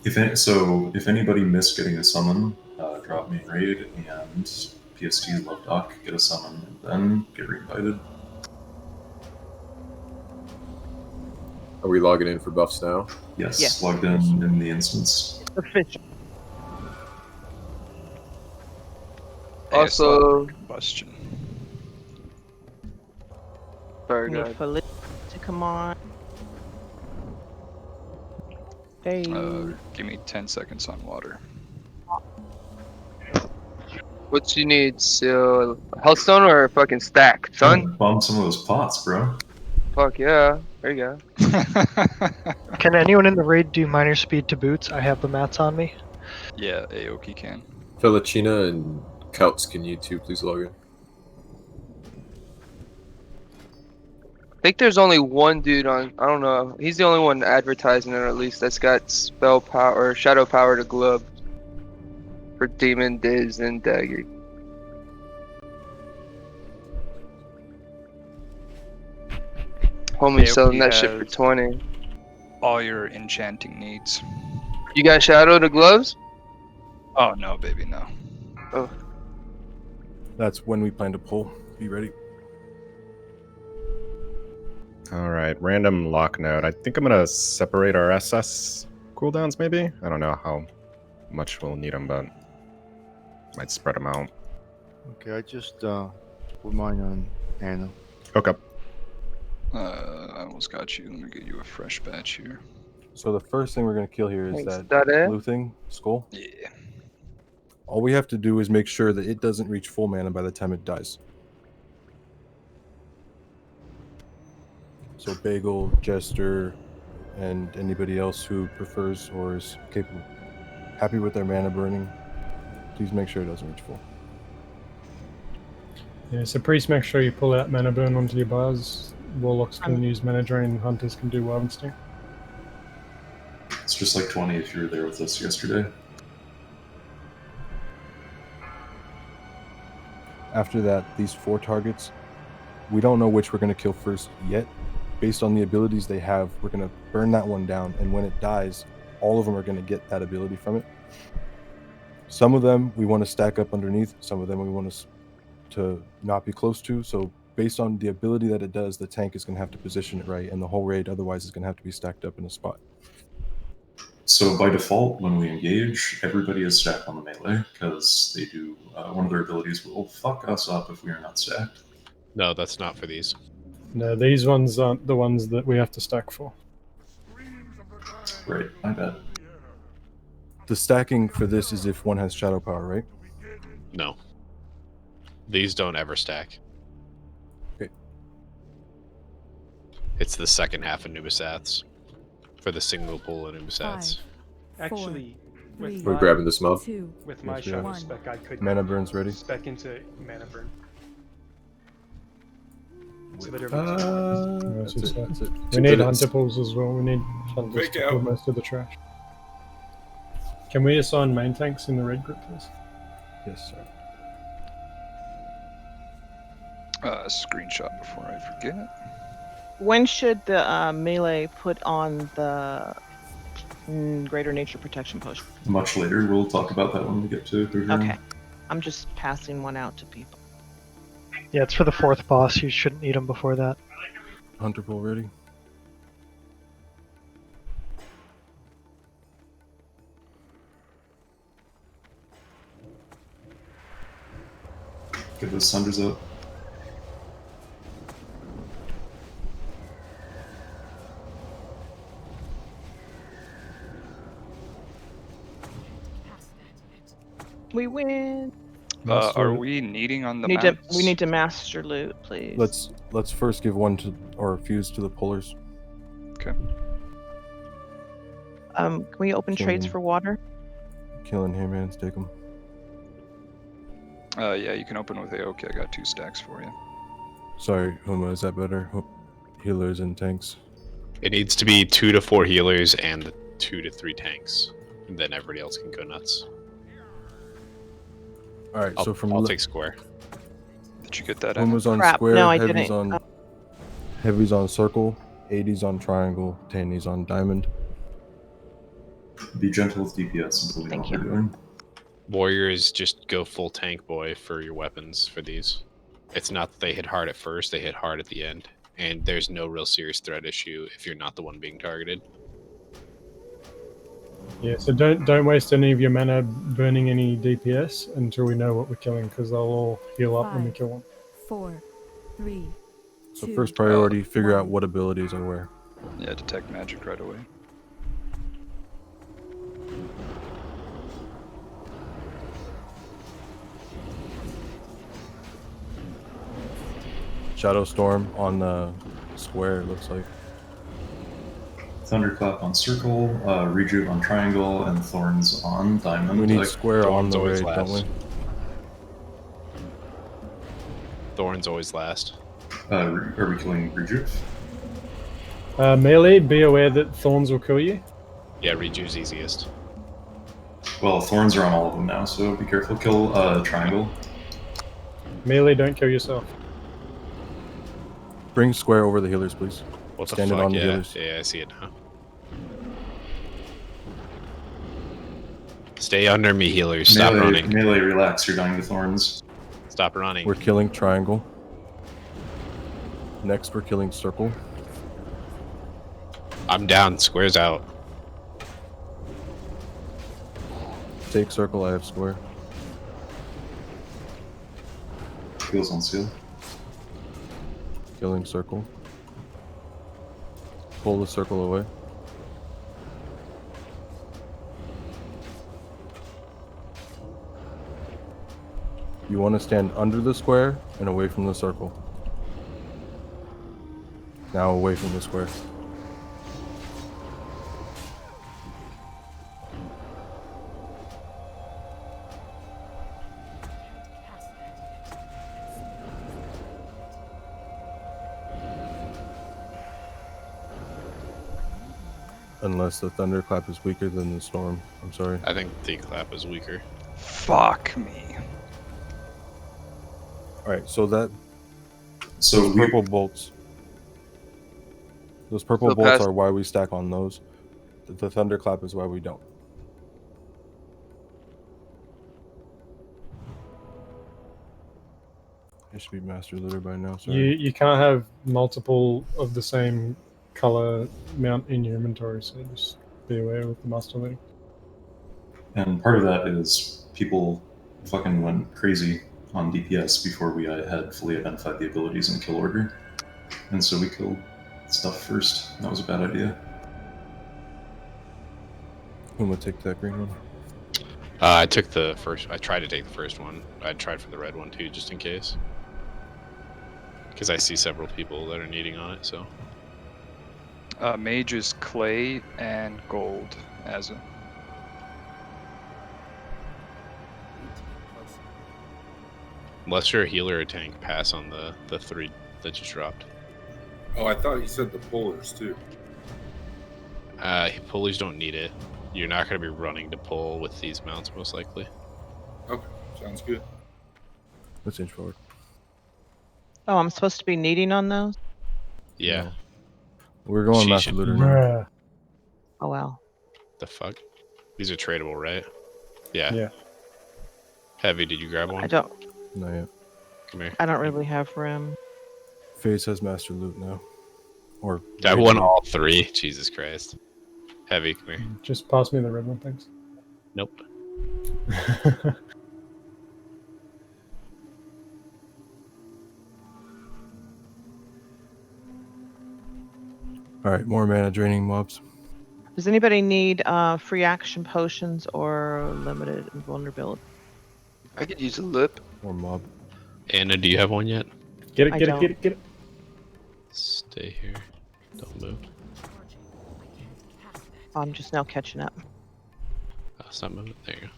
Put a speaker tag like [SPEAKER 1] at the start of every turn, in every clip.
[SPEAKER 1] If anybody missed getting a summon, drop me a raid, and PST Love Doc, get a summon, and then get reinvited.
[SPEAKER 2] Are we logging in for buffs now?
[SPEAKER 1] Yes, logged in the instance.
[SPEAKER 3] Official.
[SPEAKER 4] Also, question.
[SPEAKER 3] Sorry, need Police to come on. Hey.
[SPEAKER 4] Give me 10 seconds on water.
[SPEAKER 5] What you need? Healthstone or a fucking stack, son?
[SPEAKER 1] Bomb some of those pots, bro.
[SPEAKER 5] Fuck yeah. There you go.
[SPEAKER 6] Can anyone in the raid do minor speed to boots? I have the mats on me.
[SPEAKER 4] Yeah, Aoki can.
[SPEAKER 2] Felicina and Couts, can you two please log in?
[SPEAKER 5] I think there's only one dude on. I don't know. He's the only one advertising it, or at least that's got spell power or shadow power to glove for demon, diz, and dagger. Homie
[SPEAKER 4] Aoki
[SPEAKER 5] selling that shit for
[SPEAKER 4] has
[SPEAKER 5] 20.
[SPEAKER 4] All your enchanting needs.
[SPEAKER 5] You got shadow to gloves?
[SPEAKER 4] Oh no, baby, no.
[SPEAKER 5] Oh.
[SPEAKER 7] That's when we plan to pull. Be ready.
[SPEAKER 8] All right, random lock node. I think I'm gonna separate our SS cooldowns. Maybe I don't know how much we'll need them, but might spread them out.
[SPEAKER 9] Okay, I just put mine on Anna.
[SPEAKER 8] Okay.
[SPEAKER 4] I almost got you. Let me get you a fresh batch here.
[SPEAKER 7] So the first thing we're gonna kill here is
[SPEAKER 5] Thanks,
[SPEAKER 7] that
[SPEAKER 5] Dade.
[SPEAKER 7] blue thing, skull.
[SPEAKER 4] Yeah.
[SPEAKER 7] All we have to do is make sure that it doesn't reach full mana by the time it dies. So Bagel, Jester, and anybody else who prefers or is capable, happy with their mana burning, please make sure it doesn't reach full.
[SPEAKER 10] Yeah, so priest, make sure you pull out mana burn onto your bars. Warlocks can use mana drain, hunters can do wild instinct.
[SPEAKER 1] It's just like 20 if you were there with us yesterday.
[SPEAKER 7] After that, these 4 targets, we don't know which we're going to kill first yet. Based on the abilities they have, we're going to burn that one down, and when it dies, all of them are going to get that ability from it. Some of them we want to stack up underneath, some of them we want to not be close to, so based on the ability that it does, the tank is going to have to position it right, and the whole raid otherwise is going to have to be stacked up in a spot.
[SPEAKER 1] So by default, when we engage, everybody is stacked on the melee, because they do, one of their abilities will fuck us up if we are not stacked.
[SPEAKER 11] No, that's not for these.
[SPEAKER 10] No, these ones aren't the ones that we have to stack for.
[SPEAKER 1] Right, I bet.
[SPEAKER 7] The stacking for this is if one has shadow power, right?
[SPEAKER 11] No. These don't ever stack.
[SPEAKER 7] Okay.
[SPEAKER 11] It's the second half of Nubasaths. For the single pull of Nubasaths.
[SPEAKER 12] Actually, with
[SPEAKER 2] We're
[SPEAKER 12] my,
[SPEAKER 2] grabbing this mob.
[SPEAKER 12] with my
[SPEAKER 7] Yes, we
[SPEAKER 12] shadow
[SPEAKER 7] are.
[SPEAKER 12] spec, I could
[SPEAKER 7] Mana burn's ready.
[SPEAKER 12] spec into mana burn. So that
[SPEAKER 7] That's it, that's it.
[SPEAKER 10] We need hunter pulls as well. We need hunters to pull most of the trash. Can we assign main tanks in the red group, please?
[SPEAKER 7] Yes, sir.
[SPEAKER 4] Screenshot before I forget.
[SPEAKER 3] When should the melee put on the greater nature protection potion?
[SPEAKER 1] Much later, we'll talk about that when we get to Bergeron.
[SPEAKER 3] Okay. I'm just passing one out to people.
[SPEAKER 6] Yeah, it's for the 4th boss. You shouldn't need them before that.
[SPEAKER 7] Hunter pull ready.
[SPEAKER 1] Get those Sunders up.
[SPEAKER 3] We win.
[SPEAKER 4] Are we needing on the
[SPEAKER 3] We need to master loot, please.
[SPEAKER 7] Let's first give one to or fuse to the pullers.
[SPEAKER 4] Okay.
[SPEAKER 3] Can we open trades for water?
[SPEAKER 7] Killing him, man. Take them.
[SPEAKER 4] Yeah, you can open with Aoki. I got 2 stacks for you.
[SPEAKER 7] Sorry, Huma, is that better? Healers and tanks.
[SPEAKER 11] It needs to be 2 to 4 healers and 2 to 3 tanks. And then everybody else can go nuts.
[SPEAKER 7] Alright, so from
[SPEAKER 11] I'll take square.
[SPEAKER 4] Did you get that?
[SPEAKER 7] Huma's on
[SPEAKER 3] Crap,
[SPEAKER 7] square,
[SPEAKER 3] no, I
[SPEAKER 7] heavy's
[SPEAKER 3] didn't.
[SPEAKER 7] on heavy's on circle, 80's on triangle, 10's on diamond.
[SPEAKER 1] Be gentle with DPS until we know what we're doing.
[SPEAKER 11] Warriors, just go full tank boy for your weapons for these. It's not that they hit hard at first, they hit hard at the end. And there's no real serious threat issue if you're not the one being targeted.
[SPEAKER 10] Yeah, so don't waste any of your mana burning any DPS until we know what we're killing, because they'll all heal up when we kill one.
[SPEAKER 13] 4, 3.
[SPEAKER 7] So first priority, figure out what abilities are where.
[SPEAKER 4] Yeah, detect magic right away.
[SPEAKER 7] Shadow Storm on the square, it looks like.
[SPEAKER 1] Thunderclap on circle, Rejuve on triangle, and Thorns on diamond.
[SPEAKER 7] We need square on the raid, don't we?
[SPEAKER 11] Thorns always last.
[SPEAKER 1] Are we killing Rejuve?
[SPEAKER 10] Melee, be aware that thorns will kill you.
[SPEAKER 11] Yeah, Rejuve's easiest.
[SPEAKER 1] Well, Thorns are on all of them now, so be careful. Kill triangle.
[SPEAKER 10] Melee, don't kill yourself.
[SPEAKER 7] Bring square over the healers, please.
[SPEAKER 11] What the
[SPEAKER 7] Stand it
[SPEAKER 11] fuck?
[SPEAKER 7] on the
[SPEAKER 11] Yeah,
[SPEAKER 7] healers.
[SPEAKER 11] yeah, I see it now. Stay under me, healers. Stop running.
[SPEAKER 1] Melee, relax. You're dying to Thorns.
[SPEAKER 11] Stop running.
[SPEAKER 7] We're killing triangle. Next, we're killing circle.
[SPEAKER 11] I'm down. Square's out.
[SPEAKER 7] Take circle, I have square.
[SPEAKER 1] Heals on seal.
[SPEAKER 7] Killing circle. Pull the circle away. You want to stand under the square and away from the circle. Now away from the square. Unless the thunderclap is weaker than the storm. I'm sorry.
[SPEAKER 11] I think the clap is weaker.
[SPEAKER 4] Fuck me.
[SPEAKER 7] Alright, so that...
[SPEAKER 1] So
[SPEAKER 7] those purple bolts. Those purple
[SPEAKER 5] So
[SPEAKER 7] bolts
[SPEAKER 5] past-
[SPEAKER 7] are why we stack on those. The thunderclap is why we don't. I should be master looter by now, sorry.
[SPEAKER 10] You can't have multiple of the same color mount in your inventory, so just be aware with the master looting.
[SPEAKER 1] And part of that is people fucking went crazy on DPS before we had fully identified the abilities in kill order. And so we killed stuff first. That was a bad idea.
[SPEAKER 7] Who would take that green one?
[SPEAKER 11] I took the first. I tried to take the first one. I tried for the red one too, just in case. Because I see several people that are needing on it, so.
[SPEAKER 4] Mage is clay and gold as a.
[SPEAKER 11] Unless you're a healer or tank, pass on the 3 that just dropped.
[SPEAKER 14] Oh, I thought you said the pullers too.
[SPEAKER 11] Pulleys don't need it. You're not going to be running to pull with these mounts, most likely.
[SPEAKER 14] Okay, sounds good.
[SPEAKER 7] Let's inch forward.
[SPEAKER 3] Oh, I'm supposed to be needing on those?
[SPEAKER 11] Yeah.
[SPEAKER 7] No. We're going
[SPEAKER 11] She
[SPEAKER 7] master
[SPEAKER 11] should-
[SPEAKER 7] looter now.
[SPEAKER 10] Bruh.
[SPEAKER 3] Oh, wow.
[SPEAKER 11] The fuck? These are tradable, right? Yeah.
[SPEAKER 10] Yeah.
[SPEAKER 11] Heavy, did you grab one?
[SPEAKER 3] I don't.
[SPEAKER 7] Not yet.
[SPEAKER 11] Come here.
[SPEAKER 3] I don't really have room.
[SPEAKER 7] FaZe has master loot now. Or
[SPEAKER 11] I won all 3. Jesus Christ. Heavy, come here.
[SPEAKER 10] Just pass me the red one, thanks.
[SPEAKER 11] Nope.
[SPEAKER 7] Alright, more mana draining mobs.
[SPEAKER 3] Does anybody need free action potions or limited invulnerability?
[SPEAKER 5] I could use a lip.
[SPEAKER 7] Or mob.
[SPEAKER 11] Anna, do you have one yet?
[SPEAKER 10] Get it,
[SPEAKER 3] I
[SPEAKER 10] get
[SPEAKER 3] don't.
[SPEAKER 10] it, get it, get it.
[SPEAKER 11] Stay here. Don't move.
[SPEAKER 3] I'm just now catching up.
[SPEAKER 11] Oh, stop moving. There you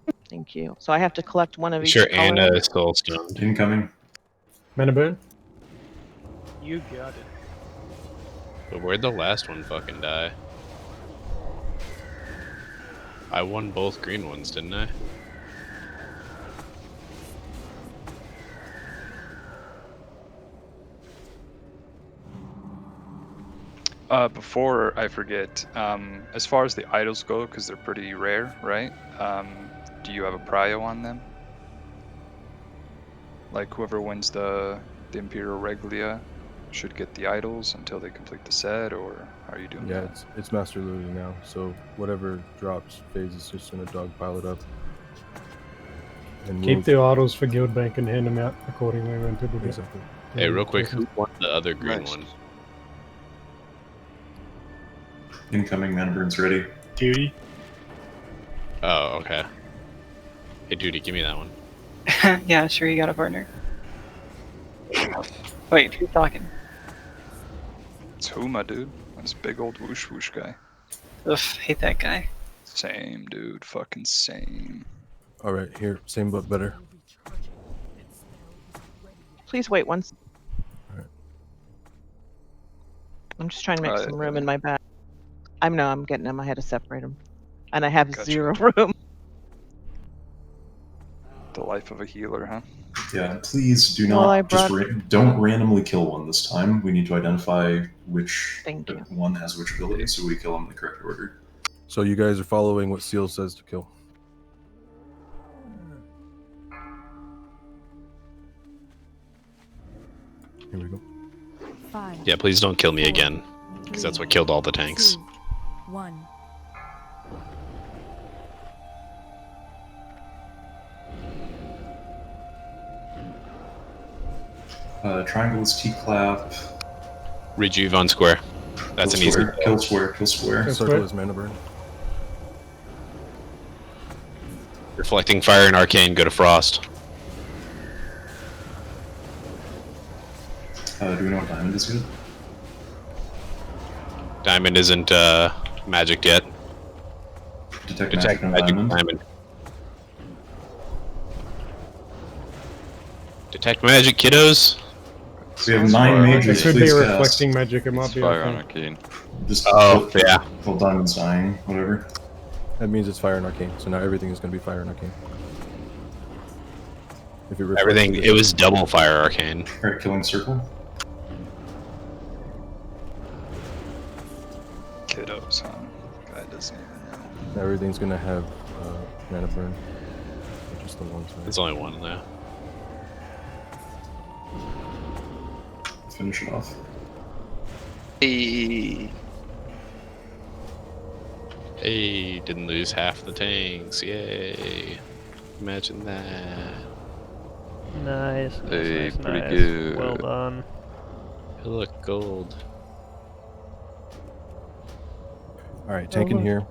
[SPEAKER 11] go.
[SPEAKER 3] Thank you. So I have to collect one of each
[SPEAKER 11] Sure,
[SPEAKER 3] color?
[SPEAKER 11] Anna is still stunned.
[SPEAKER 1] Incoming.
[SPEAKER 10] Mana burn?
[SPEAKER 12] You got it.
[SPEAKER 11] But where'd the last one fucking die? I won both green ones, didn't I?
[SPEAKER 4] Before I forget, as far as the idols go, because they're pretty rare, right? Do you have a prio on them? Like whoever wins the Imperial Reglia should get the idols until they complete the set, or how are you doing
[SPEAKER 7] Yeah,
[SPEAKER 4] that?
[SPEAKER 7] it's master loading now, so whatever drops, Phase is just gonna dogpile it up. And
[SPEAKER 10] Keep the idols for Guild Bank and hand them out accordingly when people get.
[SPEAKER 7] Exactly.
[SPEAKER 11] Hey, real quick, who won the other green one?
[SPEAKER 1] Incoming mana burns ready.
[SPEAKER 12] Duty.
[SPEAKER 11] Oh, okay. Hey, Duty, give me that one.
[SPEAKER 15] Yeah, sure, you got a partner. Wait, who's talking?
[SPEAKER 4] It's Huma, dude. This big old whoosh whoosh guy.
[SPEAKER 15] Ugh, hate that guy.
[SPEAKER 4] Same, dude. Fucking same.
[SPEAKER 7] All right, here, same but better.
[SPEAKER 3] Please wait once.
[SPEAKER 7] Alright.
[SPEAKER 3] I'm just trying to make some room in my bag. I'm getting them. I had to separate them, and I have zero room.
[SPEAKER 4] The life of a healer, huh?
[SPEAKER 1] Yeah, please do
[SPEAKER 3] Well,
[SPEAKER 1] not
[SPEAKER 3] I
[SPEAKER 1] just
[SPEAKER 3] brought-
[SPEAKER 1] don't randomly kill one this time. We need to identify which
[SPEAKER 3] Thank you.
[SPEAKER 1] one has which ability, so we kill them in the correct order.
[SPEAKER 7] So you guys are following what Seal says to kill. Here we go.
[SPEAKER 13] 5.
[SPEAKER 11] Yeah, please don't kill me again, because that's what killed all the tanks.
[SPEAKER 13] 2, 1.
[SPEAKER 1] Triangle is T-clap.
[SPEAKER 11] Rejuve on square. That's
[SPEAKER 1] Kill
[SPEAKER 11] an easy.
[SPEAKER 1] square, kill square, kill square.
[SPEAKER 7] Circle is mana burn.
[SPEAKER 11] Reflecting fire and arcane, go to frost.
[SPEAKER 1] Do we know what diamond is good?
[SPEAKER 11] Diamond isn't magic yet.
[SPEAKER 1] Detect magic on diamond.
[SPEAKER 11] Detect magic, kiddos.
[SPEAKER 1] We have 9 mages.
[SPEAKER 10] It could be
[SPEAKER 1] Please cast.
[SPEAKER 10] reflecting magic. It might be
[SPEAKER 2] Fire
[SPEAKER 10] okay.
[SPEAKER 2] on Arcane.
[SPEAKER 1] Just
[SPEAKER 11] Oh, yeah.
[SPEAKER 1] Well, diamond's dying. Whatever.
[SPEAKER 7] That means it's fire and arcane. So now everything is going to be fire and arcane. If it reflects
[SPEAKER 11] Everything.
[SPEAKER 7] the
[SPEAKER 11] It was double fire arcane.
[SPEAKER 1] All right, killing circle.
[SPEAKER 4] Kiddos, huh? Guy doesn't even know.
[SPEAKER 7] Everything's going to have mana burn. Just the one side.
[SPEAKER 11] There's only one there.
[SPEAKER 1] Finish it off.
[SPEAKER 5] Hey.
[SPEAKER 11] Hey, didn't lose half the tanks. Yay. Imagine that.
[SPEAKER 12] Nice.
[SPEAKER 2] Hey,
[SPEAKER 12] nice,
[SPEAKER 2] pretty
[SPEAKER 12] nice.
[SPEAKER 2] good.
[SPEAKER 12] Well done.
[SPEAKER 11] You look gold.
[SPEAKER 7] All right, tank in here.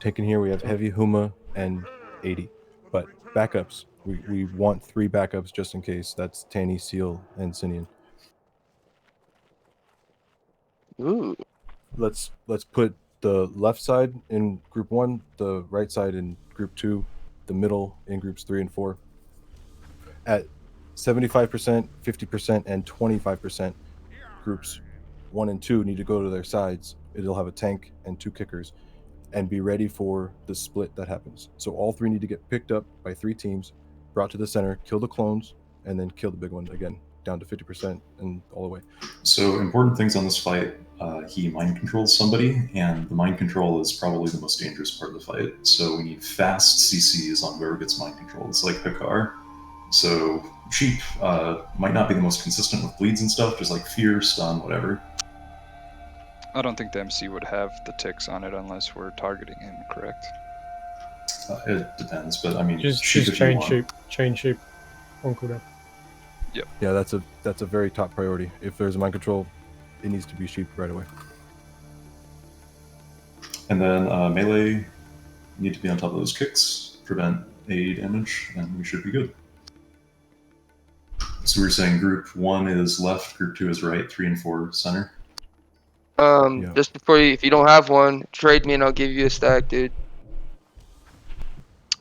[SPEAKER 7] Tank in here, we have Heavy, Huma, and 80. But backups, we want 3 backups just in case. That's Tanny, Seal, and Sinian.
[SPEAKER 5] Ooh.
[SPEAKER 7] Let's put the left side in group 1, the right side in group 2, the middle in groups 3 and 4. At 75%, 50%, and 25%, groups 1 and 2 need to go to their sides. It'll have a tank and 2 kickers, and be ready for the split that happens. So all 3 need to get picked up by 3 teams, brought to the center, kill the clones, and then kill the big one again, down to 50% and all the way.
[SPEAKER 1] So important things on this fight. He mind controls somebody, and the mind control is probably the most dangerous part of the fight. So we need fast CCs on whoever gets mind control. It's like Hikar. So Sheep might not be the most consistent with bleeds and stuff, just like fear, stun, whatever.
[SPEAKER 4] I don't think the MC would have the ticks on it unless we're targeting him, correct?
[SPEAKER 1] It depends, but I mean,
[SPEAKER 10] Just
[SPEAKER 1] Sheep if you
[SPEAKER 10] chain
[SPEAKER 1] want.
[SPEAKER 10] sheep. Chain sheep. On cooldown.
[SPEAKER 7] Yeah, that's a very top priority. If there's a mind control, it needs to be Sheep right away.
[SPEAKER 1] And then melee need to be on top of those kicks, prevent AE damage, and we should be good. So we're saying group 1 is left, group 2 is right, 3 and 4 center.
[SPEAKER 7] Yeah.
[SPEAKER 5] Just before you, if you don't have one, trade me and I'll give you a stack, dude.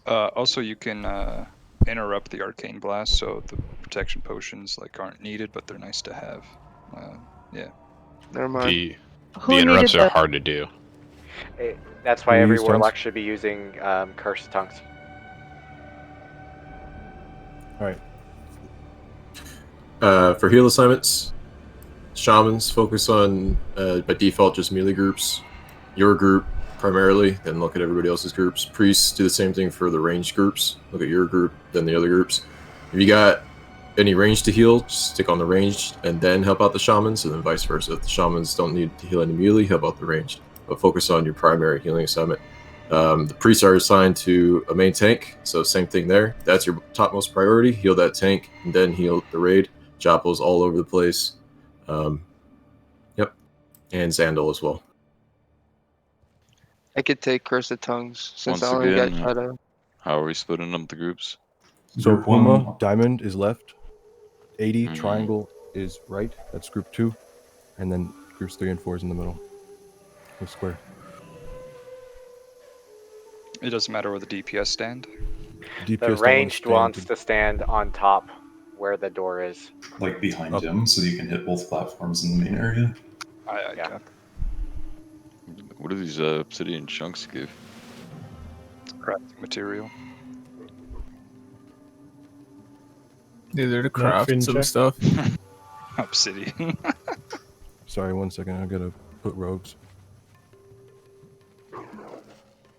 [SPEAKER 4] Also, you can interrupt the arcane blast, so the protection potions aren't needed, but they're nice to have. Yeah.
[SPEAKER 5] Never mind.
[SPEAKER 11] The
[SPEAKER 3] Who
[SPEAKER 11] interrupts
[SPEAKER 3] needed
[SPEAKER 11] are
[SPEAKER 3] the-
[SPEAKER 11] hard to do.
[SPEAKER 16] That's why
[SPEAKER 7] Can you
[SPEAKER 16] every
[SPEAKER 7] use tongues?
[SPEAKER 16] warlock should be using cursed tongues.
[SPEAKER 7] All right.
[SPEAKER 2] For heal assignments, Shamans, focus on, by default, just melee groups. Your group, primarily, then look at everybody else's groups. Priests, do the same thing for the ranged groups. Look at your group, then the other groups. If you got any range to heal, just stick on the ranged, and then help out the shamans, and then vice versa. If the shamans don't need to heal any melee, help out the ranged. But focus on your primary healing assignment. The priests are assigned to a main tank, so same thing there. That's your topmost priority. Heal that tank, and then heal the raid. Joppos all over the place. Yep. And Zandal as well.
[SPEAKER 5] I could take Curse of Tongues since
[SPEAKER 17] Once
[SPEAKER 5] I only
[SPEAKER 17] again,
[SPEAKER 5] got Shadow.
[SPEAKER 17] how are we splitting up the groups?
[SPEAKER 7] So
[SPEAKER 1] Group
[SPEAKER 7] Puma,
[SPEAKER 1] one-
[SPEAKER 7] Diamond is left. 80,
[SPEAKER 17] Mhm.
[SPEAKER 7] Triangle is right. That's group 2. And then groups 3 and 4 is in the middle. With square.
[SPEAKER 4] It doesn't matter where the DPS stand.
[SPEAKER 7] DPS
[SPEAKER 16] The
[SPEAKER 7] don't
[SPEAKER 16] ranged
[SPEAKER 7] understand
[SPEAKER 16] wants to stand on top where the door is.
[SPEAKER 1] Like behind him, so that you can hit both platforms in the main area.
[SPEAKER 16] Yeah.
[SPEAKER 4] Cap.
[SPEAKER 17] What do these obsidian chunks give?
[SPEAKER 4] Crafting material.
[SPEAKER 18] Dude, they're to
[SPEAKER 10] Not
[SPEAKER 18] craft
[SPEAKER 10] fin
[SPEAKER 18] some
[SPEAKER 10] check.
[SPEAKER 18] stuff.
[SPEAKER 4] Obsidian.
[SPEAKER 7] Sorry, 1 second. I gotta put rogues.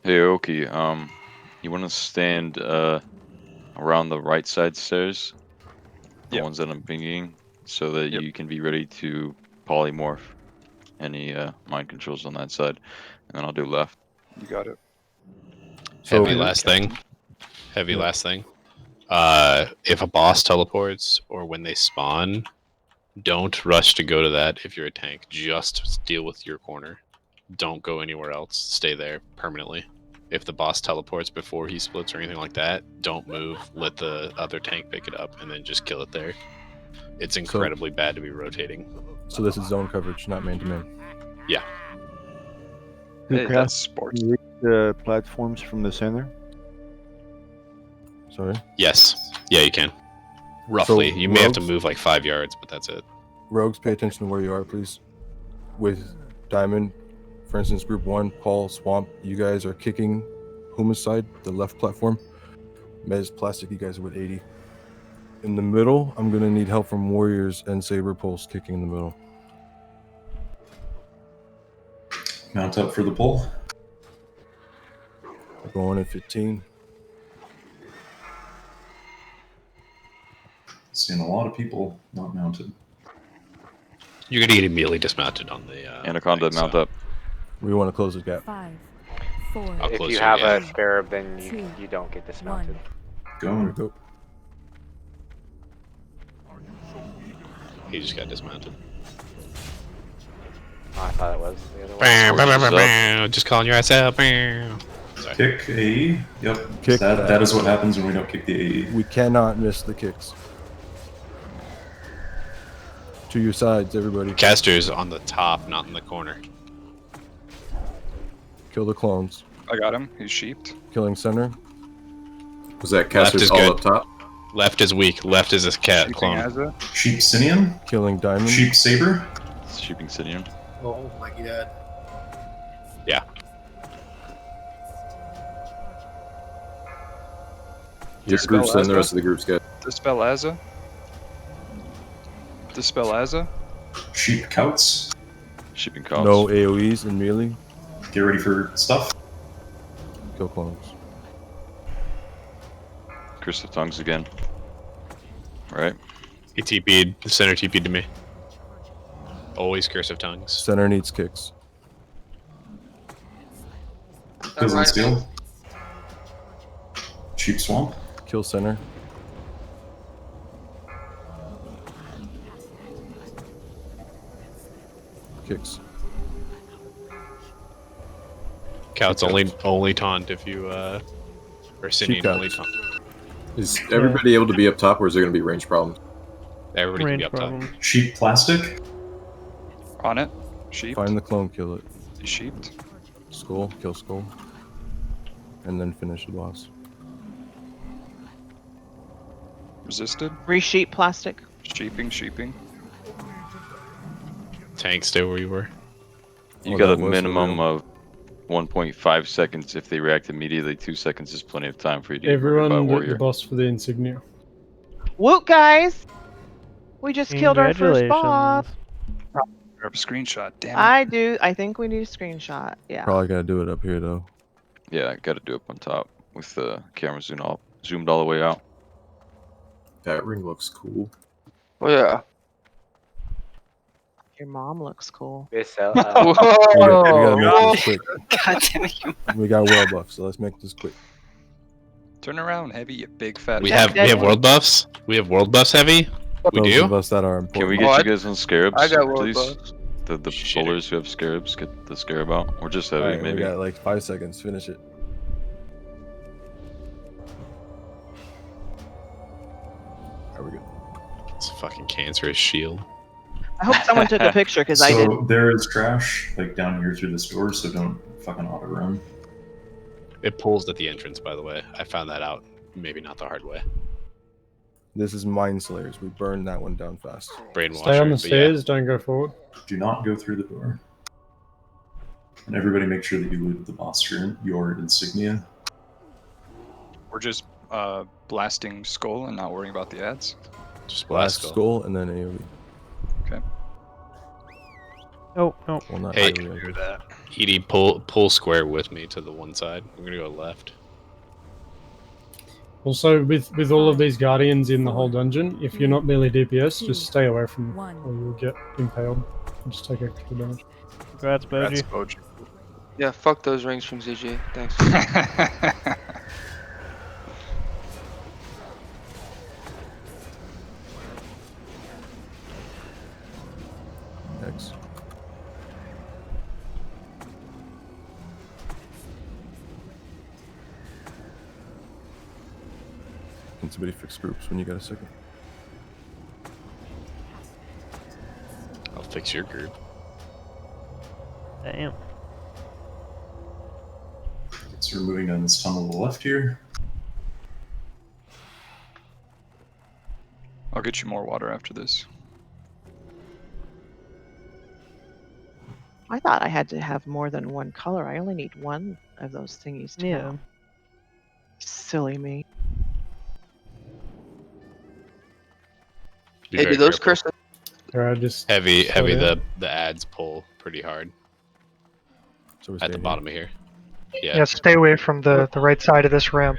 [SPEAKER 17] Hey, Oki, you want to stand around the right side stairs, the
[SPEAKER 4] Yep.
[SPEAKER 17] ones that I'm pinging, so that
[SPEAKER 4] Yep.
[SPEAKER 17] you can be ready to polymorph any mind controls on that side, and then I'll do left.
[SPEAKER 4] You got it.
[SPEAKER 7] So
[SPEAKER 11] Heavy last thing. Heavy last thing. If a boss teleports or when they spawn, don't rush to go to that if you're a tank. Just deal with your corner. Don't go anywhere else. Stay there permanently. If the boss teleports before he splits or anything like that, don't move. Let the other tank pick it up and then just kill it there. It's incredibly bad to be rotating.
[SPEAKER 7] So this is zone coverage, not man-to-man.
[SPEAKER 11] Yeah.
[SPEAKER 4] Hey, that's sports.
[SPEAKER 9] Can you reach the platforms from the center?
[SPEAKER 7] Sorry?
[SPEAKER 11] Yes. Yeah, you can. Roughly.
[SPEAKER 7] So
[SPEAKER 11] you may have to
[SPEAKER 7] rogues-
[SPEAKER 11] move like 5 yards, but that's it.
[SPEAKER 7] Rogues, pay attention to where you are, please. With Diamond, for instance, group 1, Paul, Swamp, you guys are kicking Huma's side, the left platform. Mez, Plastic, you guys are with 80. In the middle, I'm going to need help from Warriors and Saber Pulse kicking in the middle.
[SPEAKER 1] Mount up for the pull.
[SPEAKER 7] Going at 15.
[SPEAKER 1] Seeing a lot of people not mounted.
[SPEAKER 11] You're going to get immediately dismounted on the...
[SPEAKER 17] Anaconda, mount up.
[SPEAKER 7] We want to close the gap.
[SPEAKER 13] 5, 4,
[SPEAKER 11] I'll
[SPEAKER 16] If
[SPEAKER 11] close
[SPEAKER 16] you
[SPEAKER 11] your
[SPEAKER 16] have
[SPEAKER 11] gap.
[SPEAKER 16] a scarab, then you,
[SPEAKER 13] 2,
[SPEAKER 16] you don't get dismounted.
[SPEAKER 1] Going.
[SPEAKER 7] Go.
[SPEAKER 11] He just got dismounted.
[SPEAKER 16] Oh, I thought it was the other one.
[SPEAKER 11] Bam, bam, bam,
[SPEAKER 17] Horses
[SPEAKER 11] bam, bam. Just calling your ass out. Bam. Sorry.
[SPEAKER 1] Kick AE. Yep.
[SPEAKER 7] Kick
[SPEAKER 1] that is what happens when we don't kick the AE.
[SPEAKER 7] We cannot miss the kicks. To your sides, everybody.
[SPEAKER 11] Caster's on the top, not in the corner.
[SPEAKER 7] Kill the clones.
[SPEAKER 4] I got him. He's sheeped.
[SPEAKER 7] Killing center.
[SPEAKER 2] Was that
[SPEAKER 11] Left
[SPEAKER 2] casters
[SPEAKER 11] is
[SPEAKER 2] all
[SPEAKER 11] good.
[SPEAKER 2] up top?
[SPEAKER 11] Left is weak. Left is a cat
[SPEAKER 4] Sheeping
[SPEAKER 11] clone.
[SPEAKER 4] Azza.
[SPEAKER 1] Sheep Sinian.
[SPEAKER 7] Killing Diamond.
[SPEAKER 1] Sheep Saber.
[SPEAKER 17] Sheeping Sidian.
[SPEAKER 14] Oh my god.
[SPEAKER 11] Yeah.
[SPEAKER 2] Your
[SPEAKER 4] Dispel
[SPEAKER 2] group's in, the
[SPEAKER 4] Azra.
[SPEAKER 2] rest of the group's good.
[SPEAKER 4] Dispel Azza. Dispel Azza.
[SPEAKER 1] Sheep Couts.
[SPEAKER 17] Sheeping cops.
[SPEAKER 7] No AoEs in melee.
[SPEAKER 1] Get ready for stuff.
[SPEAKER 7] Kill clones.
[SPEAKER 17] Curse of Tongues again. Right?
[SPEAKER 11] He TP'd. The center TP'd to me. Always Curse of Tongues.
[SPEAKER 7] Center needs kicks.
[SPEAKER 1] Kills and Steel. Sheep Swamp.
[SPEAKER 7] Kill center. Kicks.
[SPEAKER 11] Count's only taunt if you or Sinian
[SPEAKER 7] Count.
[SPEAKER 11] only taunt.
[SPEAKER 2] Is everybody able to be up top, or is there going to be range problems?
[SPEAKER 11] Everybody can
[SPEAKER 12] Range
[SPEAKER 11] be up
[SPEAKER 12] problem.
[SPEAKER 11] top.
[SPEAKER 1] Sheep Plastic.
[SPEAKER 4] On it. Sheep.
[SPEAKER 7] Find the clone, kill it.
[SPEAKER 4] He's sheeped.
[SPEAKER 7] Skull, kill skull. And then finish the boss.
[SPEAKER 4] Resisted.
[SPEAKER 3] Resheep plastic.
[SPEAKER 4] Sheeping.
[SPEAKER 11] Tank, stay where you were.
[SPEAKER 17] You
[SPEAKER 7] Oh,
[SPEAKER 17] got a
[SPEAKER 7] that was
[SPEAKER 17] minimum
[SPEAKER 7] real.
[SPEAKER 17] of 1.5 seconds. If they react immediately, 2 seconds is plenty of time for you to get
[SPEAKER 10] Everyone,
[SPEAKER 17] by
[SPEAKER 10] the
[SPEAKER 17] warrior.
[SPEAKER 10] boss for the insignia.
[SPEAKER 3] Woot, guys! We just killed our first boss.
[SPEAKER 4] Grab a screenshot. Damn it.
[SPEAKER 3] I do. I think we need a screenshot. Yeah.
[SPEAKER 7] Probably gotta do it up here though.
[SPEAKER 17] Yeah, got to do it up on top with the camera zoomed all the way out.
[SPEAKER 2] That ring looks cool.
[SPEAKER 5] Oh yeah.
[SPEAKER 3] Your mom looks cool.
[SPEAKER 16] Whoa!
[SPEAKER 7] We gotta make this quick.
[SPEAKER 15] God damn it, you.
[SPEAKER 7] We got world buff, so let's make this quick.
[SPEAKER 4] Turn around, Heavy, you big fat.
[SPEAKER 11] We have world buffs. We have world buffs, Heavy. We
[SPEAKER 7] Those
[SPEAKER 11] do.
[SPEAKER 7] of us that are important.
[SPEAKER 17] Can we get you guys on scarabs?
[SPEAKER 5] I got world
[SPEAKER 17] please?
[SPEAKER 5] buffs.
[SPEAKER 17] The bowlers who have scarabs, get the scarab out, or just Heavy,
[SPEAKER 7] Alright,
[SPEAKER 17] maybe.
[SPEAKER 7] we got like 5 seconds. Finish it. There we go.
[SPEAKER 11] It's a fucking cancerous shield.
[SPEAKER 3] I hope someone took a picture because I didn't.
[SPEAKER 1] So there is trash like down here through this door, so don't fucking auto run.
[SPEAKER 11] It pulls at the entrance, by the way. I found that out. Maybe not the hard way.
[SPEAKER 7] This is Mind Slayers. We burned that one down fast.
[SPEAKER 11] Brainwasher.
[SPEAKER 10] Stay on the
[SPEAKER 11] but yeah.
[SPEAKER 10] stairs. Don't go forward.
[SPEAKER 1] Do not go through the door. And everybody make sure that you loot the boss your insignia.
[SPEAKER 4] We're just blasting skull and not worrying about the ads.
[SPEAKER 11] Just
[SPEAKER 7] Blast
[SPEAKER 11] blast
[SPEAKER 7] skull and then AoE.
[SPEAKER 4] Okay.
[SPEAKER 12] Oh, no.
[SPEAKER 7] Well, not
[SPEAKER 11] Hey,
[SPEAKER 7] AoE, I guess.
[SPEAKER 11] Edie, pull square with me to the one side. We're gonna go left.
[SPEAKER 10] Also, with all of these guardians in the whole dungeon, if you're not merely DPS, just stay away from them, or you'll get impaled and just take extra damage.
[SPEAKER 12] Congrats, Boji.
[SPEAKER 4] Boji.
[SPEAKER 5] Yeah, fuck those rings from ZG. Thanks.
[SPEAKER 7] Next. Can somebody fix groups when you got a second?
[SPEAKER 11] I'll fix your group.
[SPEAKER 12] Damn.
[SPEAKER 1] So we're moving down this tunnel to the left here.
[SPEAKER 4] I'll get you more water after this.
[SPEAKER 3] I thought I had to have more than one color. I only need one of those thingies. To
[SPEAKER 12] Yeah.
[SPEAKER 3] know. Silly me.
[SPEAKER 11] Be
[SPEAKER 5] Hey,
[SPEAKER 11] very
[SPEAKER 5] do those
[SPEAKER 11] careful.
[SPEAKER 5] crystals?
[SPEAKER 10] Alright, just
[SPEAKER 11] Heavy.
[SPEAKER 10] yeah.
[SPEAKER 11] The ads pull pretty hard
[SPEAKER 7] So we're
[SPEAKER 11] at the
[SPEAKER 7] staying
[SPEAKER 11] bottom of here.
[SPEAKER 6] Yeah, stay away from the right side of this ramp.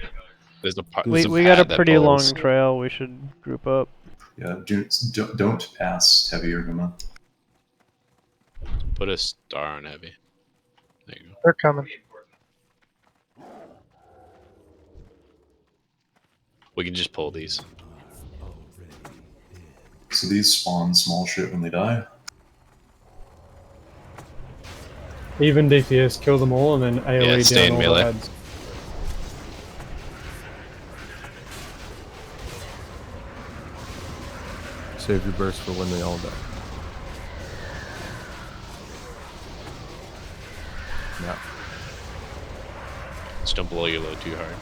[SPEAKER 11] There's a part.
[SPEAKER 12] We got a pretty long trail. We should group up.
[SPEAKER 1] Yeah, don't pass Heavy or Guma.
[SPEAKER 11] Put a star on Heavy. There you go.
[SPEAKER 6] They're coming.
[SPEAKER 11] We can just pull these.
[SPEAKER 1] So these spawn small shit when they die.
[SPEAKER 10] even DPS, kill them all, and then AoE
[SPEAKER 11] stay in
[SPEAKER 10] down all
[SPEAKER 11] melee.
[SPEAKER 10] the ads.
[SPEAKER 7] Save your burst for when they all die. Yeah.
[SPEAKER 11] Just don't blow your load too hard.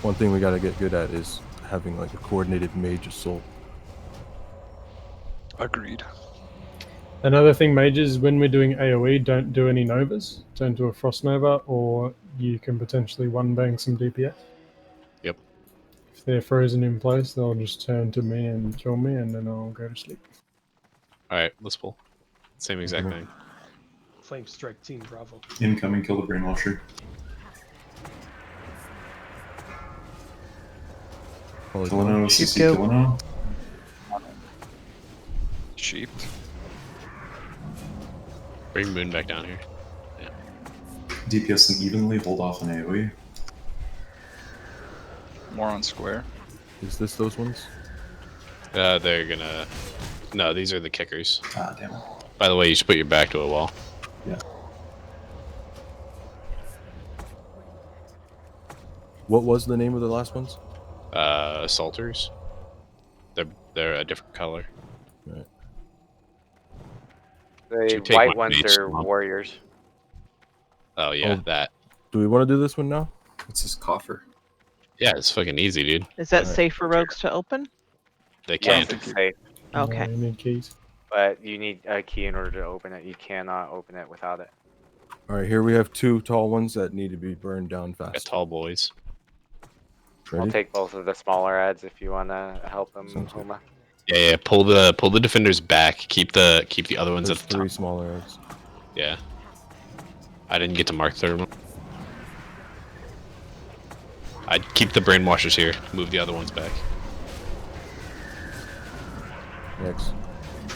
[SPEAKER 7] One thing we gotta get good at is having like a coordinated mage assault.
[SPEAKER 4] Agreed.
[SPEAKER 10] Another thing, mages, when we're doing AoE, don't do any novas. Don't do a frost nova, or you can potentially one bang some DPS.
[SPEAKER 11] Yep.
[SPEAKER 10] If they're frozen in place, they'll just turn to me and kill me, and then I'll go to sleep.
[SPEAKER 11] Alright, let's pull. Same exact thing.
[SPEAKER 19] Flame strike team, bravo.
[SPEAKER 1] Incoming, kill the brainwasher. Killano, CC Killano.
[SPEAKER 4] Sheeped.
[SPEAKER 11] Bring Moon back down here. Yeah.
[SPEAKER 1] DPS them evenly, hold off on AoE.
[SPEAKER 4] More on square.
[SPEAKER 7] Is this those ones?
[SPEAKER 11] They're gonna... No, these are the kickers.
[SPEAKER 1] Ah, damn it.
[SPEAKER 11] By the way, you should put your back to a wall.
[SPEAKER 1] Yeah.
[SPEAKER 7] What was the name of the last ones?
[SPEAKER 11] Assaulters. They're a different color.
[SPEAKER 7] Right.
[SPEAKER 16] The
[SPEAKER 11] take
[SPEAKER 16] white
[SPEAKER 11] one
[SPEAKER 16] ones
[SPEAKER 11] mage
[SPEAKER 16] are
[SPEAKER 11] swamp.
[SPEAKER 16] warriors.
[SPEAKER 11] Oh yeah,
[SPEAKER 7] Oh.
[SPEAKER 11] that.
[SPEAKER 7] Do we want to do this one now?
[SPEAKER 2] What's this coffer?
[SPEAKER 11] Yeah, it's fucking easy, dude.
[SPEAKER 3] Is that
[SPEAKER 7] Alright.
[SPEAKER 3] safe for rogues to open?
[SPEAKER 11] They
[SPEAKER 16] Yes,
[SPEAKER 11] can't.
[SPEAKER 16] it's safe,
[SPEAKER 3] Okay.
[SPEAKER 10] You need keys.
[SPEAKER 16] but you need a key in order to open it. You cannot open it without it.
[SPEAKER 7] Alright, here we have two tall ones that need to be burned down
[SPEAKER 11] Got
[SPEAKER 7] fast.
[SPEAKER 11] tall boys.
[SPEAKER 16] I'll
[SPEAKER 7] Ready?
[SPEAKER 16] take both of the smaller ads if you want to help them,
[SPEAKER 7] Sounds good.
[SPEAKER 16] Homa.
[SPEAKER 11] Yeah, pull the defenders back. Keep the other ones
[SPEAKER 7] There's
[SPEAKER 11] at the
[SPEAKER 7] three
[SPEAKER 11] top.
[SPEAKER 7] small arrows.
[SPEAKER 11] Yeah. I didn't get to mark third one. I'd keep the brainwashers here. Move the other ones back.
[SPEAKER 7] Next.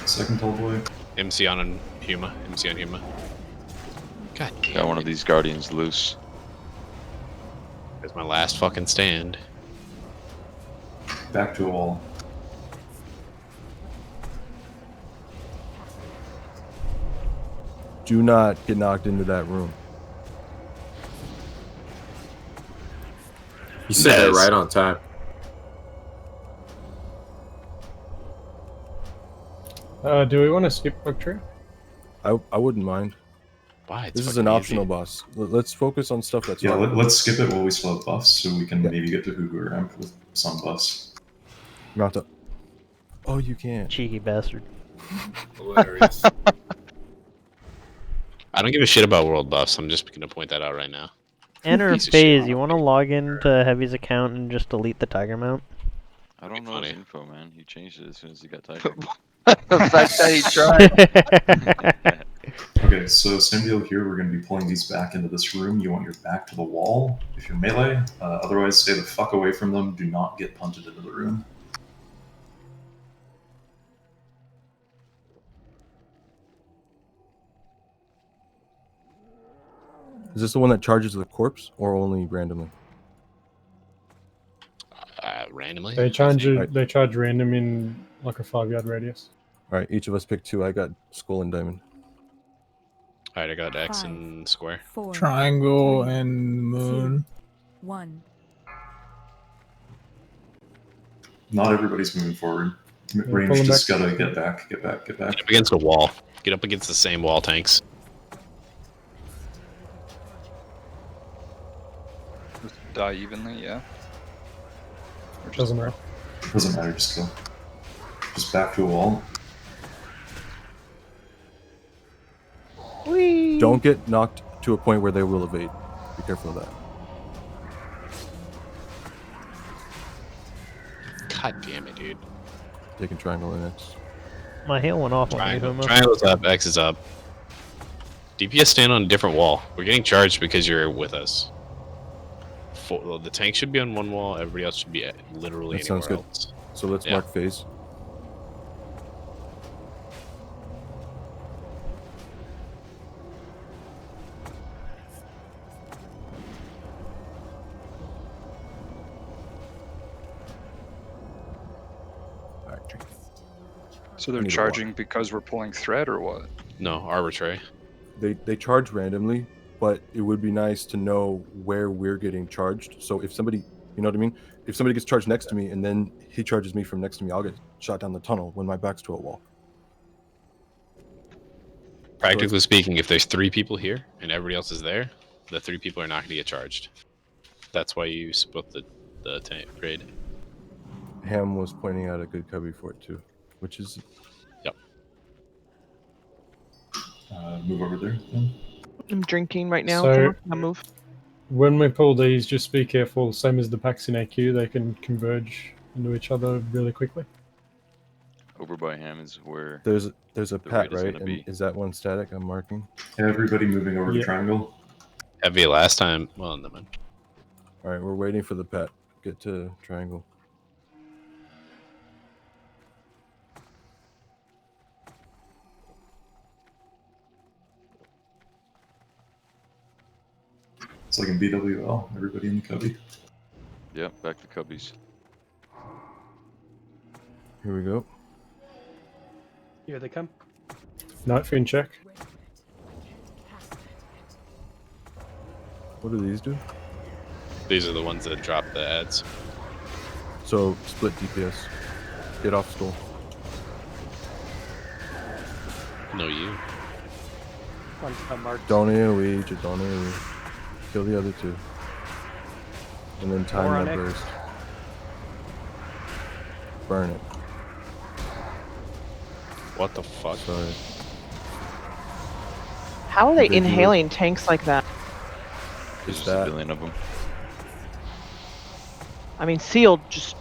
[SPEAKER 1] Second tall boy.
[SPEAKER 11] MC on Huma. MC on Huma. God damn.
[SPEAKER 17] Got one of these guardians loose.
[SPEAKER 11] That's my last fucking stand.
[SPEAKER 1] Back to a wall.
[SPEAKER 7] Do not get knocked into that room.
[SPEAKER 2] You said that right on time.
[SPEAKER 10] Do we want to skip Bug Tree?
[SPEAKER 7] I wouldn't mind.
[SPEAKER 11] Why?
[SPEAKER 7] This is an optional boss. Let's focus on stuff that's
[SPEAKER 1] Yeah,
[SPEAKER 7] fun.
[SPEAKER 1] let's skip it while we still have buffs, so we can maybe get to Hoover Ramp with some buffs.
[SPEAKER 7] Not the. Oh, you can't.
[SPEAKER 12] Cheeky bastard.
[SPEAKER 14] Hilarious.
[SPEAKER 11] I don't give a shit about world buffs. I'm just gonna point that out right now.
[SPEAKER 12] Enter
[SPEAKER 11] Piece of shit.
[SPEAKER 12] phase. You want to log into Heavy's account and just delete the tiger mount?
[SPEAKER 17] I don't know
[SPEAKER 11] funny.
[SPEAKER 17] his info, man. He changed it as soon as he got tiger.
[SPEAKER 5] The fact that he tried.
[SPEAKER 1] Okay, so same deal here. We're going to be pulling these back into this room. You want your back to the wall if you're melee. Otherwise, stay the fuck away from them. Do not get punted into the room.
[SPEAKER 7] Is this the one that charges the corpse, or only randomly?
[SPEAKER 11] Randomly.
[SPEAKER 10] They charge
[SPEAKER 7] Right.
[SPEAKER 10] they charge random in like a 5-yard radius.
[SPEAKER 7] All right, each of us pick two. I got skull and diamond.
[SPEAKER 11] Alright, I got X and square.
[SPEAKER 13] 4,
[SPEAKER 18] Triangle
[SPEAKER 13] 3,
[SPEAKER 18] and moon.
[SPEAKER 13] 1.
[SPEAKER 1] Not everybody's moving forward.
[SPEAKER 10] pull
[SPEAKER 1] Range
[SPEAKER 10] them
[SPEAKER 1] just
[SPEAKER 10] back.
[SPEAKER 1] gotta get back.
[SPEAKER 11] Get up against a wall. Get up against the same wall, tanks.
[SPEAKER 4] Die evenly, yeah. Or just
[SPEAKER 10] Doesn't matter.
[SPEAKER 1] Doesn't matter, just kill. Just back to a wall.
[SPEAKER 3] Whee!
[SPEAKER 7] Don't get knocked to a point where they will evade. Be careful of that.
[SPEAKER 11] God damn it, dude.
[SPEAKER 7] Taking triangle and X.
[SPEAKER 12] My hail went off on me,
[SPEAKER 11] Triangle.
[SPEAKER 12] Huma.
[SPEAKER 11] Triangle's up, X is up. DPS stand on a different wall. We're getting charged because you're with us. The tank should be on one wall, everybody else should be literally
[SPEAKER 7] That sounds
[SPEAKER 11] anywhere
[SPEAKER 7] good.
[SPEAKER 11] else.
[SPEAKER 7] So let's
[SPEAKER 11] Yeah.
[SPEAKER 7] mark phase.
[SPEAKER 4] So they're
[SPEAKER 7] I need a
[SPEAKER 4] charging because we're pulling thread or what?
[SPEAKER 11] No, arbitrary.
[SPEAKER 7] They charge randomly, but it would be nice to know where we're getting charged. So if somebody, you know what I mean? If somebody gets charged next to me and then he charges me from next to me, I'll get shot down the tunnel when my back's to a wall.
[SPEAKER 11] Practically speaking, if there's 3 people here and everybody else is there, the 3 people are not going to get charged. That's why you split the tank grade.
[SPEAKER 7] Ham was pointing out a good cubby for it too, which is
[SPEAKER 11] Yep.
[SPEAKER 1] Move over there. Then.
[SPEAKER 3] I'm drinking right now.
[SPEAKER 10] So-
[SPEAKER 3] Come on, I'll move.
[SPEAKER 10] When we pull these, just be careful. Same as the packs in AQ, they can converge into each other really quickly.
[SPEAKER 17] Over by Ham is where
[SPEAKER 7] there's a
[SPEAKER 17] the
[SPEAKER 7] pat,
[SPEAKER 17] raid is
[SPEAKER 7] right?
[SPEAKER 17] gonna
[SPEAKER 7] And
[SPEAKER 17] be.
[SPEAKER 7] is that one static? I'm marking.
[SPEAKER 1] Everybody moving over to
[SPEAKER 10] Yeah.
[SPEAKER 1] triangle.
[SPEAKER 11] Heavy last time. Well, no man.
[SPEAKER 7] All right, we're waiting for the pat. Get to triangle.
[SPEAKER 1] It's like in BWL. Everybody in the cubby.
[SPEAKER 17] Yep, back to Cubbies.
[SPEAKER 7] Here we go.
[SPEAKER 19] Here they come.
[SPEAKER 10] Night Fiend check.
[SPEAKER 7] What do these do?
[SPEAKER 11] These are the ones that drop the ads.
[SPEAKER 7] So split DPS. Get off skull.
[SPEAKER 11] No, you.
[SPEAKER 19] One marked.
[SPEAKER 7] Don't AoE, just don't AoE. Kill the other two. And then time
[SPEAKER 19] More on
[SPEAKER 7] that
[SPEAKER 19] X.
[SPEAKER 7] burst. Burn it.
[SPEAKER 11] What the fuck?
[SPEAKER 7] Sorry.
[SPEAKER 3] How are they
[SPEAKER 7] They do it.
[SPEAKER 3] inhaling tanks like that?
[SPEAKER 17] There's
[SPEAKER 7] Is
[SPEAKER 17] just a
[SPEAKER 7] that
[SPEAKER 17] billion of them.
[SPEAKER 3] I mean, Sealed just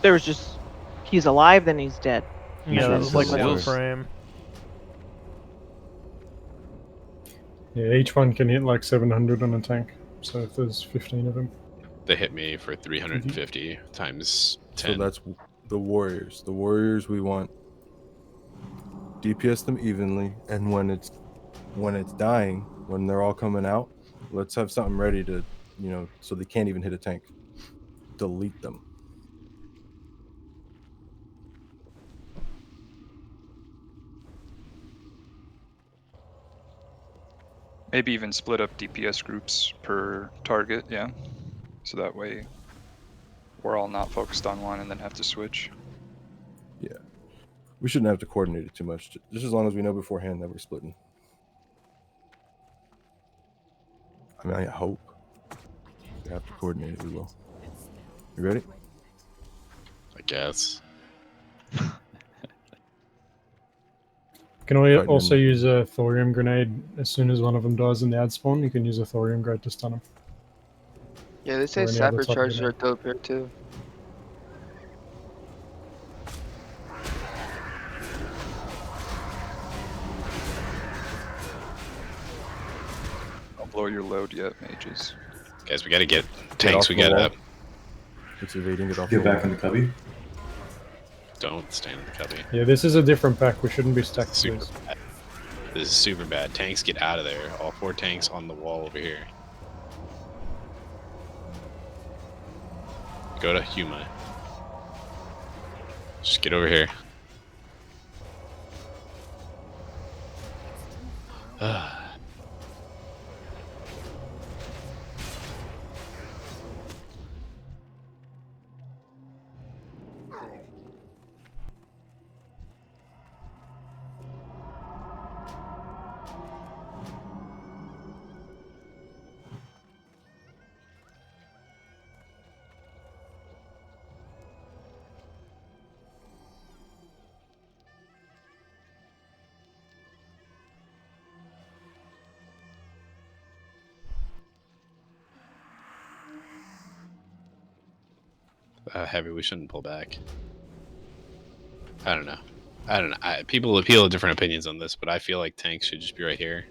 [SPEAKER 3] he's alive, then he's dead.
[SPEAKER 12] Yeah,
[SPEAKER 7] sure
[SPEAKER 12] that
[SPEAKER 7] it
[SPEAKER 12] was like
[SPEAKER 7] does.
[SPEAKER 12] one
[SPEAKER 7] Sorry.
[SPEAKER 12] frame.
[SPEAKER 10] Yeah, each one can hit like 700 on a tank. So if there's 15 of them.
[SPEAKER 11] They hit me for 350 times 10.
[SPEAKER 7] So that's the warriors. The warriors, we want DPS them evenly, and when it's dying, when they're all coming out, let's have something ready to, so they can't even hit a tank. Delete them.
[SPEAKER 4] Maybe even split up DPS groups per target, yeah. So that way we're all not focused on one and then have to switch.
[SPEAKER 7] Yeah. We shouldn't have to coordinate it too much, just as long as we know beforehand that we're splitting. I mean, I hope. If we have to coordinate it, we will. You ready?
[SPEAKER 11] I guess.
[SPEAKER 10] Can we
[SPEAKER 7] Right,
[SPEAKER 10] also
[SPEAKER 7] then-
[SPEAKER 10] use a thorium grenade as soon as one of them dies in the ad spawn? You can use a thorium grenade to stun them.
[SPEAKER 5] Yeah, they say
[SPEAKER 10] Or any other
[SPEAKER 5] sapper
[SPEAKER 10] type of
[SPEAKER 5] charges are
[SPEAKER 10] grenade.
[SPEAKER 5] dope here too.
[SPEAKER 4] Don't blow your load yet, mages.
[SPEAKER 11] Guys, we gotta get
[SPEAKER 7] Get
[SPEAKER 11] tanks.
[SPEAKER 7] off
[SPEAKER 11] We
[SPEAKER 7] the
[SPEAKER 11] gotta
[SPEAKER 7] wall. It's evading it off
[SPEAKER 1] Get
[SPEAKER 7] the
[SPEAKER 1] back
[SPEAKER 7] wall.
[SPEAKER 1] in the cubby.
[SPEAKER 11] don't stand in the cubby.
[SPEAKER 10] Yeah, this is a different pack. We shouldn't be stacked
[SPEAKER 11] Super
[SPEAKER 10] to these.
[SPEAKER 11] bad. This is super bad. Tanks, get out of there. All 4 tanks on the wall over here. Go to Huma. Just get over here. Heavy, we shouldn't pull back. I don't know. People have different opinions on this, but I feel like tanks should just be right here.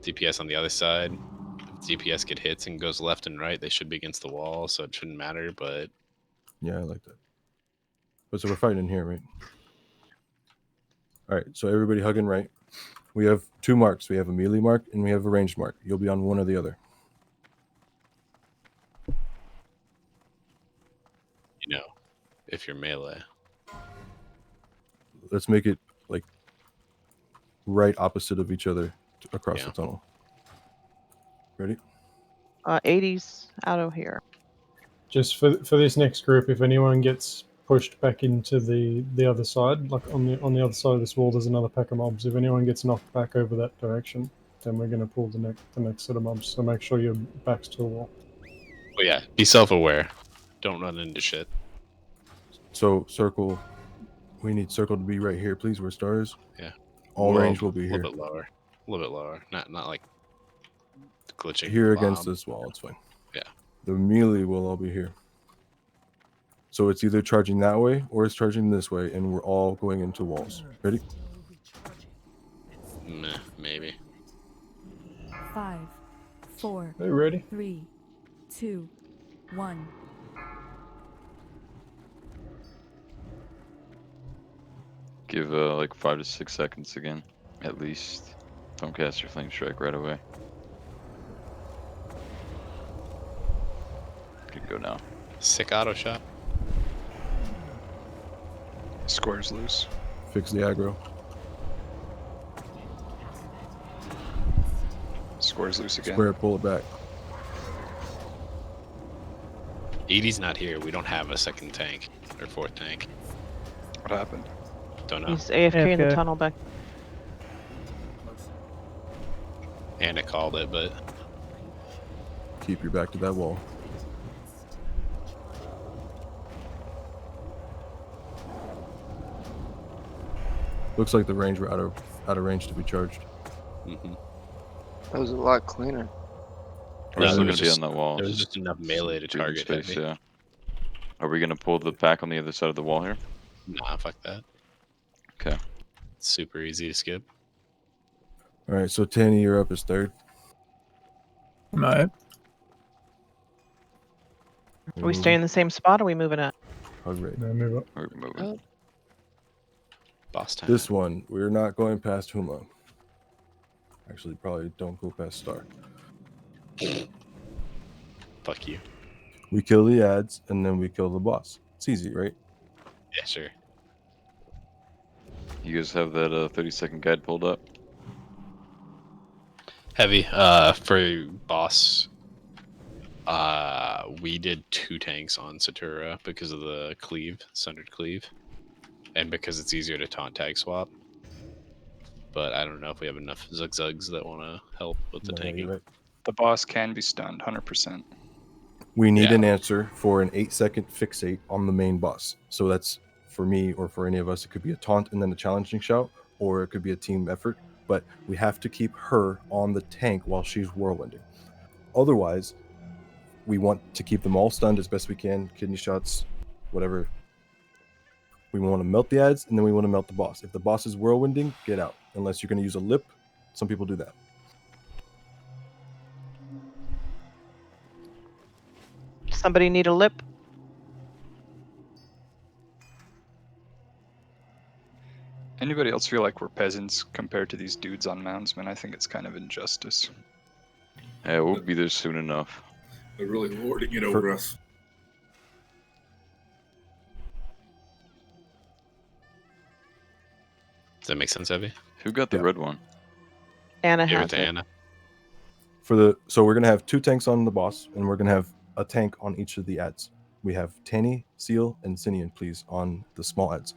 [SPEAKER 11] DPS on the other side. If DPS get hits and goes left and right, they should be against the wall, so it shouldn't matter, but...
[SPEAKER 7] Yeah, I like that. But so we're fighting in here, right? All right, so everybody hugging right. We have 2 marks. We have a melee mark and we have a ranged mark. You'll be on one or the other.
[SPEAKER 11] You know, if you're melee.
[SPEAKER 7] Let's make it like right opposite of each other across the tunnel. Ready?
[SPEAKER 3] 80s out of here.
[SPEAKER 10] Just for this next group, if anyone gets pushed back into the other side, like on the other side of this wall, there's another pack of mobs. If anyone gets knocked back over that direction, then we're gonna pull the next set of mobs. So make sure your back's to a wall.
[SPEAKER 11] But yeah, be self-aware. Don't run into shit.
[SPEAKER 7] So circle, we need circle to be right here, please, where star is.
[SPEAKER 11] Yeah.
[SPEAKER 7] All range will be here.
[SPEAKER 11] A little bit lower. A little bit lower. Not like glitching.
[SPEAKER 7] Here
[SPEAKER 11] bomb.
[SPEAKER 7] against this wall, it's fine.
[SPEAKER 11] Yeah.
[SPEAKER 7] The melee will all be here. So it's either charging that way or it's charging this way, and we're all going into walls. Ready?
[SPEAKER 11] Meh, maybe.
[SPEAKER 13] 5, 4,
[SPEAKER 10] Are you ready?
[SPEAKER 13] 3, 2, 1.
[SPEAKER 17] Give like 5 to 6 seconds again, at least. Don't cast your flame strike right away. Good go now.
[SPEAKER 11] Sick auto shot.
[SPEAKER 4] Square's loose.
[SPEAKER 7] Fix the aggro.
[SPEAKER 4] Square's loose again.
[SPEAKER 7] Square, pull it back.
[SPEAKER 11] 80's not here. We don't have a second tank or 4th tank.
[SPEAKER 4] What happened?
[SPEAKER 11] Don't know.
[SPEAKER 3] He's AFK in the
[SPEAKER 12] AFK.
[SPEAKER 3] tunnel back.
[SPEAKER 11] And I called it, but
[SPEAKER 7] Keep your back to that wall. Looks like the range we're out of range to be charged.
[SPEAKER 5] That was a lot cleaner.
[SPEAKER 17] We're still
[SPEAKER 11] there
[SPEAKER 17] gonna
[SPEAKER 11] was
[SPEAKER 17] be
[SPEAKER 11] just-
[SPEAKER 17] on that wall.
[SPEAKER 11] there was just enough melee to
[SPEAKER 17] breathing
[SPEAKER 11] target
[SPEAKER 17] space,
[SPEAKER 11] heavy.
[SPEAKER 17] yeah. Are we gonna pull the pack on the other side of the wall here?
[SPEAKER 11] Nah, fuck that.
[SPEAKER 17] Okay.
[SPEAKER 11] Super easy to skip.
[SPEAKER 7] All right, so Tanny, you're up as third.
[SPEAKER 18] Alright.
[SPEAKER 3] Are we staying in the same spot or are we moving up?
[SPEAKER 7] All right.
[SPEAKER 10] No, move up.
[SPEAKER 17] We're moving.
[SPEAKER 11] Boss time.
[SPEAKER 7] This one, we're not going past Huma. Actually, probably don't go past Star.
[SPEAKER 11] Fuck you.
[SPEAKER 7] We kill the ads, and then we kill the boss. It's easy, right?
[SPEAKER 11] Yeah, sure.
[SPEAKER 17] You guys have that 30-second guide pulled up?
[SPEAKER 11] Heavy. For boss, we did 2 tanks on Satura because of the cleave, sundered cleave, and because it's easier to taunt tag swap. But I don't know if we have enough zugzugs that want to help with the
[SPEAKER 7] No, yeah,
[SPEAKER 11] tanking.
[SPEAKER 7] you're right.
[SPEAKER 4] The boss can be stunned, 100%.
[SPEAKER 7] We need
[SPEAKER 11] Yeah.
[SPEAKER 7] an answer for an 8-second fixate on the main boss. So that's for me or for any of us. It could be a taunt and then a challenging shout, or it could be a team effort. But we have to keep her on the tank while she's whirlwinding. Otherwise, we want to keep them all stunned as best we can. Kidney shots, whatever. We want to melt the ads, and then we want to melt the boss. If the boss is whirlwinding, get out. Unless you're going to use a lip. Some people do that.
[SPEAKER 3] Somebody need a lip?
[SPEAKER 4] Anybody else feel like we're peasants compared to these dudes on mounds, man? I think it's kind of injustice.
[SPEAKER 17] Yeah, we'll be there soon enough.
[SPEAKER 14] They're really lording it over us.
[SPEAKER 11] Does that make sense, Heavy?
[SPEAKER 17] Who got the red one?
[SPEAKER 3] Anna
[SPEAKER 11] Give it
[SPEAKER 3] has
[SPEAKER 11] to
[SPEAKER 3] it.
[SPEAKER 11] Anna.
[SPEAKER 7] So we're going to have 2 tanks on the boss, and we're going to have a tank on each of the ads. We have Tanny, Seal, and Sinian, please, on the small ads.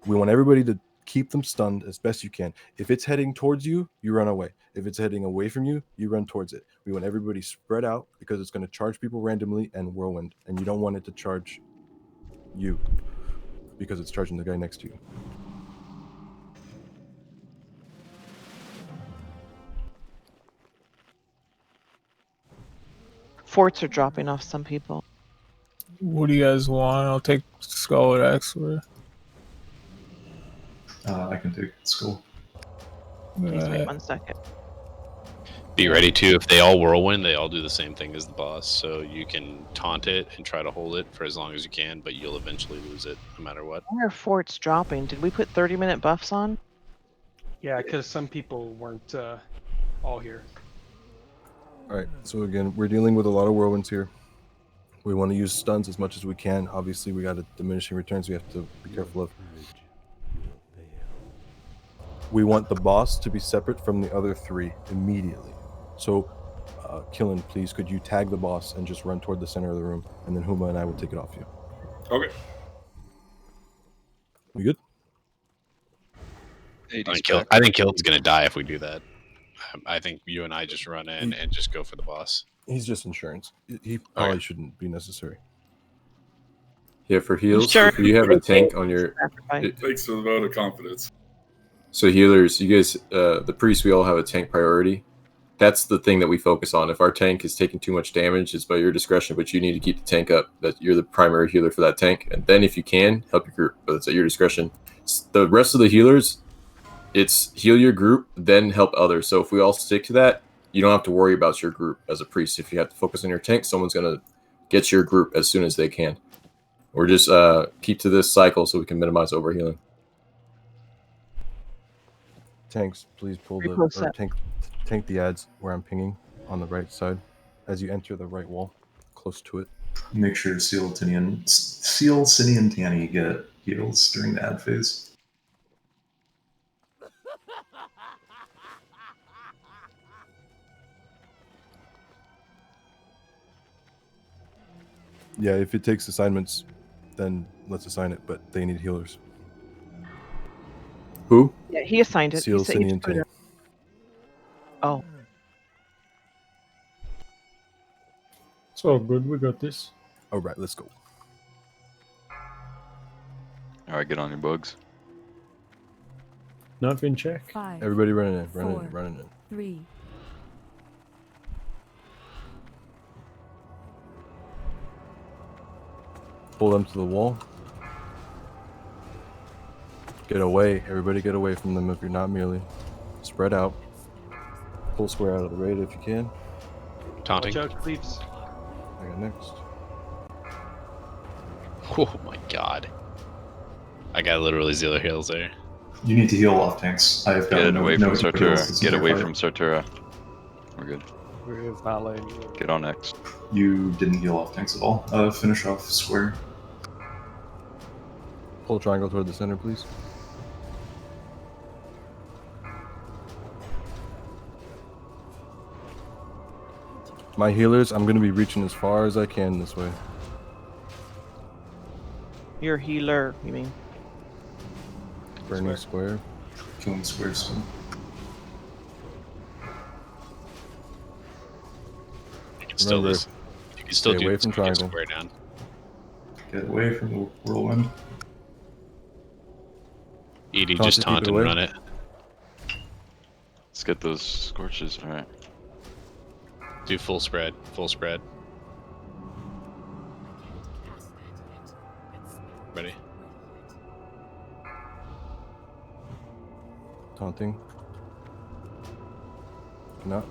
[SPEAKER 7] We want everybody to keep them stunned as best you can. If it's heading towards you, you run away. If it's heading away from you, you run towards it. We want everybody spread out because it's going to charge people randomly and whirlwind, and you don't want it to charge you because it's charging the guy next to you.
[SPEAKER 3] Forts are dropping off some people.
[SPEAKER 18] What do you guys want? I'll take Scarlet Axe.
[SPEAKER 1] I can take skull.
[SPEAKER 3] Please wait 1 second.
[SPEAKER 11] Be ready to, if they all whirlwind, they all do the same thing as the boss. So you can taunt it and try to hold it for as long as you can, but you'll eventually lose it no matter what.
[SPEAKER 3] Why are forts dropping? Did we put 30-minute buffs on?
[SPEAKER 19] Yeah, because some people weren't all here.
[SPEAKER 7] All right, so again, we're dealing with a lot of whirlwinds here. We want to use stuns as much as we can. Obviously, we got a diminishing returns we have to be careful of. We want the boss to be separate from the other 3 immediately. So, Killen, please, could you tag the boss and just run toward the center of the room, and then Huma and I will take it off you.
[SPEAKER 14] Okay.
[SPEAKER 7] We good?
[SPEAKER 11] I think Killen's going to die if we do that. I think you and I just run in and just go for the boss.
[SPEAKER 7] He's just insurance. He probably shouldn't be necessary.
[SPEAKER 2] Yeah, for heals,
[SPEAKER 3] Sure.
[SPEAKER 2] if you have a tank on your...
[SPEAKER 14] Thanks for the vote of confidence.
[SPEAKER 2] So healers, you guys, the priests, we all have a tank priority. That's the thing that we focus on. If our tank is taking too much damage, it's by your discretion, but you need to keep the tank up. That you're the primary healer for that tank. And then if you can, help your group, but it's at your discretion. The rest of the healers, it's heal your group, then help others. So if we all stick to that, you don't have to worry about your group as a priest. If you have to focus on your tank, someone's going to get your group as soon as they can. Or just keep to this cycle so we can minimize overhealing.
[SPEAKER 7] Tanks, please pull the
[SPEAKER 3] Repost
[SPEAKER 7] or
[SPEAKER 3] that.
[SPEAKER 7] tank the ads where I'm pinging on the right side as you enter the right wall, close to it.
[SPEAKER 1] Make sure Seal, Cine, and Tanny get heals during the ad phase.
[SPEAKER 7] Yeah, if it takes assignments, then let's assign it, but they need healers.
[SPEAKER 2] Who?
[SPEAKER 3] Yeah, he assigned it.
[SPEAKER 7] Seal,
[SPEAKER 3] He said he
[SPEAKER 7] Cine, and
[SPEAKER 3] put it
[SPEAKER 7] Tanny.
[SPEAKER 3] in. Oh,
[SPEAKER 10] It's all good. We got this.
[SPEAKER 7] All right, let's go.
[SPEAKER 17] All right, get on your bugs.
[SPEAKER 10] Knife in check.
[SPEAKER 13] 5,
[SPEAKER 7] Everybody running in,
[SPEAKER 13] 4,
[SPEAKER 7] running in.
[SPEAKER 13] 3,
[SPEAKER 7] Pull them to the wall. Get away. Everybody get away from them if you're not merely. Spread out. Pull square out of the raid if you can.
[SPEAKER 11] Taunting.
[SPEAKER 19] Watch out, creeps.
[SPEAKER 7] I got next.
[SPEAKER 11] Oh my god. I got literally 0 heals there.
[SPEAKER 1] You need to heal off tanks. I've got
[SPEAKER 17] Get
[SPEAKER 1] no
[SPEAKER 17] away
[SPEAKER 1] no
[SPEAKER 17] from
[SPEAKER 1] heals
[SPEAKER 17] Sartura.
[SPEAKER 1] this
[SPEAKER 17] Get
[SPEAKER 1] entire
[SPEAKER 17] away
[SPEAKER 1] fight.
[SPEAKER 17] from Sartura. We're good.
[SPEAKER 18] We're not letting you.
[SPEAKER 17] Get on next.
[SPEAKER 1] You didn't heal off tanks at all. Finish off square.
[SPEAKER 7] Pull triangle toward the center, please. My healers, I'm going to be reaching as far as I can this way.
[SPEAKER 3] Your healer, you mean?
[SPEAKER 7] Burning square.
[SPEAKER 1] Killing square still.
[SPEAKER 11] You can still
[SPEAKER 7] Remember,
[SPEAKER 11] this. You can still
[SPEAKER 7] stay
[SPEAKER 11] do
[SPEAKER 7] away from
[SPEAKER 11] get
[SPEAKER 7] triangle.
[SPEAKER 11] square down.
[SPEAKER 1] Get away from the whirlwind.
[SPEAKER 11] Edie,
[SPEAKER 7] Taunt
[SPEAKER 11] just
[SPEAKER 7] to keep
[SPEAKER 11] taunt
[SPEAKER 7] it
[SPEAKER 11] and
[SPEAKER 7] away.
[SPEAKER 11] run it.
[SPEAKER 17] Let's get those scorches. All right.
[SPEAKER 11] Do full spread. Full spread. Ready?
[SPEAKER 7] Taunting. No.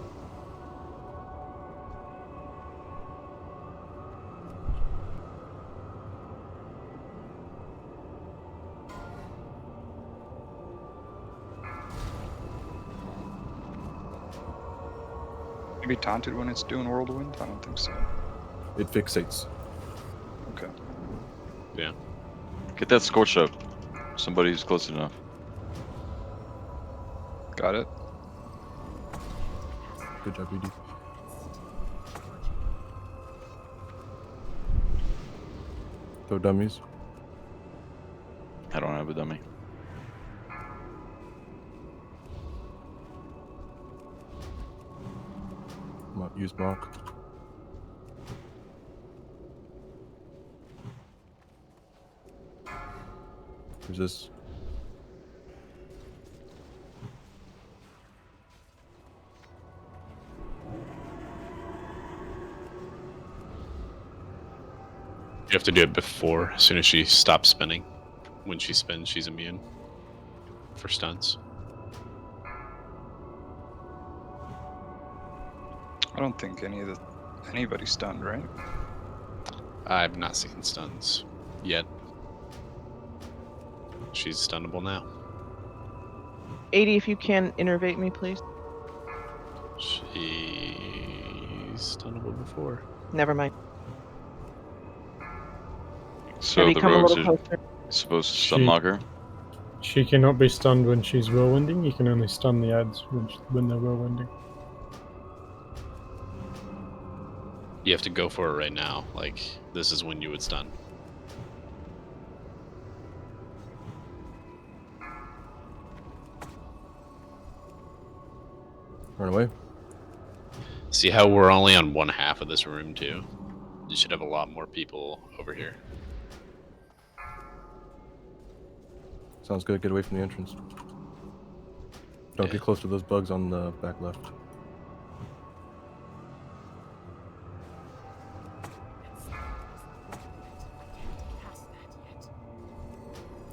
[SPEAKER 4] Maybe taunted when it's doing whirlwind? I don't think so.
[SPEAKER 7] It fixates.
[SPEAKER 4] Okay.
[SPEAKER 11] Yeah.
[SPEAKER 17] Get that scorch up. Somebody's close enough.
[SPEAKER 4] Got it.
[SPEAKER 7] Good job, ED. Throw dummies.
[SPEAKER 17] I don't have a dummy.
[SPEAKER 7] Use block. Resist.
[SPEAKER 11] You have to do it before, as soon as she stops spinning. When she spins, she's immune for stuns.
[SPEAKER 4] I don't think anybody's stunned, right?
[SPEAKER 11] I've not seen stuns yet. She's stunnable now.
[SPEAKER 3] 80, if you can innervate me, please.
[SPEAKER 11] She's stunnable before.
[SPEAKER 3] Never mind.
[SPEAKER 17] So
[SPEAKER 3] Maybe
[SPEAKER 17] the
[SPEAKER 3] come a
[SPEAKER 17] rogues
[SPEAKER 3] little
[SPEAKER 17] are
[SPEAKER 3] closer.
[SPEAKER 17] supposed to stunlock her?
[SPEAKER 10] She cannot be stunned when she's whirlwinding. You can only stun the ads when they're whirlwinding.
[SPEAKER 11] You have to go for it right now. Like, this is when you would stun.
[SPEAKER 7] Run away.
[SPEAKER 11] See how we're only on one half of this room, too? You should have a lot more people over here.
[SPEAKER 7] Sounds good. Get away from the entrance. Don't get close to those bugs on the back left.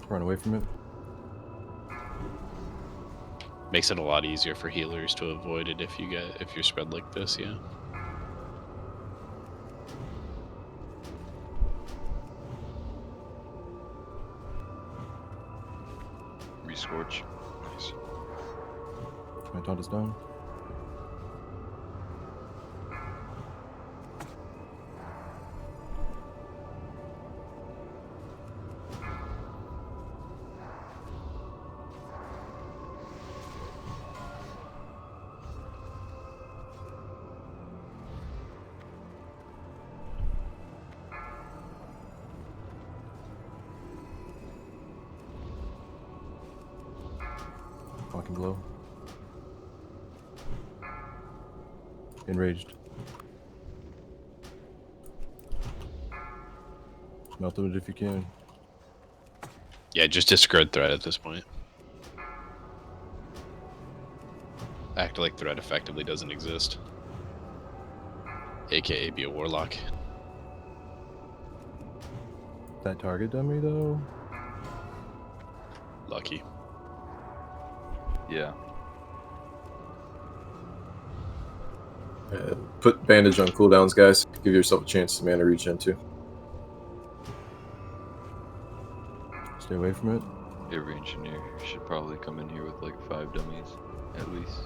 [SPEAKER 7] Run away from it.
[SPEAKER 11] Makes it a lot easier for healers to avoid it if you're spread like this, yeah.
[SPEAKER 17] Rescorch. Nice.
[SPEAKER 7] My taunt is down. Fucking glow. Enraged. Melt it if you can.
[SPEAKER 11] Yeah, just discard threat at this point. Act like threat effectively doesn't exist. AKA be a warlock.
[SPEAKER 7] That target dummy though?
[SPEAKER 11] lucky.
[SPEAKER 17] Yeah.
[SPEAKER 2] Put bandage on cooldowns, guys. Give yourself a chance to mana regen too.
[SPEAKER 7] Stay away from it.
[SPEAKER 17] Every engineer should probably come in here with like 5 dummies, at least.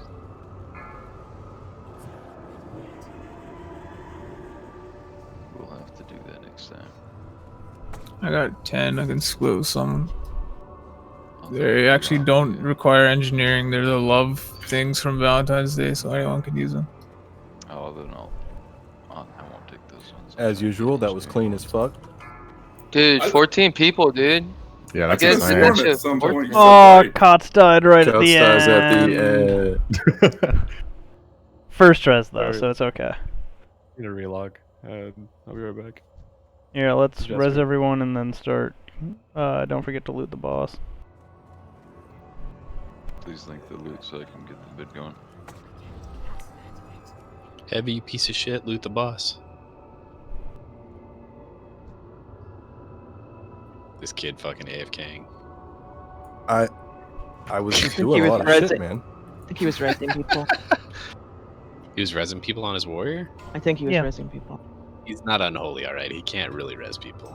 [SPEAKER 17] We'll have to do that next time.
[SPEAKER 18] I got 10. I can split with someone. They actually don't require engineering. They're the love things from Valentine's Day, so anyone can use them.
[SPEAKER 17] Oh, then I won't take those ones.
[SPEAKER 7] As usual, that was clean as fuck.
[SPEAKER 5] Dude, 14 people, dude.
[SPEAKER 8] Yeah,
[SPEAKER 5] I
[SPEAKER 8] that's
[SPEAKER 5] guess
[SPEAKER 8] insane.
[SPEAKER 5] that shit
[SPEAKER 14] At some point,
[SPEAKER 5] 14.
[SPEAKER 12] Oh, Cots died right at the
[SPEAKER 2] Counts
[SPEAKER 12] end.
[SPEAKER 2] at the end.
[SPEAKER 12] First res though,
[SPEAKER 20] Alright.
[SPEAKER 12] so it's okay.
[SPEAKER 20] Need a relog. I'll be right back.
[SPEAKER 12] Yeah, let's
[SPEAKER 20] Jasper.
[SPEAKER 12] res everyone and then start. Don't forget to loot the boss.
[SPEAKER 17] Please link the loot so I can get the bid going.
[SPEAKER 11] Heavy, you piece of shit, loot the boss. This kid fucking AFKing.
[SPEAKER 7] I was just
[SPEAKER 3] He
[SPEAKER 7] doing a
[SPEAKER 3] was
[SPEAKER 7] lot of
[SPEAKER 3] resing-
[SPEAKER 7] shit, man.
[SPEAKER 3] I think he was resing people.
[SPEAKER 11] He was rezzing people on his warrior?
[SPEAKER 3] I think he was
[SPEAKER 12] Yeah.
[SPEAKER 3] resing people.
[SPEAKER 11] He's not unholy, alright? He can't really res people.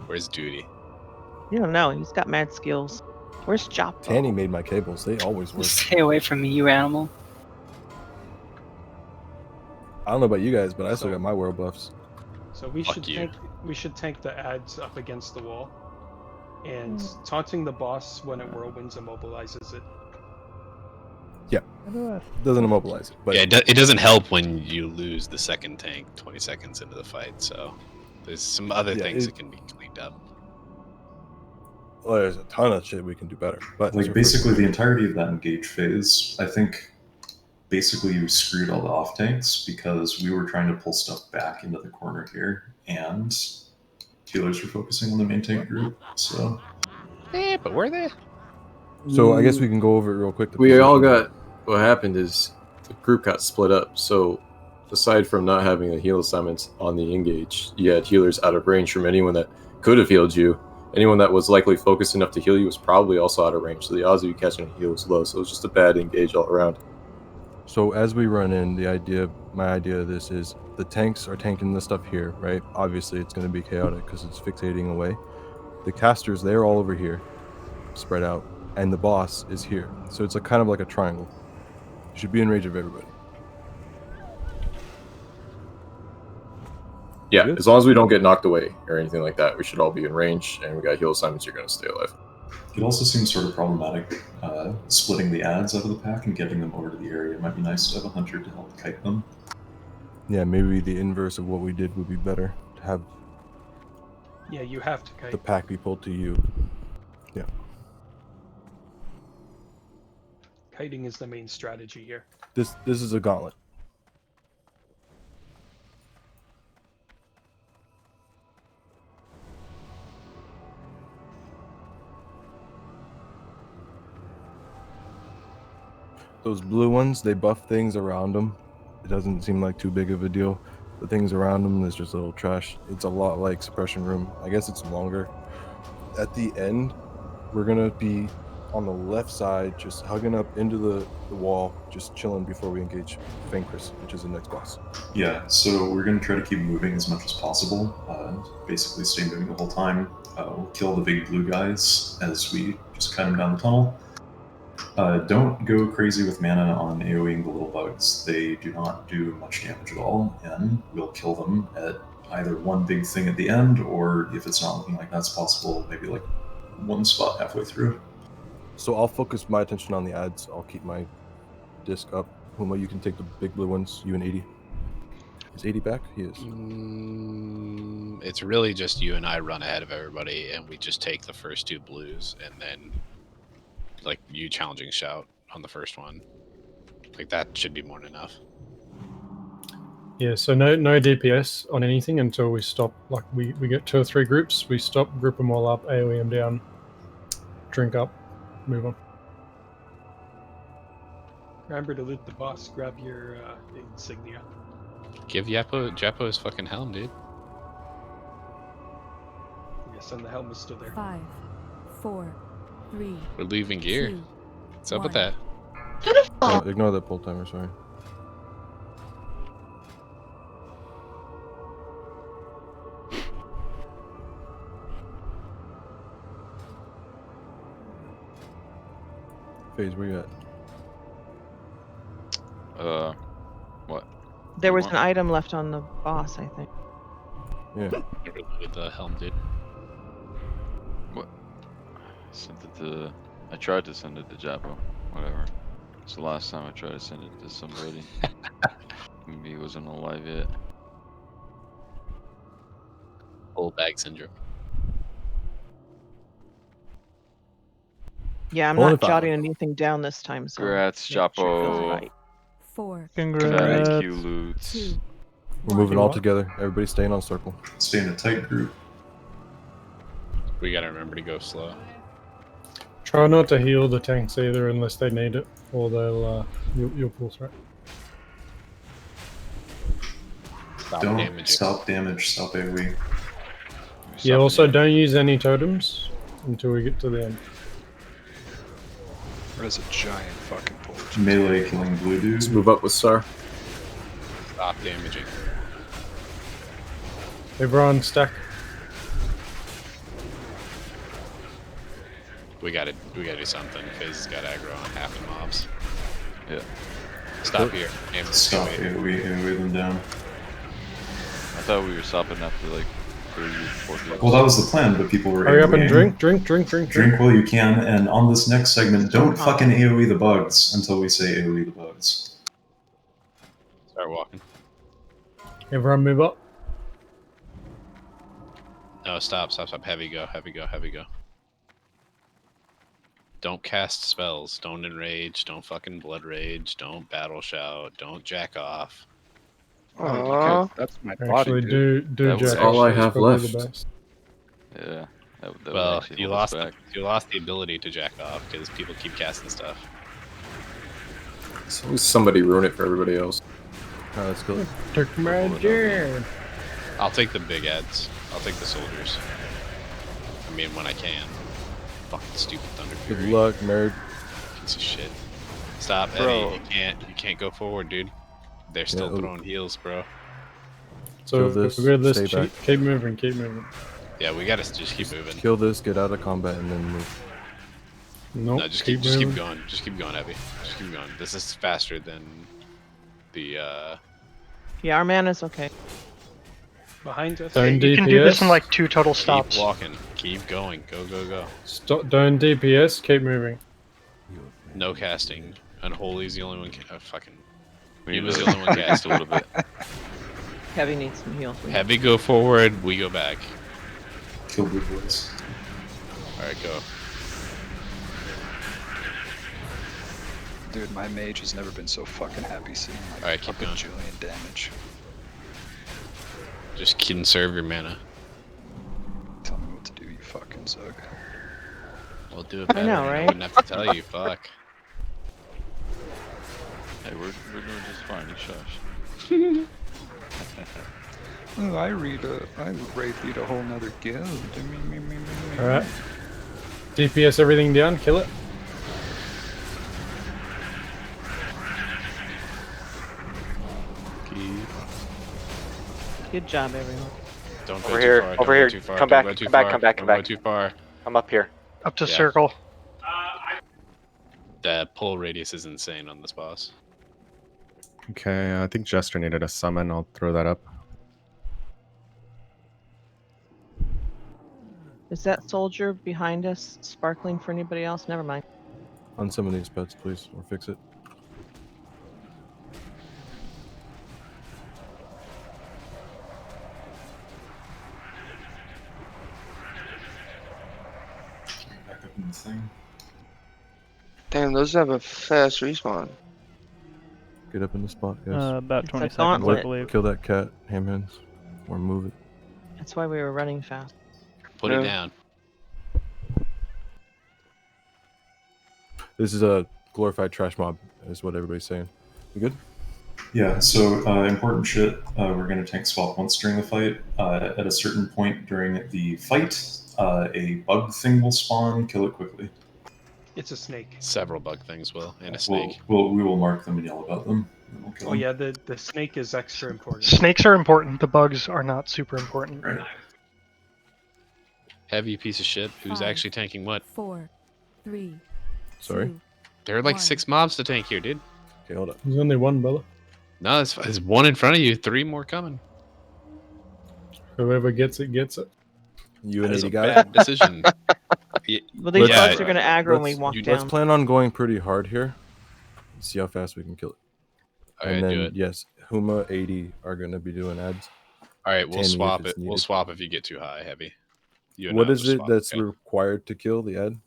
[SPEAKER 11] Where's duty?
[SPEAKER 3] You don't know. He's got mad skills. Where's Joppo?
[SPEAKER 7] Tanny made my cables. They always work.
[SPEAKER 15] Stay away from me, you animal.
[SPEAKER 7] I don't know about you guys, but I still got my world buffs.
[SPEAKER 19] So we
[SPEAKER 11] Fuck
[SPEAKER 19] should
[SPEAKER 11] you.
[SPEAKER 19] tank the ads up against the wall, and taunting the boss when it whirlwinds immobilizes it.
[SPEAKER 7] Yeah. Doesn't immobilize it. But
[SPEAKER 11] Yeah, it doesn't help when you lose the second tank 20 seconds into the fight, so there's some other things that can be cleaned up.
[SPEAKER 7] Well, there's a ton of shit we can do better. But
[SPEAKER 1] Like basically the entirety of that engage phase, I think basically you screwed all the off tanks because we were trying to pull stuff back into the corner here, and healers were focusing on the main tank group. So
[SPEAKER 11] Yeah, but were they?
[SPEAKER 7] So I guess we can go over it real quick.
[SPEAKER 2] We all got. What happened is the group got split up. So aside from not having the heal assignments on the engage, you had healers out of range from anyone that could have healed you. Anyone that was likely focused enough to heal you was probably also out of range. So the odds of you catching a heal was low. So it was just a bad engage all around.
[SPEAKER 7] So as we run in, my idea of this is the tanks are tanking the stuff here, right? Obviously it's going to be chaotic because it's fixating away. The casters, they're all over here, spread out, and the boss is here. So it's kind of like a triangle. You should be in range of everybody.
[SPEAKER 2] Yeah, as long as we don't get knocked away or anything like that, we should all be in range. And we got heal assignments. You're going to stay alive.
[SPEAKER 1] it also seems sort of problematic splitting the ads out of the pack and getting them over to the area. It might be nice to have a hunter to help kite them.
[SPEAKER 7] Yeah, maybe the inverse of what we did would be better. To have
[SPEAKER 19] Yeah, you have to kite.
[SPEAKER 7] the pack be pulled to you. Yeah.
[SPEAKER 19] Kiting is the main strategy here.
[SPEAKER 7] This is a gauntlet. Those blue ones, they buff things around them. It doesn't seem like too big of a deal. The things around them is just a little trash. It's a lot like Suppression Room. I guess it's longer. At the end, we're going to be on the left side, just hugging up into the wall, just chilling before we engage Fangchris, which is the next boss.
[SPEAKER 1] Yeah, so we're going to try to keep moving as much as possible. Basically stay moving the whole time. We'll kill the big blue guys as we just cut them down the tunnel. Don't go crazy with mana on AoEing the little bugs. They do not do much damage at all, and we'll kill them at either one big thing at the end, or if it's not looking like that's possible, maybe like one spot halfway through.
[SPEAKER 7] So I'll focus my attention on the ads. I'll keep my disc up. Huma, you can take the big blue ones. You and 80. Is 80 back? He is.
[SPEAKER 11] It's really just you and I run ahead of everybody, and we just take the first two blues, and then like you challenging shout on the first one. Like that should be more than enough.
[SPEAKER 10] Yeah, so no DPS on anything until we stop. Like we get 2 or 3 groups, we stop, group them all up, AoE them down, drink up, move on.
[SPEAKER 19] Remember to loot the boss, grab your insignia.
[SPEAKER 11] Give Japo his fucking helm, dude.
[SPEAKER 19] Yes, and the helm is still there.
[SPEAKER 13] 5, 4, 3.
[SPEAKER 11] We're leaving gear.
[SPEAKER 13] 2,
[SPEAKER 11] What's up with
[SPEAKER 13] 1.
[SPEAKER 11] that?
[SPEAKER 7] No, ignore that pull timer, sorry. Phase, where you at?
[SPEAKER 17] What?
[SPEAKER 3] There
[SPEAKER 17] You
[SPEAKER 3] was
[SPEAKER 17] want-
[SPEAKER 3] an item left on the boss, I think.
[SPEAKER 7] Yeah.
[SPEAKER 11] With the helm, dude.
[SPEAKER 17] What? Sent it to. I tried to send it to Japo. Whatever. It's the last time I tried to send it to somebody. Maybe he wasn't alive yet.
[SPEAKER 11] Full bag syndrome.
[SPEAKER 3] Yeah, I'm
[SPEAKER 7] Only
[SPEAKER 3] not
[SPEAKER 7] five.
[SPEAKER 3] jotting anything down this time, so.
[SPEAKER 17] Congrats,
[SPEAKER 3] make sure it feels
[SPEAKER 17] Japo.
[SPEAKER 3] right.
[SPEAKER 13] 4.
[SPEAKER 11] Congrats.
[SPEAKER 17] IQ loots.
[SPEAKER 13] 2.
[SPEAKER 7] We're moving all together. Everybody staying on circle.
[SPEAKER 1] Stay in a tight group.
[SPEAKER 11] We gotta remember to go slow.
[SPEAKER 10] Try not to heal the tanks either unless they need it, or they'll you'll pull through.
[SPEAKER 1] Don't
[SPEAKER 11] damaging.
[SPEAKER 1] stop damage, stop AoE.
[SPEAKER 10] Yeah, also don't use any totems until we get to the end.
[SPEAKER 4] There's a giant fucking pull.
[SPEAKER 1] Melee killing blue dude.
[SPEAKER 2] Let's move up with Star.
[SPEAKER 11] Stop damaging.
[SPEAKER 10] Everyone stack.
[SPEAKER 11] We gotta do something. Fizz has got aggro on half the mobs.
[SPEAKER 17] Yeah.
[SPEAKER 11] Stop here. Aim this
[SPEAKER 1] Stop
[SPEAKER 11] way.
[SPEAKER 1] AoE them down.
[SPEAKER 17] I thought we were stopping after like 30 or 40.
[SPEAKER 1] Well, that was the plan, but people were
[SPEAKER 10] Hurry up and
[SPEAKER 1] AoEing.
[SPEAKER 10] drink.
[SPEAKER 1] While you can, and on this next segment, don't fucking AoE the bugs until we say AoE the bugs.
[SPEAKER 11] Start walking.
[SPEAKER 10] Everyone move up.
[SPEAKER 11] No, stop. Heavy go. Don't cast spells. Don't enrage. Don't fucking blood rage. Don't battle shout. Don't jack off.
[SPEAKER 20] That's my
[SPEAKER 10] Actually,
[SPEAKER 20] body,
[SPEAKER 10] do
[SPEAKER 17] That was
[SPEAKER 10] jack
[SPEAKER 2] all I
[SPEAKER 10] off. It's
[SPEAKER 2] have
[SPEAKER 10] probably the
[SPEAKER 2] left.
[SPEAKER 10] best.
[SPEAKER 17] Yeah. That would
[SPEAKER 11] Well,
[SPEAKER 17] actually
[SPEAKER 11] you
[SPEAKER 17] hold us
[SPEAKER 11] lost
[SPEAKER 17] back.
[SPEAKER 11] you lost the ability to jack off because people keep casting stuff.
[SPEAKER 2] As long as somebody ruin it for everybody else.
[SPEAKER 7] Alright, let's go.
[SPEAKER 10] Took my jam.
[SPEAKER 11] I'll take the big ads. I'll take the soldiers. I mean, when I can. Fucking stupid Thunder
[SPEAKER 7] Good
[SPEAKER 11] Fury.
[SPEAKER 7] luck, nerd.
[SPEAKER 11] Piece of shit. Stop,
[SPEAKER 5] Bro.
[SPEAKER 11] Eddie. You can't go forward, dude. They're still
[SPEAKER 7] Yeah,
[SPEAKER 11] throwing heals, bro.
[SPEAKER 10] So
[SPEAKER 7] Kill this,
[SPEAKER 10] we're this
[SPEAKER 7] stay back.
[SPEAKER 10] keep moving.
[SPEAKER 11] Yeah, we gotta just keep moving.
[SPEAKER 7] Kill this, get out of combat, and then move.
[SPEAKER 10] Nope,
[SPEAKER 11] No, just keep going. Just keep going, Abby. Just keep going. This is faster than the
[SPEAKER 3] Yeah, our mana's okay.
[SPEAKER 19] Behind us.
[SPEAKER 10] Don't
[SPEAKER 6] You can do this
[SPEAKER 10] DPS.
[SPEAKER 6] in like 2 total stops.
[SPEAKER 11] keep walking. Keep going. Go.
[SPEAKER 10] Stop. Don't DPS. Keep moving.
[SPEAKER 11] No casting. Unholy's the only one fucking
[SPEAKER 17] We
[SPEAKER 11] he
[SPEAKER 17] need
[SPEAKER 11] was
[SPEAKER 17] to
[SPEAKER 11] the only one
[SPEAKER 17] cast a little bit.
[SPEAKER 3] Heavy needs some heals.
[SPEAKER 11] Heavy go forward, we go back.
[SPEAKER 1] Kill blue boys.
[SPEAKER 11] Alright, go.
[SPEAKER 4] Dude, my mage has never been so fucking happy seeing like
[SPEAKER 11] Alright, keep going.
[SPEAKER 4] bajillion damage.
[SPEAKER 11] Just conserve your mana.
[SPEAKER 4] Tell me what to do, you fucking zug.
[SPEAKER 11] We'll do it
[SPEAKER 3] I
[SPEAKER 11] better.
[SPEAKER 3] know,
[SPEAKER 11] I
[SPEAKER 3] right?
[SPEAKER 11] wouldn't have to tell you, fuck.
[SPEAKER 17] Hey, we're doing just fine. You shush.
[SPEAKER 4] Oh, I raid lead a whole nother guild.
[SPEAKER 10] Alright. DPS everything down. Kill it.
[SPEAKER 3] Good job, everyone.
[SPEAKER 11] Don't go
[SPEAKER 16] Over
[SPEAKER 11] too
[SPEAKER 16] here,
[SPEAKER 11] far.
[SPEAKER 16] over
[SPEAKER 11] don't go
[SPEAKER 16] here.
[SPEAKER 11] too far,
[SPEAKER 16] Come
[SPEAKER 11] don't
[SPEAKER 16] back,
[SPEAKER 11] go too
[SPEAKER 16] come back,
[SPEAKER 11] far,
[SPEAKER 16] come back,
[SPEAKER 11] don't
[SPEAKER 16] come
[SPEAKER 11] go
[SPEAKER 16] back.
[SPEAKER 11] too far.
[SPEAKER 16] I'm up here.
[SPEAKER 6] Up to
[SPEAKER 11] Yeah.
[SPEAKER 6] circle.
[SPEAKER 11] The pull radius is insane on this boss.
[SPEAKER 8] Okay, I think Jester needed a summon. I'll throw that up.
[SPEAKER 3] Is that soldier behind us sparkling for anybody else? Never mind.
[SPEAKER 7] On some of these pets, please, or fix it.
[SPEAKER 1] Back up in this thing.
[SPEAKER 5] Damn, those have a fast respawn.
[SPEAKER 7] Get up in the spot, guys.
[SPEAKER 12] About
[SPEAKER 3] It's
[SPEAKER 12] 20
[SPEAKER 3] a
[SPEAKER 12] seconds, I
[SPEAKER 3] gauntlet.
[SPEAKER 12] believe.
[SPEAKER 7] Kill that cat, ham hands, or move it.
[SPEAKER 3] That's why we were running fast.
[SPEAKER 11] Put it down.
[SPEAKER 7] This is a glorified trash mob, is what everybody's saying. You good?
[SPEAKER 1] Yeah, so important shit. We're going to tank swap once during the fight. At a certain point during the fight, a bug thing will spawn. Kill it quickly.
[SPEAKER 19] It's a snake.
[SPEAKER 11] Several bug things will, and a
[SPEAKER 1] We
[SPEAKER 11] snake.
[SPEAKER 1] will mark them and yell about them. And we'll kill
[SPEAKER 19] Oh
[SPEAKER 1] them.
[SPEAKER 19] yeah, the snake is extra important.
[SPEAKER 6] Snakes are important. The bugs are not super important.
[SPEAKER 1] Right.
[SPEAKER 11] Heavy piece of shit. Who's
[SPEAKER 13] 5,
[SPEAKER 11] actually tanking what?
[SPEAKER 13] 4, 3,
[SPEAKER 7] Sorry?
[SPEAKER 13] 2,
[SPEAKER 11] There are like
[SPEAKER 13] 1.
[SPEAKER 11] 6 mobs to tank here, dude.
[SPEAKER 7] Okay, hold up.
[SPEAKER 10] There's only one, brother.
[SPEAKER 11] No, it's one in front of you. 3 more coming.
[SPEAKER 10] Whoever gets it, gets it.
[SPEAKER 7] You
[SPEAKER 11] That
[SPEAKER 7] an
[SPEAKER 11] is
[SPEAKER 7] 80
[SPEAKER 11] a
[SPEAKER 7] guy?
[SPEAKER 11] bad decision.
[SPEAKER 3] Well, these
[SPEAKER 11] Yeah,
[SPEAKER 3] bugs are going to aggro when we walk
[SPEAKER 7] Let's
[SPEAKER 3] down.
[SPEAKER 7] plan on going pretty hard here. See how fast we can kill it.
[SPEAKER 11] All
[SPEAKER 7] And
[SPEAKER 11] right, do
[SPEAKER 7] then,
[SPEAKER 11] it.
[SPEAKER 7] yes, Huma 80 are going to be doing ads.
[SPEAKER 11] All right, we'll
[SPEAKER 7] 10 if
[SPEAKER 11] swap
[SPEAKER 7] it's
[SPEAKER 11] it. We'll
[SPEAKER 7] needed.
[SPEAKER 11] swap if you get too high, heavy. You and
[SPEAKER 7] What
[SPEAKER 11] I will
[SPEAKER 7] is
[SPEAKER 11] just
[SPEAKER 7] it
[SPEAKER 11] swap,
[SPEAKER 7] that's
[SPEAKER 11] okay?
[SPEAKER 7] required to kill the ad?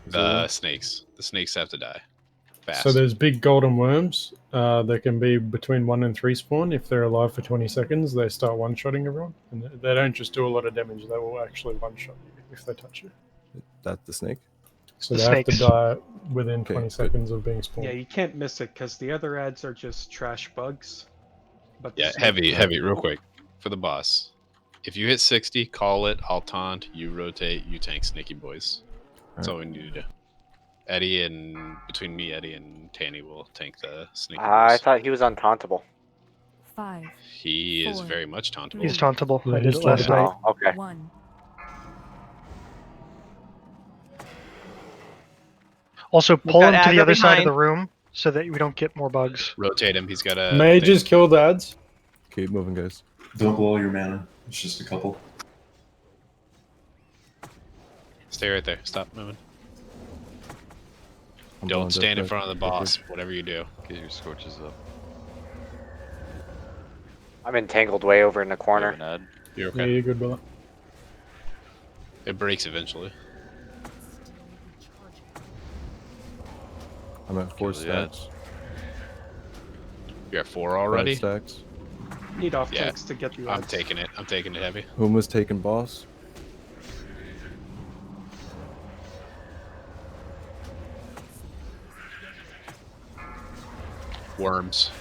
[SPEAKER 7] Is there
[SPEAKER 11] The
[SPEAKER 7] one?
[SPEAKER 11] snakes. The snakes have to die. Fast.
[SPEAKER 10] So there's big golden worms. They can be between 1 and 3 spawn. If they're alive for 20 seconds, they start one-shotting everyone. And they don't just do a lot of damage, they will actually one-shot you if they touch you.
[SPEAKER 7] That's the snake?
[SPEAKER 10] So
[SPEAKER 6] The
[SPEAKER 10] they have to
[SPEAKER 6] snakes.
[SPEAKER 10] die within
[SPEAKER 7] Okay,
[SPEAKER 10] 20
[SPEAKER 7] good.
[SPEAKER 10] seconds of being spawned.
[SPEAKER 19] Yeah, you can't miss it because the other ads are just trash bugs. But the
[SPEAKER 11] Yeah,
[SPEAKER 19] snake-
[SPEAKER 11] heavy, real quick. For the boss. If you hit 60, call it, I'll taunt, you rotate, you tank Snaky Boys. That's all we need to do. Eddie and between me, Eddie, and Tanny will tank the Snaky
[SPEAKER 16] I
[SPEAKER 11] Boys.
[SPEAKER 16] thought he was untauntable.
[SPEAKER 13] 5,
[SPEAKER 11] He is
[SPEAKER 13] 4,
[SPEAKER 11] very much tauntable.
[SPEAKER 6] He's tauntable.
[SPEAKER 10] Yeah,
[SPEAKER 6] I did
[SPEAKER 10] he's
[SPEAKER 6] it last
[SPEAKER 10] tauntable.
[SPEAKER 6] night.
[SPEAKER 16] Oh, okay.
[SPEAKER 13] 1.
[SPEAKER 6] Also,
[SPEAKER 3] We've
[SPEAKER 6] pull
[SPEAKER 3] got
[SPEAKER 6] him to the
[SPEAKER 3] aggro
[SPEAKER 6] other side of
[SPEAKER 3] behind.
[SPEAKER 6] the room so that we don't get more bugs.
[SPEAKER 11] Rotate him. He's got a
[SPEAKER 10] Mages kill the ads.
[SPEAKER 7] Keep moving, guys.
[SPEAKER 1] Don't blow all your mana. It's just a couple.
[SPEAKER 11] Stay right there. Stop moving.
[SPEAKER 7] I'm blowing
[SPEAKER 11] Don't stand in
[SPEAKER 7] death
[SPEAKER 11] front of the
[SPEAKER 7] back.
[SPEAKER 11] boss. Whatever you do.
[SPEAKER 17] Get your scorches up.
[SPEAKER 16] I'm entangled way over in the
[SPEAKER 17] You have
[SPEAKER 16] corner.
[SPEAKER 17] an ad.
[SPEAKER 11] You're
[SPEAKER 10] Yeah,
[SPEAKER 11] okay.
[SPEAKER 10] you're good, brother.
[SPEAKER 11] It breaks eventually.
[SPEAKER 7] I'm at 4
[SPEAKER 17] Kill the ad.
[SPEAKER 7] stacks.
[SPEAKER 11] You're at 4
[SPEAKER 7] 5
[SPEAKER 11] already.
[SPEAKER 7] stacks.
[SPEAKER 19] Need off
[SPEAKER 11] Yeah,
[SPEAKER 19] tanks to get the
[SPEAKER 11] I'm
[SPEAKER 19] ads.
[SPEAKER 11] taking it. I'm taking it heavy.
[SPEAKER 7] Huma's taking boss.
[SPEAKER 11] Worms.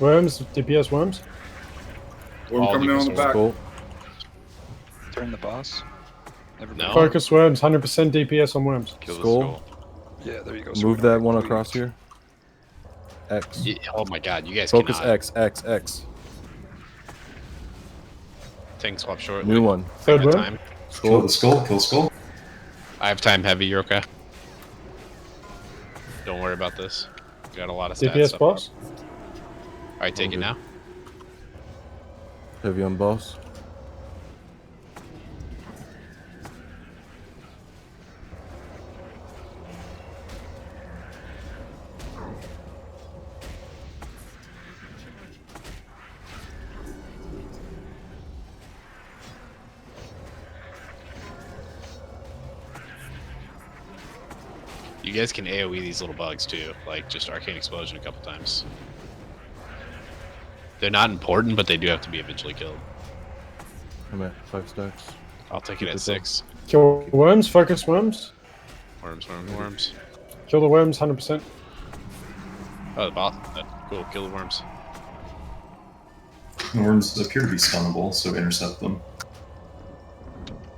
[SPEAKER 10] Worms, DPS worms.
[SPEAKER 14] Worm
[SPEAKER 11] All
[SPEAKER 14] coming down on the
[SPEAKER 11] DPS
[SPEAKER 14] back.
[SPEAKER 7] Skull.
[SPEAKER 4] Turn the boss. Everybody.
[SPEAKER 11] No.
[SPEAKER 10] Focus worms, 100% DPS on worms.
[SPEAKER 17] Kill the
[SPEAKER 7] Skull.
[SPEAKER 17] skull.
[SPEAKER 4] Yeah, there you go. So
[SPEAKER 7] Move
[SPEAKER 4] we don't
[SPEAKER 7] that one
[SPEAKER 4] bleed.
[SPEAKER 7] across here. X.
[SPEAKER 11] Oh my god, you guys
[SPEAKER 7] Focus
[SPEAKER 11] cannot.
[SPEAKER 7] X, X, X.
[SPEAKER 11] Tank swap short.
[SPEAKER 7] New one.
[SPEAKER 10] Third worm.
[SPEAKER 11] Time.
[SPEAKER 1] Kill the skull. Kill skull.
[SPEAKER 11] I have time heavy. You're okay. Don't worry about this. We got a lot of stats.
[SPEAKER 10] DPS
[SPEAKER 11] up.
[SPEAKER 10] boss.
[SPEAKER 11] All right, take it
[SPEAKER 7] good.
[SPEAKER 11] now.
[SPEAKER 7] Heavy on boss.
[SPEAKER 11] You guys can AoE these little bugs too, like just Arcane Explosion a couple times. They're not important, but they do have to be eventually killed.
[SPEAKER 7] I'm at 5 stacks.
[SPEAKER 11] I'll take
[SPEAKER 7] Keep
[SPEAKER 11] it at
[SPEAKER 7] this up.
[SPEAKER 11] 6.
[SPEAKER 10] Kill worms, focus worms.
[SPEAKER 11] Worms, worms, worms.
[SPEAKER 10] Kill the worms, 100%.
[SPEAKER 11] Oh, the boss. Cool, kill the worms.
[SPEAKER 1] The worms appear to be stunnable, so intercept them.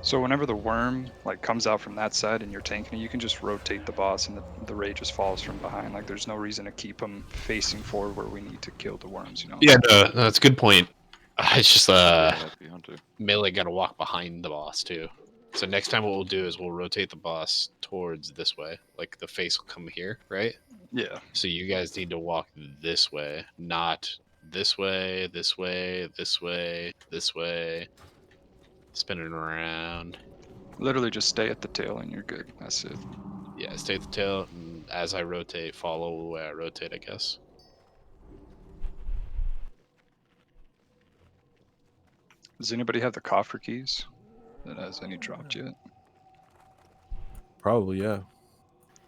[SPEAKER 4] So whenever the worm like comes out from that side and you're tanking it, you can just rotate the boss and the ray just falls from behind. Like there's no reason to keep him facing forward where we need to kill the worms, you know?
[SPEAKER 11] Yeah, no, that's a good point. It's just
[SPEAKER 17] Happy Hunter.
[SPEAKER 11] melee got to walk behind the boss too. So next time what we'll do is we'll rotate the boss towards this way. Like the face will come here, right?
[SPEAKER 4] Yeah.
[SPEAKER 11] So you guys need to walk this way, not this way, this way, this way, this way. Spinning around.
[SPEAKER 4] Literally just stay at the tail and you're good. That's it.
[SPEAKER 11] Yeah, stay at the tail. And as I rotate, follow the way I rotate, I guess.
[SPEAKER 4] Does anybody have the coffer keys? That has any dropped yet?
[SPEAKER 7] Probably, yeah.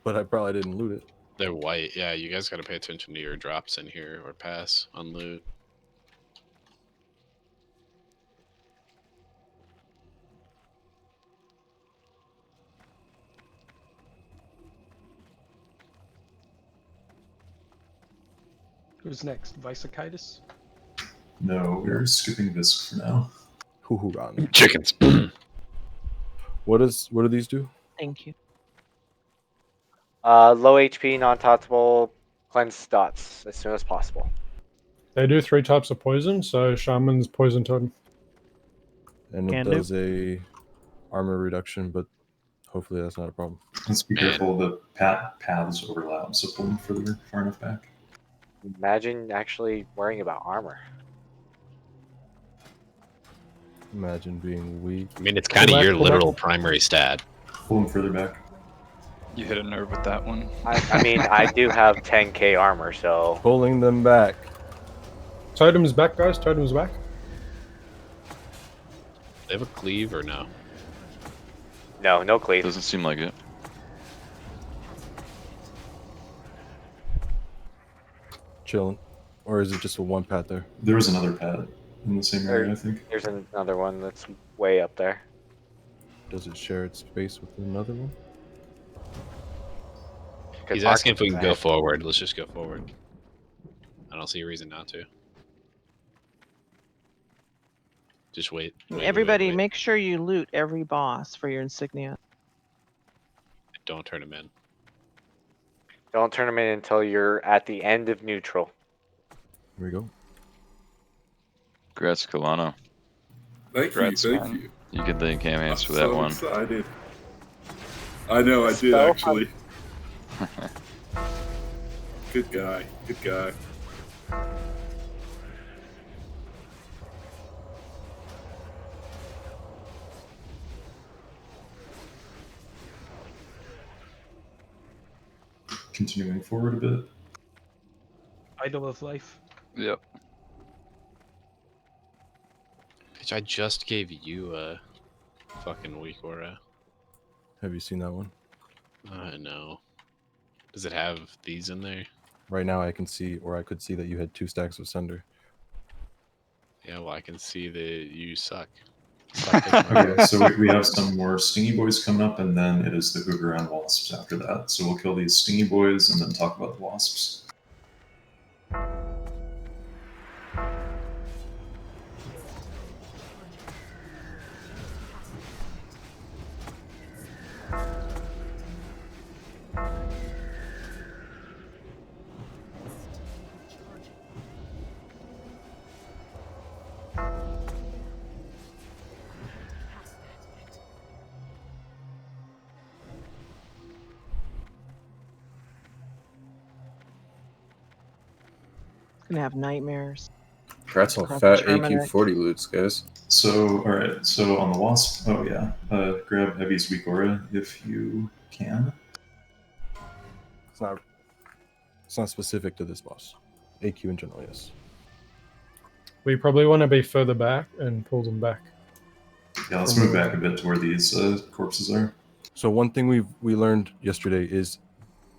[SPEAKER 7] But I probably didn't loot it.
[SPEAKER 11] They're white. Yeah, you guys got to pay attention to your drops in here or pass on loot.
[SPEAKER 19] Who's next? Visikitis?
[SPEAKER 1] No, we're skipping Visc for now.
[SPEAKER 7] Hoo-hoo-ran.
[SPEAKER 11] Chickens.
[SPEAKER 7] What do these do?
[SPEAKER 3] Thank you.
[SPEAKER 16] Low HP, non-touchable, cleanse dots as soon as possible.
[SPEAKER 10] They do 3 types of poison, so Shaman's poison totem.
[SPEAKER 7] And it does a armor reduction, but hopefully that's not a problem.
[SPEAKER 1] Let's be careful, the paths overlap, so pull them far enough back.
[SPEAKER 16] Imagine actually worrying about armor.
[SPEAKER 7] Imagine being weak.
[SPEAKER 11] I mean, it's kind of your literal primary stat.
[SPEAKER 1] Pull them further back.
[SPEAKER 4] You hit a nerve with that one.
[SPEAKER 16] I mean, I do have 10k armor, so...
[SPEAKER 7] Pulling them back.
[SPEAKER 10] Totem's back, guys. Totem's back.
[SPEAKER 11] They have a cleave or no?
[SPEAKER 16] No, no cleave.
[SPEAKER 17] Doesn't seem like it.
[SPEAKER 7] Chilling. Or is it just a one pad there?
[SPEAKER 1] There was another pad in the same area, I think.
[SPEAKER 16] There's another one that's way up there.
[SPEAKER 7] Does it share its space with another one?
[SPEAKER 11] He's asking if we can go forward. Let's just go forward. I don't see a reason not to. Just wait.
[SPEAKER 3] Everybody,
[SPEAKER 11] wait.
[SPEAKER 3] make sure you loot every boss for your insignia.
[SPEAKER 11] Don't turn him in.
[SPEAKER 16] Don't turn them in until you're at the end of neutral.
[SPEAKER 7] Here we go.
[SPEAKER 17] Congrats, Kalano.
[SPEAKER 14] Thank you.
[SPEAKER 17] You can thank Hamias for that
[SPEAKER 14] so
[SPEAKER 17] one.
[SPEAKER 14] Excited. I know, I did actually. Good guy. Good guy.
[SPEAKER 1] Continuing forward a bit.
[SPEAKER 19] Idol of life.
[SPEAKER 4] Yep.
[SPEAKER 11] Bitch, I just gave you a fucking weak aura.
[SPEAKER 7] Have you seen that one?
[SPEAKER 11] No. Does it have these in there?
[SPEAKER 7] Right now I can see, or I could see that you had 2 stacks of Sunder.
[SPEAKER 11] Yeah, well, I can see that you suck.
[SPEAKER 1] Okay, so we have some more Stingy Boys coming up, and then it is the Googer and Wasps after that. So we'll kill these Stingy Boys and then talk about the Wasps.
[SPEAKER 3] Gonna have nightmares.
[SPEAKER 2] Congrats on
[SPEAKER 3] Crap,
[SPEAKER 2] fat
[SPEAKER 3] Terminator.
[SPEAKER 2] AQ40 loots, guys.
[SPEAKER 1] So, alright, so on the Wasp, oh yeah, grab Heavy's weak aura if you can.
[SPEAKER 7] It's not specific to this boss. AQ in general, yes.
[SPEAKER 10] We probably want to be further back and pull them back.
[SPEAKER 1] Yeah, let's move back a bit to where these corpses are.
[SPEAKER 7] So one thing we learned yesterday is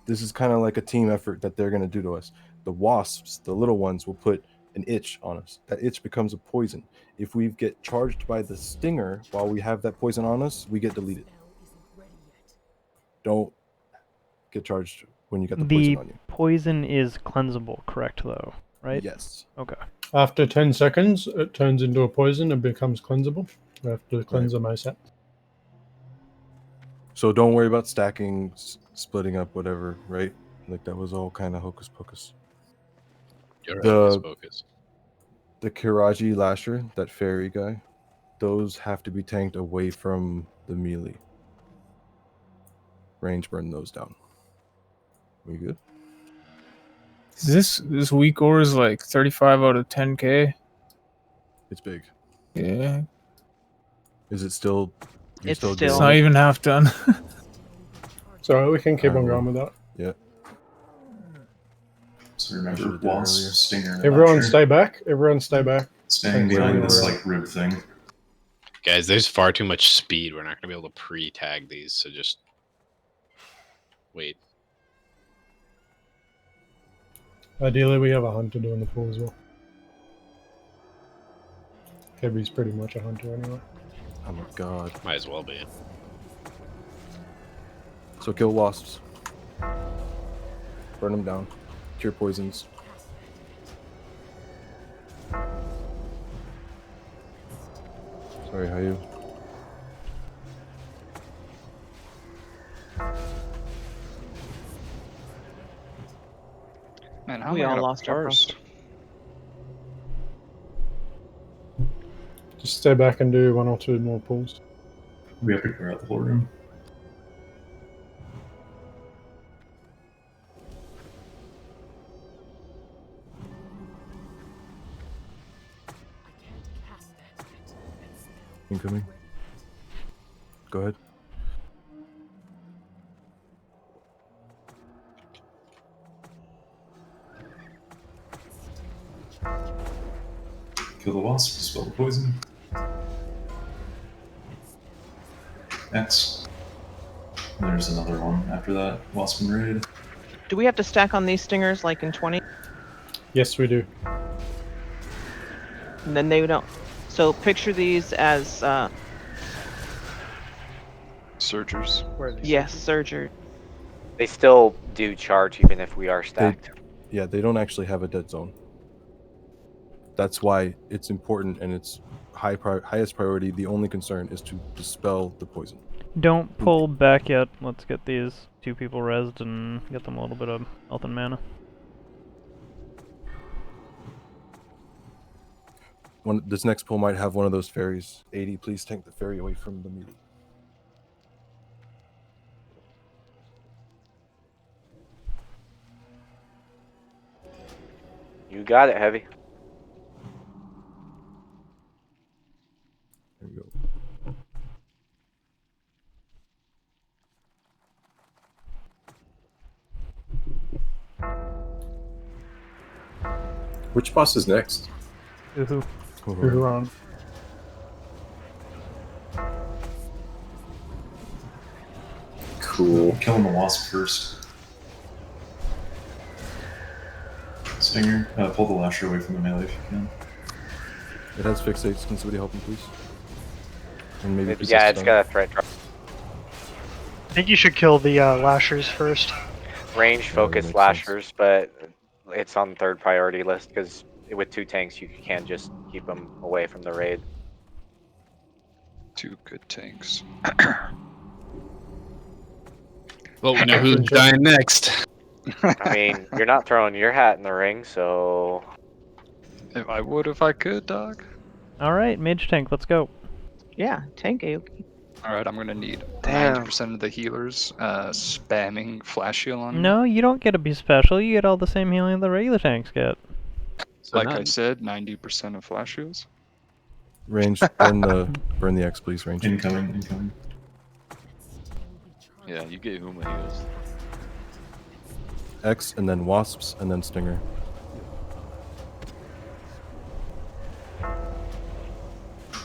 [SPEAKER 7] this is kind of like a team effort that they're going to do to us. The wasps, the little ones, will put an itch on us. That itch becomes a poison. If we get charged by the stinger while we have that poison on us, we get deleted. Don't get charged when you got the poison on you.
[SPEAKER 12] Poison is cleansable, correct, though, right?
[SPEAKER 7] Yes.
[SPEAKER 12] Okay.
[SPEAKER 10] After 10 seconds, it turns into a poison and becomes cleansable. We have to cleanse them ASAP.
[SPEAKER 7] So don't worry about stacking, splitting up, whatever, right? Like that was all kind of hocus pocus.
[SPEAKER 11] You're hocus pocus.
[SPEAKER 7] The Kiraji Lasher, that fairy guy, those have to be tanked away from the melee. Range burn those down. We good?
[SPEAKER 18] This weak ore is like 35 out of 10k.
[SPEAKER 7] It's big.
[SPEAKER 18] Yeah.
[SPEAKER 7] Is it still?
[SPEAKER 3] It's
[SPEAKER 18] It's not even half done.
[SPEAKER 10] So we can keep on going with that.
[SPEAKER 7] Yeah.
[SPEAKER 1] So remember, Wasp, Stinger, and
[SPEAKER 10] Everyone
[SPEAKER 1] Lasher.
[SPEAKER 10] stay back. Everyone stay back.
[SPEAKER 1] Staying behind this like rib thing.
[SPEAKER 11] Guys, there's far too much speed. We're not going to be able to pre-tag these, so just wait.
[SPEAKER 10] Ideally, we have a hunter doing the pool as well. Heavy's pretty much a hunter anyway.
[SPEAKER 7] Oh my god.
[SPEAKER 11] Might as well be.
[SPEAKER 7] So kill wasps. Burn them down. Cure poisons. Sorry, how you?
[SPEAKER 4] Man, how
[SPEAKER 3] We
[SPEAKER 4] am I
[SPEAKER 3] all
[SPEAKER 4] gonna
[SPEAKER 3] lost our
[SPEAKER 4] parse?
[SPEAKER 10] Just stay back and do 1 or 2 more pulls.
[SPEAKER 1] We have to clear out the whole room.
[SPEAKER 7] Incoming. Go ahead.
[SPEAKER 1] Kill the wasp, dispel the poison. X. And there's another one after that. Wasp and raid.
[SPEAKER 3] Do we have to stack on these stingers like in 20?
[SPEAKER 10] Yes, we do.
[SPEAKER 3] And then they don't. So picture these as
[SPEAKER 4] Surgers.
[SPEAKER 19] Where are they?
[SPEAKER 3] yes,
[SPEAKER 19] surgery?
[SPEAKER 3] surgery.
[SPEAKER 16] They still do charge even if we are stacked.
[SPEAKER 7] Yeah, they don't actually have a dead zone. That's why it's important and it's highest priority. The only concern is to dispel the poison.
[SPEAKER 12] Don't pull back yet. Let's get these 2 people rezzed and get them a little bit of health and mana.
[SPEAKER 7] This next pull might have one of those fairies. 80, please tank the fairy away from the melee.
[SPEAKER 16] You got it, Heavy.
[SPEAKER 7] There we go.
[SPEAKER 2] Which boss is next?
[SPEAKER 12] Uhu.
[SPEAKER 10] Uhu.
[SPEAKER 2] Cool.
[SPEAKER 1] Killing the wasp first. Stinger, pull the lasher away from the melee if you can.
[SPEAKER 7] It has fixates. Can somebody help him, please? And maybe
[SPEAKER 16] Yeah, it's got a threat drop.
[SPEAKER 6] I think you should kill the lashers first.
[SPEAKER 16] Range focus lashers, but it's on third priority list because with 2 tanks you can just keep them away from the raid.
[SPEAKER 4] 2 good tanks.
[SPEAKER 11] Well, we know who's dying next.
[SPEAKER 16] I mean, you're not throwing your hat in the ring, so.
[SPEAKER 4] If I would, if I could, dog.
[SPEAKER 12] Alright, mage tank, let's go.
[SPEAKER 3] Yeah, tank AOK.
[SPEAKER 4] All right, I'm gonna need
[SPEAKER 5] Damn.
[SPEAKER 4] 90% of the healers spamming flash heal on me.
[SPEAKER 12] No, you don't get to be special. You get all the same healing the regular tanks get.
[SPEAKER 11] So
[SPEAKER 4] Like I
[SPEAKER 11] not-
[SPEAKER 4] said, 90% of flash heals.
[SPEAKER 7] Range, burn the X, please. Range.
[SPEAKER 1] Incoming.
[SPEAKER 17] Yeah, you get Huma heals.
[SPEAKER 7] X, and then wasps, and then stinger.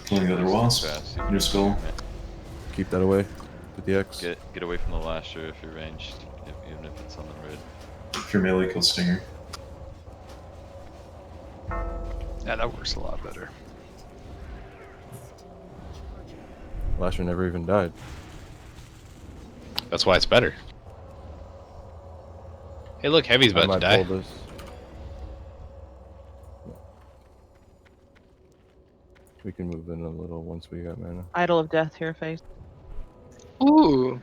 [SPEAKER 1] Killing the other wasp.
[SPEAKER 17] Fast,
[SPEAKER 1] In your skull.
[SPEAKER 7] Keep that away with the X.
[SPEAKER 17] Get away from the lasher if you're ranged, even if it's on the red.
[SPEAKER 1] If you're melee, kill stinger.
[SPEAKER 4] Yeah, that works a lot better.
[SPEAKER 7] Lasher never even died.
[SPEAKER 11] That's why it's better. Hey, look, Heavy's about to die.
[SPEAKER 7] Pull this. We can move in a little once we got mana.
[SPEAKER 3] Idol of Death here, face.
[SPEAKER 5] Ooh.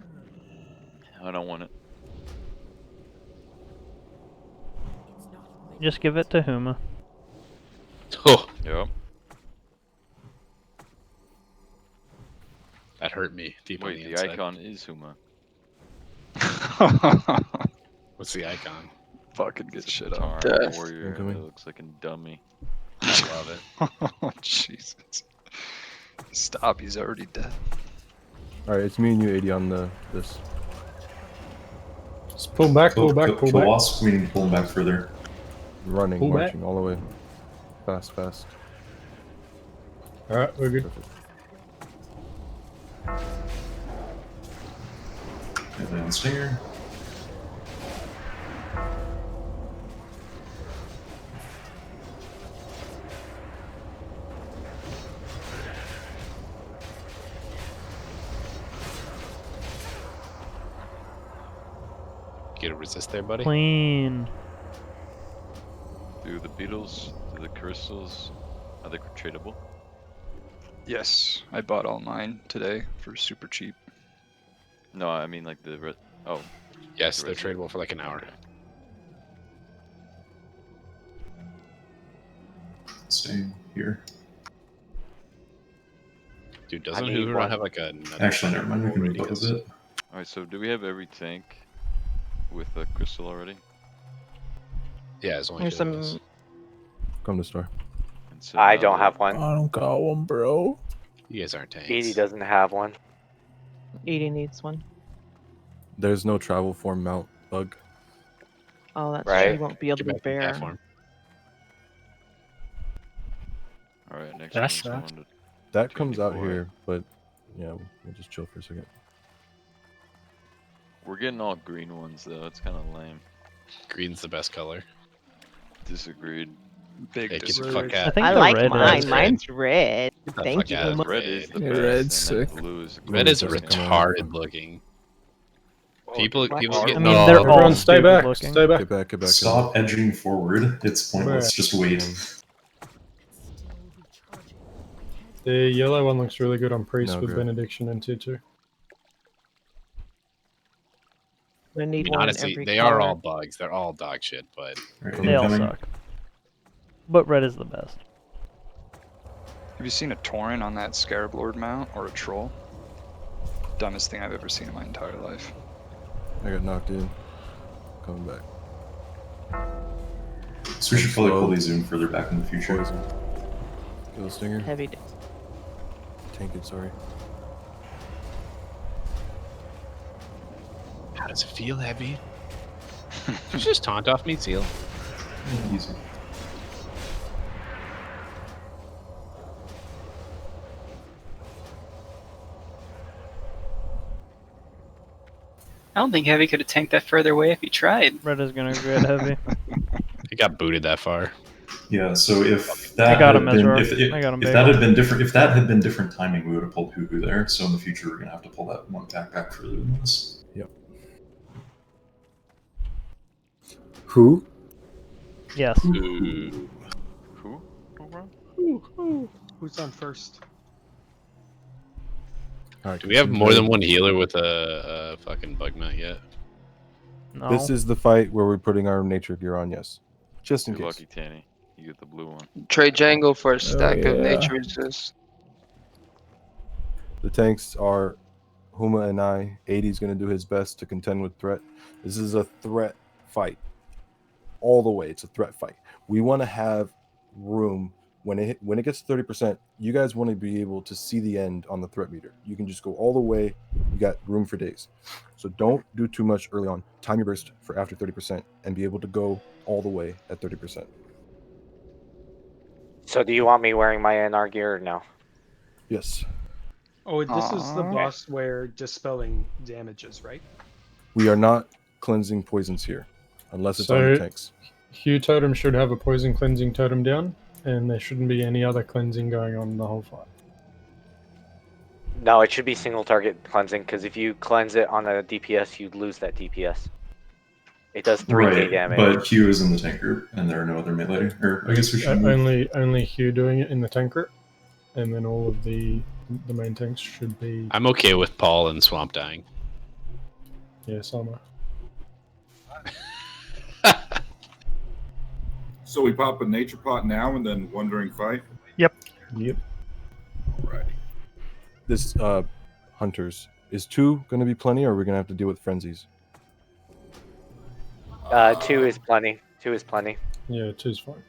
[SPEAKER 17] I don't want it.
[SPEAKER 12] Just give it to Huma.
[SPEAKER 11] Oh,
[SPEAKER 17] Yep.
[SPEAKER 11] that hurt me deep on
[SPEAKER 17] Wait,
[SPEAKER 11] the
[SPEAKER 17] the
[SPEAKER 11] inside.
[SPEAKER 17] icon is Huma.
[SPEAKER 11] What's the icon?
[SPEAKER 4] Fucking good shit up.
[SPEAKER 5] Death.
[SPEAKER 17] Warrior.
[SPEAKER 7] Incoming.
[SPEAKER 17] It looks like a dummy.
[SPEAKER 11] I love it.
[SPEAKER 4] Oh, Jesus. Stop, he's already dead.
[SPEAKER 7] Alright, it's me and you, 80, on this.
[SPEAKER 10] Just pull back, pull back, pull
[SPEAKER 1] Kill
[SPEAKER 10] back.
[SPEAKER 1] wasp, we need to pull him back further.
[SPEAKER 7] Running,
[SPEAKER 10] Pull back.
[SPEAKER 7] marching all the way. Fast.
[SPEAKER 10] Alright, we're good.
[SPEAKER 7] Perfect.
[SPEAKER 1] Melee on stinger.
[SPEAKER 11] Get a resist there, buddy.
[SPEAKER 12] Clean.
[SPEAKER 17] Do the beetles, do the crystals, are they tradable?
[SPEAKER 4] Yes, I bought all mine today for super cheap.
[SPEAKER 17] No, I mean like the red. Oh,
[SPEAKER 11] Yes,
[SPEAKER 17] the
[SPEAKER 11] they're
[SPEAKER 17] resin.
[SPEAKER 11] tradable for like an hour.
[SPEAKER 1] staying here.
[SPEAKER 11] Dude,
[SPEAKER 16] I
[SPEAKER 11] doesn't
[SPEAKER 16] need
[SPEAKER 11] Hoover
[SPEAKER 16] one.
[SPEAKER 11] have like a
[SPEAKER 1] Actually, never mind. We can move up a
[SPEAKER 11] radius?
[SPEAKER 1] bit.
[SPEAKER 17] Alright, so do we have every tank with a crystal already?
[SPEAKER 11] Yeah, it's only
[SPEAKER 3] There's
[SPEAKER 11] Peritus.
[SPEAKER 3] some.
[SPEAKER 7] Come to store.
[SPEAKER 17] And so
[SPEAKER 16] I
[SPEAKER 17] now
[SPEAKER 16] don't
[SPEAKER 17] that-
[SPEAKER 16] have one.
[SPEAKER 18] I don't got one, bro.
[SPEAKER 11] You guys aren't tanks.
[SPEAKER 16] Edie doesn't have one.
[SPEAKER 3] Edie needs one.
[SPEAKER 7] There's no travel form mount bug.
[SPEAKER 3] Oh, that's
[SPEAKER 16] Right.
[SPEAKER 3] true. You won't be able to
[SPEAKER 11] Get
[SPEAKER 3] be
[SPEAKER 11] back in
[SPEAKER 3] fair.
[SPEAKER 11] platform.
[SPEAKER 17] Alright, next
[SPEAKER 6] That's
[SPEAKER 17] one's
[SPEAKER 6] that.
[SPEAKER 17] going to
[SPEAKER 7] That comes out
[SPEAKER 17] 24.
[SPEAKER 7] here, but yeah, we'll just chill for a second.
[SPEAKER 17] We're getting all green ones though, it's kinda lame.
[SPEAKER 11] Green's the best color.
[SPEAKER 17] Disagreed.
[SPEAKER 4] Big
[SPEAKER 11] Hey, get the
[SPEAKER 4] disagreed.
[SPEAKER 11] fuck
[SPEAKER 12] I
[SPEAKER 11] out.
[SPEAKER 12] think
[SPEAKER 3] I
[SPEAKER 12] the
[SPEAKER 3] like
[SPEAKER 12] red
[SPEAKER 3] mine.
[SPEAKER 12] is
[SPEAKER 3] Mine's red.
[SPEAKER 11] Get the
[SPEAKER 3] Thank
[SPEAKER 11] fuck
[SPEAKER 3] you.
[SPEAKER 11] out of
[SPEAKER 3] Uma.
[SPEAKER 17] Red is the
[SPEAKER 18] Yeah,
[SPEAKER 17] best,
[SPEAKER 18] red's
[SPEAKER 17] and then
[SPEAKER 18] sick.
[SPEAKER 17] blue is
[SPEAKER 11] Red is
[SPEAKER 7] doesn't come out
[SPEAKER 11] retarded
[SPEAKER 7] from-
[SPEAKER 11] looking.
[SPEAKER 17] Oh,
[SPEAKER 11] People
[SPEAKER 17] dude,
[SPEAKER 11] get
[SPEAKER 12] I mean,
[SPEAKER 11] all-
[SPEAKER 12] they're
[SPEAKER 10] Everyone
[SPEAKER 12] all
[SPEAKER 10] stay
[SPEAKER 12] stupid
[SPEAKER 10] back.
[SPEAKER 12] looking.
[SPEAKER 10] Stay back.
[SPEAKER 7] Get back, get back.
[SPEAKER 1] Stop edging forward. It's pointless. Just wait.
[SPEAKER 10] The yellow one looks really good on priest
[SPEAKER 7] No,
[SPEAKER 10] with
[SPEAKER 7] great.
[SPEAKER 10] benediction and T2.
[SPEAKER 3] We
[SPEAKER 11] I
[SPEAKER 3] need
[SPEAKER 11] mean,
[SPEAKER 3] one
[SPEAKER 11] honestly,
[SPEAKER 3] in every
[SPEAKER 11] they
[SPEAKER 3] color.
[SPEAKER 11] are all bugs. They're all dog shit, but
[SPEAKER 1] Right,
[SPEAKER 12] They all
[SPEAKER 1] incoming.
[SPEAKER 12] suck. But red is the best.
[SPEAKER 4] Have you seen a Tauren on that Scarab Lord mount or a troll? Dumbest thing I've ever seen in my entire life.
[SPEAKER 7] I got knocked in. Coming back.
[SPEAKER 1] So we should probably pull these zoom further back in the future.
[SPEAKER 7] Poison. Kill stinger.
[SPEAKER 3] Heavy.
[SPEAKER 7] Tank it, sorry.
[SPEAKER 11] how does it feel heavy? Did you just taunt off me, Seal?
[SPEAKER 1] Easy.
[SPEAKER 15] I don't think Heavy could have tanked that further away if he tried.
[SPEAKER 12] Red is gonna get heavy.
[SPEAKER 11] It got booted that far.
[SPEAKER 1] Yeah. So if that
[SPEAKER 12] I got him,
[SPEAKER 1] had been,
[SPEAKER 12] Ezra.
[SPEAKER 1] if
[SPEAKER 12] I got him
[SPEAKER 1] if
[SPEAKER 12] big.
[SPEAKER 1] that had been different, if that had been different timing, we would have pulled Hoo there. So in the future, we're gonna have to pull that one back further than this.
[SPEAKER 7] Yep. Who?
[SPEAKER 12] Yes.
[SPEAKER 11] Ooh.
[SPEAKER 17] Who? Oh, bro?
[SPEAKER 19] Who's on first?
[SPEAKER 7] All right,
[SPEAKER 11] Do we have
[SPEAKER 7] continue.
[SPEAKER 11] more than one healer with a fucking bug mount yet?
[SPEAKER 12] No.
[SPEAKER 7] This is the fight where we're putting our nature gear on, yes. Just in
[SPEAKER 17] You're
[SPEAKER 7] case.
[SPEAKER 17] lucky, Tanny. You get the blue one.
[SPEAKER 5] Trade Django for a stack of
[SPEAKER 18] yeah.
[SPEAKER 5] nature resist.
[SPEAKER 7] The tanks are Huma and I. 80's going to do his best to contend with threat. This is a threat fight. All the way, it's a threat fight. We want to have room when it gets to 30%. You guys want to be able to see the end on the threat meter. You can just go all the way. You got room for days. So don't do too much early on. Time your burst for after 30% and be able to go all the way at 30%.
[SPEAKER 16] So do you want me wearing my NR gear or no?
[SPEAKER 7] Yes.
[SPEAKER 19] Oh, this is the
[SPEAKER 5] Aw.
[SPEAKER 19] boss where dispelling damages, right?
[SPEAKER 7] We are not cleansing poisons here unless it's on
[SPEAKER 10] So-
[SPEAKER 7] the tanks.
[SPEAKER 10] Hue totem should have a poison cleansing totem down, and there shouldn't be any other cleansing going on in the whole fight.
[SPEAKER 16] No, it should be single target cleansing because if you cleanse it on a DPS, you'd lose that DPS. It does 3k
[SPEAKER 1] Right,
[SPEAKER 16] damage.
[SPEAKER 1] but Hugh is in the tank group, and there are no other melee. Or I guess we should move.
[SPEAKER 10] Only Hue doing it in the tank group, and then all of the main tanks should be.
[SPEAKER 11] I'm okay with Paul and Swamp dying.
[SPEAKER 10] Yeah, Sama.
[SPEAKER 14] So we pop a nature pot now and then wandering fight.
[SPEAKER 10] Yep.
[SPEAKER 14] Alrighty.
[SPEAKER 7] This hunters is 2 going to be plenty, or are we going to have to deal with frenzies?
[SPEAKER 16] 2 is plenty. 2 is plenty.
[SPEAKER 10] Yeah, 2's fine.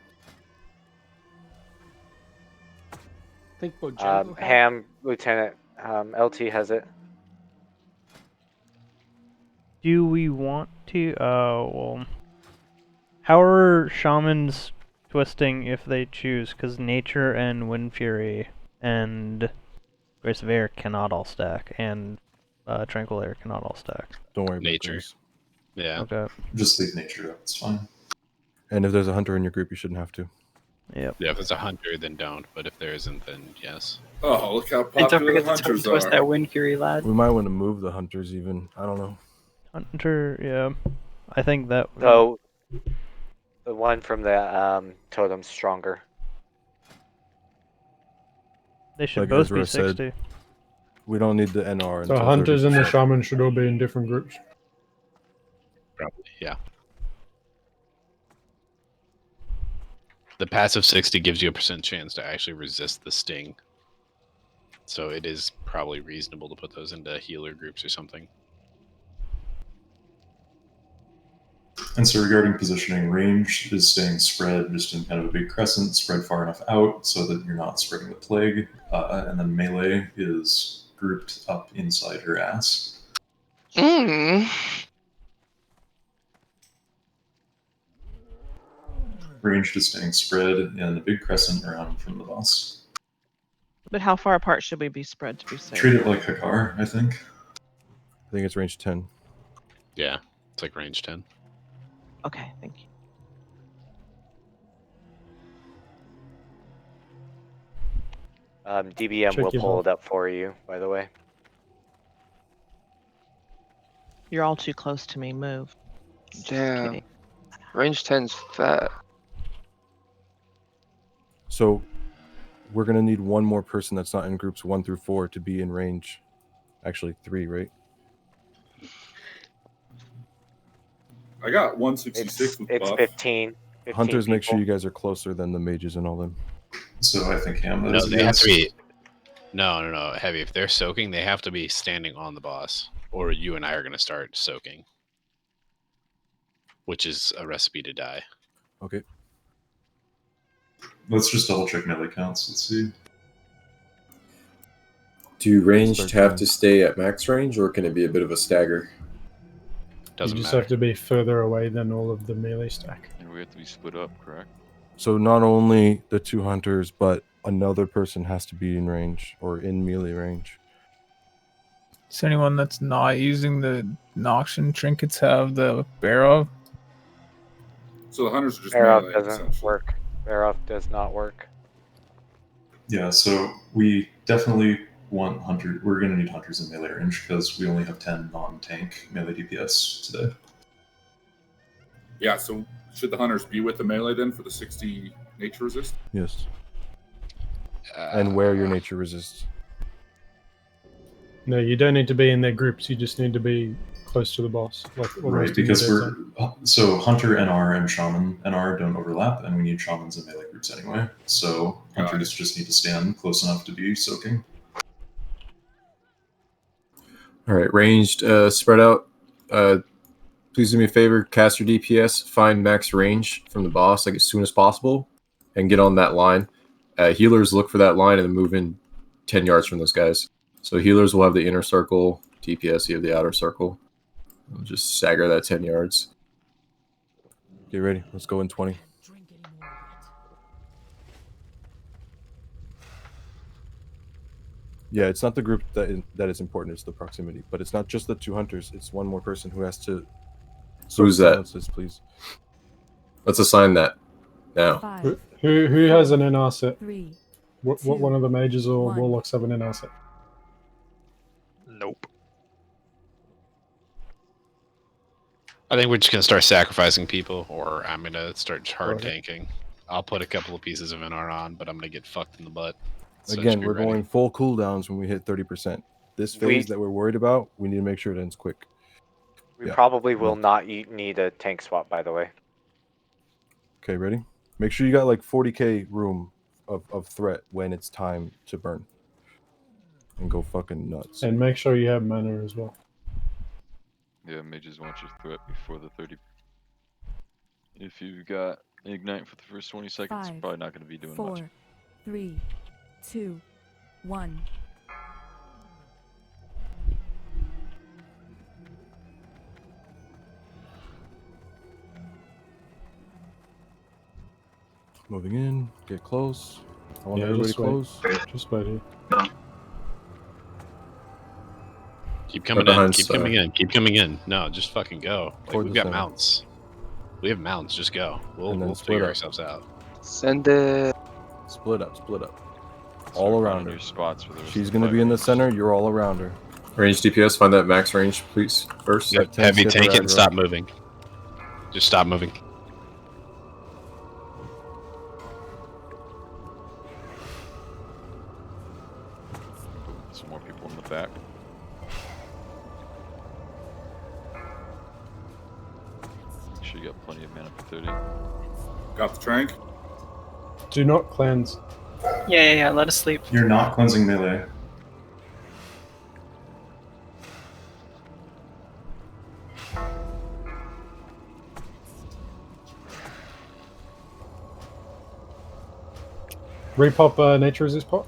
[SPEAKER 19] I think Bojangles had-
[SPEAKER 16] Ham, Lieutenant, LT has it.
[SPEAKER 12] Do we want to? Well, how are shamans twisting if they choose? Because nature and wind fury and grace of air cannot all stack, and tranquil air cannot all stack.
[SPEAKER 7] Don't worry about
[SPEAKER 11] Nature.
[SPEAKER 7] Grace.
[SPEAKER 11] Yeah.
[SPEAKER 12] Okay.
[SPEAKER 1] Just leave nature up. It's fine.
[SPEAKER 7] And if there's a hunter in your group, you shouldn't have to.
[SPEAKER 12] Yep.
[SPEAKER 11] Yeah, if it's a hunter, then don't. But if there isn't, then yes.
[SPEAKER 14] Oh, look how
[SPEAKER 15] And don't
[SPEAKER 14] popular
[SPEAKER 15] forget
[SPEAKER 14] the
[SPEAKER 15] to
[SPEAKER 14] hunters
[SPEAKER 15] twist
[SPEAKER 14] are.
[SPEAKER 15] that Wind Fury, lad.
[SPEAKER 7] We might want to move the hunters even. I don't know.
[SPEAKER 12] Hunter, yeah. I think that.
[SPEAKER 16] So the one from the totem's stronger.
[SPEAKER 12] They should
[SPEAKER 7] Like
[SPEAKER 12] both
[SPEAKER 7] Ezra
[SPEAKER 12] be
[SPEAKER 7] said,
[SPEAKER 12] 60.
[SPEAKER 7] we don't need the NR.
[SPEAKER 10] The
[SPEAKER 7] until
[SPEAKER 10] hunters and the
[SPEAKER 7] 30%.
[SPEAKER 10] shaman should all be in different groups.
[SPEAKER 11] Probably, yeah. The passive 60 gives you a % chance to actually resist the sting. So it is probably reasonable to put those into healer groups or something.
[SPEAKER 1] And so regarding positioning, range is staying spread just in kind of a big crescent, spread far enough out so that you're not spreading the plague. And then melee is grouped up inside your ass. Range is staying spread in a big crescent around from the boss.
[SPEAKER 3] But how far apart should we be spread to be safe?
[SPEAKER 1] Treat it like Hakar, I think.
[SPEAKER 7] I think it's range 10.
[SPEAKER 11] Yeah, it's like range 10.
[SPEAKER 3] Okay, thank you.
[SPEAKER 16] DBM
[SPEAKER 3] Check
[SPEAKER 16] will
[SPEAKER 3] your
[SPEAKER 16] pull
[SPEAKER 3] buff.
[SPEAKER 16] it up for you, by the way.
[SPEAKER 3] You're all too close to me. Move. Just
[SPEAKER 5] Damn.
[SPEAKER 3] kidding.
[SPEAKER 5] Range 10's fat.
[SPEAKER 7] So we're gonna need one more person that's not in groups 1 through 4 to be in range. Actually, 3, right?
[SPEAKER 14] I got 166 with
[SPEAKER 16] It's
[SPEAKER 14] buff.
[SPEAKER 16] 15. 15
[SPEAKER 7] Hunters, make sure
[SPEAKER 16] people.
[SPEAKER 7] you guys are closer than the mages and all them.
[SPEAKER 1] So I think Ham
[SPEAKER 11] No, they have to be. No. Heavy. If they're soaking, they have to be standing on the boss, or you and I are going to start soaking, which is a recipe to die.
[SPEAKER 7] Okay.
[SPEAKER 1] Let's just double check melee counts. Let's see.
[SPEAKER 2] Do ranged
[SPEAKER 7] Start
[SPEAKER 2] have
[SPEAKER 7] doing-
[SPEAKER 2] to stay at max range, or can it be a bit of a stagger?
[SPEAKER 11] Doesn't
[SPEAKER 10] you just
[SPEAKER 11] matter.
[SPEAKER 10] have to be further away than all of the melee stack.
[SPEAKER 17] And we have to be split up, correct?
[SPEAKER 7] So not only the 2 hunters, but another person has to be in range or in melee range.
[SPEAKER 18] Does anyone that's not using the Noxian trinkets have the Barrow?
[SPEAKER 14] So the hunters are just
[SPEAKER 16] Bear
[SPEAKER 14] melee,
[SPEAKER 16] doesn't
[SPEAKER 14] essentially.
[SPEAKER 16] work. Bear does not work.
[SPEAKER 1] Yeah, so we definitely want hunter. We're going to need hunters in melee range because we only have 10 non-tank melee DPS today.
[SPEAKER 14] Yeah, so should the hunters be with the melee then for the 60 nature resist?
[SPEAKER 7] Yes. And where your nature resists.
[SPEAKER 10] No, you don't need to be in their groups. You just need to be close to the boss. Like almost
[SPEAKER 1] Right,
[SPEAKER 10] in
[SPEAKER 1] because
[SPEAKER 10] the dead
[SPEAKER 1] we're
[SPEAKER 10] zone.
[SPEAKER 1] so hunter NR and shaman NR don't overlap, and we need shamans in melee groups anyway. So hunters just need to stand close enough to be soaking.
[SPEAKER 2] All right, ranged, spread out. Please do me a favor, cast your DPS, find max range from the boss like as soon as possible, and get on that line. Healers look for that line and then move in 10 yards from those guys. So healers will have the inner circle, DPS, you have the outer circle. We'll just stagger that 10 yards.
[SPEAKER 7] Get ready. Let's go in 20. Yeah, it's not the group that is important. It's the proximity. But it's not just the 2 hunters. It's one more person who has to...
[SPEAKER 2] Who's that?
[SPEAKER 7] Silence this, please.
[SPEAKER 2] Let's assign that now.
[SPEAKER 10] Who has an NR set?
[SPEAKER 13] 3,
[SPEAKER 10] What one of the mages or warlocks have an NR set?
[SPEAKER 4] Nope.
[SPEAKER 11] I think we're just gonna start sacrificing people, or I'm gonna start hard
[SPEAKER 7] Okay.
[SPEAKER 11] tanking. I'll put a couple of pieces of NR on, but I'm gonna get fucked in the butt. So just
[SPEAKER 7] Again,
[SPEAKER 11] be
[SPEAKER 7] we're
[SPEAKER 11] ready.
[SPEAKER 7] going full cooldowns when we hit 30%. This phase that we're worried about, we need to make sure it ends quick.
[SPEAKER 16] We
[SPEAKER 7] Yeah.
[SPEAKER 16] probably will not need a tank swap, by the way.
[SPEAKER 7] Okay, ready? Make sure you got like 40k room of threat when it's time to burn. And go fucking nuts.
[SPEAKER 10] And make sure you have mana as well.
[SPEAKER 17] Yeah, mages want your threat before the 30. If you've got ignite for the first 20 seconds, you're
[SPEAKER 13] 5,
[SPEAKER 17] probably not going to be doing
[SPEAKER 13] 4,
[SPEAKER 17] much.
[SPEAKER 13] 3, 2, 1.
[SPEAKER 7] Moving in, get close. I want
[SPEAKER 10] Yeah,
[SPEAKER 7] everybody
[SPEAKER 10] just wait.
[SPEAKER 7] close.
[SPEAKER 10] Just wait here.
[SPEAKER 11] Keep coming
[SPEAKER 2] Go
[SPEAKER 11] in.
[SPEAKER 2] behind
[SPEAKER 11] Keep
[SPEAKER 2] side.
[SPEAKER 11] coming in. Keep coming in. No, just fucking go. Like
[SPEAKER 7] Toward
[SPEAKER 11] we've
[SPEAKER 7] the
[SPEAKER 11] got
[SPEAKER 7] center.
[SPEAKER 11] mounts. We have mounts. Just go. We'll
[SPEAKER 7] And then
[SPEAKER 11] we'll
[SPEAKER 7] split
[SPEAKER 11] figure
[SPEAKER 7] up.
[SPEAKER 11] ourselves out.
[SPEAKER 5] Send it.
[SPEAKER 7] Split up, split up.
[SPEAKER 17] Start
[SPEAKER 7] All
[SPEAKER 17] finding
[SPEAKER 7] around her.
[SPEAKER 17] your spots for the rest
[SPEAKER 7] She's
[SPEAKER 17] of the
[SPEAKER 7] gonna
[SPEAKER 17] fight
[SPEAKER 7] be in the
[SPEAKER 17] range.
[SPEAKER 7] center, you're all around her.
[SPEAKER 2] Range DPS, find that max range, please, first.
[SPEAKER 7] Yep, 10
[SPEAKER 11] Heavy
[SPEAKER 7] skip
[SPEAKER 11] tank it
[SPEAKER 7] around
[SPEAKER 11] and
[SPEAKER 7] her.
[SPEAKER 11] stop moving. Just stop moving.
[SPEAKER 17] Some more people in the back. Make sure you got plenty of mana for 30.
[SPEAKER 14] Got the trank.
[SPEAKER 10] Do not cleanse.
[SPEAKER 15] Yeah. Let us sleep.
[SPEAKER 1] You're not cleansing melee.
[SPEAKER 10] Repop nature resist pot.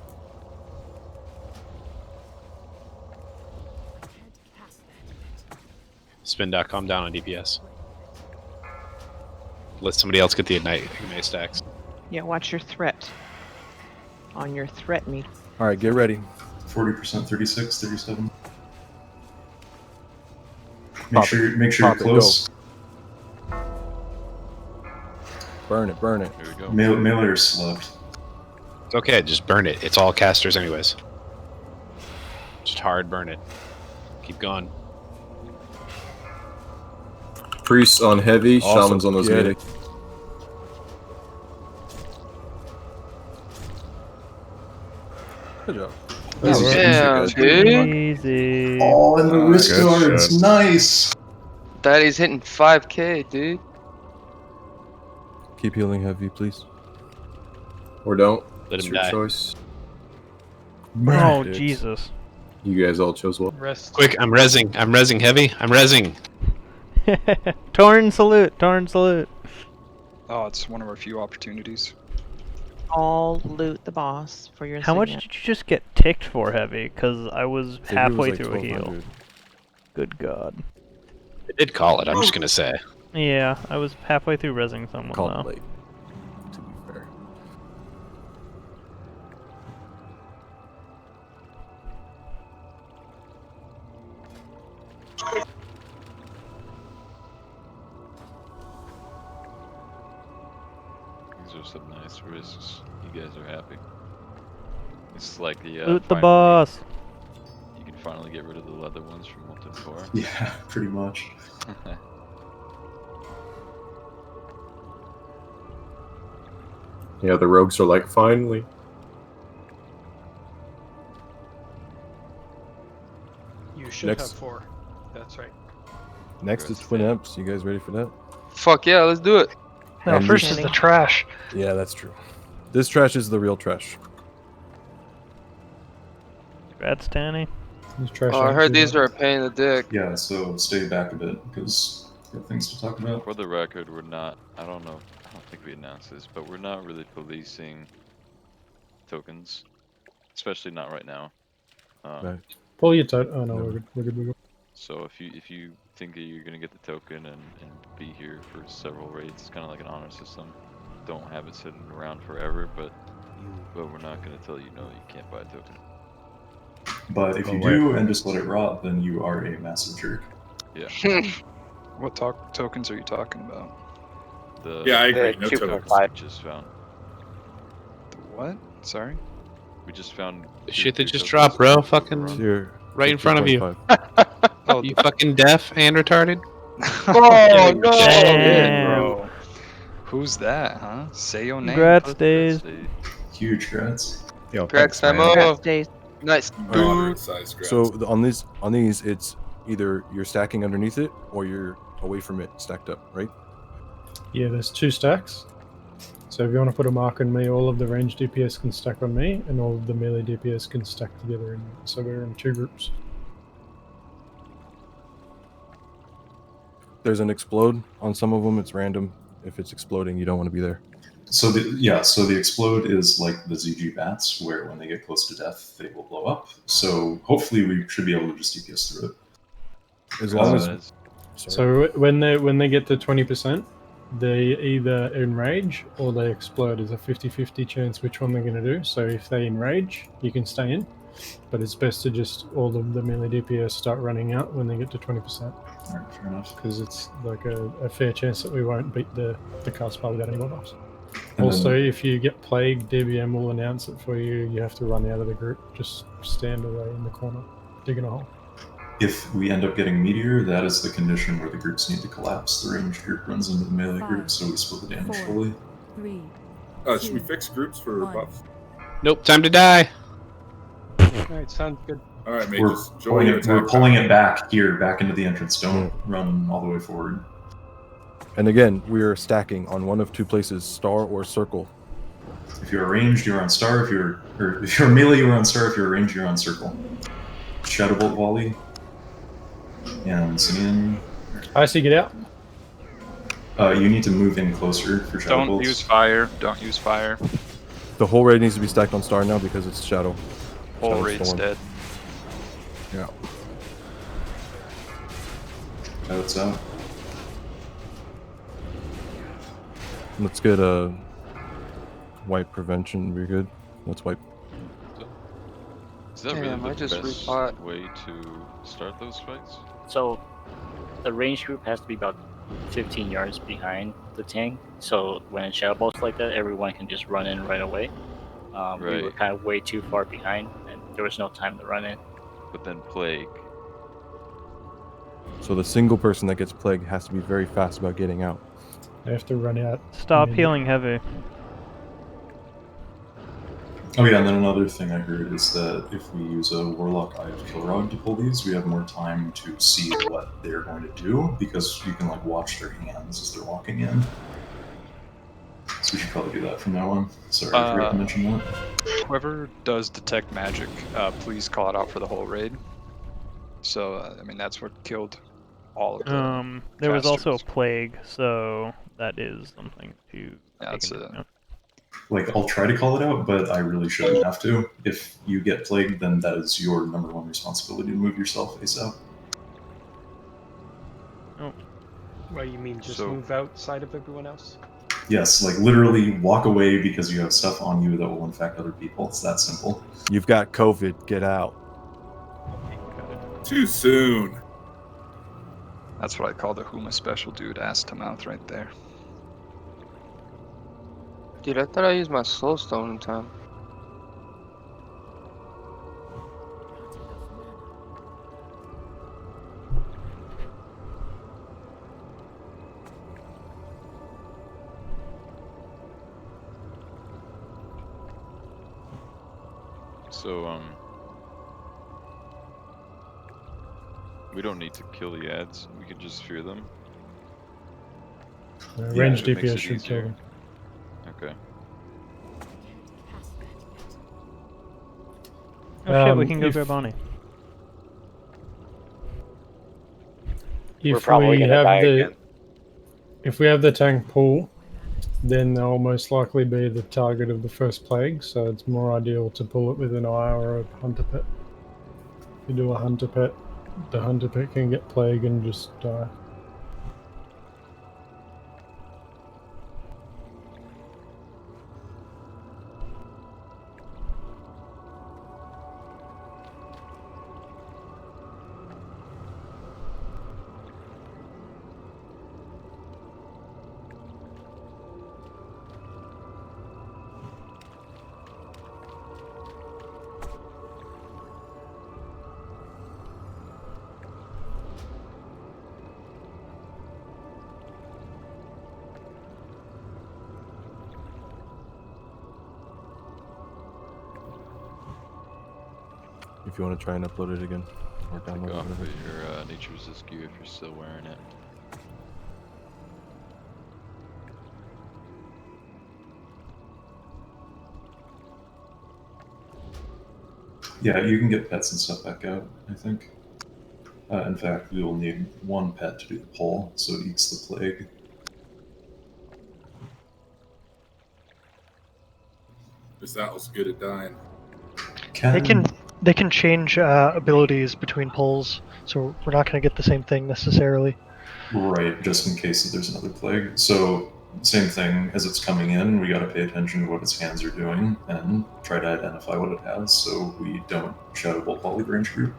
[SPEAKER 11] Spin. Calm down on DPS. Let somebody else get the ignite stacks.
[SPEAKER 3] Yeah, watch your threat. On your threat meter.
[SPEAKER 7] All right, get ready.
[SPEAKER 1] 40%, 36, 37. Make
[SPEAKER 7] Pop
[SPEAKER 1] sure
[SPEAKER 7] it.
[SPEAKER 1] you're
[SPEAKER 7] Pop it,
[SPEAKER 1] close.
[SPEAKER 7] Burn it, burn it.
[SPEAKER 17] Here we go.
[SPEAKER 1] Melee are slugged.
[SPEAKER 11] It's okay, just burn it. It's all casters anyways. Just hard burn it. Keep going.
[SPEAKER 2] Priests on heavy,
[SPEAKER 7] Awesome.
[SPEAKER 2] shamans on those
[SPEAKER 7] Get
[SPEAKER 2] melee.
[SPEAKER 7] it. Good job.
[SPEAKER 5] Damn, dude.
[SPEAKER 12] Easy.
[SPEAKER 1] Oh, and the wrist
[SPEAKER 8] good
[SPEAKER 1] guards.
[SPEAKER 8] shit.
[SPEAKER 1] Nice.
[SPEAKER 5] Daddy's hitting 5k, dude.
[SPEAKER 7] Keep healing heavy, please.
[SPEAKER 2] Or don't.
[SPEAKER 11] Let
[SPEAKER 2] It's
[SPEAKER 11] him
[SPEAKER 2] your
[SPEAKER 11] die.
[SPEAKER 2] choice.
[SPEAKER 12] Oh,
[SPEAKER 7] Dicks.
[SPEAKER 12] Jesus.
[SPEAKER 2] You guys all chose well.
[SPEAKER 19] Rest.
[SPEAKER 11] Quick, I'm rezzing. I'm rezzing heavy. I'm rezzing.
[SPEAKER 12] Torn salute. Torn salute.
[SPEAKER 4] Oh, it's one of our few opportunities.
[SPEAKER 3] All loot the boss for your
[SPEAKER 12] How much
[SPEAKER 3] insignia.
[SPEAKER 12] did you just get ticked for, Heavy? Because I was
[SPEAKER 7] Figure
[SPEAKER 12] halfway
[SPEAKER 7] was like
[SPEAKER 12] through a heal.
[SPEAKER 7] 1200.
[SPEAKER 12] Good God.
[SPEAKER 11] I did call it. I'm just gonna say.
[SPEAKER 12] Yeah, I was halfway through rezzing someone
[SPEAKER 7] Called
[SPEAKER 12] though.
[SPEAKER 7] late, to be fair.
[SPEAKER 17] These are some nice risks. You guys are happy. It's like the
[SPEAKER 12] Loot the
[SPEAKER 17] finally-
[SPEAKER 12] boss.
[SPEAKER 17] You can finally get rid of the leather ones from Molten Core.
[SPEAKER 1] Yeah, pretty much.
[SPEAKER 2] Yeah, the rogues are like, finally.
[SPEAKER 19] You should
[SPEAKER 7] Next.
[SPEAKER 19] have 4. That's right.
[SPEAKER 7] Next is Twin Emps. You guys ready for that?
[SPEAKER 5] Fuck yeah, let's do it.
[SPEAKER 6] No,
[SPEAKER 7] And
[SPEAKER 6] first
[SPEAKER 7] we-
[SPEAKER 6] is the trash.
[SPEAKER 7] Yeah, that's true. This trash is the real trash.
[SPEAKER 12] Congrats, Danny.
[SPEAKER 10] There's trash
[SPEAKER 5] Oh, I
[SPEAKER 10] on
[SPEAKER 5] heard
[SPEAKER 10] too,
[SPEAKER 5] these
[SPEAKER 10] though.
[SPEAKER 5] are a pain in the dick.
[SPEAKER 1] Yeah, so stay back a bit because we've got things to talk about.
[SPEAKER 17] For the record, we're not. I don't think we announced this, but we're not really policing tokens, especially not right now.
[SPEAKER 7] Right.
[SPEAKER 10] Pull your tote. Oh no,
[SPEAKER 7] No.
[SPEAKER 10] we're good. We're good. We're good.
[SPEAKER 17] So if you think that you're gonna get the token and be here for several raids, it's kind of like an honor system. Don't have it sitting around forever, but we're not gonna tell you no, you can't buy a token.
[SPEAKER 1] But if you
[SPEAKER 7] Oh,
[SPEAKER 1] do and just let it rot, then you are a massive jerk.
[SPEAKER 17] Yeah.
[SPEAKER 4] What tokens are you talking about?
[SPEAKER 17] The
[SPEAKER 14] Yeah, I agree.
[SPEAKER 16] The
[SPEAKER 14] No tokens.
[SPEAKER 16] 2.5.
[SPEAKER 17] just found.
[SPEAKER 4] The what? Sorry.
[SPEAKER 17] We just found
[SPEAKER 11] The
[SPEAKER 17] two
[SPEAKER 11] shit that
[SPEAKER 17] free
[SPEAKER 11] just
[SPEAKER 17] tokens
[SPEAKER 11] dropped, bro.
[SPEAKER 17] from
[SPEAKER 11] Fucking
[SPEAKER 17] Run.
[SPEAKER 7] Here.
[SPEAKER 11] right in front of you.
[SPEAKER 7] 2.5.
[SPEAKER 4] Oh,
[SPEAKER 11] You fucking deaf and retarded?
[SPEAKER 5] Oh no!
[SPEAKER 12] Damn.
[SPEAKER 4] bro. Who's that, huh? Say your name.
[SPEAKER 12] Congrats, Days.
[SPEAKER 1] Huge grats.
[SPEAKER 8] Yo,
[SPEAKER 5] Cracks
[SPEAKER 8] thanks, man.
[SPEAKER 5] ammo.
[SPEAKER 3] Congrats, Days.
[SPEAKER 5] Nice.
[SPEAKER 14] Moderate size grabs.
[SPEAKER 7] So on these, it's either you're stacking underneath it or you're away from it, stacked up, right?
[SPEAKER 10] Yeah, there's 2 stacks. So if you want to put a mark on me, all of the range DPS can stack on me, and all of the melee DPS can stack together. So we're in 2 groups.
[SPEAKER 7] There's an explode on some of them. It's random. If it's exploding, you don't want to be there.
[SPEAKER 1] So the explode is like the ZG bats, where when they get close to death, they will blow up. So hopefully we should be able to just DPS through it.
[SPEAKER 7] As long as
[SPEAKER 17] Nice.
[SPEAKER 10] So when they get to 20%, they either enrage or they explode. There's a 50-50 chance which one they're going to do. So if they enrage, you can stay in. But it's best to just all of the melee DPS start running out when they get to 20%.
[SPEAKER 1] Alright, fair enough.
[SPEAKER 10] Because it's like a fair chance that we won't beat the cast bar without any buffs.
[SPEAKER 1] And
[SPEAKER 10] Also,
[SPEAKER 1] then-
[SPEAKER 10] if you get plagued, DBM will announce it for you. You have to run out of the group. Just stand away in the corner, digging a hole.
[SPEAKER 1] If we end up getting Meteor, that is the condition where the groups need to collapse. The ranged group runs into the melee group, so we split the damage
[SPEAKER 13] 4,
[SPEAKER 1] fully.
[SPEAKER 13] 3.
[SPEAKER 14] Should we fix groups for
[SPEAKER 13] One.
[SPEAKER 14] buffs?
[SPEAKER 11] Nope, time to die.
[SPEAKER 19] Alright, sounds good.
[SPEAKER 14] All right, mate.
[SPEAKER 1] We're
[SPEAKER 14] Just join your
[SPEAKER 1] we're
[SPEAKER 14] attack.
[SPEAKER 1] pulling it back here, back into the entrance. Don't run all the way forward.
[SPEAKER 7] And again, we are stacking on one of 2 places, star or circle.
[SPEAKER 1] If you're ranged, you're on star. If you're melee, you're on star. If you're ranged, you're on circle. Shadow Bolt volley. And Simeon.
[SPEAKER 10] I see. Get out.
[SPEAKER 1] You need to move in closer for Shadow
[SPEAKER 4] Don't
[SPEAKER 1] Bolts.
[SPEAKER 4] use fire. Don't use fire.
[SPEAKER 7] The whole raid needs to be stacked on star now because it's shadow.
[SPEAKER 4] Whole
[SPEAKER 7] Shadow
[SPEAKER 4] raid's
[SPEAKER 7] Storm.
[SPEAKER 4] dead.
[SPEAKER 7] Yeah.
[SPEAKER 1] That's out.
[SPEAKER 7] Let's get a wipe prevention. We're good. Let's wipe.
[SPEAKER 17] Is that
[SPEAKER 5] Damn, I
[SPEAKER 17] really the
[SPEAKER 5] just
[SPEAKER 17] best
[SPEAKER 5] repot.
[SPEAKER 17] way to start those fights?
[SPEAKER 21] So, the range group has to be about 15 yards behind the tank. So when it shadow bolts like that, everyone can just run in right away. We were
[SPEAKER 17] Right.
[SPEAKER 21] kind of way too far behind, and there was no time to run in.
[SPEAKER 17] But then plague.
[SPEAKER 7] So the single person that gets plague has to be very fast about getting out.
[SPEAKER 10] I have to run out.
[SPEAKER 12] Stop
[SPEAKER 10] And then-
[SPEAKER 12] healing heavy.
[SPEAKER 1] Oh yeah, and then another thing I heard is that if we use a Warlock Eye of Kilrog to pull these, we have more time to see what they're going to do, because you can like watch their hands as they're walking in. So we should probably do that from now on. Sorry, I forgot to mention that.
[SPEAKER 4] Whoever does detect magic, please call it out for the whole raid. So I mean that's what killed all of the.
[SPEAKER 12] There was also a
[SPEAKER 4] casters.
[SPEAKER 12] plague, so that is something to
[SPEAKER 4] Yeah,
[SPEAKER 12] take
[SPEAKER 4] that's
[SPEAKER 12] into
[SPEAKER 4] a-
[SPEAKER 12] account.
[SPEAKER 1] Like, I'll try to call it out, but I really shouldn't have to. If you get plagued, then that is your #1 responsibility to move yourself face out.
[SPEAKER 12] Oh.
[SPEAKER 19] What you mean, just
[SPEAKER 1] So-
[SPEAKER 19] move outside of everyone else?
[SPEAKER 1] Yes, like literally walk away because you have stuff on you that will infect other people. It's that simple.
[SPEAKER 7] You've got COVID. Get out.
[SPEAKER 14] Too soon.
[SPEAKER 4] That's what I call the Huma special dude, ass to mouth right there.
[SPEAKER 5] Dude, I thought I used my soul stone in time.
[SPEAKER 17] So, we don't need to kill the ads. We can just fear them.
[SPEAKER 10] Range
[SPEAKER 17] If it makes
[SPEAKER 10] DPS
[SPEAKER 17] it
[SPEAKER 10] should kill
[SPEAKER 17] easier.
[SPEAKER 10] them.
[SPEAKER 17] Okay.
[SPEAKER 12] Oh shit, we can go grab Bonnie.
[SPEAKER 10] If
[SPEAKER 16] We're probably
[SPEAKER 10] we
[SPEAKER 16] gonna
[SPEAKER 10] have
[SPEAKER 16] die
[SPEAKER 10] the
[SPEAKER 16] again.
[SPEAKER 10] if we have the tank pool, then they'll most likely be the target of the first plague, so it's more ideal to pull it with an eye or a hunter pet. If you do a hunter pet, the hunter pet can get plague and just die.
[SPEAKER 7] If you want to try and upload it again or
[SPEAKER 17] Take
[SPEAKER 7] download it.
[SPEAKER 17] off
[SPEAKER 7] whatever.
[SPEAKER 17] your Nature Resist gear if you're still wearing it.
[SPEAKER 1] Yeah, you can get pets and stuff back out, I think. In fact, we will need one pet to do the pull, so it eats the plague.
[SPEAKER 14] This owl's good at dying.
[SPEAKER 6] They can change abilities between pulls, so we're not going to get the same thing necessarily.
[SPEAKER 1] Right, just in case that there's another plague. So, same thing, as it's coming in, we gotta pay attention to what its hands are doing and try to identify what it has so we don't Shadow Bolt volley the range group.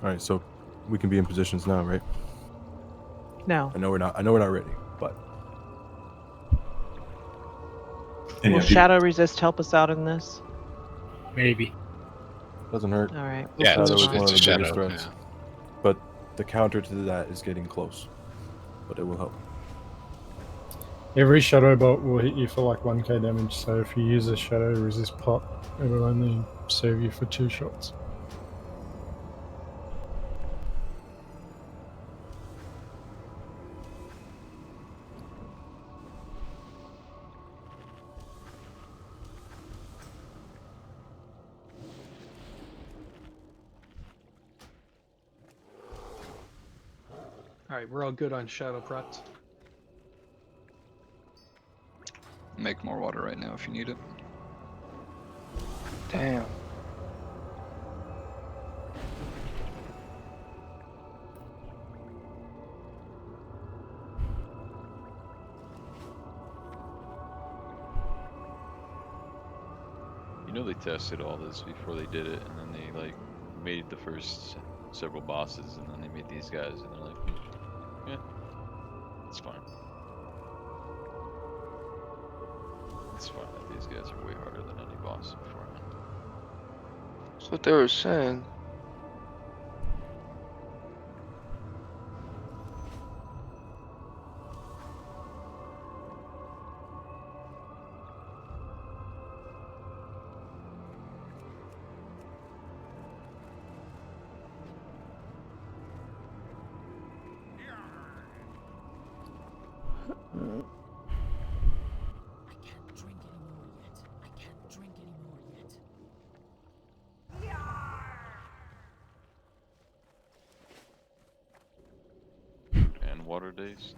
[SPEAKER 7] Alright, so we can be in positions now, right?
[SPEAKER 3] No.
[SPEAKER 7] I know we're not ready, but
[SPEAKER 1] And
[SPEAKER 3] Will
[SPEAKER 1] yeah,
[SPEAKER 3] Shadow Resist help us out in this?
[SPEAKER 6] Maybe.
[SPEAKER 7] doesn't hurt.
[SPEAKER 3] All right.
[SPEAKER 11] Yeah,
[SPEAKER 7] Shadow
[SPEAKER 11] it's
[SPEAKER 7] is
[SPEAKER 11] a-
[SPEAKER 7] one of
[SPEAKER 11] it's
[SPEAKER 7] the
[SPEAKER 11] a
[SPEAKER 7] biggest
[SPEAKER 11] shadow,
[SPEAKER 7] threats.
[SPEAKER 11] yeah.
[SPEAKER 7] But the counter to that is getting close. But it will help.
[SPEAKER 10] Every shadow bolt will hit you for like 1k damage, so if you use a Shadow Resist pot, it will only save you for 2 shots.
[SPEAKER 19] Alright, we're all good on shadow prepped.
[SPEAKER 4] Make more water right now if you need it.
[SPEAKER 5] Damn.
[SPEAKER 17] You know they tested all this before they did it, and then they like made the first several bosses, and then they made these guys, and they're like, yeah, it's fine. It's fine that these guys are way harder than any boss beforehand.
[SPEAKER 5] That's what they were saying.
[SPEAKER 17] And water days.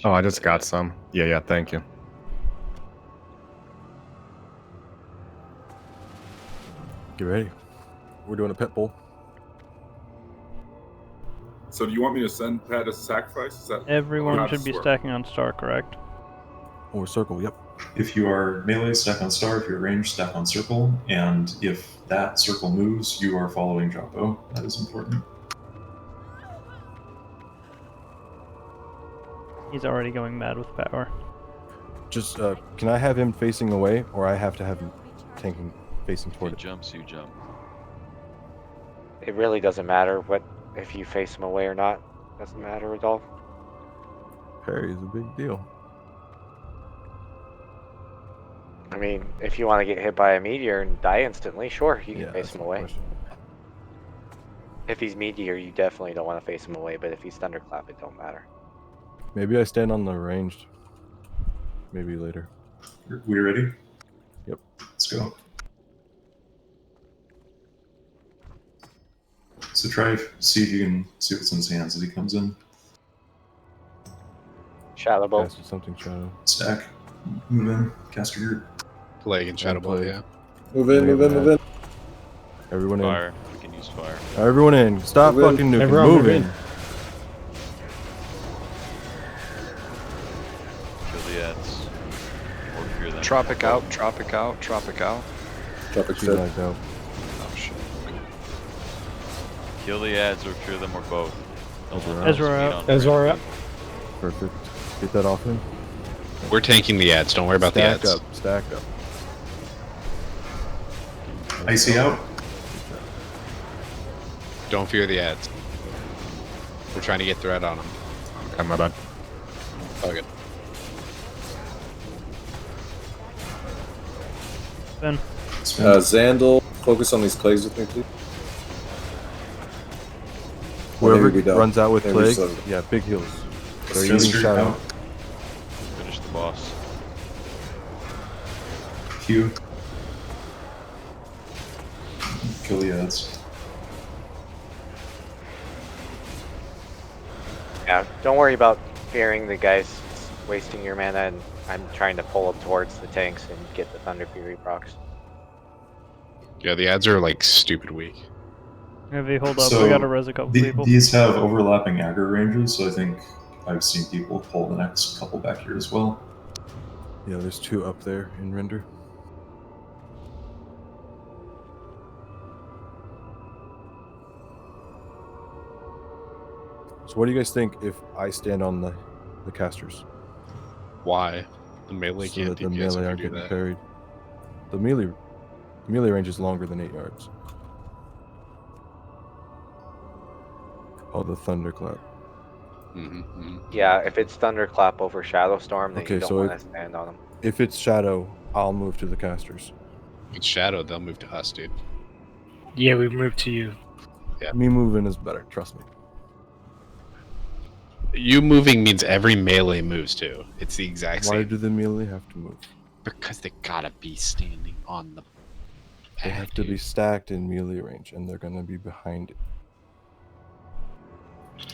[SPEAKER 8] Oh, I just got some. Yeah, thank you.
[SPEAKER 7] Get ready. We're doing a pit bull.
[SPEAKER 14] So do you want me to send Pat a sacrifice? Is that
[SPEAKER 12] Everyone
[SPEAKER 14] how
[SPEAKER 12] should
[SPEAKER 14] does
[SPEAKER 12] be
[SPEAKER 14] this work?
[SPEAKER 12] stacking on star, correct?
[SPEAKER 7] Or circle, yep.
[SPEAKER 1] If you are melee, stack on star. If you're ranged, stack on circle. And if that circle moves, you are following Joppo. That is important.
[SPEAKER 12] He's already going mad with power.
[SPEAKER 7] Just, can I have him facing away, or I have to have him tanking facing toward it?
[SPEAKER 17] Jumps, you jump.
[SPEAKER 16] It really doesn't matter what if you face him away or not. Doesn't matter at all.
[SPEAKER 7] Parry is a big deal.
[SPEAKER 16] I mean, if you want to get hit by a meteor and die instantly, sure, you can
[SPEAKER 7] Yeah,
[SPEAKER 16] face
[SPEAKER 7] that's
[SPEAKER 16] him
[SPEAKER 7] my
[SPEAKER 16] away.
[SPEAKER 7] question.
[SPEAKER 16] If he's meteor, you definitely don't want to face him away, but if he's thunderclap, it don't matter.
[SPEAKER 7] Maybe I stand on the ranged. Maybe later.
[SPEAKER 1] We ready?
[SPEAKER 7] Yep.
[SPEAKER 1] Let's go. So try see if you can see what's in his hands as he comes in.
[SPEAKER 16] Shadow bolt.
[SPEAKER 7] Cast something shadow.
[SPEAKER 1] Stack. Move in. Cast your group.
[SPEAKER 11] Plague and Shadow Ball,
[SPEAKER 7] Plague.
[SPEAKER 11] yeah.
[SPEAKER 9] Move in, move in, move in.
[SPEAKER 7] Everyone in.
[SPEAKER 17] Fire. We can use fire.
[SPEAKER 7] Everyone in. Stop
[SPEAKER 9] Move in.
[SPEAKER 7] fucking nuking.
[SPEAKER 10] Everyone
[SPEAKER 7] Move
[SPEAKER 10] move
[SPEAKER 7] in.
[SPEAKER 10] in.
[SPEAKER 17] Kill the ads. Or fear them.
[SPEAKER 4] Tropic out, tropic out, tropic out.
[SPEAKER 9] Tropic
[SPEAKER 7] She's
[SPEAKER 9] set.
[SPEAKER 7] knocked out.
[SPEAKER 4] Oh shit.
[SPEAKER 17] Kill the ads or fear them or both. Don't let them
[SPEAKER 12] Ezra
[SPEAKER 17] speed
[SPEAKER 12] out.
[SPEAKER 17] on the
[SPEAKER 10] Ezra
[SPEAKER 17] range.
[SPEAKER 10] out.
[SPEAKER 7] Perfect. Get that off him.
[SPEAKER 11] We're tanking the ads. Don't worry about the
[SPEAKER 7] Stack
[SPEAKER 11] ads.
[SPEAKER 7] up. Stack up.
[SPEAKER 1] Icy out.
[SPEAKER 11] Don't fear the ads. We're trying to get threat on them.
[SPEAKER 8] Okay, my bad.
[SPEAKER 11] Oh, good.
[SPEAKER 12] Ben.
[SPEAKER 9] Xandal, focus on these plagues with me, please.
[SPEAKER 7] Whoever
[SPEAKER 9] Maybe we don't.
[SPEAKER 7] runs out with
[SPEAKER 9] Maybe
[SPEAKER 7] plague,
[SPEAKER 9] so.
[SPEAKER 7] yeah, big heals. They're
[SPEAKER 1] Stress
[SPEAKER 7] using
[SPEAKER 1] streak
[SPEAKER 7] shadow.
[SPEAKER 1] out.
[SPEAKER 17] Finish the boss.
[SPEAKER 1] Q. Kill the ads.
[SPEAKER 16] Yeah, don't worry about fearing the guys wasting your mana, and I'm trying to pull up towards the tanks and get the Thunder Fury procs.
[SPEAKER 11] Yeah, the ads are like stupid weak.
[SPEAKER 12] Heavy, hold up.
[SPEAKER 1] So
[SPEAKER 12] we gotta res a couple people.
[SPEAKER 1] These have overlapping aggro ranges, so I think I've seen people pull the next couple back here as well.
[SPEAKER 7] Yeah, there's two up there in render. So what do you guys think if I stand on the casters?
[SPEAKER 11] Why? The melee
[SPEAKER 7] So
[SPEAKER 11] can't
[SPEAKER 7] that the
[SPEAKER 11] DPS
[SPEAKER 7] melee
[SPEAKER 11] if
[SPEAKER 7] aren't
[SPEAKER 11] you do
[SPEAKER 7] getting
[SPEAKER 11] that.
[SPEAKER 7] parried. The melee range is longer than 8 yards. Oh, the thunderclap.
[SPEAKER 16] Yeah, if it's Thunderclap over Shadowstorm, then
[SPEAKER 7] Okay,
[SPEAKER 16] you don't
[SPEAKER 7] so
[SPEAKER 16] want to
[SPEAKER 7] if-
[SPEAKER 16] stand on them.
[SPEAKER 7] If it's shadow, I'll move to the casters.
[SPEAKER 11] It's Shadow, they'll move to us, dude.
[SPEAKER 22] Yeah, we moved to you.
[SPEAKER 11] Yeah.
[SPEAKER 7] Me moving is better, trust me.
[SPEAKER 11] You moving means every melee moves too. It's the exact
[SPEAKER 7] Why
[SPEAKER 11] same.
[SPEAKER 7] do the melee have to move?
[SPEAKER 11] Because they gotta be standing on the
[SPEAKER 7] They have to be stacked in melee range, and they're gonna be behind it.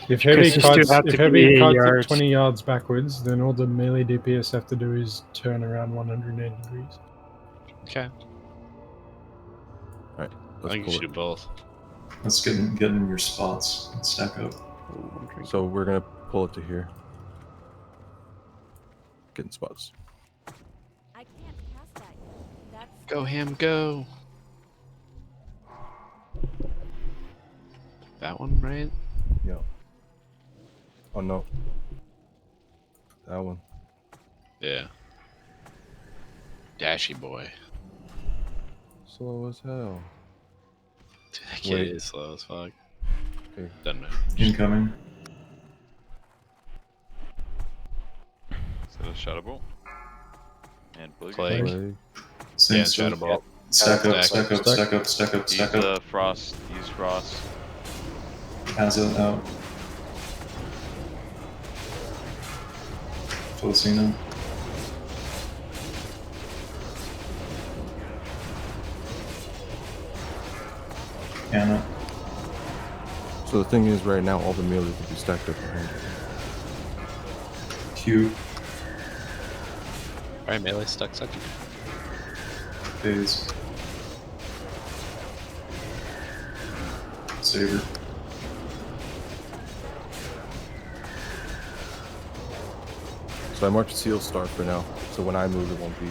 [SPEAKER 10] If heavy
[SPEAKER 22] Because you still
[SPEAKER 10] cuts,
[SPEAKER 22] have
[SPEAKER 10] if
[SPEAKER 22] to
[SPEAKER 10] heavy
[SPEAKER 22] be
[SPEAKER 10] cuts
[SPEAKER 22] yards.
[SPEAKER 10] at 20 yards backwards, then all the melee DPS have to do is turn around 180 degrees.
[SPEAKER 11] Okay.
[SPEAKER 7] Alright,
[SPEAKER 11] I think you should do both.
[SPEAKER 1] Let's get in your spots and stack up.
[SPEAKER 7] So we're gonna pull it to here. Get in spots.
[SPEAKER 11] Go ham, go. That one, right?
[SPEAKER 7] Yeah. Oh no. That one.
[SPEAKER 11] Yeah. Dashy boy.
[SPEAKER 7] Slow as hell.
[SPEAKER 11] Dude, that kid is slow as fuck.
[SPEAKER 7] Okay.
[SPEAKER 11] Doesn't matter.
[SPEAKER 1] Incoming.
[SPEAKER 17] Is that a shadow bolt? And plague.
[SPEAKER 11] Plague.
[SPEAKER 1] Same
[SPEAKER 11] Yeah,
[SPEAKER 1] stuff.
[SPEAKER 11] shadow bolt.
[SPEAKER 1] Stack up, stack up, stack up, stack up, stack
[SPEAKER 17] Use
[SPEAKER 1] up.
[SPEAKER 17] frost. Use frost.
[SPEAKER 1] Has it out. Felicino. Anna.
[SPEAKER 7] So the thing is, right now, all the melee will be stacked up behind you.
[SPEAKER 1] Q.
[SPEAKER 11] Alright, melee stuck second.
[SPEAKER 1] Phase. Saber.
[SPEAKER 7] So I marked Seal Star for now, so when I move, it won't be.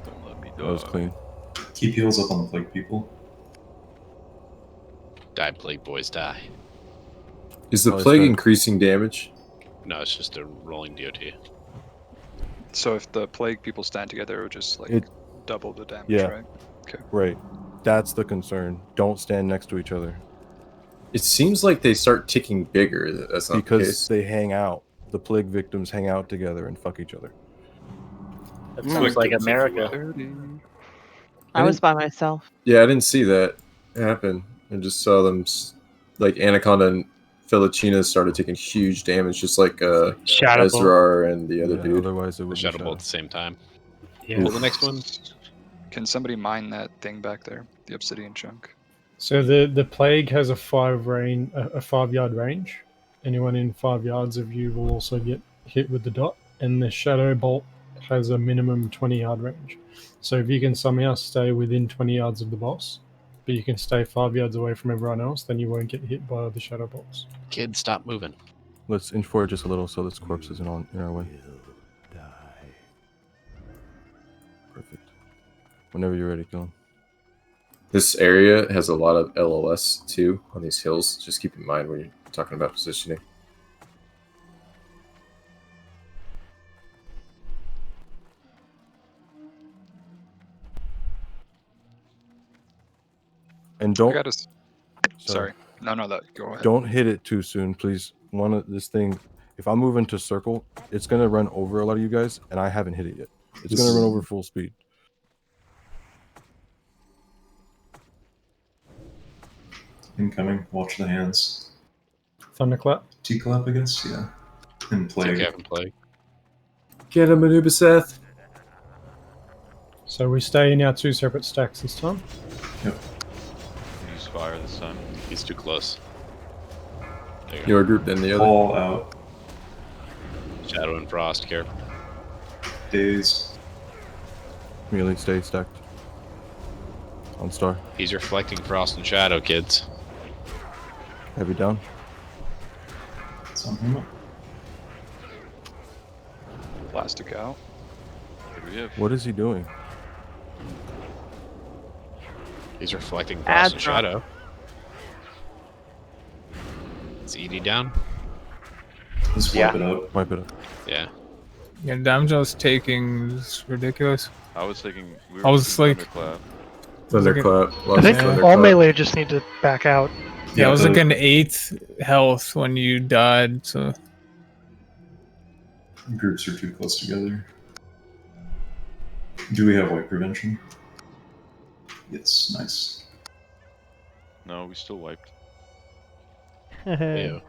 [SPEAKER 17] Don't let me
[SPEAKER 7] That was clean.
[SPEAKER 1] Keep heals up on the plague people.
[SPEAKER 11] Die, plague boys, die.
[SPEAKER 9] Is the
[SPEAKER 7] Oh, it's
[SPEAKER 9] plague
[SPEAKER 7] dead.
[SPEAKER 9] increasing damage?
[SPEAKER 11] No, it's just a rolling DOT.
[SPEAKER 4] So if the plague people stand together, it would just like double the damage,
[SPEAKER 7] Yeah.
[SPEAKER 4] right? Okay.
[SPEAKER 7] Right. That's the concern. Don't stand next to each other.
[SPEAKER 9] It seems like they start ticking bigger. That's not the
[SPEAKER 7] Because
[SPEAKER 9] case.
[SPEAKER 7] they hang out. The plague victims hang out together and fuck each other.
[SPEAKER 21] That sounds like America.
[SPEAKER 3] I was by myself.
[SPEAKER 9] Yeah, I didn't see that happen. I just saw them, like Anaconda and Felicina started taking huge damage, just like
[SPEAKER 22] Shadow Bolt.
[SPEAKER 9] Ezrar and the other
[SPEAKER 7] Yeah,
[SPEAKER 9] dude.
[SPEAKER 7] otherwise it would be
[SPEAKER 11] Shadow
[SPEAKER 7] shadow.
[SPEAKER 11] bolt at the same time.
[SPEAKER 22] Yeah.
[SPEAKER 11] Well, the next one.
[SPEAKER 4] Can somebody mine that thing back there? The obsidian chunk.
[SPEAKER 10] So the plague has a 5-yard range. Anyone in 5 yards of you will also get hit with the dot, and the shadow bolt has a minimum 20-yard range. So if you can somehow stay within 20 yards of the boss, but you can stay 5 yards away from everyone else, then you won't get hit by the shadow bolts.
[SPEAKER 11] Kid, stop moving.
[SPEAKER 7] Let's inch forward just a little so this corpse isn't in our way. Perfect. Whenever you're ready, kill him.
[SPEAKER 9] This area has a lot of LOS too on these hills. Just keep in mind when you're talking about positioning.
[SPEAKER 7] And don't.
[SPEAKER 4] I got Sorry. No, go ahead.
[SPEAKER 7] Don't hit it too soon, please. This thing, if I move into circle, it's gonna run over a lot of you guys, and I haven't hit it yet. It's gonna run over full speed.
[SPEAKER 1] Incoming. Watch the hands.
[SPEAKER 10] Thunderclap.
[SPEAKER 1] T-clap, I guess? Yeah. And plague.
[SPEAKER 11] T-clap and plague.
[SPEAKER 9] Get him, Anubiseth.
[SPEAKER 10] So we stay in our 2 separate stacks this time.
[SPEAKER 1] Yep.
[SPEAKER 17] Use fire this time.
[SPEAKER 11] He's too close. There you go.
[SPEAKER 9] Your group, then the other.
[SPEAKER 1] All out.
[SPEAKER 11] Shadow and frost, careful.
[SPEAKER 1] Days.
[SPEAKER 7] Melee, stay stacked. On star.
[SPEAKER 11] He's reflecting frost and shadow, kids.
[SPEAKER 7] Heavy down.
[SPEAKER 1] Sum him up.
[SPEAKER 4] Plastic out.
[SPEAKER 17] What do we have?
[SPEAKER 7] What is he doing?
[SPEAKER 11] He's reflecting frost and
[SPEAKER 3] Adra.
[SPEAKER 11] shadow. Is ED down?
[SPEAKER 1] Just wipe it out.
[SPEAKER 7] Wipe it up.
[SPEAKER 11] Yeah.
[SPEAKER 18] Yeah, damage I was taking is ridiculous.
[SPEAKER 17] I was taking.
[SPEAKER 18] I was like,
[SPEAKER 9] Thunderclap.
[SPEAKER 6] I think all melee just need to back out.
[SPEAKER 18] yeah, I was like an 8th health when you died. So
[SPEAKER 1] Groups are too close together. Do we have wipe prevention? Yes, nice.
[SPEAKER 17] No, we still wiped.
[SPEAKER 11] Ew.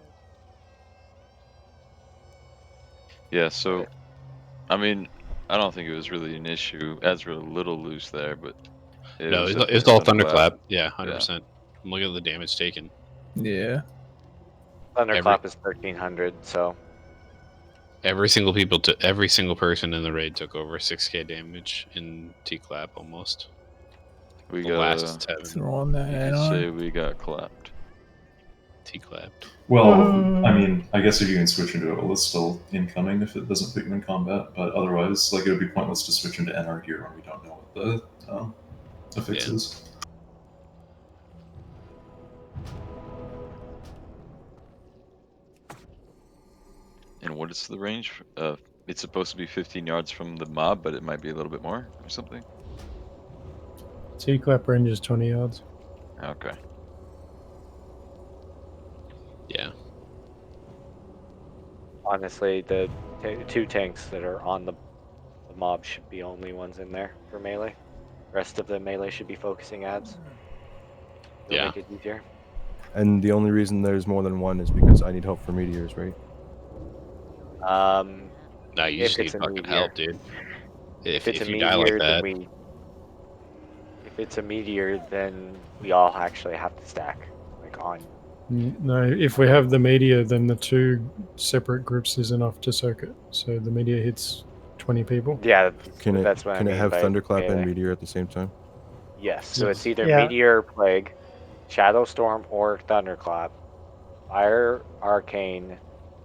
[SPEAKER 17] Yeah, so, I mean, I don't think it was really an issue. Ads were a little loose there, but
[SPEAKER 11] No,
[SPEAKER 17] was
[SPEAKER 11] it's all
[SPEAKER 17] definitely
[SPEAKER 11] thunderclap. Yeah, 100%. Look at the damage taken.
[SPEAKER 18] Yeah.
[SPEAKER 16] Thunderclap is 1300, so
[SPEAKER 11] Every single person in the raid took over 6k damage in T-clap almost.
[SPEAKER 17] We
[SPEAKER 11] the
[SPEAKER 17] got
[SPEAKER 11] last 7
[SPEAKER 18] Throwing that
[SPEAKER 17] You
[SPEAKER 18] hat
[SPEAKER 17] could
[SPEAKER 18] on.
[SPEAKER 17] say we got clapped.
[SPEAKER 11] T-clapped.
[SPEAKER 1] Well, I mean, I guess if you can switch into it, well, it's still incoming if it doesn't put you in combat, but otherwise, like, it would be pointless to switch into NR gear when we don't know what the affix is.
[SPEAKER 17] And what is the range? It's supposed to be 15 yards from the mob, but it might be a little bit more or something.
[SPEAKER 10] T-clap range is 20 yards.
[SPEAKER 17] Okay.
[SPEAKER 11] Yeah.
[SPEAKER 16] honestly, the two tanks that are on the mob should be only ones in there for melee. Rest of the melee should be focusing ads. It'll make it easier.
[SPEAKER 7] And the only reason there's more than one is because I need help for meteors, right?
[SPEAKER 11] No, you
[SPEAKER 16] if
[SPEAKER 11] just need
[SPEAKER 16] it's a
[SPEAKER 11] fucking
[SPEAKER 16] meteor.
[SPEAKER 11] help, dude.
[SPEAKER 16] If it's a
[SPEAKER 11] you die like
[SPEAKER 16] meteor,
[SPEAKER 11] that,
[SPEAKER 16] then if it's a meteor, then we all actually have to stack, like on.
[SPEAKER 10] No, if we have the meteor, then the two separate groups is enough to soak it. So the meteor hits 20 people.
[SPEAKER 16] Yeah,
[SPEAKER 7] Can it
[SPEAKER 16] that's what I
[SPEAKER 7] can it
[SPEAKER 16] mean
[SPEAKER 7] have
[SPEAKER 16] by
[SPEAKER 7] thunderclap and
[SPEAKER 16] melee.
[SPEAKER 7] meteor at the same time?
[SPEAKER 16] Yes, so it's
[SPEAKER 10] Yes.
[SPEAKER 16] either
[SPEAKER 6] Yeah.
[SPEAKER 16] meteor, plague, shadow storm, or thunderclap, fire, arcane,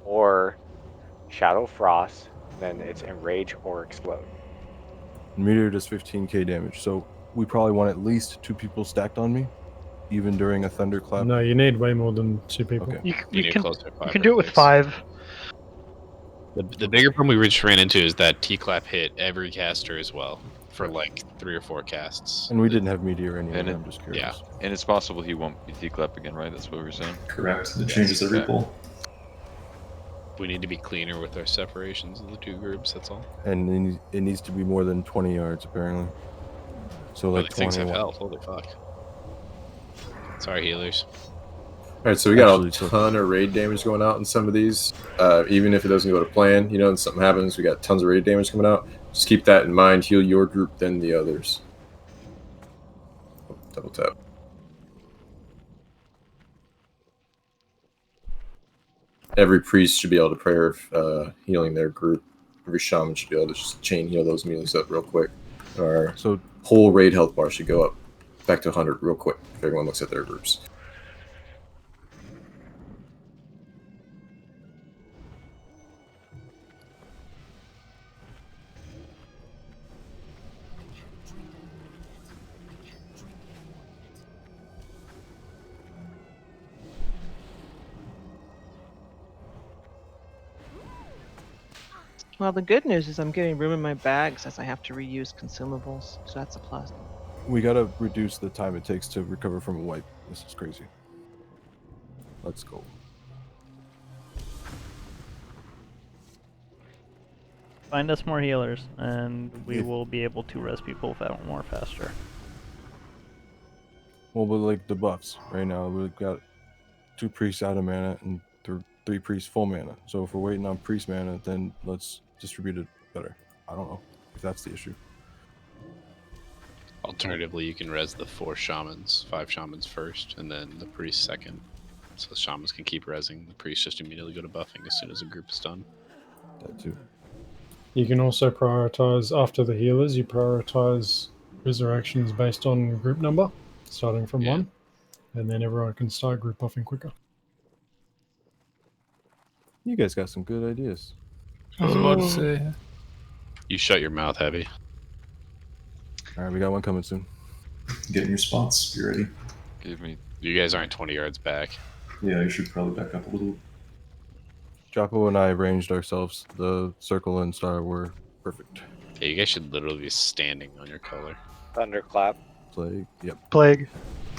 [SPEAKER 16] or shadow frost. Then it's enrage or explode.
[SPEAKER 7] Meteor does 15k damage, so we probably want at least 2 people stacked on me, even during a thunderclap.
[SPEAKER 10] No, you need way more than 2 people.
[SPEAKER 7] Okay.
[SPEAKER 6] You can do it with 5.
[SPEAKER 11] The bigger problem we just ran into is that T-clap hit every caster as well for like 3 or 4 casts.
[SPEAKER 7] And we didn't have meteor anyway.
[SPEAKER 17] And
[SPEAKER 7] I'm just curious.
[SPEAKER 17] And it's possible he won't be T-clap again, right? That's what we were saying.
[SPEAKER 1] Correct. It changes every pull.
[SPEAKER 11] We need to be cleaner with our separations of the two groups, that's all.
[SPEAKER 7] And it needs to be more than 20 yards, apparently. So like
[SPEAKER 11] These things have
[SPEAKER 7] 21.
[SPEAKER 11] health, holy fuck. Sorry, healers.
[SPEAKER 9] Alright, so we got a ton of raid damage going out in some of these. Even if it doesn't go to plan, you know, and something happens, we got tons of raid damage coming out. Just keep that in mind. Heal your group, then the others. Double tap. Every priest should be able to pray of healing their group. Every shaman should be able to just chain heal those melees up real quick. Our whole raid health bar should go up back to 100 real quick if everyone looks at their groups.
[SPEAKER 3] Well, the good news is I'm getting room in my bags as I have to reuse consumables, so that's a plus.
[SPEAKER 7] We gotta reduce the time it takes to recover from a wipe. This is crazy. Let's go.
[SPEAKER 12] Find us more healers, and we will be able to res people more faster.
[SPEAKER 7] Well, but like the buffs right now, we've got 2 priests out of mana and 3 priests full mana. So if we're waiting on priest mana, then let's distribute it better. I don't know if that's the issue.
[SPEAKER 11] Alternatively, you can res the 5 shamans first, and then the priest second. So the shamans can keep resing. The priests just immediately go to buffing as soon as the group is done.
[SPEAKER 7] That too.
[SPEAKER 10] You can also prioritize, after the healers, you prioritize resurrections based on group number, starting from 1, and then everyone can start group buffing quicker.
[SPEAKER 7] You guys got some good ideas.
[SPEAKER 18] I was about to say.
[SPEAKER 11] You shut your mouth, Heavy.
[SPEAKER 7] Alright, we got one coming soon.
[SPEAKER 1] Get in your spots. Be ready.
[SPEAKER 17] Give me.
[SPEAKER 11] You guys aren't 20 yards back.
[SPEAKER 1] Yeah, you should probably back up a little.
[SPEAKER 7] Joppo and I arranged ourselves. The circle and star were perfect.
[SPEAKER 11] Yeah, you guys should literally be standing on your color.
[SPEAKER 16] Thunderclap.
[SPEAKER 7] Plague. Yep.
[SPEAKER 6] Plague.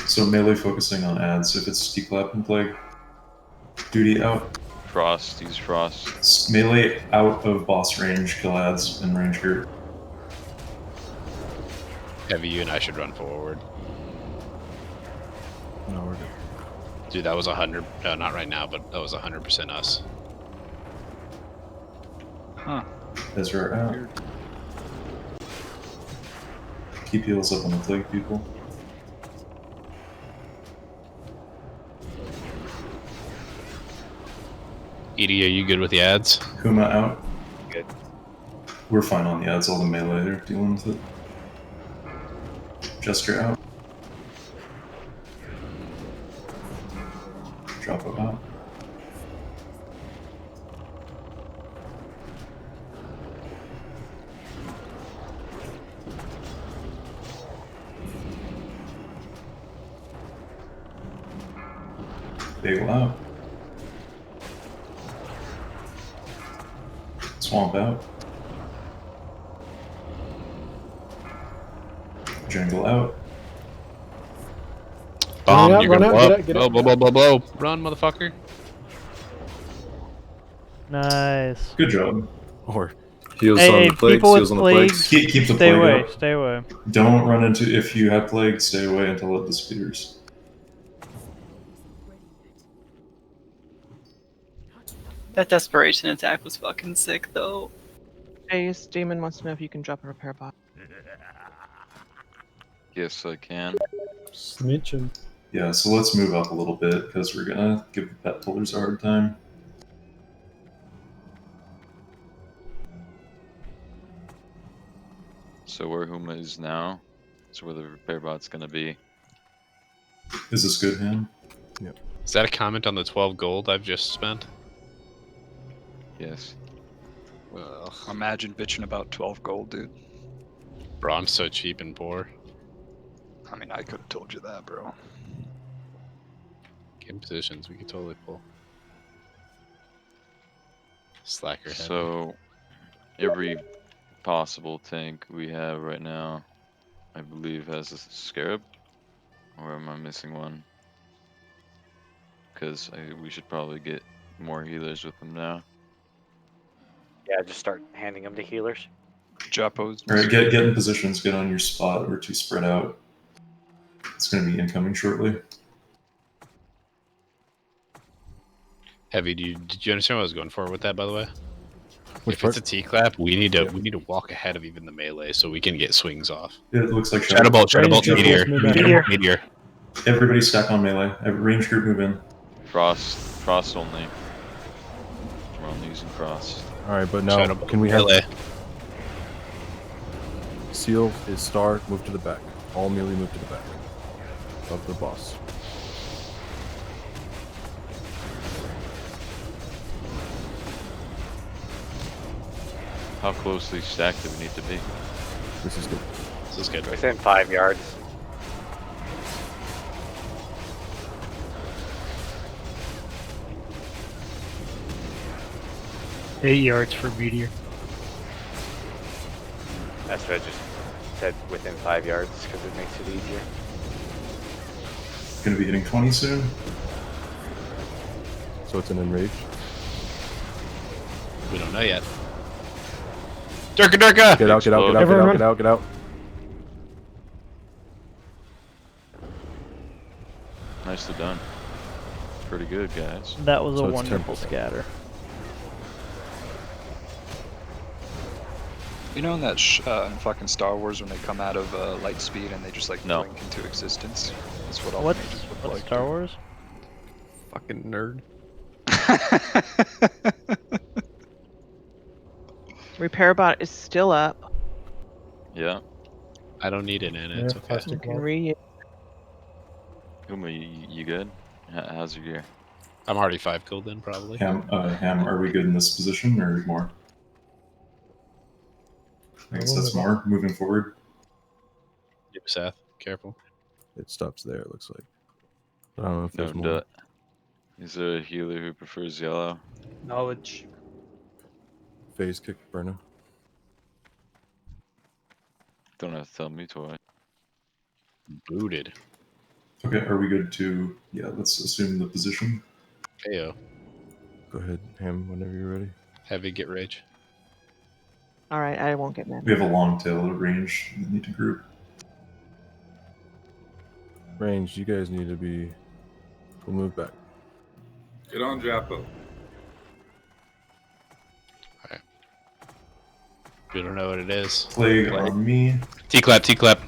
[SPEAKER 1] So melee focusing on ads. If it's T-clap and plague, duty out.
[SPEAKER 17] Frost. Use frost.
[SPEAKER 1] Melee out of boss range. Kill ads in range group.
[SPEAKER 11] Heavy, you and I should run forward.
[SPEAKER 7] No, we're good.
[SPEAKER 11] Dude, that was 100. No, not right now, but that was 100% us.
[SPEAKER 4] Huh.
[SPEAKER 1] Ezra out. Keep heals up on the plague people.
[SPEAKER 11] Edie, are you good with the ads?
[SPEAKER 1] Kuma out.
[SPEAKER 16] Good.
[SPEAKER 1] We're fine on the ads, all the melee are dealing with it. Jester out. Drop it out. Bagel out. Swamp out. Jangle out.
[SPEAKER 11] Bomb,
[SPEAKER 10] out,
[SPEAKER 11] you're
[SPEAKER 10] run
[SPEAKER 11] gonna
[SPEAKER 10] out,
[SPEAKER 11] blow
[SPEAKER 10] get
[SPEAKER 11] up.
[SPEAKER 10] out,
[SPEAKER 11] Blow, blow, blow, blow, blow. Run, motherfucker.
[SPEAKER 12] Nice.
[SPEAKER 1] Good job.
[SPEAKER 7] Or
[SPEAKER 9] Heals
[SPEAKER 12] Hey,
[SPEAKER 9] on
[SPEAKER 12] hey,
[SPEAKER 9] the plagues,
[SPEAKER 12] people with
[SPEAKER 9] heals on the
[SPEAKER 12] plagues,
[SPEAKER 9] plagues.
[SPEAKER 1] Keep the
[SPEAKER 12] stay
[SPEAKER 1] plague
[SPEAKER 12] away,
[SPEAKER 1] up.
[SPEAKER 12] stay away.
[SPEAKER 1] Don't run into, if you have plague, stay away until it disappears.
[SPEAKER 15] That desperation attack was fucking sick, though.
[SPEAKER 3] Ace Demon wants to know if you can drop a repair bot.
[SPEAKER 17] Yes, I can.
[SPEAKER 10] Snitching.
[SPEAKER 1] Yeah, so let's move up a little bit because we're gonna give the pet pullers a hard time.
[SPEAKER 17] So where Huma is now, is where the repair bot's gonna be.
[SPEAKER 1] Is this good, Ham?
[SPEAKER 7] Yep.
[SPEAKER 11] Is that a comment on the 12 gold I've just spent?
[SPEAKER 17] Yes.
[SPEAKER 11] Well,
[SPEAKER 4] Imagine bitching about 12 gold, dude.
[SPEAKER 11] bro, I'm so cheap and poor.
[SPEAKER 4] I mean, I could have told you that, bro.
[SPEAKER 11] Game positions, we could totally pull. Slacker heavy.
[SPEAKER 17] So every possible tank we have right now, I believe, has a scarab. Or am I missing one? Because we should probably get more healers with them now.
[SPEAKER 16] Yeah, just start handing them to healers.
[SPEAKER 4] Japos.
[SPEAKER 1] Alright, get in positions, get on your spot, we're too spread out. It's gonna be incoming shortly.
[SPEAKER 11] Heavy, did you understand what I was going for with that, by the way?
[SPEAKER 7] Which
[SPEAKER 11] if
[SPEAKER 7] part?
[SPEAKER 11] it's a T-clap, we need to walk ahead of even the melee so we can get swings off.
[SPEAKER 1] It looks like
[SPEAKER 11] Shadow Bolt, Meteor.
[SPEAKER 1] Meteor. Everybody stack on melee. Every range group move in.
[SPEAKER 17] Frost only. We're only using frost.
[SPEAKER 7] Alright, but now can we have Seal is star, move to the back. All melee move to the back of the boss.
[SPEAKER 17] How closely stacked do we need to be?
[SPEAKER 7] This is good.
[SPEAKER 11] This is good.
[SPEAKER 16] Within 5 yards.
[SPEAKER 22] Eight yards for meteor.
[SPEAKER 16] That's what I just said, within 5 yards, because it makes it easier.
[SPEAKER 1] Gonna be hitting 20 soon.
[SPEAKER 7] So it's an enrage.
[SPEAKER 11] We don't know yet. Durka!
[SPEAKER 7] Get out, get out, get out, get out, get out, get out.
[SPEAKER 17] Nicely done. Pretty good, guys.
[SPEAKER 12] That was
[SPEAKER 7] So
[SPEAKER 12] a
[SPEAKER 7] it's
[SPEAKER 12] wonderful
[SPEAKER 7] 10%.
[SPEAKER 12] scatter.
[SPEAKER 4] You know in that in fucking Star Wars when they come out of light speed and they just like blink into existence? That's what all the mages look
[SPEAKER 12] What's
[SPEAKER 4] like.
[SPEAKER 12] Star Wars?
[SPEAKER 11] Fucking nerd.
[SPEAKER 3] Repair bot is still up.
[SPEAKER 17] Yeah.
[SPEAKER 11] I don't need it in it. It's okay.
[SPEAKER 3] You can read.
[SPEAKER 17] Uma, you good? How's your gear?
[SPEAKER 11] I'm already 5 gold in, probably.
[SPEAKER 1] Ham, are we good in this position or more? I guess that's more. Moving forward.
[SPEAKER 11] Yep, Seth, careful.
[SPEAKER 7] It stops there, it looks like. I don't know if there's
[SPEAKER 17] No,
[SPEAKER 7] more.
[SPEAKER 17] is there a healer who prefers yellow?
[SPEAKER 19] Knowledge.
[SPEAKER 7] Phase kick, Burno.
[SPEAKER 17] Don't have to tell me twice.
[SPEAKER 11] Booted.
[SPEAKER 1] Okay, are we good to... Yeah, let's assume the position.
[SPEAKER 11] KO.
[SPEAKER 7] Go ahead, Ham, whenever you're ready.
[SPEAKER 11] Heavy, get rage.
[SPEAKER 3] Alright, I won't get mad.
[SPEAKER 1] We have a long tail of range that need to group.
[SPEAKER 7] Range, you guys need to be... We'll move back.
[SPEAKER 14] Get on Japo.
[SPEAKER 11] We don't know what it is.
[SPEAKER 1] Plague on me.
[SPEAKER 11] T-clap, T-clap.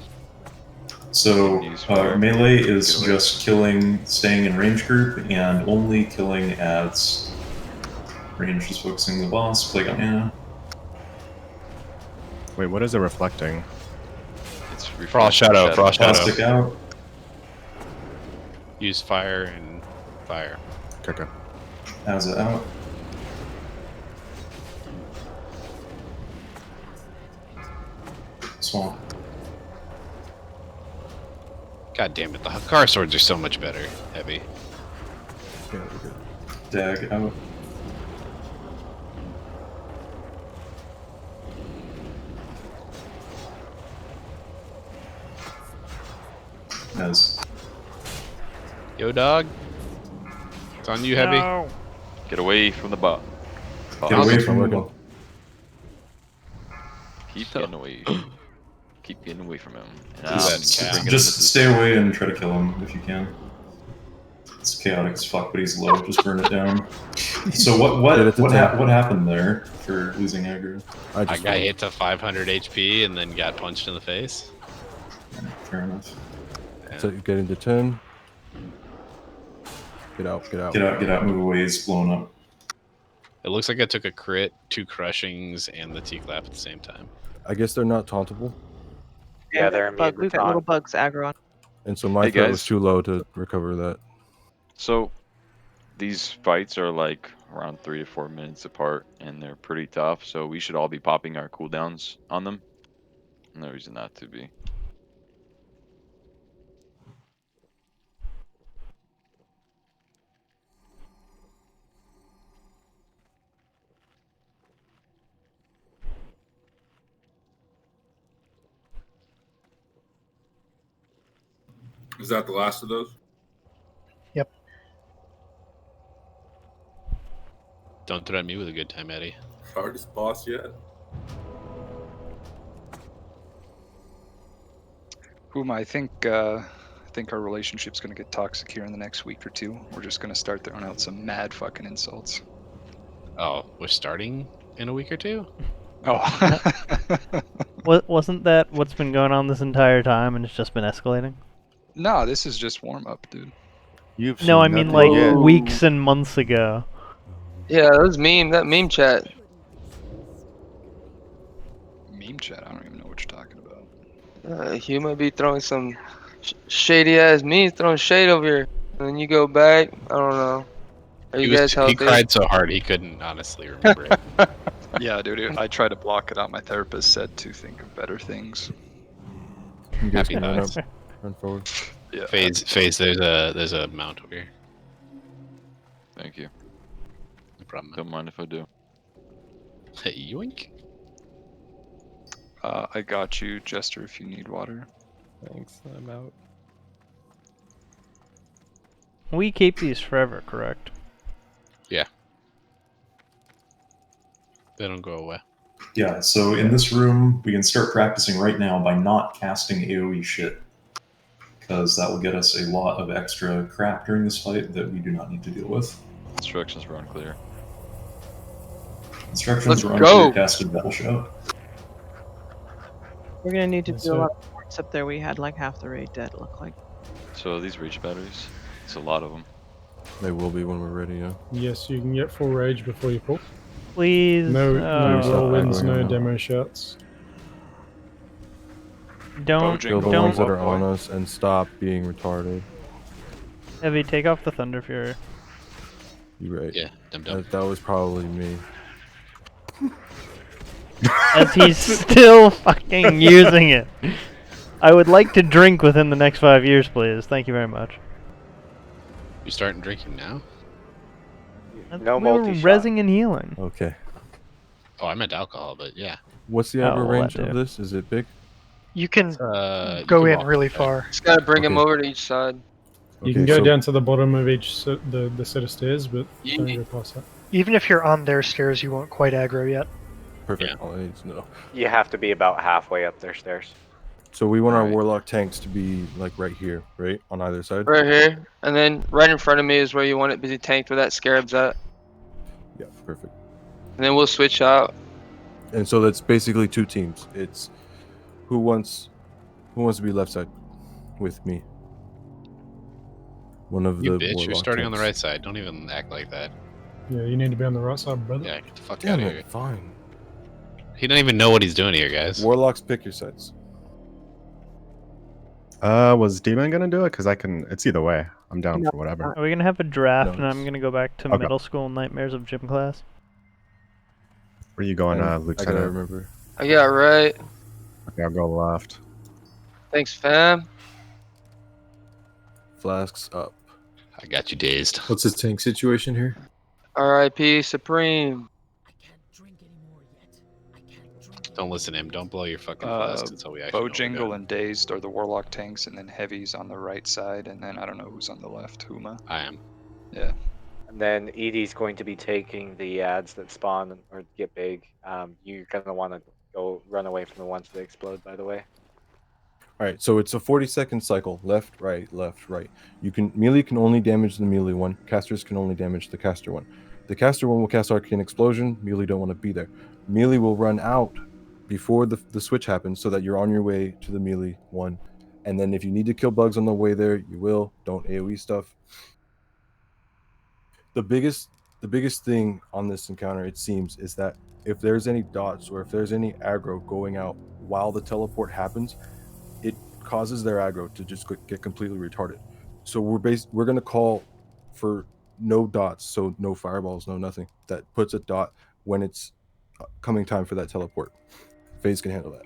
[SPEAKER 1] So
[SPEAKER 17] Use fire.
[SPEAKER 1] melee is
[SPEAKER 17] Get away.
[SPEAKER 1] just killing, staying in range group, and only killing ads. Range is focusing the boss. Plague on Anna.
[SPEAKER 8] Wait, what is it reflecting?
[SPEAKER 17] It's
[SPEAKER 11] Frost shadow, frost shadow.
[SPEAKER 1] Plastic out.
[SPEAKER 11] Use fire and fire.
[SPEAKER 8] Okay.
[SPEAKER 1] As it out. Swamp.
[SPEAKER 11] God damn it, the car swords are so much better. Heavy.
[SPEAKER 1] Dag out. As.
[SPEAKER 11] Yo, dog. It's on you, Heavy.
[SPEAKER 12] No.
[SPEAKER 17] Get away from the bot.
[SPEAKER 1] Get away from the bot.
[SPEAKER 17] Keep getting away. Keep getting away from him. And
[SPEAKER 1] Just stay away and try to kill him if you can. It's chaotic as fuck, but he's low. Just burn it down. So what happened there for losing aggro?
[SPEAKER 11] I got hit to 500 HP and then got punched in the face.
[SPEAKER 1] Fair enough.
[SPEAKER 7] So you get into 10. Get out, get out.
[SPEAKER 1] Get out, get out, move away, he's blown up.
[SPEAKER 11] It looks like I took a crit, 2 crushings, and the T-clap at the same time.
[SPEAKER 7] I guess they're not tauntable.
[SPEAKER 16] Yeah, they're immune
[SPEAKER 3] We've
[SPEAKER 16] to
[SPEAKER 3] got little
[SPEAKER 16] taunt.
[SPEAKER 3] bugs aggro on.
[SPEAKER 7] And so my threat was too low to recover that.
[SPEAKER 17] So, these fights are like around 3 to 4 minutes apart, and they're pretty tough. So we should all be popping our cooldowns on them. No reason not to be.
[SPEAKER 14] Is that the last of those?
[SPEAKER 6] Yep.
[SPEAKER 11] Don't threaten me with a good time, Eddie.
[SPEAKER 14] Hardest boss yet.
[SPEAKER 4] Whom I think our relationship's gonna get toxic here in the next week or two. We're just gonna start throwing out some mad fucking insults.
[SPEAKER 11] Oh, we're starting in a week or two?
[SPEAKER 4] Oh.
[SPEAKER 12] Wasn't that what's been going on this entire time and it's just been escalating?
[SPEAKER 4] No, this is just warm up, dude.
[SPEAKER 12] No, I mean like weeks and months ago.
[SPEAKER 5] Yeah, that was that meme chat.
[SPEAKER 4] Meme chat? I don't even know what you're talking about.
[SPEAKER 5] You might be throwing some shady ass memes, throwing shade over here, and then you go back. I don't know. Are you guys healthy?
[SPEAKER 11] He cried so hard he couldn't honestly remember it.
[SPEAKER 4] Yeah, dude, I tried to block it out. My therapist said to think of better things.
[SPEAKER 7] You guys
[SPEAKER 11] Happy
[SPEAKER 7] can run
[SPEAKER 11] thoughts.
[SPEAKER 7] up, run forward.
[SPEAKER 4] Yeah.
[SPEAKER 11] Phase, there's a mount over here.
[SPEAKER 17] Thank you.
[SPEAKER 11] No problem.
[SPEAKER 17] Don't mind if I do.
[SPEAKER 11] Hey, yoink.
[SPEAKER 4] I got you, Jester, if you need water.
[SPEAKER 2] Thanks, I'm out.
[SPEAKER 12] We keep these forever, correct?
[SPEAKER 11] Yeah. They don't go away.
[SPEAKER 1] Yeah, so in this room, we can start practicing right now by not casting AoE shit. Because that will get us a lot of extra crap during this fight that we do not need to deal with.
[SPEAKER 17] Instructions were unclear.
[SPEAKER 1] Instructions were unclear, casted double shot.
[SPEAKER 3] We're gonna need to
[SPEAKER 10] Yes,
[SPEAKER 3] do a
[SPEAKER 10] sir.
[SPEAKER 3] lot of forts up there. We had like half the raid dead, look like.
[SPEAKER 17] So these reach batteries, it's a lot of them.
[SPEAKER 7] They will be when we're ready, yeah.
[SPEAKER 10] Yes, you can get full rage before you pull.
[SPEAKER 12] Please.
[SPEAKER 10] No whirlwinds,
[SPEAKER 7] aggroing
[SPEAKER 10] no
[SPEAKER 7] on them.
[SPEAKER 10] demo shots.
[SPEAKER 12] Don't
[SPEAKER 7] Kill the ones that are on us and stop being retarded.
[SPEAKER 12] Heavy, take off the Thunder Fury.
[SPEAKER 7] You're right.
[SPEAKER 11] Yeah, dum-dum.
[SPEAKER 7] That was probably me.
[SPEAKER 12] As he's still fucking using it. I would like to drink within the next 5 years, please. Thank you very much.
[SPEAKER 11] You starting drinking now?
[SPEAKER 16] No
[SPEAKER 12] we were
[SPEAKER 16] multi-shot.
[SPEAKER 12] rezzing and healing.
[SPEAKER 7] Okay.
[SPEAKER 11] Oh, I meant alcohol, but yeah.
[SPEAKER 7] What's the
[SPEAKER 12] Oh,
[SPEAKER 7] aggro
[SPEAKER 12] well,
[SPEAKER 7] range
[SPEAKER 12] that
[SPEAKER 7] of
[SPEAKER 12] too.
[SPEAKER 7] this? Is it big?
[SPEAKER 6] You can
[SPEAKER 11] You
[SPEAKER 6] go
[SPEAKER 11] can
[SPEAKER 6] in
[SPEAKER 11] walk
[SPEAKER 6] really
[SPEAKER 11] back.
[SPEAKER 6] far.
[SPEAKER 5] Just gotta bring him
[SPEAKER 7] Okay.
[SPEAKER 5] over to each side.
[SPEAKER 10] You can
[SPEAKER 7] Okay,
[SPEAKER 10] go
[SPEAKER 7] so-
[SPEAKER 10] down to the bottom of each the set of stairs, but
[SPEAKER 5] You-
[SPEAKER 10] don't go past that.
[SPEAKER 6] Even if you're on their stairs, you won't quite aggro yet.
[SPEAKER 7] Perfect.
[SPEAKER 11] Yeah.
[SPEAKER 7] All I need to know.
[SPEAKER 16] You have to be about halfway up their stairs.
[SPEAKER 7] So we want our
[SPEAKER 17] Right.
[SPEAKER 7] warlock tanks to be like right here, right? On either side?
[SPEAKER 5] Right here, and then right in front of me is where you want it busy tanked where that scarab's at.
[SPEAKER 7] Yeah, perfect.
[SPEAKER 5] And then we'll switch out.
[SPEAKER 7] And so that's basically two teams. It's who wants to be left side? with me. One of
[SPEAKER 11] You
[SPEAKER 7] the
[SPEAKER 11] bitch, you're
[SPEAKER 7] warlock
[SPEAKER 11] starting on the
[SPEAKER 7] tanks.
[SPEAKER 11] right side. Don't even act like that.
[SPEAKER 10] Yeah, you need to be on the right side, brother.
[SPEAKER 11] Yeah, get the fuck
[SPEAKER 7] Damn
[SPEAKER 11] out of
[SPEAKER 7] it,
[SPEAKER 11] here.
[SPEAKER 7] fine.
[SPEAKER 11] He don't even know what he's doing here, guys.
[SPEAKER 7] Warlocks, pick your sides.
[SPEAKER 8] Was Demon gonna do it? Because I can. It's either way. I'm down for whatever.
[SPEAKER 12] Are we gonna have a draft,
[SPEAKER 7] No,
[SPEAKER 12] and I'm gonna go back to
[SPEAKER 8] Okay.
[SPEAKER 12] middle school nightmares of gym class?
[SPEAKER 8] Where are you going,
[SPEAKER 7] I gotta
[SPEAKER 8] Lieutenant?
[SPEAKER 7] remember.
[SPEAKER 5] I got right.
[SPEAKER 8] Okay, I'll go left.
[SPEAKER 5] Thanks, fam.
[SPEAKER 7] Flasks up.
[SPEAKER 11] I got you dazed.
[SPEAKER 9] What's his tank situation here?
[SPEAKER 5] R.I.P. Supreme.
[SPEAKER 11] Don't listen to him. Don't blow your fucking flasks until we actually know what we're
[SPEAKER 4] Bojangle
[SPEAKER 11] doing.
[SPEAKER 4] and Dazed are the Warlock tanks, and then Heavy's on the right side, and then I don't know who's on the left. Huma.
[SPEAKER 11] I am.
[SPEAKER 4] Yeah.
[SPEAKER 16] And then Edie's going to be taking the ads that spawn or get big. You're gonna want to go run away from the ones that explode. By the way.
[SPEAKER 7] All right, so it's a 40-second cycle. Left, right, left, right. Melee can only damage the melee one. Casters can only damage the caster one. The caster one will cast Arcane Explosion. Melee don't want to be there. Melee will run out before the switch happens, so that you're on your way to the melee one. And then if you need to kill bugs on the way there, you will. Don't AoE stuff. The biggest thing on this encounter, it seems, is that if there's any dots or if there's any aggro going out while the teleport happens, it causes their aggro to just get completely retarded. So we're gonna call for no dots, so no fireballs, no nothing. That puts a dot when it's coming time for that teleport. FaZe can handle that.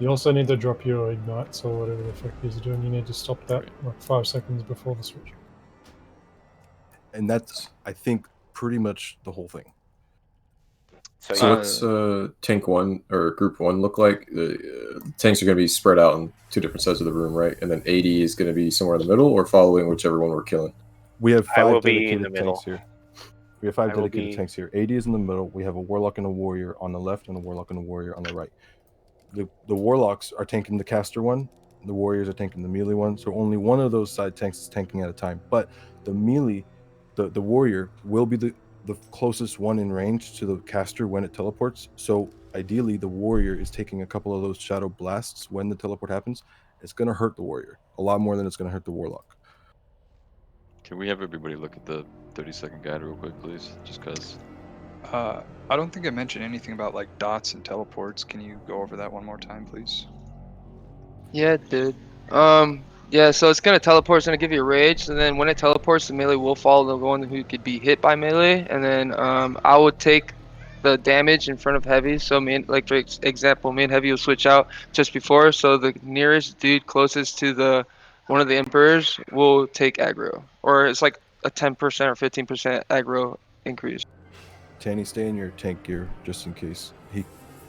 [SPEAKER 10] You also need to drop your ignites or whatever the effect he's doing. You need to stop that like 5 seconds before the switch.
[SPEAKER 7] And that's, I think, pretty much the whole thing.
[SPEAKER 9] So what's tank one or group one look like? The tanks are going to be spread out on 2 different sides of the room, right? And then 80 is going to be somewhere in the middle or following whichever one we're killing.
[SPEAKER 7] We have
[SPEAKER 16] I will
[SPEAKER 7] 5
[SPEAKER 16] be in the
[SPEAKER 7] dedicated
[SPEAKER 16] middle.
[SPEAKER 7] tanks here. We have 5
[SPEAKER 16] I will
[SPEAKER 7] dedicated
[SPEAKER 16] be-
[SPEAKER 7] tanks here. 80 is in the middle. We have a warlock and a warrior on the left, and a warlock and a warrior on the right. The warlocks are tanking the caster one. The warriors are tanking the melee one. So only one of those side tanks is tanking at a time. But the melee, the warrior will be the closest one in range to the caster when it teleports. So ideally, the warrior is taking a couple of those shadow blasts when the teleport happens. It's going to hurt the warrior a lot more than it's going to hurt the warlock.
[SPEAKER 17] Can we have everybody look at the 30-second guide real quick, please? Just because.
[SPEAKER 4] I don't think I mentioned anything about like dots and teleports. Can you go over that one more time, please?
[SPEAKER 5] Yeah, dude. Yeah, so it's gonna teleport, it's gonna give you a rage, and then when it teleports, the melee will follow the one who could be hit by melee, and then I would take the damage in front of Heavy. So like for example, me and Heavy will switch out just before, so the nearest dude closest to one of the Emperors will take aggro, or it's like a 10% or 15% aggro increase.
[SPEAKER 7] Tanny, stay in your tank gear just in case.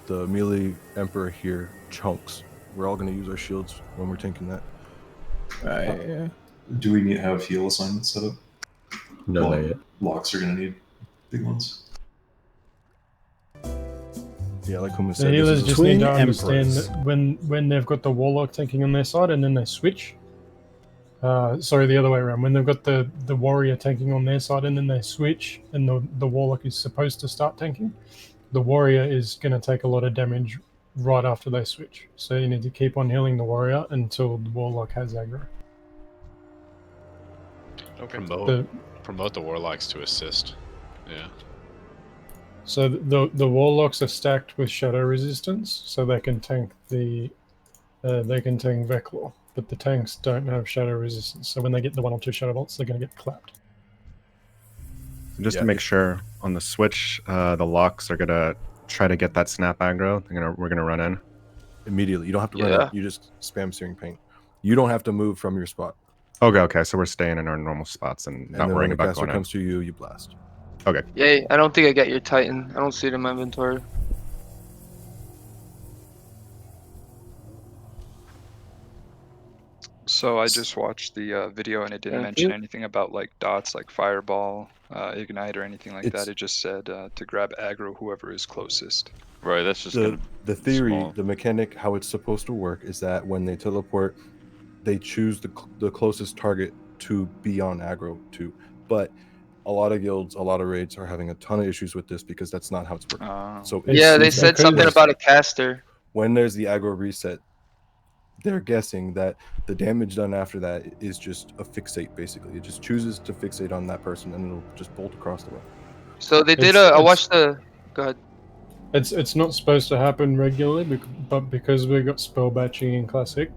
[SPEAKER 7] The melee Emperor here chunks. We're all going to use our shields when we're tanking that.
[SPEAKER 1] Yeah. Do we need to have heal assignments set up?
[SPEAKER 9] No, not yet.
[SPEAKER 1] Locks are going to need big ones.
[SPEAKER 7] Yeah, like Huma
[SPEAKER 10] The
[SPEAKER 7] said,
[SPEAKER 10] healers
[SPEAKER 7] this is
[SPEAKER 10] just need to
[SPEAKER 7] twin
[SPEAKER 10] understand
[SPEAKER 7] emperors.
[SPEAKER 10] that when they've got the warlock tanking on their side and then they switch. Sorry, the other way around. When they've got the warrior tanking on their side and then they switch, and the warlock is supposed to start tanking, the warrior is going to take a lot of damage right after they switch. So you need to keep on healing the warrior until the warlock has aggro.
[SPEAKER 11] Promote the warlocks to assist. Yeah.
[SPEAKER 10] So the warlocks are stacked with shadow resistance, so they can tank Veclaw, but the tanks don't have shadow resistance. So when they get the 1 or 2 shadow bolts, they're going to get clapped.
[SPEAKER 8] Just to make sure, on the switch, the locks are gonna try to get that snap aggro. We're gonna run in
[SPEAKER 7] immediately. You don't have to run in. You just spam Searing Pain. You don't have to move from your spot.
[SPEAKER 8] Okay. So we're staying in our normal spots and not
[SPEAKER 7] then
[SPEAKER 8] worrying
[SPEAKER 7] when the
[SPEAKER 8] about
[SPEAKER 7] caster
[SPEAKER 8] going in.
[SPEAKER 7] comes to you, you blast.
[SPEAKER 8] Okay.
[SPEAKER 5] Yay, I don't think I got your Titan. I don't see it in my inventory.
[SPEAKER 4] So I just watched the video and it didn't mention anything about like dots, like fireball, ignite, or anything like that. It just said to grab aggro whoever is closest.
[SPEAKER 17] Right, that's just
[SPEAKER 7] the theory, the mechanic, how it's supposed to work is that when they teleport, they choose the closest target to be on aggro to. But a lot of guilds, a lot of raids are having a ton of issues with this because that's not how it's working. So
[SPEAKER 5] yeah, they said something about a caster.
[SPEAKER 7] When there's the aggro reset, they're guessing that the damage done after that is just a fixate, basically. It just chooses to fixate on that person, and it'll just bolt across the room.
[SPEAKER 5] So they did
[SPEAKER 10] It's-
[SPEAKER 5] I
[SPEAKER 10] it's-
[SPEAKER 5] watched the. Go ahead.
[SPEAKER 10] It's not supposed to happen regularly, but because we got spell batching in Classic,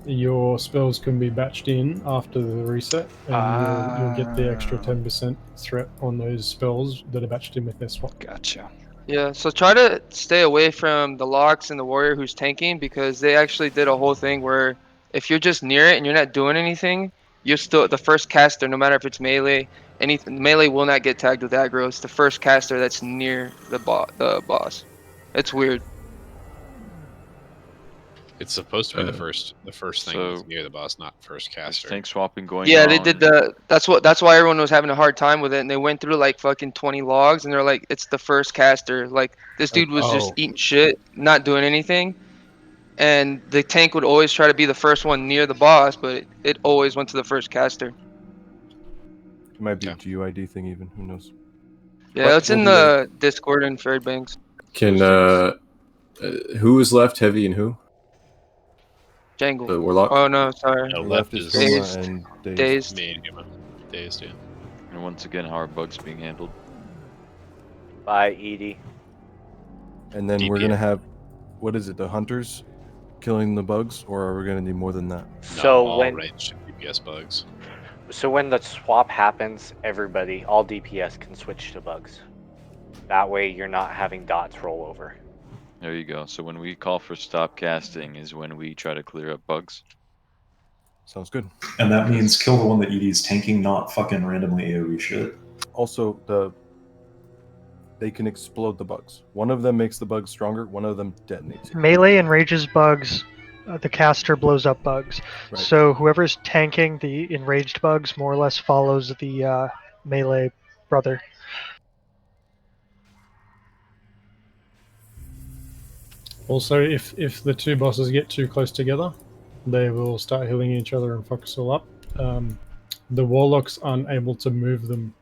[SPEAKER 10] your spells can be batched in after the reset, and you'll get the extra 10% threat on those spells that are batched in with their swap.
[SPEAKER 4] Gotcha.
[SPEAKER 5] Yeah, so try to stay away from the locks and the warrior who's tanking, because they actually did a whole thing where if you're just near it and you're not doing anything, you're still the first caster, no matter if it's melee. Melee will not get tagged with aggro. It's the first caster that's near the boss. It's weird.
[SPEAKER 11] It's supposed to be the first thing
[SPEAKER 17] so
[SPEAKER 11] that's near the boss, not first caster.
[SPEAKER 17] Tank swapping going
[SPEAKER 5] Yeah,
[SPEAKER 17] on.
[SPEAKER 5] they did the. That's why everyone was having a hard time with it, and they went through like fucking 20 logs, and they're like, it's the first caster. Like this dude was just eating shit, not doing anything, and the tank would always try to be the first one near the boss, but it always went to the first caster.
[SPEAKER 7] It might be a GUID thing, even. Who knows?
[SPEAKER 5] Yeah,
[SPEAKER 7] But
[SPEAKER 5] it's
[SPEAKER 7] we'll
[SPEAKER 5] in
[SPEAKER 7] be ready.
[SPEAKER 5] the Discord and Fairbanks.
[SPEAKER 9] Can who is left? Heavy and who?
[SPEAKER 5] Jangle.
[SPEAKER 9] The warlock.
[SPEAKER 5] Oh no, sorry.
[SPEAKER 11] No,
[SPEAKER 7] Left is Huma and Dazed.
[SPEAKER 11] Me and Huma. Dazed, yeah.
[SPEAKER 17] And once again, how are bugs being handled?
[SPEAKER 16] By Edie.
[SPEAKER 7] And then we're
[SPEAKER 11] DPS.
[SPEAKER 7] gonna have, what is it? The hunters killing the bugs, or are we gonna need more than that?
[SPEAKER 16] So
[SPEAKER 11] all
[SPEAKER 16] when
[SPEAKER 11] ranged DPS bugs.
[SPEAKER 16] when the swap happens, everybody, all DPS can switch to bugs. That way, you're not having dots roll over.
[SPEAKER 17] There you go. So when we call for stop casting is when we try to clear up bugs.
[SPEAKER 7] Sounds good.
[SPEAKER 1] And that means kill the one that ED's tanking, not fucking randomly AoE shit.
[SPEAKER 7] Also, they can explode the bugs. One of them makes the bugs stronger. One of them detonates it.
[SPEAKER 6] Melee enrages bugs. The caster blows up bugs.
[SPEAKER 7] Right.
[SPEAKER 6] So whoever's tanking the enraged bugs more or less follows the melee brother.
[SPEAKER 10] Also, if the two bosses get too close together, they will start healing each other and fuck us all up. The warlocks aren't able to move them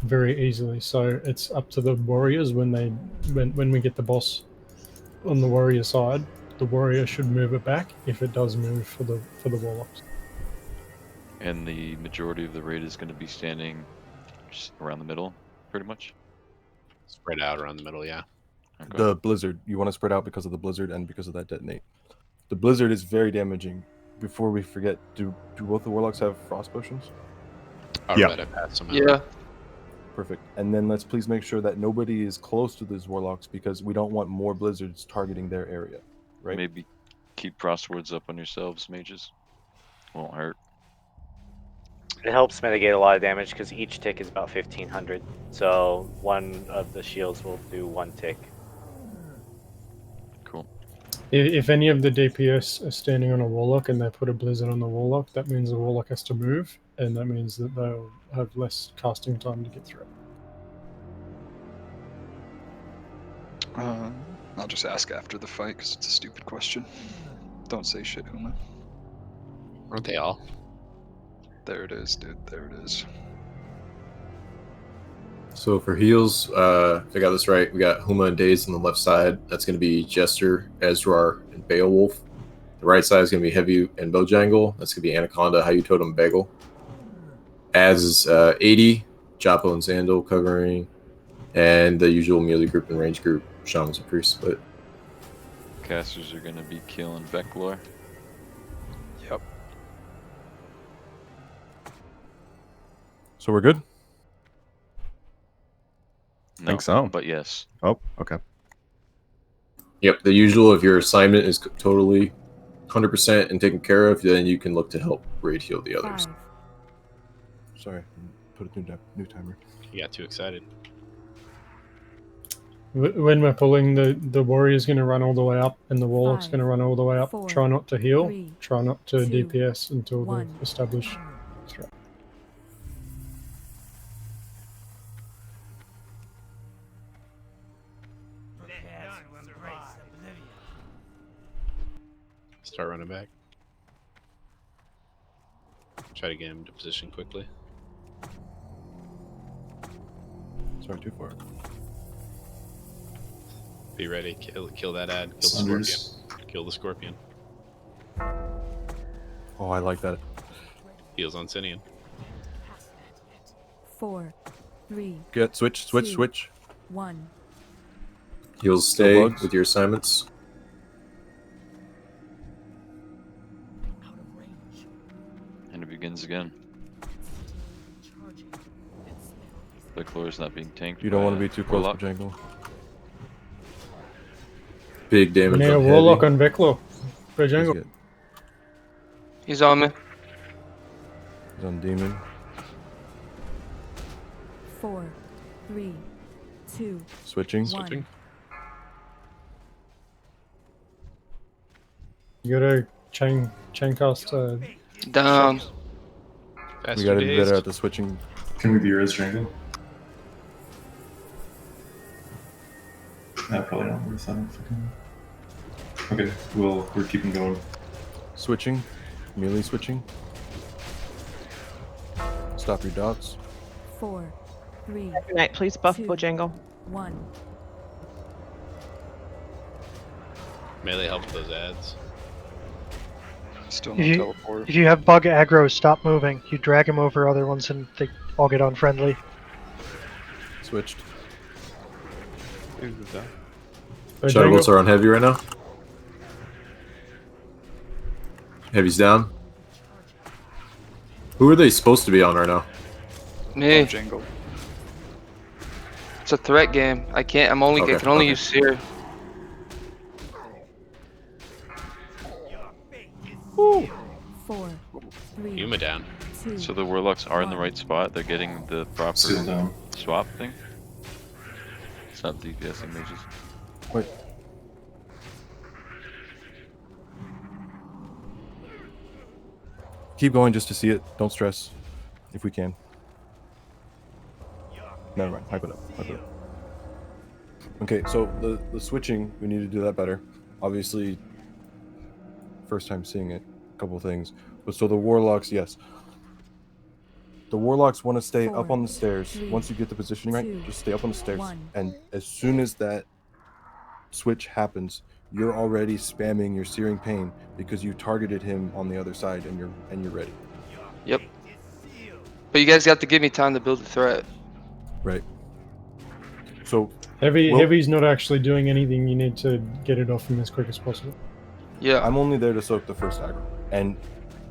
[SPEAKER 10] very easily, so it's up to the warriors when we get the boss on the warrior side. The warrior should move it back if it does move for the warlocks.
[SPEAKER 17] And the majority of the raid is going to be standing just around the middle, pretty much.
[SPEAKER 11] Spread out around the middle, yeah.
[SPEAKER 17] Okay.
[SPEAKER 7] The blizzard. You want to spread out because of the blizzard and because of that detonate. The blizzard is very damaging. Before we forget, do both the warlocks have frost potions?
[SPEAKER 11] Yeah. I passed them out.
[SPEAKER 5] Yeah.
[SPEAKER 7] Perfect. And then let's please make sure that nobody is close to these warlocks, because we don't want more blizzards targeting their area. Right?
[SPEAKER 17] Maybe keep crosswords up on yourselves, mages. Won't hurt.
[SPEAKER 16] It helps mitigate a lot of damage because each tick is about 1500. So one of the shields will do one tick.
[SPEAKER 17] Cool.
[SPEAKER 10] If any of the DPS are standing on a warlock and they put a blizzard on the warlock, that means the warlock has to move, and that means that they'll have less casting time to get through it.
[SPEAKER 4] I'll just ask after the fight because it's a stupid question. Don't say shit, Uma.
[SPEAKER 11] Aren't they all?
[SPEAKER 4] There it is, dude. There it is.
[SPEAKER 9] So for heals, if I got this right, we got Huma and Daze on the left side. That's going to be Jester, Ezrar, and Beowulf. The right side is going to be Heavy and Bojangle. That's going to be Anaconda, Hayu Totem, Bagel. As is 80, Japo and Zandal covering, and the usual melee group and range group, Shamans and Priests split.
[SPEAKER 17] Casters are going to be killing Veclor.
[SPEAKER 4] Yep.
[SPEAKER 7] So we're good?
[SPEAKER 17] No,
[SPEAKER 8] Think so.
[SPEAKER 17] But yes.
[SPEAKER 8] Oh, okay.
[SPEAKER 9] Yep, the usual, if your assignment is totally 100% and taken care of, then you can look to help raid heal the others.
[SPEAKER 7] Sorry, put a new timer.
[SPEAKER 11] You got too excited.
[SPEAKER 10] When we're pulling, the warrior's going to run all the way up and the warlock's going to run all the way up. Try not to heal. Try not to DPS until they establish threat.
[SPEAKER 11] Start running back. Try to get him to position quickly.
[SPEAKER 7] Sorry, too far.
[SPEAKER 11] Be ready. Kill that ad. Kill the
[SPEAKER 1] Sunders.
[SPEAKER 11] scorpion. Kill the scorpion.
[SPEAKER 7] Oh, I like that.
[SPEAKER 11] Heals on Sinian.
[SPEAKER 13] 4, 3.
[SPEAKER 7] Get switch.
[SPEAKER 13] 1.
[SPEAKER 9] Heals stay
[SPEAKER 7] bugs.
[SPEAKER 9] with your assignments.
[SPEAKER 17] And it begins again. The Chlor's not being tanked.
[SPEAKER 7] You don't want to
[SPEAKER 17] by
[SPEAKER 7] be too close,
[SPEAKER 17] Warlock.
[SPEAKER 7] Django.
[SPEAKER 9] Big damage
[SPEAKER 10] Yeah,
[SPEAKER 9] on
[SPEAKER 10] Warlock
[SPEAKER 9] heavy.
[SPEAKER 10] on Veclo. Bajango.
[SPEAKER 5] He's on me.
[SPEAKER 7] He's on Demon.
[SPEAKER 13] 4, 3, 2.
[SPEAKER 7] Switching.
[SPEAKER 13] 1.
[SPEAKER 10] You gotta chain cast.
[SPEAKER 5] Down.
[SPEAKER 7] We gotta be better at the switching.
[SPEAKER 1] Can we be res Django? Probably not worth that. Okay, we're keeping going.
[SPEAKER 7] Switching. Melee switching. Stop your dots.
[SPEAKER 13] 4, 3.
[SPEAKER 3] Good night, please buff
[SPEAKER 13] 2,
[SPEAKER 3] Bojangle.
[SPEAKER 13] 1.
[SPEAKER 11] Melee helps those ads.
[SPEAKER 4] Still
[SPEAKER 6] If
[SPEAKER 4] no
[SPEAKER 6] you,
[SPEAKER 4] teleport.
[SPEAKER 6] if you have bug aggro, stop moving. You drag them over other ones and they all get unfriendly.
[SPEAKER 7] Switched.
[SPEAKER 9] Shadow bolts are on heavy right now. Heavy's down. Who are they supposed to be on right now?
[SPEAKER 5] Me.
[SPEAKER 4] Jingle.
[SPEAKER 5] It's a threat game. I can't. I can only use Seer.
[SPEAKER 13] Woo. 4, 3.
[SPEAKER 11] Yuma down.
[SPEAKER 13] 2.
[SPEAKER 17] So the Warlocks are in the right spot. They're getting the proper
[SPEAKER 1] Seal down.
[SPEAKER 17] swap thing. Stop DPSing mages.
[SPEAKER 7] Wait. Keep going just to see it. Don't stress. If we can. Never mind. Hype it up. Okay, so the switching, we need to do that better. Obviously, first time seeing it. A couple things. But so the Warlocks, yes. The Warlocks want to stay up on the stairs.
[SPEAKER 13] 3,
[SPEAKER 7] Once you get the positioning right,
[SPEAKER 13] 2,
[SPEAKER 7] just stay up on the stairs.
[SPEAKER 13] 1.
[SPEAKER 7] And as soon as that switch happens, you're already spamming your Searing Pain because you targeted him on the other side and you're ready.
[SPEAKER 5] Yep. But you guys got to give me time to build the threat.
[SPEAKER 7] Right. So
[SPEAKER 10] Heavy's not actually doing anything. You need to get it off him as quick as possible.
[SPEAKER 5] Yeah.
[SPEAKER 7] I'm only there to soak the first aggro. And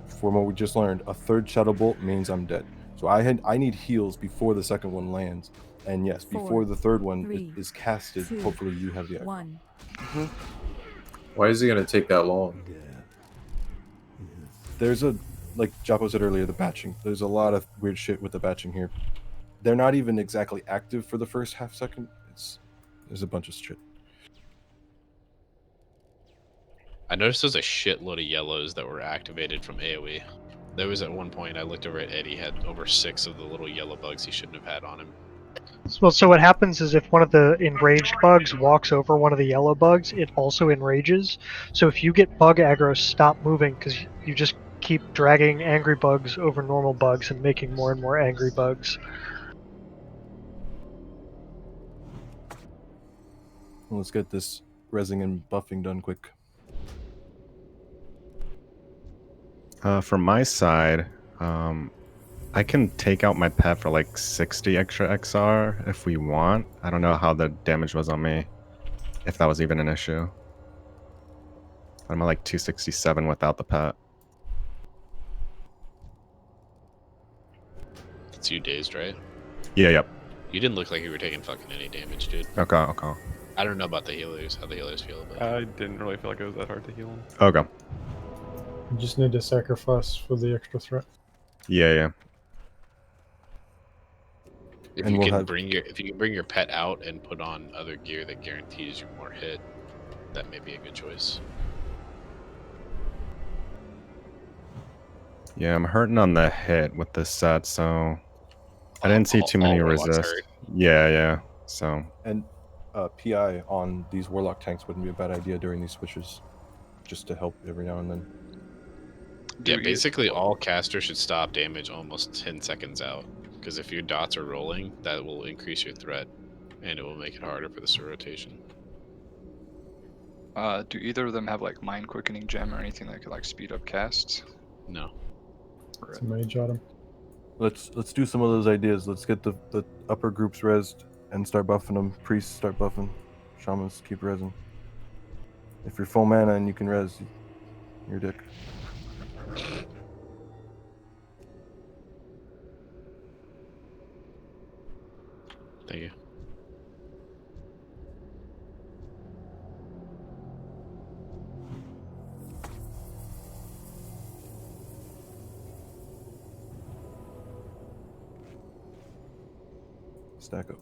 [SPEAKER 7] from what we just learned, a third Shadow Bolt means I'm dead. So I need heals before the second one lands. And yes,
[SPEAKER 13] 4,
[SPEAKER 7] before the third one
[SPEAKER 13] 3,
[SPEAKER 7] is casted,
[SPEAKER 13] 2,
[SPEAKER 7] hopefully you have the aggro.
[SPEAKER 13] 1.
[SPEAKER 9] Why is it going to take that long?
[SPEAKER 7] There's like Joppo said earlier, the batching. There's a lot of weird shit with the batching here. They're not even exactly active for the first half second. There's a bunch of shit.
[SPEAKER 11] I noticed there's a shitload of yellows that were activated from AoE. There was at one point I looked over at Eddie, had over 6 of the little yellow bugs he shouldn't have had on him.
[SPEAKER 6] Well, so what happens is if one of the enraged bugs walks over one of the yellow bugs, it also enrages. So if you get bug aggro, stop moving because you just keep dragging angry bugs over normal bugs and making more and more angry bugs.
[SPEAKER 7] Let's get this rezzing and buffing done quick.
[SPEAKER 8] From my side, I can take out my pet for like 60 extra XR if we want. I don't know how the damage was on me, if that was even an issue. I'm at like 267 without the pet.
[SPEAKER 11] It's you dazed, right?
[SPEAKER 8] Yeah, yep.
[SPEAKER 11] You didn't look like you were taking fucking any damage, dude.
[SPEAKER 8] Okay.
[SPEAKER 11] I don't know about the healers, how the healers feel about it.
[SPEAKER 2] I didn't really feel like it was that hard to heal him.
[SPEAKER 8] Okay.
[SPEAKER 10] You just need to sacrifice for the extra threat.
[SPEAKER 8] Yeah.
[SPEAKER 11] If you can bring your pet out and put on other gear that guarantees you more hit, that may be a good choice.
[SPEAKER 8] Yeah, I'm hurting on the hit with this set, so I didn't see too many resist. Yeah. So
[SPEAKER 7] And PI on these Warlock tanks wouldn't be a bad idea during these switches, just to help every now and then.
[SPEAKER 11] Yeah, basically all casters should stop damage almost 10 seconds out, because if your dots are rolling, that will increase your threat, and it will make it harder for the rotation.
[SPEAKER 4] Do either of them have like mind quickening gem or anything that could like speed up casts?
[SPEAKER 11] No.
[SPEAKER 10] It's a mage item.
[SPEAKER 7] Let's do some of those ideas. Let's get the upper groups rezzed and start buffing them. Priests start buffing. Shamans keep rezzing. If you're full mana and you can res, you're a dick.
[SPEAKER 11] Thank you.
[SPEAKER 7] Stack up.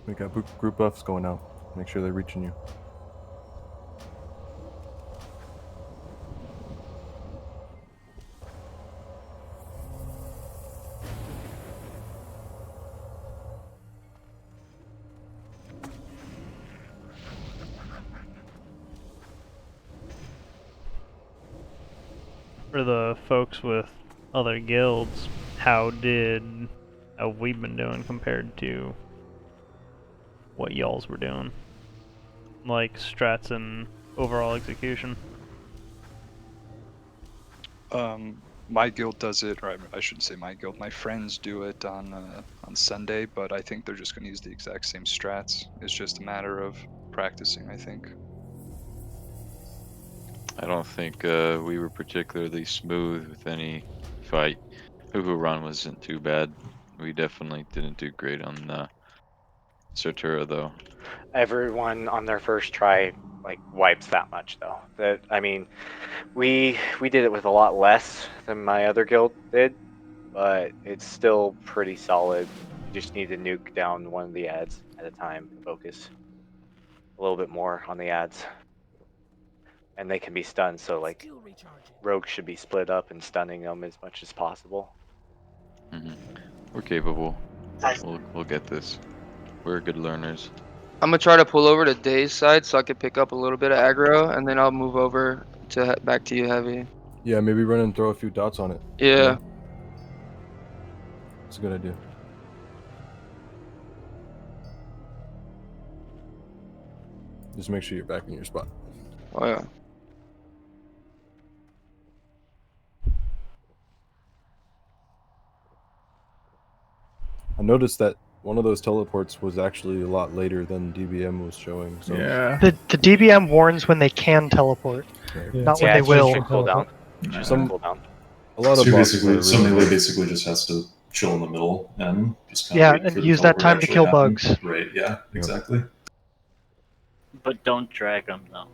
[SPEAKER 7] We got group buffs going out. Make sure they're reaching you.
[SPEAKER 12] For the folks with other guilds, how have we been doing compared to what y'all's were doing? Like strats and overall execution?
[SPEAKER 4] My guild does it, or I shouldn't say my guild. My friends do it on Sunday, but I think they're just going to use the exact same strats. It's just a matter of practicing, I think.
[SPEAKER 17] I don't think we were particularly smooth with any fight. Hoo run wasn't too bad. We definitely didn't do great on Sartura though.
[SPEAKER 16] Everyone on their first try like wipes that much though. That I mean, we did it with a lot less than my other guild did, but it's still pretty solid. You just need to nuke down one of the ads at a time to focus a little bit more on the ads. And they can be stunned, so like rogues should be split up and stunning them as much as possible.
[SPEAKER 17] We're capable. We'll get this. We're good learners.
[SPEAKER 5] I'm gonna try to pull over to Day's side so I can pick up a little bit of aggro, and then I'll move over to back to you, Heavy.
[SPEAKER 7] Yeah, maybe run and throw a few dots on it.
[SPEAKER 5] Yeah.
[SPEAKER 7] It's a good idea. Just make sure you're back in your spot.
[SPEAKER 5] Oh yeah.
[SPEAKER 7] I noticed that one of those teleports was actually a lot later than DBM was showing. So
[SPEAKER 18] Yeah.
[SPEAKER 6] The DBM warns when they can teleport, not when they will.
[SPEAKER 16] Cooldown.
[SPEAKER 7] A lot of
[SPEAKER 1] so
[SPEAKER 7] bosses
[SPEAKER 1] basically,
[SPEAKER 7] are
[SPEAKER 1] so
[SPEAKER 7] really
[SPEAKER 1] melee
[SPEAKER 7] late.
[SPEAKER 1] basically just has to chill in the middle and just kind
[SPEAKER 6] Yeah,
[SPEAKER 1] of wait
[SPEAKER 6] and
[SPEAKER 1] for the
[SPEAKER 6] use that
[SPEAKER 1] teleport
[SPEAKER 6] time to
[SPEAKER 1] actually
[SPEAKER 6] kill
[SPEAKER 1] happen.
[SPEAKER 6] bugs.
[SPEAKER 1] Right? Yeah, exactly.
[SPEAKER 22] But don't drag them though.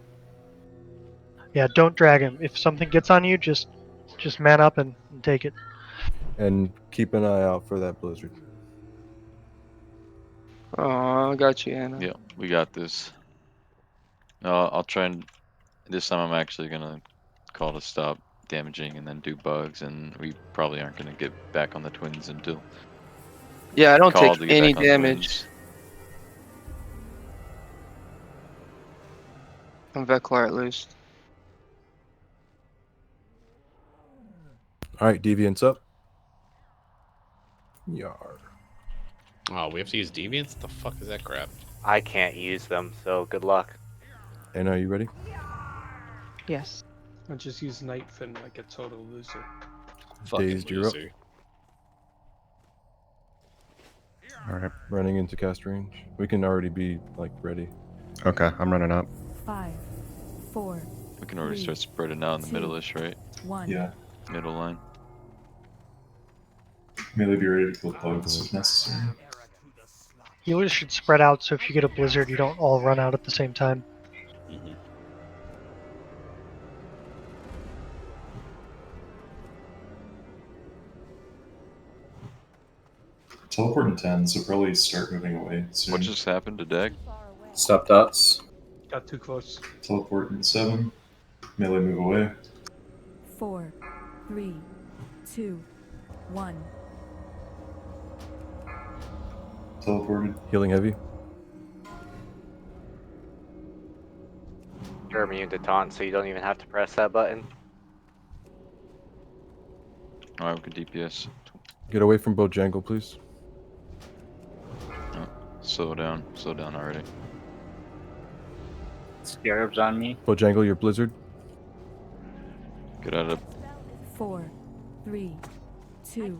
[SPEAKER 6] Yeah, don't drag him. If something gets on you, just man up and take it.
[SPEAKER 7] And keep an eye out for that blizzard.
[SPEAKER 5] Oh, I got you, Anna.
[SPEAKER 17] Yeah, we got this. No, I'll try and this time I'm actually gonna call to stop damaging and then do bugs, and we probably aren't gonna get back on the twins until.
[SPEAKER 5] Yeah, I don't
[SPEAKER 17] called
[SPEAKER 5] take
[SPEAKER 17] to get
[SPEAKER 5] any
[SPEAKER 17] back on the
[SPEAKER 5] damage.
[SPEAKER 17] twins.
[SPEAKER 5] On Veklar at least.
[SPEAKER 7] All right, deviants up. Yar.
[SPEAKER 11] Oh, we have to use deviants? What the fuck is that crap?
[SPEAKER 16] I can't use them, so good luck.
[SPEAKER 7] Anna, are you ready?
[SPEAKER 3] Yes.
[SPEAKER 19] I just use Nightfin like a total loser.
[SPEAKER 7] Dazed, you're up.
[SPEAKER 8] All right.
[SPEAKER 7] Running into cast range. We can already be like ready.
[SPEAKER 8] Okay, I'm running up.
[SPEAKER 13] 5, 4.
[SPEAKER 17] We can already
[SPEAKER 13] 3,
[SPEAKER 17] start spreading out in the
[SPEAKER 13] 2,
[SPEAKER 17] middle-ish, right?
[SPEAKER 13] 1.
[SPEAKER 1] Yeah.
[SPEAKER 17] Middle line.
[SPEAKER 1] Melee be ready to kill bugs if necessary.
[SPEAKER 6] Healers should spread out so if you get a blizzard, you don't all run out at the same time.
[SPEAKER 1] Teleport in 10, so probably start moving away soon.
[SPEAKER 17] What just happened to Dag?
[SPEAKER 9] Stop dots.
[SPEAKER 19] Got too close.
[SPEAKER 1] Teleport in 7. Melee move away.
[SPEAKER 13] 4, 3, 2, 1.
[SPEAKER 1] Teleported.
[SPEAKER 7] Healing heavy.
[SPEAKER 16] You're immune to taunt, so you don't even have to press that button.
[SPEAKER 17] Alright, we can DPS.
[SPEAKER 7] Get away from Bojangle, please.
[SPEAKER 17] Oh, slow down already.
[SPEAKER 22] Scarab's on me.
[SPEAKER 7] Bojangle, your Blizzard.
[SPEAKER 17] Get out of
[SPEAKER 13] 4, 3, 2,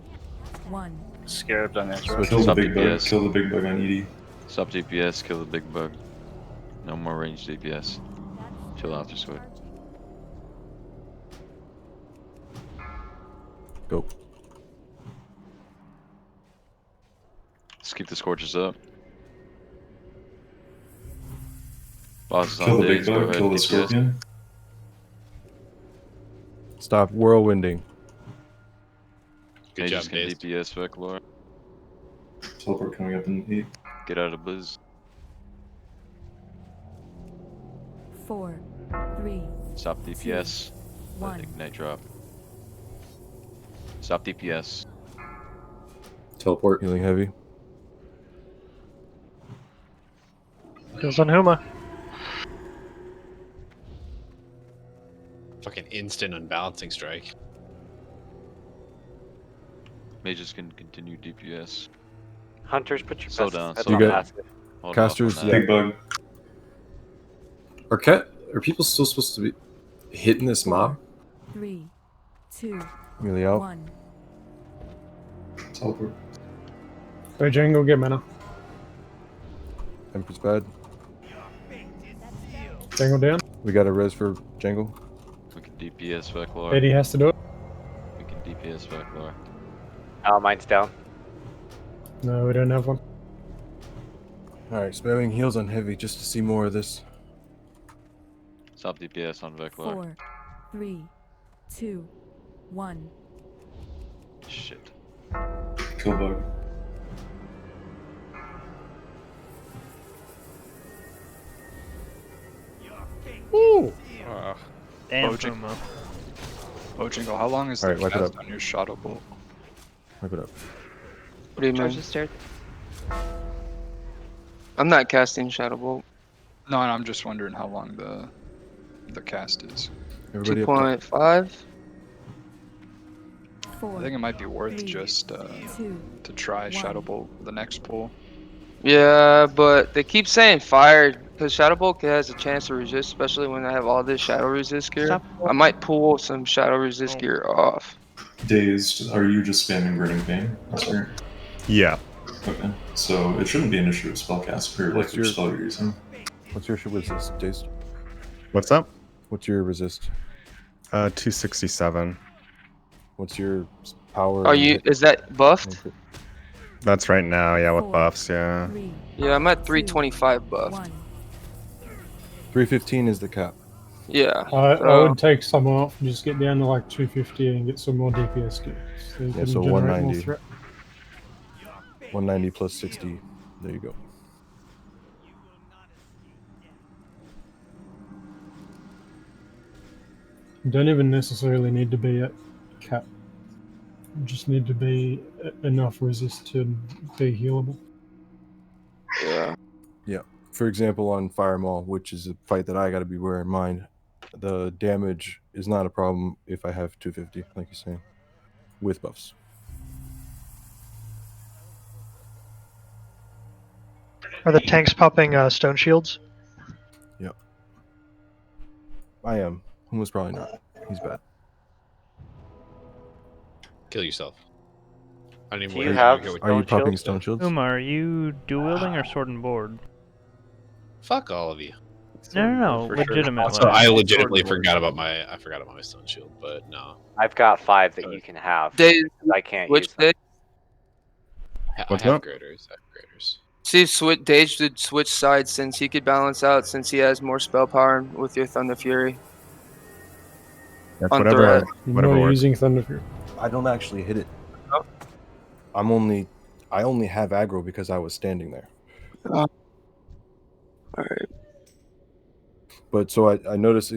[SPEAKER 13] 1.
[SPEAKER 22] Scarab's on Ezra.
[SPEAKER 1] Kill the
[SPEAKER 17] Stop
[SPEAKER 1] big bug.
[SPEAKER 17] DPS.
[SPEAKER 1] Kill the big bug on Edie.
[SPEAKER 17] Stop DPS, kill the big bug. No more ranged DPS. Chill out your sweat.
[SPEAKER 7] Go.
[SPEAKER 17] Let's keep the scorches up. Boss is
[SPEAKER 1] Kill
[SPEAKER 17] on
[SPEAKER 1] the big
[SPEAKER 17] days, go
[SPEAKER 1] bug.
[SPEAKER 17] ahead,
[SPEAKER 1] Kill the
[SPEAKER 17] DPS.
[SPEAKER 1] scorpion.
[SPEAKER 7] Stop whirlwinding.
[SPEAKER 11] Good
[SPEAKER 17] Mages
[SPEAKER 11] job,
[SPEAKER 17] can
[SPEAKER 11] Daze.
[SPEAKER 17] DPS Veclor.
[SPEAKER 1] Teleport coming up in 8.
[SPEAKER 17] Get out of Blizz.
[SPEAKER 13] 4, 3,
[SPEAKER 17] Stop DPS. Let
[SPEAKER 13] 1.
[SPEAKER 17] Ignite drop. Stop DPS.
[SPEAKER 9] Teleport.
[SPEAKER 7] Healing heavy.
[SPEAKER 6] Goes on Huma.
[SPEAKER 11] Fucking instant unbalancing strike.
[SPEAKER 17] Mages can continue DPS.
[SPEAKER 16] Hunters, put your
[SPEAKER 17] Slow
[SPEAKER 16] best
[SPEAKER 17] down,
[SPEAKER 16] heads
[SPEAKER 17] slow
[SPEAKER 16] on
[SPEAKER 7] down.
[SPEAKER 16] passive.
[SPEAKER 17] Hold
[SPEAKER 7] Casters,
[SPEAKER 17] off on
[SPEAKER 7] yeah.
[SPEAKER 1] Big bug.
[SPEAKER 9] Are people still supposed to be hitting this mob?
[SPEAKER 13] 3, 2,
[SPEAKER 7] Really out.
[SPEAKER 13] 1.
[SPEAKER 1] Teleport.
[SPEAKER 10] Bojangle, get mana.
[SPEAKER 7] Empress bad.
[SPEAKER 10] Jangle down.
[SPEAKER 7] We got a res for Jangle.
[SPEAKER 17] We can DPS Veclor.
[SPEAKER 10] Eddie has to do it.
[SPEAKER 17] We can DPS Veclor.
[SPEAKER 16] Oh, mine's down.
[SPEAKER 10] No, we don't have one.
[SPEAKER 7] Alright, spamming heals on heavy just to see more of this.
[SPEAKER 17] Stop DPS on Veclor.
[SPEAKER 13] 4, 3, 2, 1.
[SPEAKER 17] Shit.
[SPEAKER 1] Kill bug.
[SPEAKER 2] Woo!
[SPEAKER 12] Damn,
[SPEAKER 4] Bojang-
[SPEAKER 12] Huma.
[SPEAKER 4] Bojingle, how long is
[SPEAKER 7] Alright,
[SPEAKER 4] the
[SPEAKER 7] wipe it
[SPEAKER 4] cast
[SPEAKER 7] up.
[SPEAKER 4] on your Shadow Bolt?
[SPEAKER 7] Wipe it up.
[SPEAKER 5] What do you
[SPEAKER 3] Charge
[SPEAKER 5] mean?
[SPEAKER 3] the stairs.
[SPEAKER 5] I'm not casting Shadow Bolt.
[SPEAKER 4] No, I'm just wondering how long the cast is.
[SPEAKER 7] Everybody up top.
[SPEAKER 5] 2.5?
[SPEAKER 13] 4,
[SPEAKER 4] I think it might be worth
[SPEAKER 13] 3,
[SPEAKER 4] just
[SPEAKER 13] 2,
[SPEAKER 4] to try
[SPEAKER 13] 1.
[SPEAKER 4] Shadow Bolt the next pull.
[SPEAKER 5] Yeah, but they keep saying fire because Shadow Bolt has a chance to resist, especially when I have all this Shadow Resist gear.
[SPEAKER 3] Stop.
[SPEAKER 5] I might pull some Shadow Resist
[SPEAKER 12] Oh.
[SPEAKER 5] gear off.
[SPEAKER 1] Dazed. Are you just spamming Grinning Pain? That's right.
[SPEAKER 8] Yeah.
[SPEAKER 1] Okay. So it shouldn't be an issue with spellcast or like
[SPEAKER 7] What's
[SPEAKER 1] your
[SPEAKER 7] your-
[SPEAKER 1] spell you're using.
[SPEAKER 7] What's your resist, Dazed?
[SPEAKER 8] What's up?
[SPEAKER 7] What's your resist?
[SPEAKER 8] 267.
[SPEAKER 7] What's your power?
[SPEAKER 5] Are
[SPEAKER 7] and
[SPEAKER 5] you?
[SPEAKER 7] hit?
[SPEAKER 5] Is that buffed?
[SPEAKER 8] That's right now, yeah, with
[SPEAKER 13] 4,
[SPEAKER 8] buffs, yeah.
[SPEAKER 13] 3,
[SPEAKER 5] Yeah, I'm at 325 buffed.
[SPEAKER 13] 1.
[SPEAKER 7] 315 is the cap.
[SPEAKER 5] Yeah.
[SPEAKER 10] I
[SPEAKER 5] so-
[SPEAKER 10] would take some off and just get down to like 250 and get some more DPS gear. So you
[SPEAKER 7] Yeah,
[SPEAKER 10] can
[SPEAKER 7] so
[SPEAKER 10] generate more
[SPEAKER 7] 190.
[SPEAKER 10] threat.
[SPEAKER 7] 190 plus 60. There you go.
[SPEAKER 10] You don't even necessarily need to be at cap. You just need to be enough resist to be healable.
[SPEAKER 5] Yeah.
[SPEAKER 7] Yeah. For example, on Fire Maul, which is a fight that I got to be wearing in mind, the damage is not a problem if I have 250, like you're saying, with buffs.
[SPEAKER 6] Are the tanks popping stone shields?
[SPEAKER 7] Yep. I am. Huma's probably not. He's bad.
[SPEAKER 11] Kill yourself. I don't even
[SPEAKER 16] Do you
[SPEAKER 11] wanna
[SPEAKER 16] have
[SPEAKER 11] hear what-
[SPEAKER 7] Are you
[SPEAKER 16] Stone
[SPEAKER 7] popping
[SPEAKER 16] shields?
[SPEAKER 7] stone shields?
[SPEAKER 12] Huma, are you dual wielding or sword and board?
[SPEAKER 11] Fuck all of you.
[SPEAKER 12] No,
[SPEAKER 4] For sure.
[SPEAKER 12] legitimately.
[SPEAKER 11] So I
[SPEAKER 4] Sword
[SPEAKER 11] legitimately
[SPEAKER 4] and board.
[SPEAKER 11] forgot about my stone shield, but no.
[SPEAKER 16] I've got 5 that you can have.
[SPEAKER 5] Dave,
[SPEAKER 16] I can't
[SPEAKER 5] which
[SPEAKER 16] use them.
[SPEAKER 5] Dave?
[SPEAKER 8] What's
[SPEAKER 11] I have
[SPEAKER 8] up?
[SPEAKER 11] graders. I have graders.
[SPEAKER 5] See if Dave should switch sides since he could balance out since he has more spell power with your Thunder Fury.
[SPEAKER 8] That's
[SPEAKER 5] On
[SPEAKER 8] whatever,
[SPEAKER 5] threat.
[SPEAKER 10] You're
[SPEAKER 8] whatever
[SPEAKER 10] not
[SPEAKER 8] works.
[SPEAKER 10] using Thunder Fury.
[SPEAKER 7] I don't actually hit it.
[SPEAKER 5] Oh.
[SPEAKER 7] I only have aggro because I was standing there.
[SPEAKER 5] Alright.
[SPEAKER 7] But so I noticed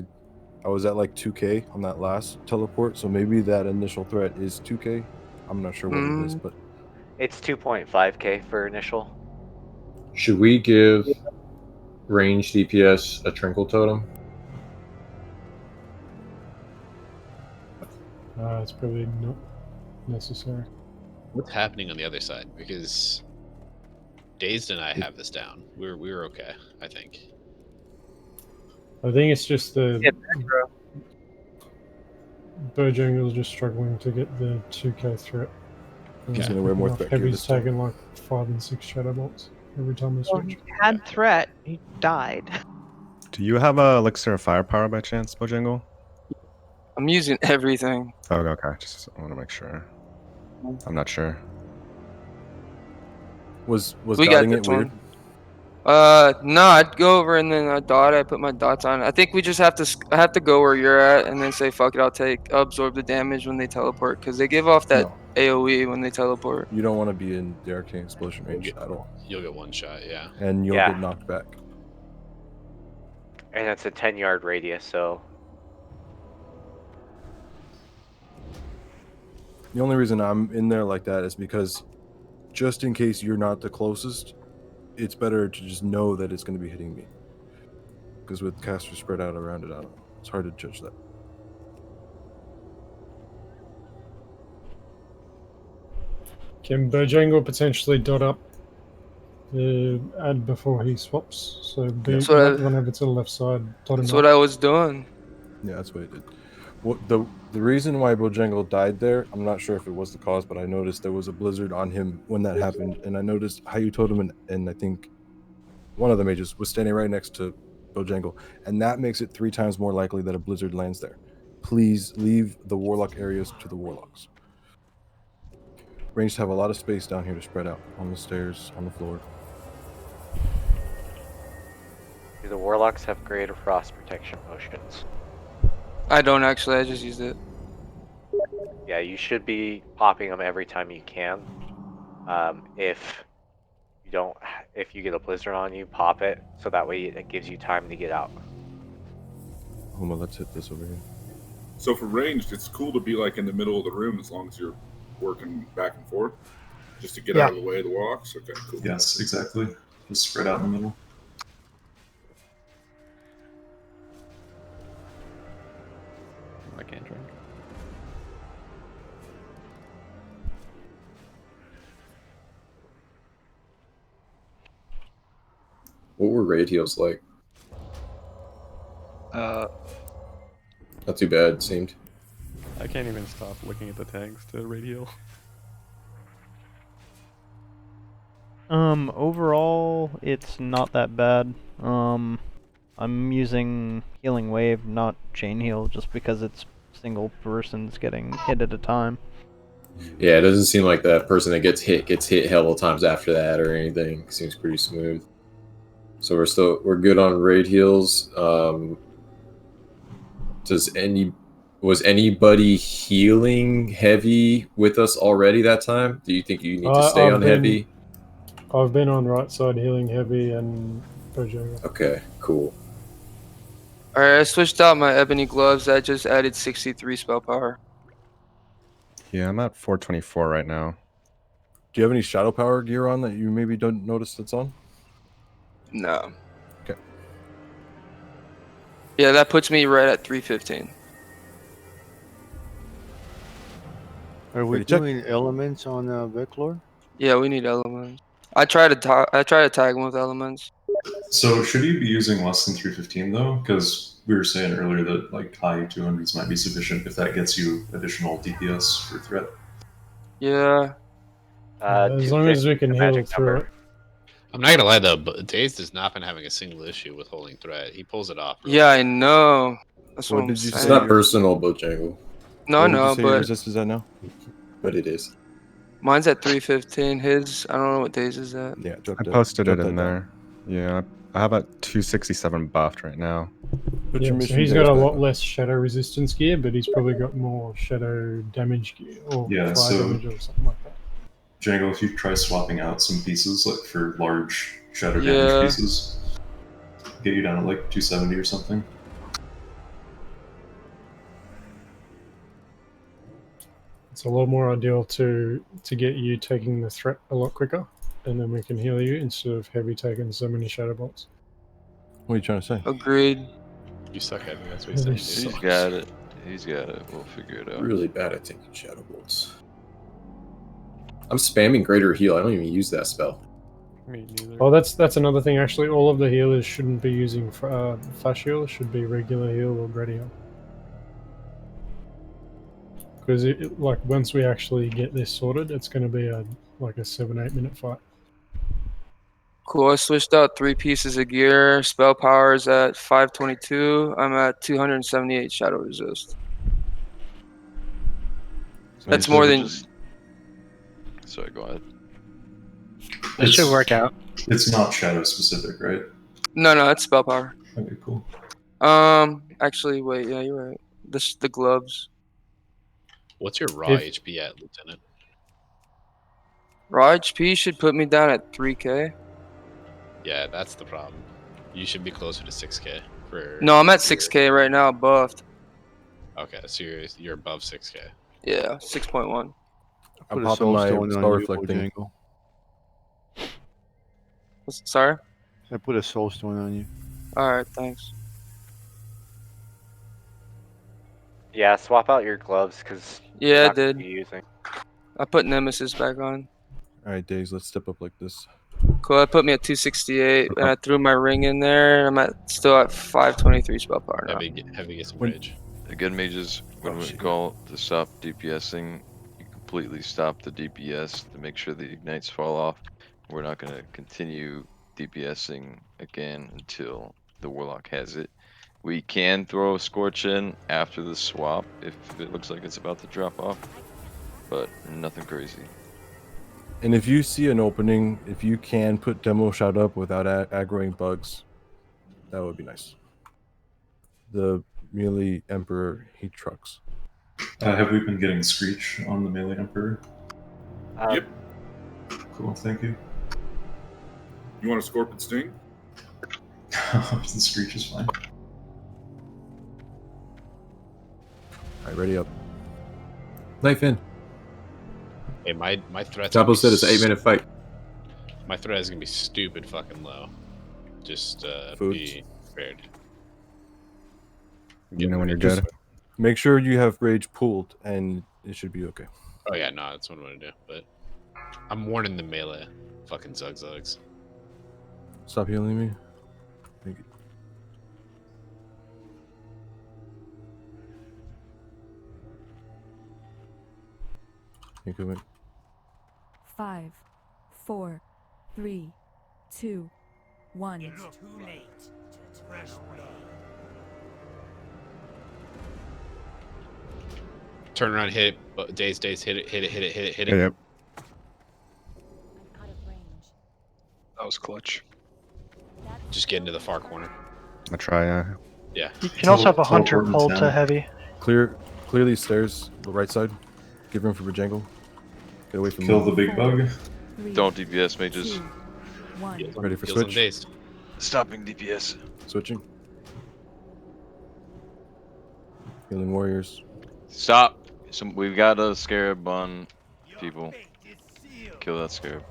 [SPEAKER 7] I was at like 2k on that last teleport, so maybe that initial threat is 2k. I'm not sure what it is, but
[SPEAKER 16] It's 2.5k for initial.
[SPEAKER 9] Should we give range DPS a Trinkle Totem?
[SPEAKER 10] it's probably not necessary.
[SPEAKER 11] What's happening on the other side? Because Dazed and I have this down. We're okay, I think.
[SPEAKER 10] I think it's just the
[SPEAKER 5] Yeah, Pedro.
[SPEAKER 10] Bojangle's just struggling to get the 2k threat.
[SPEAKER 7] He's gonna wear more threat gear
[SPEAKER 10] Heavy's
[SPEAKER 7] this time.
[SPEAKER 10] taking like 5 and 6 shadow bolts every time they
[SPEAKER 3] Well,
[SPEAKER 10] switch.
[SPEAKER 3] he had threat. He died.
[SPEAKER 8] Do you have a elixir of firepower by chance, Bojangle?
[SPEAKER 5] I'm using everything.
[SPEAKER 8] Oh, okay. Just I want to make sure. I'm not sure.
[SPEAKER 7] Was
[SPEAKER 5] We got
[SPEAKER 7] dotting
[SPEAKER 5] this
[SPEAKER 7] it weird?
[SPEAKER 5] one. No, I'd go over and then I put my dots on. I think we just have to. I have to go where you're at and then say fuck it. I'll absorb the damage when they teleport because they give off that
[SPEAKER 7] No.
[SPEAKER 5] AOE when they teleport.
[SPEAKER 7] You don't want to be in the arcane explosion range at all.
[SPEAKER 11] You'll get one shot, yeah.
[SPEAKER 7] And you'll
[SPEAKER 16] Yeah.
[SPEAKER 7] get knocked back.
[SPEAKER 16] And it's a 10-yard radius, so
[SPEAKER 7] The only reason I'm in there like that is because just in case you're not the closest, it's better to just know that it's going to be hitting me. Because with casters spread out around it, I don't know. It's hard to judge that.
[SPEAKER 10] Can Bojangle potentially dot up the ad before he swaps? So run over to the left side, dot him
[SPEAKER 5] That's
[SPEAKER 10] up.
[SPEAKER 5] what I was doing.
[SPEAKER 7] Yeah, that's what it did. Well, the reason why Bojangle died there, I'm not sure if it was the cause, but I noticed there was a blizzard on him when that happened, and I noticed how you told him, and I think one of the mages was standing right next to Bojangle, and that makes it 3 times more likely that a blizzard lands there. Please leave the warlock areas to the warlocks. Ranged have a lot of space down here to spread out on the stairs, on the floor.
[SPEAKER 16] do the warlocks have greater frost protection potions?
[SPEAKER 5] I don't actually. I just used it.
[SPEAKER 16] Yeah, you should be popping them every time you can. If you get a blizzard on you, pop it so that way it gives you time to get out.
[SPEAKER 7] Hold on, let's hit this over here.
[SPEAKER 14] So for ranged, it's cool to be like in the middle of the room as long as you're working back and forth, just to get out of the way of the walks. Okay, cool.
[SPEAKER 1] Yes, exactly. Just spread out in the middle.
[SPEAKER 20] I can't drink.
[SPEAKER 9] What were raid heals like? Not too bad, it seemed.
[SPEAKER 20] I can't even stop looking at the tags to radio.
[SPEAKER 12] Overall, it's not that bad. I'm using Healing Wave, not Chain Heal, just because it's single persons getting hit at a time.
[SPEAKER 9] Yeah, it doesn't seem like that person that gets hit hell times after that or anything. Seems pretty smooth. So we're good on raid heals. Was anybody healing heavy with us already that time? Do you think you need to stay on heavy?
[SPEAKER 10] I've been on right side healing heavy and Bojangle.
[SPEAKER 9] Okay, cool.
[SPEAKER 5] Alright, I switched out my ebony gloves. I just added 63 spell power.
[SPEAKER 8] Yeah, I'm at 424 right now.
[SPEAKER 7] Do you have any shadow power gear on that you maybe don't notice that's on?
[SPEAKER 5] No.
[SPEAKER 7] Okay.
[SPEAKER 5] Yeah, that puts me right at 315.
[SPEAKER 2] Are we
[SPEAKER 7] Ready, check.
[SPEAKER 2] doing elements on Veclor?
[SPEAKER 5] Yeah, we need elements. I try to tag him with elements.
[SPEAKER 1] So should you be using less than 315 though? Because we were saying earlier that like high 200s might be sufficient if that gets you additional DPS for threat.
[SPEAKER 5] Yeah.
[SPEAKER 10] As long as we can heal through it.
[SPEAKER 11] I'm not gonna lie though, but Dazed has not been having a single issue with holding threat. He pulls it off.
[SPEAKER 5] Yeah, I know. That's what I'm
[SPEAKER 7] did you
[SPEAKER 5] saying.
[SPEAKER 9] It's not personal, Bojangle.
[SPEAKER 5] No,
[SPEAKER 7] What did
[SPEAKER 5] no,
[SPEAKER 7] you say your
[SPEAKER 5] but
[SPEAKER 7] resist is at now?
[SPEAKER 9] But it is.
[SPEAKER 5] mine's at 315. His, I don't know what days is at.
[SPEAKER 7] Yeah,
[SPEAKER 8] I posted it in there. Yeah, I have a 267 buffed right now.
[SPEAKER 7] Put
[SPEAKER 10] Yeah,
[SPEAKER 7] your
[SPEAKER 10] so
[SPEAKER 7] mission
[SPEAKER 10] he's
[SPEAKER 7] days
[SPEAKER 10] got a
[SPEAKER 7] back
[SPEAKER 10] lot
[SPEAKER 7] on.
[SPEAKER 10] less shadow resistance gear, but he's probably got more shadow damage gear or
[SPEAKER 1] Yeah,
[SPEAKER 10] fire
[SPEAKER 1] so-
[SPEAKER 10] damage or something like that.
[SPEAKER 1] Django, if you try swapping out some pieces like for large shadow
[SPEAKER 5] Yeah.
[SPEAKER 1] damage pieces, get you down at like 270 or something.
[SPEAKER 10] It's a lot more ideal to get you taking the threat a lot quicker, and then we can heal you instead of heavy taking so many shadow bolts.
[SPEAKER 7] What are you trying to say?
[SPEAKER 5] Agreed.
[SPEAKER 11] You suck at me. That's what
[SPEAKER 10] Heavy
[SPEAKER 11] he's saying.
[SPEAKER 10] sucks.
[SPEAKER 17] He's got it. He's got it. We'll figure it out.
[SPEAKER 9] Really bad at taking shadow bolts. I'm spamming greater heal. I don't even use that spell.
[SPEAKER 20] Me neither.
[SPEAKER 10] Oh, that's another thing. Actually, all of the healers shouldn't be using flash heal. It should be regular heal or greater heal. Because like once we actually get this sorted, it's going to be like a 7-8 minute fight.
[SPEAKER 5] Cool. I switched out 3 pieces of gear. Spell power is at 522. I'm at 278 shadow resist. That's more than.
[SPEAKER 17] Sorry, go ahead.
[SPEAKER 1] That
[SPEAKER 15] should work out.
[SPEAKER 1] It's not shadow specific, right?
[SPEAKER 5] No, it's spell power.
[SPEAKER 1] Okay, cool.
[SPEAKER 5] Actually, wait. Yeah, you're right. The gloves.
[SPEAKER 11] What's your raw HP at, Lieutenant?
[SPEAKER 5] Raw HP should put me down at 3k.
[SPEAKER 11] Yeah, that's the problem. You should be closer to 6k for.
[SPEAKER 5] No, I'm at 6k right now, buffed.
[SPEAKER 11] Okay, so you're above 6k.
[SPEAKER 5] Yeah, 6.1.
[SPEAKER 7] I'm popping my spell reflecting.
[SPEAKER 5] Sorry?
[SPEAKER 2] I put a soul stone on you.
[SPEAKER 5] Alright, thanks.
[SPEAKER 16] Yeah, swap out your gloves because
[SPEAKER 5] Yeah, I
[SPEAKER 16] not gonna
[SPEAKER 5] did.
[SPEAKER 16] be using.
[SPEAKER 5] I put Nemesis back on.
[SPEAKER 7] Alright, Days, let's step up like this.
[SPEAKER 5] Cool, that put me at 268, and I threw my ring in there, and I'm still at 523 spell power now.
[SPEAKER 11] Heavy get some rage.
[SPEAKER 17] Again, mages, when we call to stop DPSing, you completely stop the DPS to make sure the ignites fall off. We're not going to continue DPSing again until the Warlock has it. We can throw a Scorch in after the swap if it looks like it's about to drop off, but nothing crazy.
[SPEAKER 7] And if you see an opening, if you can put Demo Shot up without aggroing bugs, that would be nice. The melee Emperor, he trucks.
[SPEAKER 1] Have we been getting Screech on the melee Emperor?
[SPEAKER 14] Yep.
[SPEAKER 1] Cool, thank you.
[SPEAKER 14] You want a Scorpion Sting?
[SPEAKER 1] The Screech is fine.
[SPEAKER 7] Alright, ready up. Knife in.
[SPEAKER 11] Hey, my threat.
[SPEAKER 9] Chapo said it's an 8-minute fight.
[SPEAKER 11] My threat is gonna be stupid fucking low. Just be prepared.
[SPEAKER 7] You know when you're good. Make sure you have rage pooled, and it should be okay.
[SPEAKER 11] Oh yeah, no, that's what I'm gonna do. But I'm warning the melee, fucking zugzugs.
[SPEAKER 7] Stop healing me. Thank you. You can win.
[SPEAKER 13] 5, 4, 3, 2, 1.
[SPEAKER 21] It's too late to turn away.
[SPEAKER 11] Turn around, hit it. Days, hit it.
[SPEAKER 8] Yep.
[SPEAKER 4] That was clutch.
[SPEAKER 11] Just get into the far corner.
[SPEAKER 8] I try.
[SPEAKER 11] Yeah.
[SPEAKER 6] You can also have a hunter pull to heavy.
[SPEAKER 7] Clear these stairs, the right side. Give room for Bajangle. Get away from
[SPEAKER 1] Kill the big bug.
[SPEAKER 17] Don't DPS mages.
[SPEAKER 7] Ready for switch?
[SPEAKER 17] Stopping DPS.
[SPEAKER 7] Switching. Healing warriors.
[SPEAKER 17] Stop. We've got a scarab on people. Kill that scarab.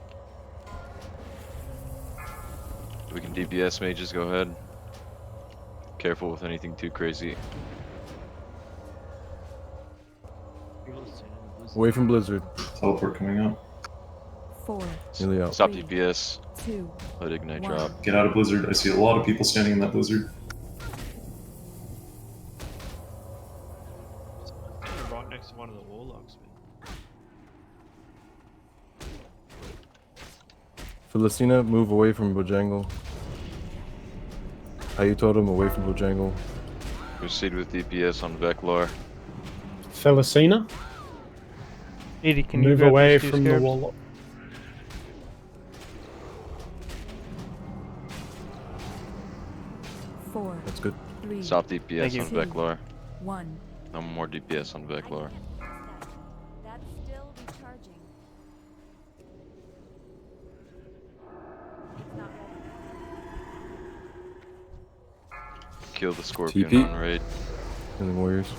[SPEAKER 17] We can DPS mages, go ahead. Careful with anything too crazy.
[SPEAKER 7] Away from Blizzard.
[SPEAKER 1] Teleport coming out.
[SPEAKER 13] 4.
[SPEAKER 7] Nearly out.
[SPEAKER 17] Stop DPS.
[SPEAKER 13] 2.
[SPEAKER 17] Let ignite drop.
[SPEAKER 1] Get out of Blizzard. I see a lot of people standing in that Blizzard.
[SPEAKER 23] Right next to one of the warlocks, man.
[SPEAKER 7] Felicina, move away from Bajangle. How you told him away from Bajangle.
[SPEAKER 17] Proceed with DPS on Veclar.
[SPEAKER 10] Felicina?
[SPEAKER 6] Edie, can you
[SPEAKER 10] move
[SPEAKER 6] grab
[SPEAKER 10] away
[SPEAKER 6] these two
[SPEAKER 10] from the
[SPEAKER 6] scarabs?
[SPEAKER 10] Warlock.
[SPEAKER 7] That's good.
[SPEAKER 13] 3,
[SPEAKER 17] Stop DPS on
[SPEAKER 13] 2,
[SPEAKER 17] Veclar.
[SPEAKER 13] 1.
[SPEAKER 17] No more DPS on Veclar.
[SPEAKER 13] That's still recharging.
[SPEAKER 17] Kill the Scorpion
[SPEAKER 7] TP.
[SPEAKER 17] on raid.
[SPEAKER 7] Healing warriors.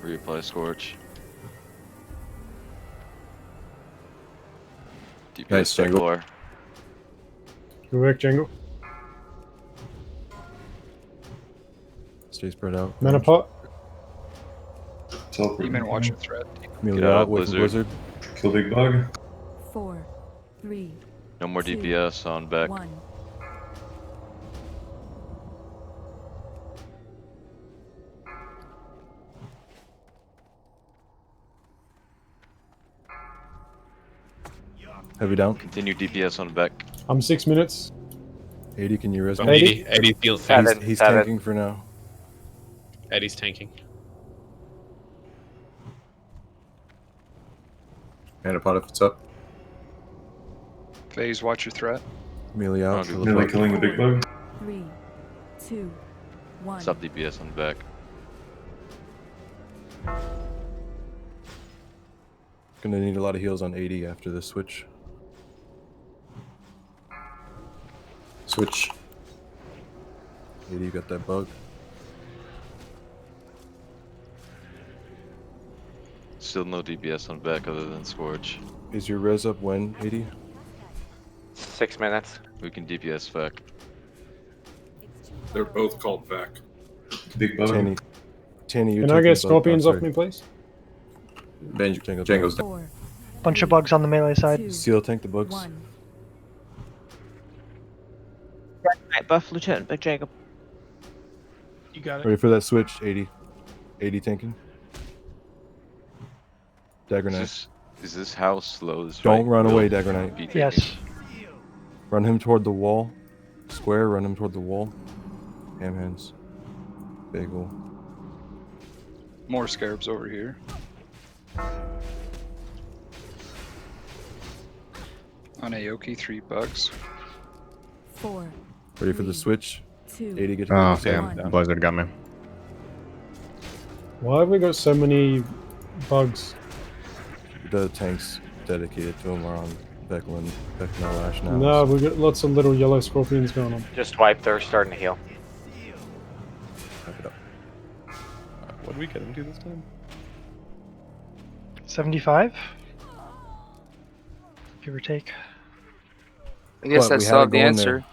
[SPEAKER 17] Reapply Scorch. DPS
[SPEAKER 7] Nice, Jangle.
[SPEAKER 17] Veclar.
[SPEAKER 10] Good work, Jangle.
[SPEAKER 7] Stay spread out.
[SPEAKER 10] Mana
[SPEAKER 7] range.
[SPEAKER 10] pot.
[SPEAKER 1] Teleport.
[SPEAKER 4] Demon, watch your threat.
[SPEAKER 7] Melee
[SPEAKER 17] Get out,
[SPEAKER 7] out, wait for
[SPEAKER 17] Blizzard.
[SPEAKER 7] Blizzard.
[SPEAKER 1] Kill big bug.
[SPEAKER 13] 4, 3,
[SPEAKER 17] No more
[SPEAKER 13] 2,
[SPEAKER 17] DPS on back.
[SPEAKER 13] 1.
[SPEAKER 7] Heavy down.
[SPEAKER 17] Continue DPS on back.
[SPEAKER 10] I'm 6 minutes.
[SPEAKER 7] 80, can you res me?
[SPEAKER 10] 80?
[SPEAKER 11] Eddie feels
[SPEAKER 7] He's
[SPEAKER 16] Seven.
[SPEAKER 7] tanking for now.
[SPEAKER 11] Eddie's tanking.
[SPEAKER 9] Mana pot if it's up.
[SPEAKER 4] Phase, watch your threat.
[SPEAKER 7] Melee out.
[SPEAKER 17] Oh, good.
[SPEAKER 1] Melee killing the big bug.
[SPEAKER 13] 3, 2, 1.
[SPEAKER 17] Stop DPS on back.
[SPEAKER 7] Gonna need a lot of heals on 80 after this switch.
[SPEAKER 9] Switch.
[SPEAKER 7] 80, you got that bug.
[SPEAKER 17] Still no DPS on back other than Scorch.
[SPEAKER 7] Is your res up when, 80?
[SPEAKER 16] 6 minutes.
[SPEAKER 17] We can DPS back.
[SPEAKER 14] They're both called back.
[SPEAKER 1] Big bug.
[SPEAKER 7] Tanny, you
[SPEAKER 10] Can I get scorpions off me, please?
[SPEAKER 9] Django's down.
[SPEAKER 13] 4,
[SPEAKER 6] Bunch of bugs on the melee side.
[SPEAKER 13] 2,
[SPEAKER 7] Seal tank the bugs.
[SPEAKER 13] 1.
[SPEAKER 3] Right, buff Lieutenant Big Jacob.
[SPEAKER 23] You got it.
[SPEAKER 7] Ready for that switch, 80. 80 tanking. Dagger knife.
[SPEAKER 17] Is this how slow this
[SPEAKER 7] Don't
[SPEAKER 17] fight
[SPEAKER 7] run
[SPEAKER 17] will
[SPEAKER 7] away, Dagger Knight.
[SPEAKER 17] be taking?
[SPEAKER 6] Yes.
[SPEAKER 7] Run him toward the wall. Square, run him toward the wall. Ham hands. Bagel.
[SPEAKER 4] More scarabs over here. On Aoki, 3 bugs.
[SPEAKER 13] 4,
[SPEAKER 7] Ready for the switch?
[SPEAKER 13] 2,
[SPEAKER 7] 80 get
[SPEAKER 8] Oh,
[SPEAKER 7] to
[SPEAKER 8] damn. Blizzard got me.
[SPEAKER 10] Why have we got so many bugs?
[SPEAKER 7] The tanks dedicated to him are on Vecna Lash now.
[SPEAKER 10] No, we got lots of little yellow scorpions going on.
[SPEAKER 16] Just wipe. They're starting to heal.
[SPEAKER 7] Back it up.
[SPEAKER 20] What did we get him to this time?
[SPEAKER 6] 75? Give or take.
[SPEAKER 5] I guess
[SPEAKER 7] But
[SPEAKER 5] that's
[SPEAKER 7] we had it
[SPEAKER 5] not the
[SPEAKER 7] going
[SPEAKER 5] answer.
[SPEAKER 7] there.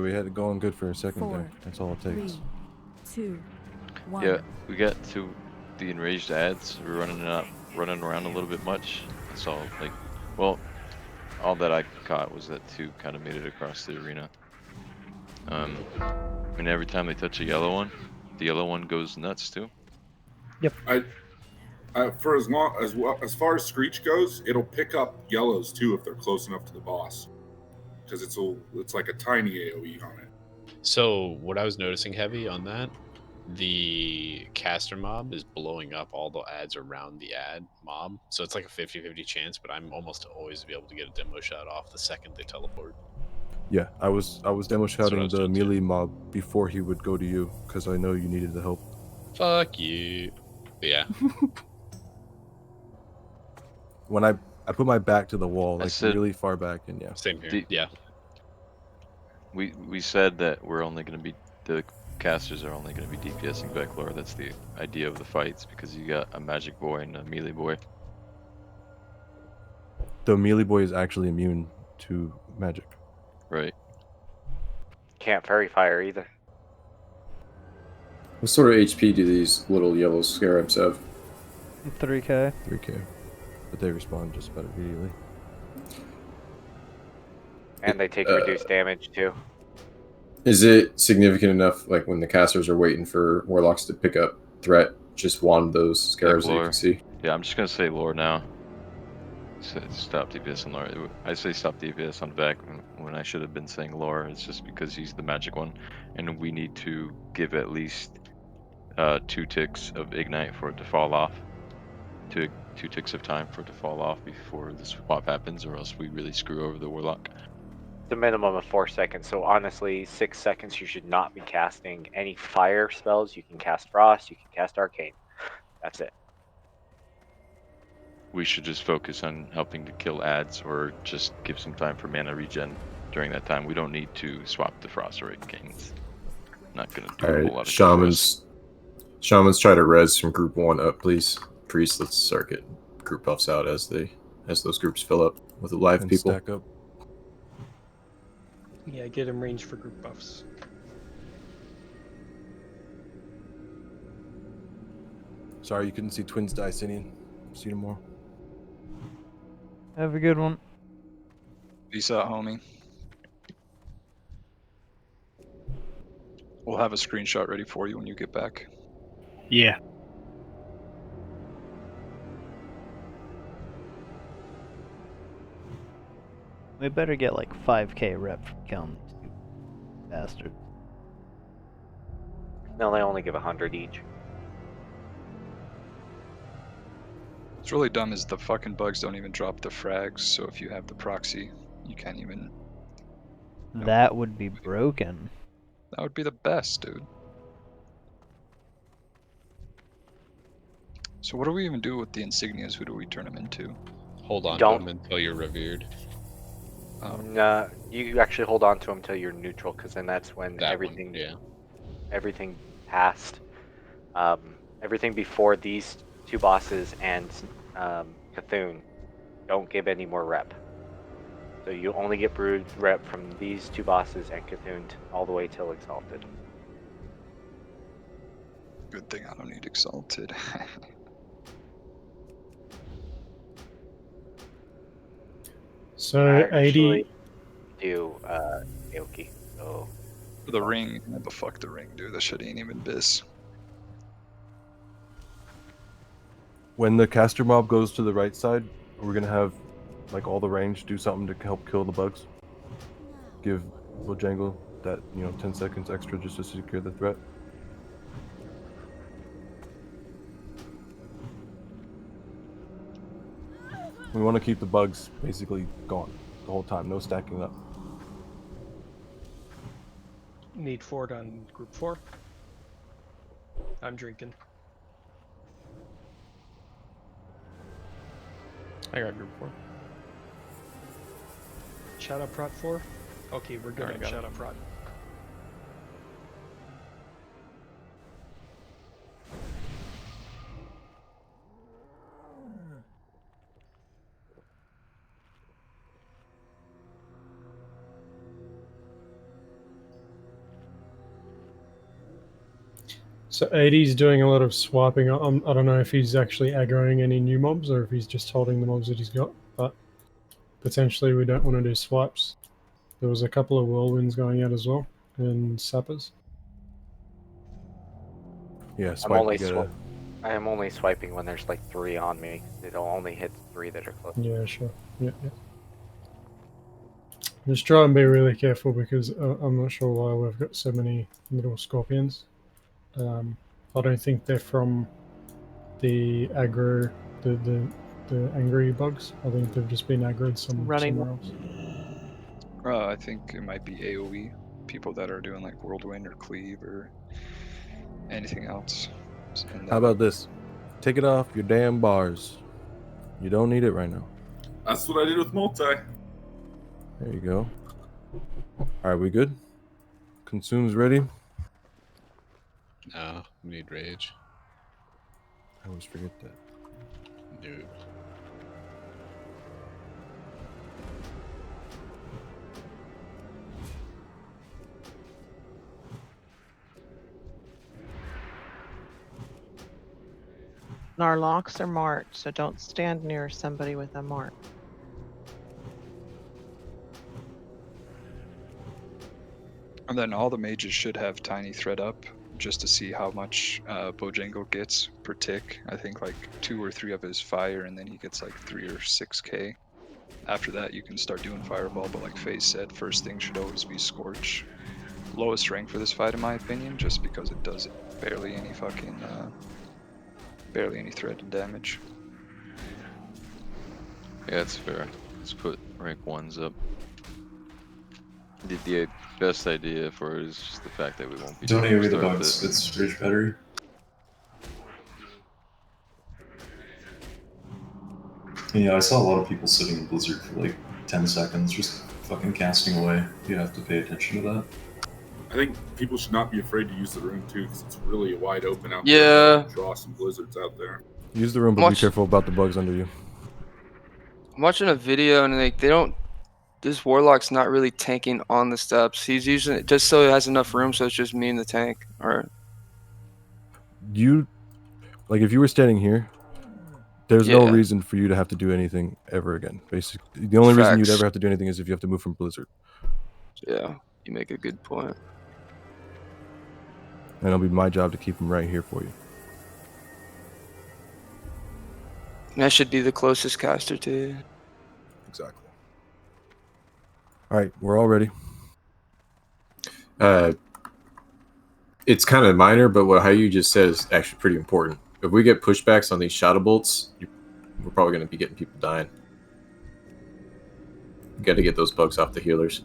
[SPEAKER 7] We had it going good for a second
[SPEAKER 13] 4,
[SPEAKER 7] there. That's all it
[SPEAKER 13] 3,
[SPEAKER 7] takes.
[SPEAKER 13] 2, 1.
[SPEAKER 17] Yeah, we got to the enraged ads. We're running around a little bit much. So like, well, all that I caught was that 2 kind of made it across the arena. And every time they touch a yellow one, the yellow one goes nuts too.
[SPEAKER 6] Yep.
[SPEAKER 14] For as far as Screech goes, it'll pick up yellows too if they're close enough to the boss, because it's like a tiny AOE on it.
[SPEAKER 11] So what I was noticing heavy on that, the caster mob is blowing up all the ads around the ad mob. So it's like a 50-50 chance, but I'm almost always be able to get a demo shot off the second they teleport.
[SPEAKER 7] Yeah, I was demo shouting
[SPEAKER 11] was
[SPEAKER 7] the
[SPEAKER 11] doing too.
[SPEAKER 7] melee mob before he would go to you, because I know you needed the help.
[SPEAKER 11] Fuck you. But yeah.
[SPEAKER 7] When I put my back to the wall,
[SPEAKER 17] I
[SPEAKER 7] like
[SPEAKER 17] said-
[SPEAKER 7] really far back, and yeah.
[SPEAKER 11] Same here.
[SPEAKER 17] The-
[SPEAKER 11] Yeah.
[SPEAKER 17] We said that we're only going to be, the casters are only going to be DPSing back lore. That's the idea of the fights, because you got a magic boy and a melee boy.
[SPEAKER 7] The melee boy is actually immune to magic.
[SPEAKER 17] Right.
[SPEAKER 16] Can't fairy fire either.
[SPEAKER 9] What sort of HP do these little yellow scarabs have?
[SPEAKER 12] 3k.
[SPEAKER 7] 3k. But they respond just about immediately.
[SPEAKER 16] And they take reduced damage too.
[SPEAKER 9] Is it significant enough, like when the casters are waiting for warlocks to pick up threat, just wand those scarabs that you
[SPEAKER 17] lore.
[SPEAKER 9] can see?
[SPEAKER 17] Yeah, I'm just going to say lore now. Stop DPS on lore. I say stop DPS on back when I should have been saying lore. It's just because he's the magic one, and we need to give at least 2 ticks of ignite for it to fall off. 2 ticks of time for it to fall off before the swap happens, or else we really screw over the warlock.
[SPEAKER 16] The minimum of 4 seconds. So honestly, 6 seconds you should not be casting any fire spells. You can cast frost. You can cast arcane. That's it.
[SPEAKER 17] We should just focus on helping to kill ads, or just give some time for mana regen during that time. We don't need to swap the frost or arcanes. Not gonna do a whole lot
[SPEAKER 9] Alright,
[SPEAKER 17] of good for us.
[SPEAKER 9] Shamans try to res from group 1 up, please. Priest, let's start getting group buffs out as those groups fill up with the live
[SPEAKER 7] And
[SPEAKER 9] people.
[SPEAKER 7] stack up.
[SPEAKER 23] Yeah, get him range for group buffs.
[SPEAKER 7] Sorry you couldn't see Twins Dicinian. See you tomorrow.
[SPEAKER 12] Have a good one.
[SPEAKER 4] Peace out, homie. We'll have a screenshot ready for you when you get back.
[SPEAKER 23] Yeah.
[SPEAKER 12] We better get like 5k rep from killing these two bastards.
[SPEAKER 16] No, they only give 100 each.
[SPEAKER 4] What's really dumb is the fucking bugs don't even drop the frags, so if you have the proxy, you can't even...
[SPEAKER 12] That would be broken.
[SPEAKER 4] That would be the best, dude. So what do we even do with the insignias? Who do we turn them into?
[SPEAKER 11] Hold on to
[SPEAKER 16] Don't-
[SPEAKER 11] them until you're revered.
[SPEAKER 16] No, you actually hold on to them until you're neutral, because then that's when
[SPEAKER 11] That
[SPEAKER 16] everything,
[SPEAKER 11] one, yeah.
[SPEAKER 16] everything past, everything before these two bosses and Cthulhu don't give any more rep. So you only get brood rep from these two bosses and Cthulhu all the way till Exalted.
[SPEAKER 4] Good thing I don't need Exalted.
[SPEAKER 10] So
[SPEAKER 16] I
[SPEAKER 10] 80.
[SPEAKER 16] actually do Aoki. So
[SPEAKER 4] For the ring, but fuck the ring, dude. That shit ain't even bis.
[SPEAKER 7] When the caster mob goes to the right side, we're gonna have like all the range do something to help kill the bugs. Give Bojangle that 10 seconds extra just to secure the threat. We want to keep the bugs basically gone the whole time, no stacking up.
[SPEAKER 23] Need Ford on group 4. I'm drinking.
[SPEAKER 20] I got group 4.
[SPEAKER 23] Shadow Prot 4. Okay, we're good
[SPEAKER 20] Alright,
[SPEAKER 23] on
[SPEAKER 20] got it.
[SPEAKER 23] Shadow Prot.
[SPEAKER 10] So 80's doing a lot of swiping. I don't know if he's actually aggroing any new mobs or if he's just holding the mobs that he's got, but potentially we don't want to do swipes. There was a couple of whirlwinds going out as well, and sappers.
[SPEAKER 7] Yeah,
[SPEAKER 16] I'm
[SPEAKER 7] swipe
[SPEAKER 16] only
[SPEAKER 7] to get
[SPEAKER 16] I am only swiping when there's like 3 on me. It'll only hit 3 that are close.
[SPEAKER 10] Yeah, sure. Yeah. Just try and be really careful because I'm not sure why we've got so many little scorpions. I don't think they're from the aggro, the angry bugs. I think they've just been aggroed somewhere else.
[SPEAKER 4] I think it might be AoE. People that are doing like Whirlwind or Cleave or anything else.
[SPEAKER 7] How about this? Take it off your damn bars. You don't need it right now.
[SPEAKER 14] That's what I did with multi.
[SPEAKER 7] There you go. Alright, we good? Consume's ready?
[SPEAKER 11] No, we need rage.
[SPEAKER 7] I always forget that.
[SPEAKER 11] No.
[SPEAKER 3] And our locks are marked, so don't stand near somebody with a mark.
[SPEAKER 4] And then all the mages should have tiny thread up just to see how much Bojangle gets per tick. I think like 2 or 3 of his fire, and then he gets like 3 or 6k. After that, you can start doing fireball, but like Faye said, first thing should always be Scorch. Lowest rank for this fight, in my opinion, just because it does barely any fucking, barely any threat and damage.
[SPEAKER 17] Yeah, that's fair. Let's put rank 1s up. The best idea for it is just the fact that we won't be
[SPEAKER 1] Don't
[SPEAKER 17] doing
[SPEAKER 1] AoE the
[SPEAKER 17] start
[SPEAKER 1] bugs,
[SPEAKER 17] the-
[SPEAKER 1] it's rage battery. Yeah, I saw a lot of people sitting in Blizzard for like 10 seconds just fucking casting away. You have to pay attention to that.
[SPEAKER 14] I think people should not be afraid to use the room too, because it's really wide open out
[SPEAKER 5] Yeah.
[SPEAKER 14] there. Draw some blizzards out there.
[SPEAKER 7] Use the room, but be careful about the bugs under you.
[SPEAKER 5] I'm watching a video and like they don't. This warlock's not really tanking on the steps. He's using it just so it has enough room, so it's just me and the tank. Or
[SPEAKER 7] Like if you were standing here, there's no
[SPEAKER 5] Yeah.
[SPEAKER 7] reason for you to have to do anything ever again. Basically, the only reason you'd
[SPEAKER 5] Facts.
[SPEAKER 7] ever have to do anything is if you have to move from Blizzard.
[SPEAKER 5] Yeah, you make a good point.
[SPEAKER 7] And it'll be my job to keep them right here for you.
[SPEAKER 5] And that should be the closest caster to you.
[SPEAKER 7] Exactly. All right, we're all ready.
[SPEAKER 9] It's kind of minor, but how you just said is actually pretty important. If we get pushbacks on these shadow bolts, we're probably going to be getting people dying. You got to get those bugs off the healers.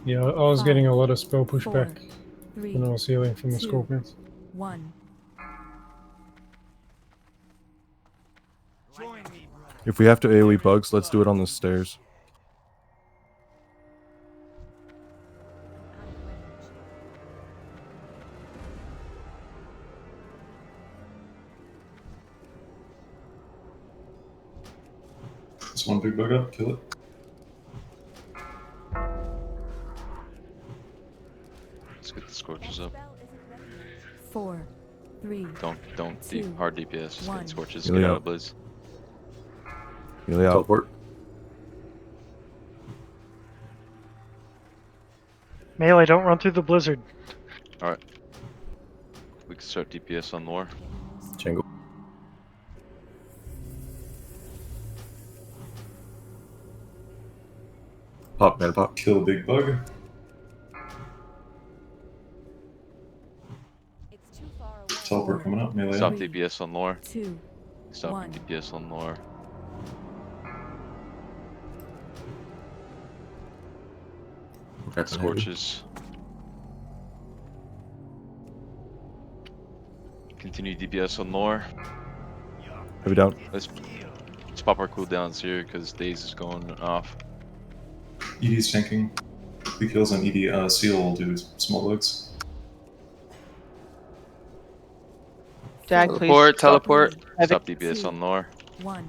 [SPEAKER 10] Yeah, I was getting a lot of spell pushback
[SPEAKER 13] 4, 3,
[SPEAKER 10] when I was healing from the
[SPEAKER 13] 2,
[SPEAKER 10] scorpions.
[SPEAKER 13] 1.
[SPEAKER 7] If we have to AoE bugs, let's do it on the stairs.
[SPEAKER 1] Just one big bug up, kill it.
[SPEAKER 17] Let's get the scorches up.
[SPEAKER 13] 4, 3.
[SPEAKER 17] Don't
[SPEAKER 13] two,
[SPEAKER 17] hard DPS. Just
[SPEAKER 13] one.
[SPEAKER 17] get scorches.
[SPEAKER 7] Really
[SPEAKER 17] Get out
[SPEAKER 7] out.
[SPEAKER 17] of Blizz.
[SPEAKER 7] Really out.
[SPEAKER 9] Teleport.
[SPEAKER 6] Melee, don't run through the blizzard.
[SPEAKER 17] All right. We can start DPS on Lore.
[SPEAKER 9] Jangle. Pop, mana pop.
[SPEAKER 1] Kill big bug. Teleport coming up, melee.
[SPEAKER 17] Stop
[SPEAKER 1] up.
[SPEAKER 17] DPS on Lore.
[SPEAKER 13] 2,
[SPEAKER 17] Stop
[SPEAKER 13] 1.
[SPEAKER 17] DPS on Lore.
[SPEAKER 9] That's
[SPEAKER 17] Scorches. Continue DPS on Lore.
[SPEAKER 7] Heavy down.
[SPEAKER 17] Let's pop our cooldowns here because Daze is going off.
[SPEAKER 1] ED's tanking. Quick heals on ED. Seal will do small bugs.
[SPEAKER 3] Jag, please.
[SPEAKER 5] Teleport.
[SPEAKER 17] Stop DPS on Lore.
[SPEAKER 13] 1.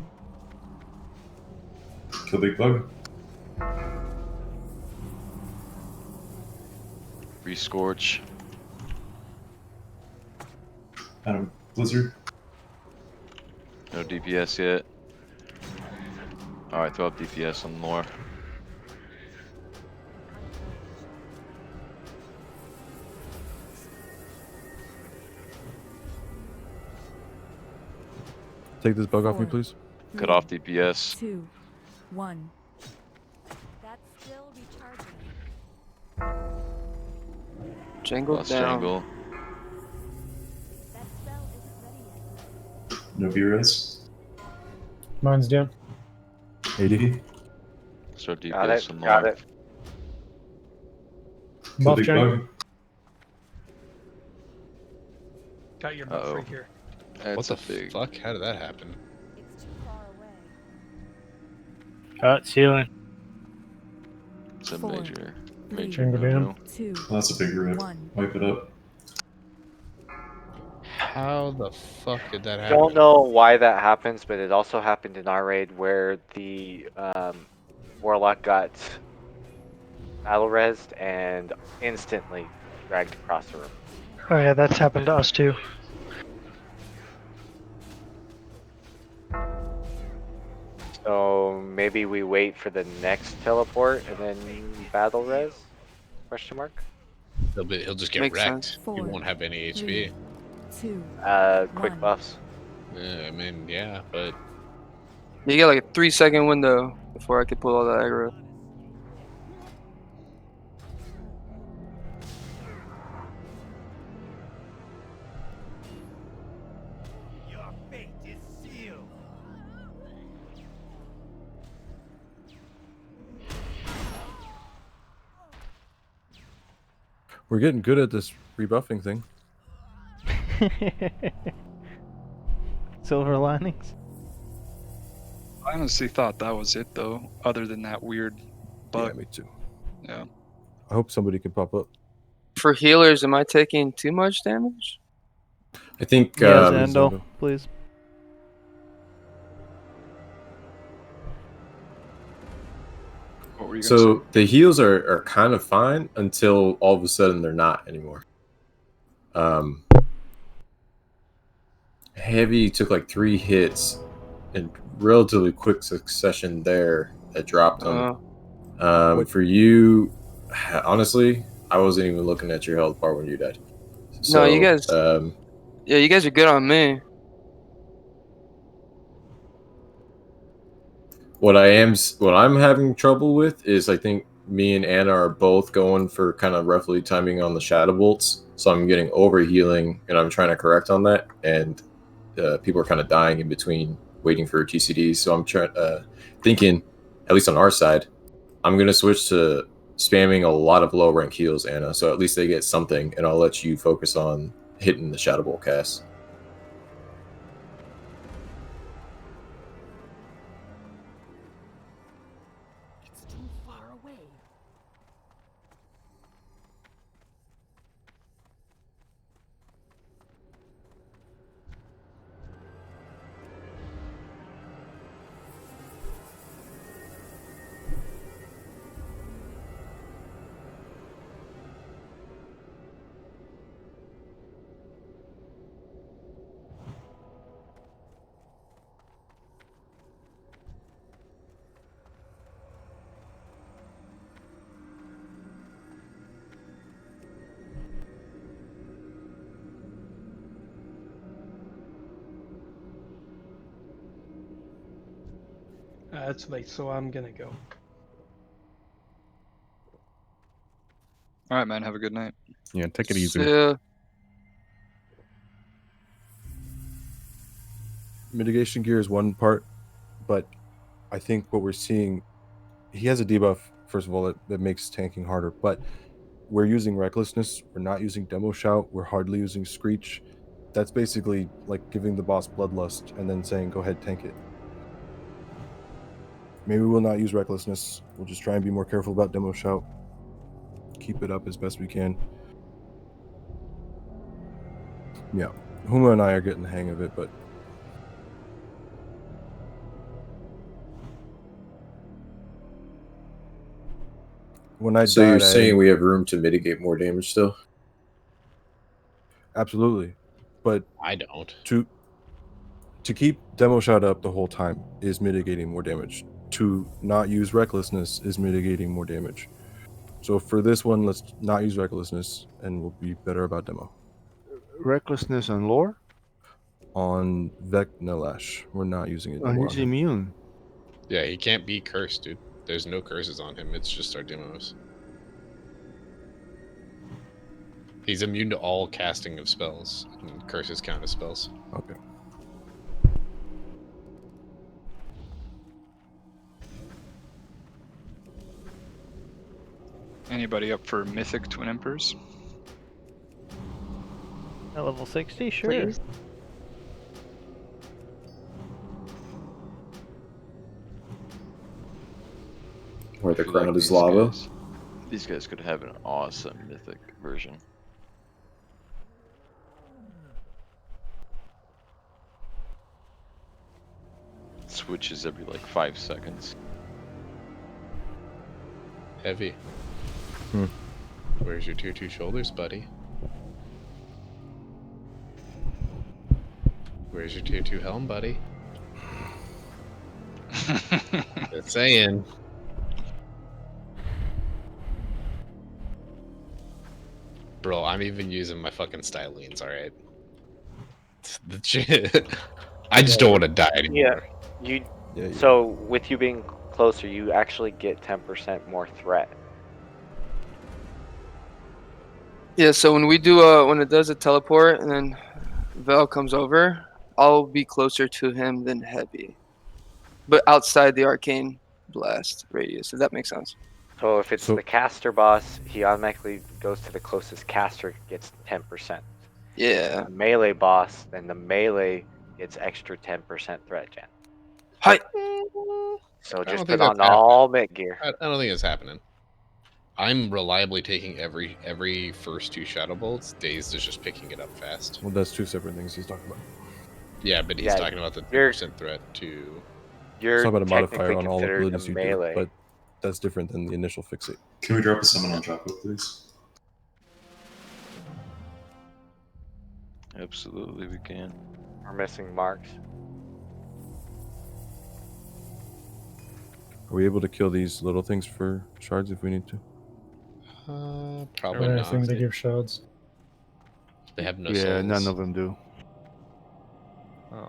[SPEAKER 1] Kill big bug.
[SPEAKER 17] Rescorch.
[SPEAKER 1] Adam Blizzard.
[SPEAKER 17] No DPS yet. Alright, throw up DPS on Lore.
[SPEAKER 7] Take this bug off me,
[SPEAKER 13] 4,
[SPEAKER 7] please.
[SPEAKER 17] Cut off DPS.
[SPEAKER 13] 2, 1. That's still recharging.
[SPEAKER 5] Jangle
[SPEAKER 17] Lost
[SPEAKER 5] down.
[SPEAKER 17] Jangle.
[SPEAKER 13] That spell isn't ready yet.
[SPEAKER 1] No B-res.
[SPEAKER 10] Mine's down.
[SPEAKER 7] 80.
[SPEAKER 17] Start DPS
[SPEAKER 16] Got it.
[SPEAKER 17] on
[SPEAKER 16] Got
[SPEAKER 17] Lore.
[SPEAKER 16] it.
[SPEAKER 1] Kill
[SPEAKER 10] Buff
[SPEAKER 1] big
[SPEAKER 10] jungle.
[SPEAKER 1] bug.
[SPEAKER 23] Got your buff
[SPEAKER 17] Uh-oh.
[SPEAKER 23] right here.
[SPEAKER 11] What
[SPEAKER 17] That's
[SPEAKER 11] the
[SPEAKER 17] a big.
[SPEAKER 11] fuck? How did that happen?
[SPEAKER 13] It's too far away.
[SPEAKER 22] Cut ceiling.
[SPEAKER 17] It's a
[SPEAKER 13] 4,
[SPEAKER 17] major.
[SPEAKER 13] 3,
[SPEAKER 17] Major
[SPEAKER 10] Jungle
[SPEAKER 17] no-no.
[SPEAKER 10] down.
[SPEAKER 13] 2,
[SPEAKER 1] Well, that's a big rip.
[SPEAKER 13] 1.
[SPEAKER 1] Wipe it up.
[SPEAKER 11] How the fuck did that happen?
[SPEAKER 16] Don't know why that happens, but it also happened in our raid where the warlock got battle rezzed and instantly dragged across the room.
[SPEAKER 6] Oh yeah, that's happened to us too.
[SPEAKER 16] So maybe we wait for the next teleport and then battle res? Question mark.
[SPEAKER 11] He'll just get
[SPEAKER 5] Makes
[SPEAKER 11] wrecked.
[SPEAKER 5] sense.
[SPEAKER 11] He
[SPEAKER 13] 4,
[SPEAKER 11] won't have any
[SPEAKER 13] 3,
[SPEAKER 11] HP.
[SPEAKER 13] 2,
[SPEAKER 16] Quick
[SPEAKER 13] 1.
[SPEAKER 16] buffs.
[SPEAKER 11] Yeah, I mean, yeah, but
[SPEAKER 5] You get like a 3-second window before I could pull all that aggro.
[SPEAKER 21] Your fate is sealed.
[SPEAKER 7] We're getting good at this rebuffing thing.
[SPEAKER 12] Silver linings.
[SPEAKER 4] I honestly thought that was it though, other than that weird bug.
[SPEAKER 7] Yeah, me too.
[SPEAKER 4] Yeah.
[SPEAKER 7] I hope somebody can pop up.
[SPEAKER 5] For healers, am I taking too much damage?
[SPEAKER 9] I think.
[SPEAKER 12] Yeah,
[SPEAKER 9] Um,
[SPEAKER 12] Zandal, please.
[SPEAKER 4] What were you gonna
[SPEAKER 9] so the heals are kind of fine until all of a sudden they're not anymore. Heavy took like 3 hits in relatively quick succession there that dropped him. For you, honestly, I wasn't even looking at your health bar when you died. So,
[SPEAKER 5] no, you guys. Yeah, you guys are good on me.
[SPEAKER 9] what I'm having trouble with is I think me and Anna are both going for kind of roughly timing on the shadow bolts. So I'm getting over healing and I'm trying to correct on that. And people are kind of dying in between waiting for TCDs. So I'm thinking, at least on our side, I'm going to switch to spamming a lot of low rank heals, Anna. So at least they get something and I'll let you focus on hitting the shadow bolt cast.
[SPEAKER 13] It's too far away.
[SPEAKER 15] It's late, so I'm gonna go.
[SPEAKER 4] All right, man. Have a good night.
[SPEAKER 8] Yeah, take it easy.
[SPEAKER 5] Yeah.
[SPEAKER 7] Mitigation gear is one part, but I think what we're seeing, he has a debuff, first of all, that makes tanking harder, but we're using Recklessness, we're not using Demo Shout, we're hardly using Screech. That's basically like giving the boss Bloodlust and then saying, go ahead, tank it. Maybe we'll not use Recklessness. We'll just try and be more careful about Demo Shout. Keep it up as best we can. Yeah, Huma and I are getting the hang of it, but when I
[SPEAKER 9] So
[SPEAKER 7] died,
[SPEAKER 9] you're saying we have room to mitigate more damage still?
[SPEAKER 7] Absolutely, but
[SPEAKER 11] I don't.
[SPEAKER 7] To keep Demo Shot up the whole time is mitigating more damage. To not use Recklessness is mitigating more damage. So for this one, let's not use Recklessness, and we'll be better about Demo.
[SPEAKER 2] Recklessness on lore?
[SPEAKER 7] On Vec Nelash, we're not using it
[SPEAKER 2] Oh,
[SPEAKER 7] anymore.
[SPEAKER 2] he's immune.
[SPEAKER 11] Yeah, he can't be cursed, dude. There's no curses on him. It's just our demos. He's immune to all casting of spells, and curses count as spells.
[SPEAKER 7] Okay.
[SPEAKER 4] Anybody up for Mythic Twin Emperors?
[SPEAKER 12] At level 60, sure.
[SPEAKER 3] Please.
[SPEAKER 9] Where the
[SPEAKER 17] I feel like
[SPEAKER 9] ground is
[SPEAKER 17] these
[SPEAKER 9] lava?
[SPEAKER 17] These guys could have an awesome mythic version. Switches every like 5 seconds.
[SPEAKER 11] Heavy. Where's your tier 2 shoulders, buddy? Where's your tier 2 helm, buddy? Just saying. Bro, I'm even using my fucking stylines, alright? I just don't want to die anymore.
[SPEAKER 16] Yeah, so with you being closer, you actually get 10% more threat.
[SPEAKER 5] Yeah, so when we do when it does a teleport and then Val comes over, I'll be closer to him than Heavy. But outside the arcane blast radius, if that makes sense.
[SPEAKER 16] So if it's the caster boss, he automatically goes to the closest caster, gets 10%.
[SPEAKER 5] Yeah.
[SPEAKER 16] The melee boss, then the melee gets extra 10% threat gen.
[SPEAKER 5] Hi.
[SPEAKER 16] So
[SPEAKER 11] I
[SPEAKER 16] just
[SPEAKER 11] don't
[SPEAKER 16] put
[SPEAKER 11] think
[SPEAKER 16] on
[SPEAKER 11] that's
[SPEAKER 16] all mid gear.
[SPEAKER 11] I don't think it's happening. I'm reliably taking every first 2 shadow bolts. Dazed is just picking it up fast.
[SPEAKER 7] Well, that's 2 separate things he's talking about.
[SPEAKER 11] Yeah, but he's talking about the 10% threat to.
[SPEAKER 7] He's talking about a modifier on all
[SPEAKER 16] considered
[SPEAKER 7] abilities
[SPEAKER 16] a
[SPEAKER 7] you
[SPEAKER 16] melee.
[SPEAKER 7] do, but that's different than the initial fixate.
[SPEAKER 1] Can we drop a summon on Jocko, please?
[SPEAKER 17] Absolutely, we can.
[SPEAKER 16] We're missing marks.
[SPEAKER 7] Are we able to kill these little things for shards if we need to?
[SPEAKER 11] Probably
[SPEAKER 10] Rare
[SPEAKER 11] not.
[SPEAKER 10] thing to give shards.
[SPEAKER 11] They have no
[SPEAKER 2] Yeah,
[SPEAKER 11] souls.
[SPEAKER 2] none of them do.
[SPEAKER 20] Oh.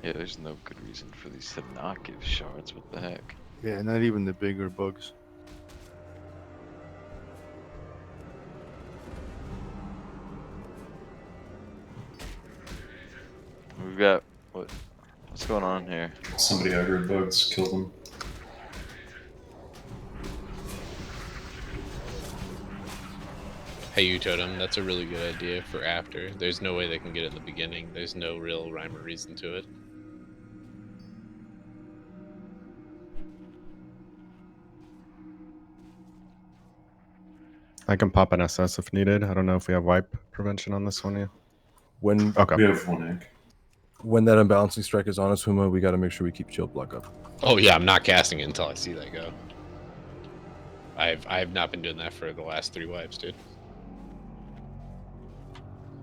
[SPEAKER 17] Yeah, there's no good reason for these to not give shards. What the heck?
[SPEAKER 2] Yeah, not even the bigger bugs.
[SPEAKER 17] We've got what's going on here?
[SPEAKER 1] Somebody aggroed bugs, kill them.
[SPEAKER 11] Hey, you totem. That's a really good idea for after. There's no way they can get it in the beginning. There's no real rhyme or reason to it.
[SPEAKER 8] I can pop an SS if needed. I don't know if we have wipe prevention on this one yet.
[SPEAKER 7] When
[SPEAKER 8] Okay.
[SPEAKER 1] We have one egg.
[SPEAKER 7] When that unbalancing strike is on us, Huma, we got to make sure we keep shield block up.
[SPEAKER 11] Oh yeah, I'm not casting it until I see that go. I've not been doing that for the last 3 wipes, dude.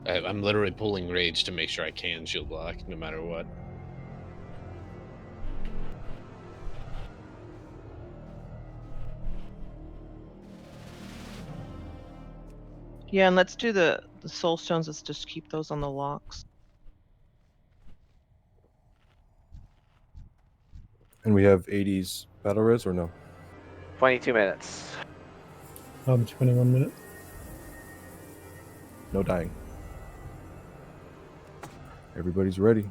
[SPEAKER 11] I'm literally pulling rage to make sure I can shield block no matter what.
[SPEAKER 3] Yeah, and let's do the soul stones. Let's just keep those on the locks.
[SPEAKER 7] And we have 80s battle res or no?
[SPEAKER 16] 22 minutes.
[SPEAKER 10] 21 minutes.
[SPEAKER 7] No dying. Everybody's ready.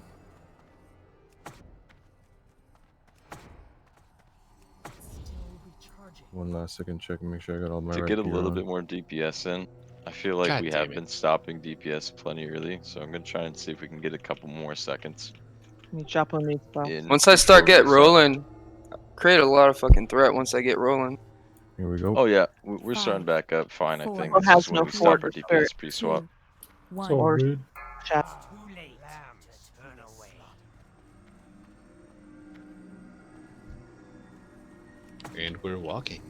[SPEAKER 7] One last second check and make sure I got all my
[SPEAKER 17] To
[SPEAKER 7] right
[SPEAKER 17] get a
[SPEAKER 7] gear
[SPEAKER 17] little
[SPEAKER 7] on.
[SPEAKER 17] bit more DPS in, I feel like
[SPEAKER 11] God
[SPEAKER 17] we
[SPEAKER 11] damn
[SPEAKER 17] have
[SPEAKER 11] it.
[SPEAKER 17] been stopping DPS plenty early, so I'm gonna try and see if we can get a couple more seconds.
[SPEAKER 3] You chop on these stuff.
[SPEAKER 5] Once I start
[SPEAKER 17] before we
[SPEAKER 5] get
[SPEAKER 17] stop.
[SPEAKER 5] rolling, create a lot of fucking threat once I get rolling.
[SPEAKER 7] Here we go.
[SPEAKER 17] Oh yeah, we're starting back up fine. I
[SPEAKER 13] four,
[SPEAKER 17] think
[SPEAKER 3] Well,
[SPEAKER 17] this
[SPEAKER 3] has
[SPEAKER 17] is
[SPEAKER 3] no
[SPEAKER 17] when we stop our
[SPEAKER 3] forward spirit.
[SPEAKER 17] DPS pre-swap.
[SPEAKER 10] It's all
[SPEAKER 3] Or
[SPEAKER 10] good.
[SPEAKER 3] chat.
[SPEAKER 13] Too late to turn away.
[SPEAKER 11] And we're walking.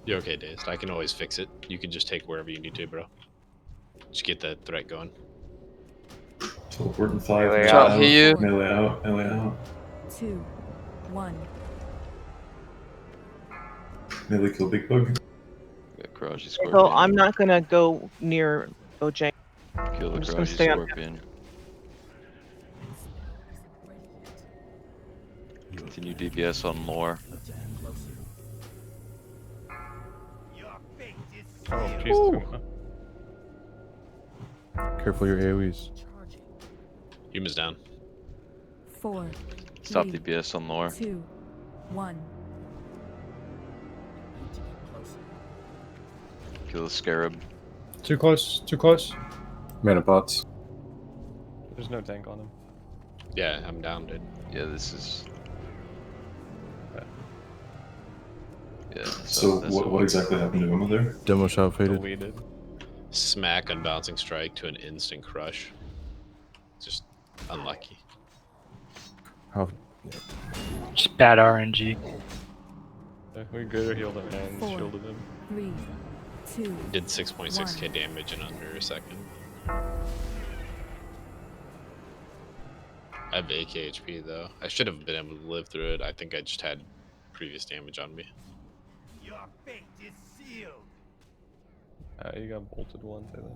[SPEAKER 11] You're okay, Dazed. I can always fix it. You can just take wherever you need to, bro. Just get that threat going.
[SPEAKER 1] Teleport in 5,
[SPEAKER 16] Melee
[SPEAKER 1] melee
[SPEAKER 5] out.
[SPEAKER 1] out,
[SPEAKER 5] Hear you.
[SPEAKER 1] melee out, melee out.
[SPEAKER 13] 2, 1.
[SPEAKER 1] Melee kill big bug.
[SPEAKER 17] Yeah, Karaji
[SPEAKER 3] So
[SPEAKER 17] Scorpion.
[SPEAKER 3] I'm not gonna go near Bojang.
[SPEAKER 17] Kill the
[SPEAKER 3] I'm just gonna
[SPEAKER 17] Karaji
[SPEAKER 3] stay on.
[SPEAKER 17] Scorpion. Continue DPS on lore.
[SPEAKER 20] Oh, Jesus.
[SPEAKER 7] Careful your AoEs.
[SPEAKER 11] Yuma's down.
[SPEAKER 13] 4,
[SPEAKER 17] Stop
[SPEAKER 13] 3,
[SPEAKER 17] DPS on lore.
[SPEAKER 13] 2, 1.
[SPEAKER 17] Kill the Scarab.
[SPEAKER 10] Too close. Too close.
[SPEAKER 9] Mana pots.
[SPEAKER 20] There's no tank on him.
[SPEAKER 11] Yeah, I'm down, dude.
[SPEAKER 17] Yeah, this is. Yeah.
[SPEAKER 1] So
[SPEAKER 17] that's
[SPEAKER 1] what exactly happened to Uma there?
[SPEAKER 7] Demo shot faded.
[SPEAKER 20] Deleted.
[SPEAKER 11] Smack unbalancing strike to an instant crush. Just unlucky.
[SPEAKER 7] How?
[SPEAKER 22] Just bad RNG.
[SPEAKER 20] Yeah, we greater healed him and
[SPEAKER 13] 4,
[SPEAKER 20] shielded him.
[SPEAKER 13] 3, 2.
[SPEAKER 11] Did 6.6k damage in under a second. I have AK HP though. I should have been able to live through it. I think I just had previous damage on me.
[SPEAKER 21] Your fate is sealed.
[SPEAKER 20] You got bolted once, I think.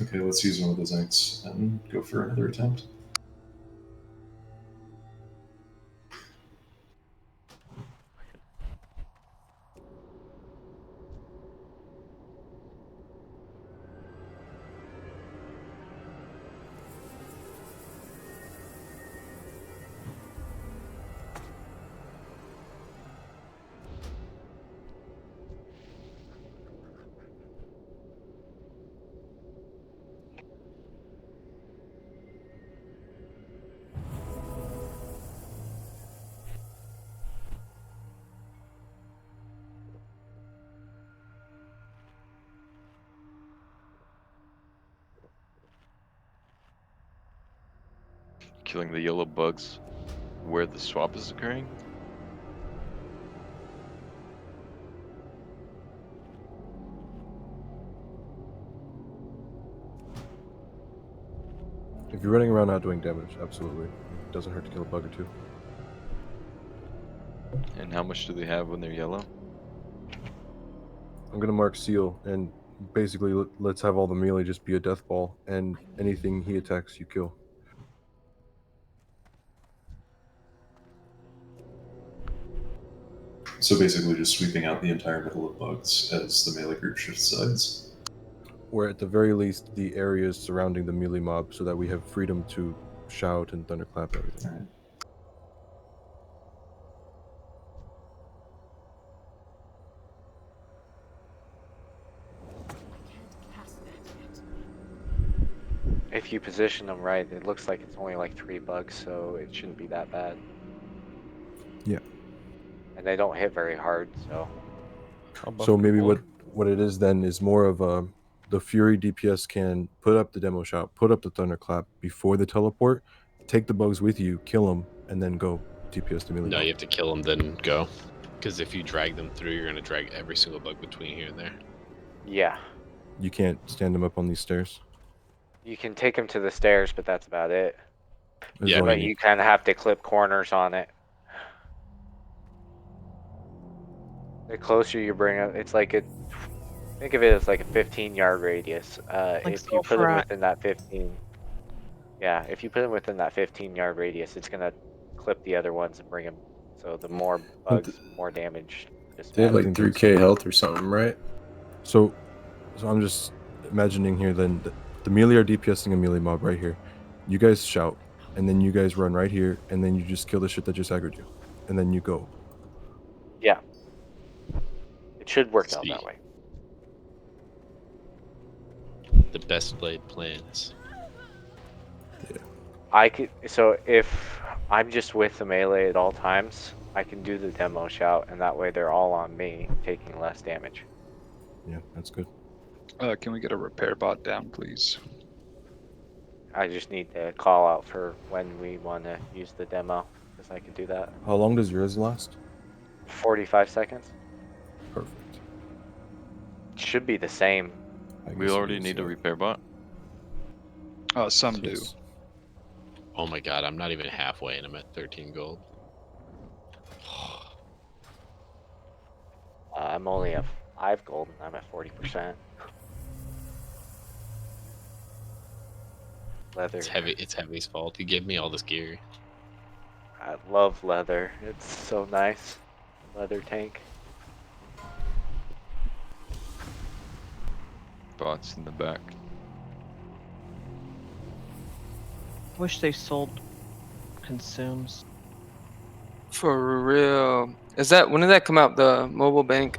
[SPEAKER 1] Okay, let's use one of those inks and go for another attempt.
[SPEAKER 17] killing the yellow bugs where the swap is occurring?
[SPEAKER 7] If you're running around not doing damage, absolutely. It doesn't hurt to kill a bug or two.
[SPEAKER 17] And how much do they have when they're yellow?
[SPEAKER 7] I'm gonna mark Seal, and basically let's have all the melee just be a death ball, and anything he attacks, you kill.
[SPEAKER 1] So basically just sweeping out the entire middle of bugs as the melee group shifts sides.
[SPEAKER 7] Or at the very least, the areas surrounding the melee mob, so that we have freedom to shout and thunderclap and everything.
[SPEAKER 1] Right.
[SPEAKER 16] If you position them right, it looks like it's only like 3 bugs, so it shouldn't be that bad.
[SPEAKER 7] Yeah.
[SPEAKER 16] And they don't hit very hard, so.
[SPEAKER 7] So maybe what it is then is more of the Fury DPS can put up the demo shout, put up the thunderclap before the teleport, take the bugs with you, kill them, and then go DPS the melee.
[SPEAKER 11] No,
[SPEAKER 7] mob.
[SPEAKER 11] you have to kill them, then go. Because if you drag them through, you're going to drag every single bug between here and there.
[SPEAKER 16] Yeah.
[SPEAKER 7] You can't stand them up on these stairs.
[SPEAKER 16] You can take them to the stairs, but that's about it.
[SPEAKER 7] Yeah,
[SPEAKER 16] But you kind of have to clip corners on it. The closer you bring it, it's like think of it as like a 15-yard radius. If you put them within that 15, yeah, if you put them within that 15-yard radius, it's gonna clip the other ones and bring them. So the more bugs, more damage.
[SPEAKER 9] They have like 3k health or something, right?
[SPEAKER 7] So I'm just imagining here then the melee are DPSing a melee mob right here. You guys shout, and then you guys run right here, and then you just kill the shit that just aggroed you, and then you go.
[SPEAKER 16] Yeah. It should work out that way.
[SPEAKER 11] The best laid plans.
[SPEAKER 16] So if I'm just with the melee at all times, I can do the demo shout, and that way they're all on me, taking less damage.
[SPEAKER 7] Yeah, that's good.
[SPEAKER 4] Can we get a repair bot down, please?
[SPEAKER 16] I just need to call out for when we want to use the demo, because I can do that.
[SPEAKER 7] How long does yours last?
[SPEAKER 16] 45 seconds.
[SPEAKER 7] Perfect.
[SPEAKER 16] Should be the same.
[SPEAKER 17] We already need a repair bot.
[SPEAKER 4] Some do.
[SPEAKER 11] Oh my god, I'm not even halfway and I'm at 13 gold.
[SPEAKER 16] I'm only at 5 gold and I'm at 40%. Leather.
[SPEAKER 11] It's Heavy's fault. He gave me all this gear.
[SPEAKER 16] I love leather. It's so nice. Leather tank.
[SPEAKER 17] Bots in the back.
[SPEAKER 3] Wish they sold consumes.
[SPEAKER 5] For real. When did that come out? The mobile bank?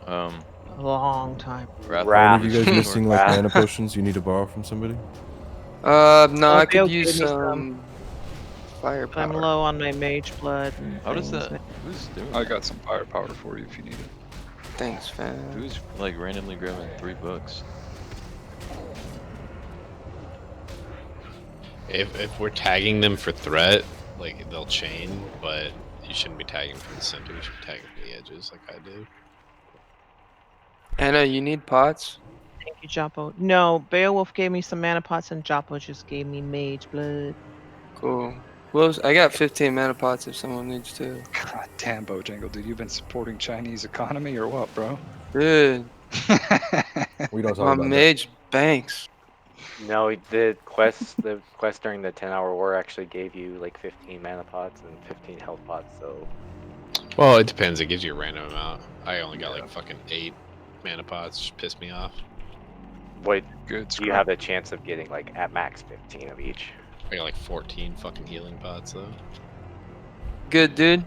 [SPEAKER 3] A long time.
[SPEAKER 7] Are you guys missing like mana potions you need to borrow from somebody?
[SPEAKER 5] No, I
[SPEAKER 3] Theo
[SPEAKER 5] could use
[SPEAKER 3] gave me
[SPEAKER 5] some firepower.
[SPEAKER 3] I'm low on my mage blood. And
[SPEAKER 17] How does
[SPEAKER 3] things.
[SPEAKER 17] that? Who's doing?
[SPEAKER 4] I got some firepower for you if you need it.
[SPEAKER 5] Thanks, fam.
[SPEAKER 17] Who's like randomly grabbing $3?
[SPEAKER 11] If we're tagging them for threat, like they'll chain, but you shouldn't be tagging from the center. You should be tagging from the edges, like I do.
[SPEAKER 5] Anna, you need pots?
[SPEAKER 3] Thank you, Joppo. No, Beowulf gave me some mana pots and Joppo just gave me mage blood.
[SPEAKER 5] Cool. Well, I got 15 mana pots if someone needs to.
[SPEAKER 4] God damn, Bojangle, dude, you've been supporting Chinese economy or what, bro?
[SPEAKER 5] Dude.
[SPEAKER 7] We don't talk
[SPEAKER 5] My
[SPEAKER 7] about
[SPEAKER 5] mage banks.
[SPEAKER 16] No, the quest during the 10-hour war actually gave you like 15 mana pots and 15 health pots, so.
[SPEAKER 11] Well, it depends. It gives you a random amount. I only got like fucking 8 mana pots. Just pissed me off.
[SPEAKER 16] Wait,
[SPEAKER 4] good.
[SPEAKER 16] You have a chance of getting like at max 15 of each.
[SPEAKER 11] I got like 14 fucking healing pots though.
[SPEAKER 5] Good, dude.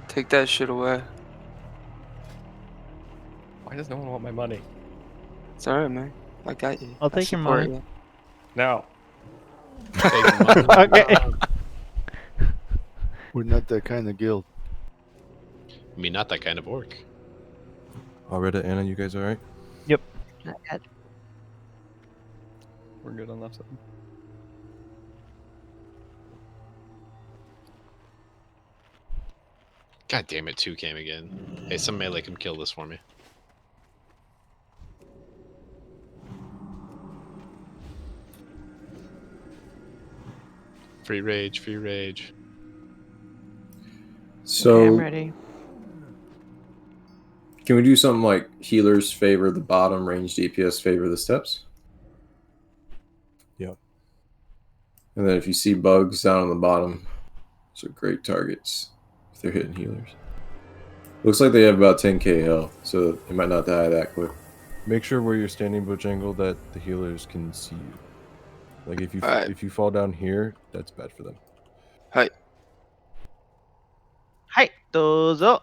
[SPEAKER 5] Take that shit away.
[SPEAKER 20] Why does no one want my money?
[SPEAKER 5] It's alright, man. I got you.
[SPEAKER 12] I'll take your money.
[SPEAKER 5] You.
[SPEAKER 20] No.
[SPEAKER 12] Okay.
[SPEAKER 2] We're not that kind of guild.
[SPEAKER 11] I mean, not that kind of orc.
[SPEAKER 7] Alreda, Anna, you guys alright?
[SPEAKER 12] Yep.
[SPEAKER 3] Not yet.
[SPEAKER 20] We're good on left side.
[SPEAKER 11] God damn it, 2 came again. Hey, some melee can kill this for me. Free rage, free rage.
[SPEAKER 9] So
[SPEAKER 3] Okay, I'm ready.
[SPEAKER 9] can we do something like healers favor the bottom, range DPS favor the steps?
[SPEAKER 7] Yeah.
[SPEAKER 9] And then if you see bugs down on the bottom, those are great targets if they're hitting healers. Looks like they have about 10k health, so they might not die that quick.
[SPEAKER 7] Make sure where you're standing, Bojangle, that the healers can see you. Like if you
[SPEAKER 5] Alright.
[SPEAKER 7] if you fall down here, that's bad for them.
[SPEAKER 5] Hi.
[SPEAKER 3] Hi, dozo.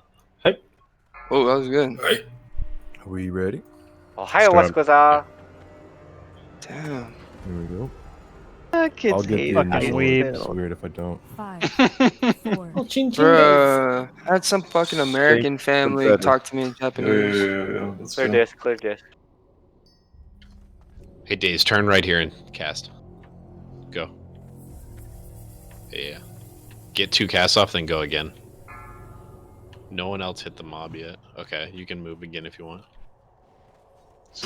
[SPEAKER 5] Oh, that was good.
[SPEAKER 7] Are we ready?
[SPEAKER 16] Ohio, what's goes on?
[SPEAKER 5] Damn.
[SPEAKER 7] Here we go.
[SPEAKER 3] Kids
[SPEAKER 7] I'll get
[SPEAKER 3] hate
[SPEAKER 7] the
[SPEAKER 3] fucking
[SPEAKER 7] initial.
[SPEAKER 3] weebs.
[SPEAKER 7] It's weird if I don't.
[SPEAKER 13] 5, 4,
[SPEAKER 10] Oh, chin
[SPEAKER 5] Bruh, I had some fucking American family
[SPEAKER 9] better.
[SPEAKER 5] talk to me in Japanese.
[SPEAKER 1] Yeah. Let's
[SPEAKER 16] Clear
[SPEAKER 1] go.
[SPEAKER 16] disc, clear disc.
[SPEAKER 11] Hey, Daze, turn right here and cast. Go. Yeah. Get 2 casts off, then go again. No one else hit the mob yet. Okay, you can move again if you want.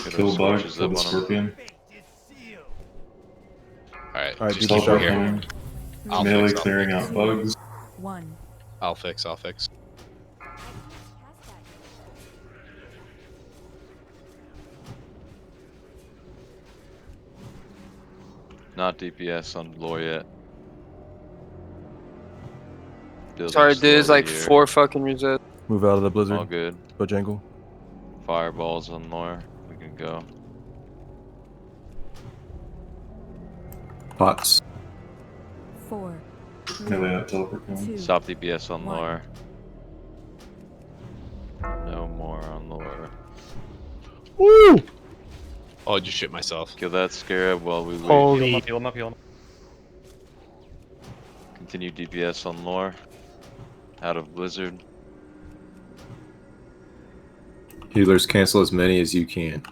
[SPEAKER 1] Kill bug, kill the scorpion.
[SPEAKER 11] Alright,
[SPEAKER 7] Alright,
[SPEAKER 11] just
[SPEAKER 7] do the
[SPEAKER 11] keep her
[SPEAKER 7] shot
[SPEAKER 11] here.
[SPEAKER 1] Coming.
[SPEAKER 11] I'll
[SPEAKER 1] Melee
[SPEAKER 11] fix,
[SPEAKER 1] clearing out bugs.
[SPEAKER 13] 1.
[SPEAKER 11] I'll fix.
[SPEAKER 17] Not DPS on lore yet. Building
[SPEAKER 5] Sorry, dude, it's
[SPEAKER 17] slowly
[SPEAKER 5] like
[SPEAKER 17] here.
[SPEAKER 5] 4 fucking resets.
[SPEAKER 7] Move out of the blizzard.
[SPEAKER 17] All good.
[SPEAKER 7] Bojangle.
[SPEAKER 17] Fireballs on lore. We can go.
[SPEAKER 9] Pots.
[SPEAKER 13] 4,
[SPEAKER 1] Melee out teleport coming.
[SPEAKER 13] 2,
[SPEAKER 17] Stop DPS on
[SPEAKER 13] 1.
[SPEAKER 17] lore. No more on lore.
[SPEAKER 11] Woo! Oh, I just shit myself.
[SPEAKER 17] Kill that scarab while we wait.
[SPEAKER 23] Holy. Heal him up, heal him up.
[SPEAKER 17] Continue DPS on lore. Out of blizzard.
[SPEAKER 9] Healers cancel as many as you can.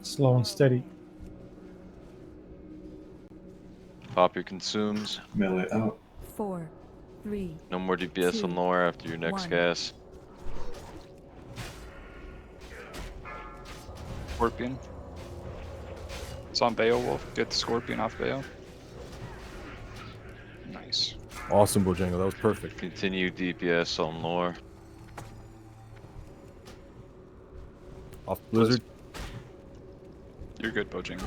[SPEAKER 10] Slow and steady.
[SPEAKER 17] Pop your consumes.
[SPEAKER 1] Melee out.
[SPEAKER 13] 4, 3,
[SPEAKER 17] No more DPS on
[SPEAKER 13] 2,
[SPEAKER 17] lore after your next
[SPEAKER 13] 1.
[SPEAKER 17] gas.
[SPEAKER 4] Scorpion. It's on Beowulf. Get the scorpion off Beo. Nice.
[SPEAKER 7] Awesome, Bojangle. That was perfect.
[SPEAKER 17] Continue DPS on lore.
[SPEAKER 7] Off blizzard.
[SPEAKER 4] You're good, Bojingle.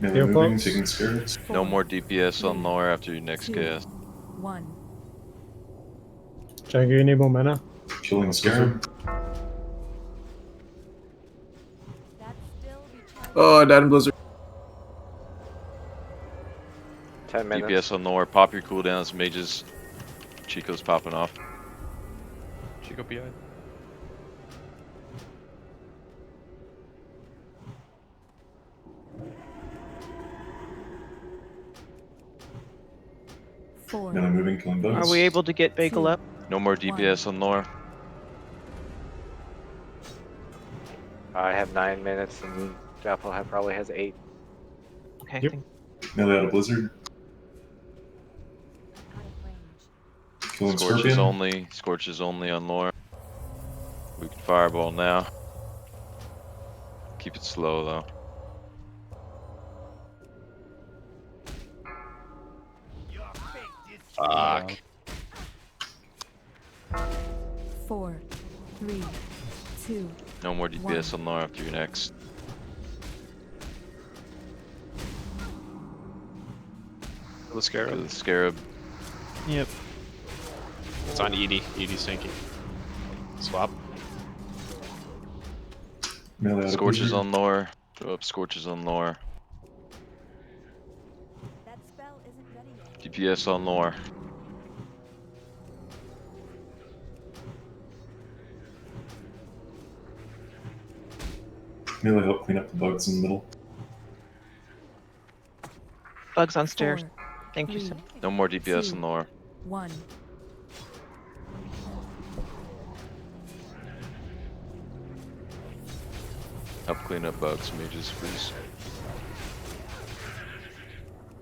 [SPEAKER 1] Melee
[SPEAKER 10] Heal
[SPEAKER 1] moving,
[SPEAKER 10] pots.
[SPEAKER 1] taking scarabs.
[SPEAKER 17] No more DPS on lore after your next
[SPEAKER 13] 2,
[SPEAKER 17] gas.
[SPEAKER 13] 1.
[SPEAKER 10] Django, you need more mana?
[SPEAKER 1] Killing scarab.
[SPEAKER 9] Oh, I died in blizzard.
[SPEAKER 16] 10 minutes.
[SPEAKER 17] DPS on lore. Pop your cooldowns. Mages. Chico's popping off.
[SPEAKER 20] Chico PI.
[SPEAKER 1] Melee moving, killing bugs.
[SPEAKER 3] Are we able to get Bagel up?
[SPEAKER 17] No more DPS on lore.
[SPEAKER 16] I have 9 minutes, and Jaffel probably has 8.
[SPEAKER 3] Okay.
[SPEAKER 10] Yep.
[SPEAKER 1] Melee out of blizzard. Killing
[SPEAKER 17] Scorches
[SPEAKER 1] scorpion.
[SPEAKER 17] only. Scorches only on lore. We can fireball now. Keep it slow though.
[SPEAKER 11] Fuck.
[SPEAKER 13] 4, 3, 2.
[SPEAKER 17] No more DPS on lore after your next.
[SPEAKER 4] Kill the scarab.
[SPEAKER 17] Kill the scarab.
[SPEAKER 12] Yep.
[SPEAKER 11] It's on Edie. Edie's tanky. Swap.
[SPEAKER 1] Melee out of
[SPEAKER 17] Scorches
[SPEAKER 1] blizzard.
[SPEAKER 17] on lore. Throw up scorches on lore. DPS on lore.
[SPEAKER 1] Melee help clean up the bugs in the middle.
[SPEAKER 3] Bugs on stairs. Thank you,
[SPEAKER 13] 3,
[SPEAKER 3] sir.
[SPEAKER 17] No more DPS on lore.
[SPEAKER 13] 1.
[SPEAKER 17] Help clean up bugs, mages, freeze.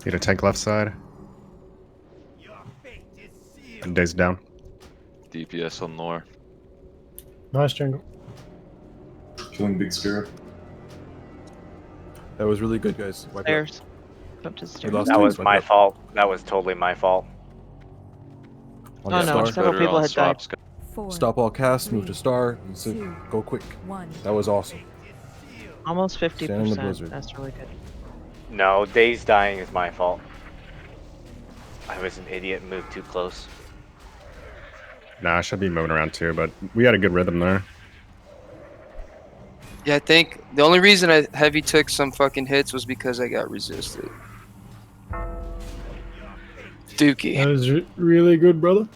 [SPEAKER 8] Need a tank left side. And days down.
[SPEAKER 17] DPS on lore.
[SPEAKER 10] Nice jungle.
[SPEAKER 1] Killing Big Spirit.
[SPEAKER 7] That was really good, guys. Wipe it up.
[SPEAKER 3] Stairs. Up to the
[SPEAKER 7] We
[SPEAKER 3] stairs.
[SPEAKER 7] lost
[SPEAKER 16] That
[SPEAKER 7] tanks,
[SPEAKER 16] was
[SPEAKER 7] wipe it
[SPEAKER 16] my
[SPEAKER 7] up.
[SPEAKER 16] fault. That was totally my fault.
[SPEAKER 7] On
[SPEAKER 3] Oh
[SPEAKER 7] the
[SPEAKER 3] no,
[SPEAKER 7] star.
[SPEAKER 3] several
[SPEAKER 17] better
[SPEAKER 3] people
[SPEAKER 17] on
[SPEAKER 3] had died.
[SPEAKER 17] swaps.
[SPEAKER 13] 4,
[SPEAKER 7] Stop all casts, move to
[SPEAKER 13] 3,
[SPEAKER 7] star, and so
[SPEAKER 13] 2,
[SPEAKER 7] go quick.
[SPEAKER 13] 1.
[SPEAKER 7] That was awesome.
[SPEAKER 3] Almost
[SPEAKER 7] Stand in the
[SPEAKER 3] 50%.
[SPEAKER 7] blizzard.
[SPEAKER 3] That's really good.
[SPEAKER 16] No, Days dying is my fault. I was an idiot and moved too close.
[SPEAKER 8] Nah, I should be moving around too, but we had a good rhythm there.
[SPEAKER 5] Yeah, I think the only reason I heavy took some fucking hits was because I got resisted. Dookie.
[SPEAKER 10] That is really good, brother.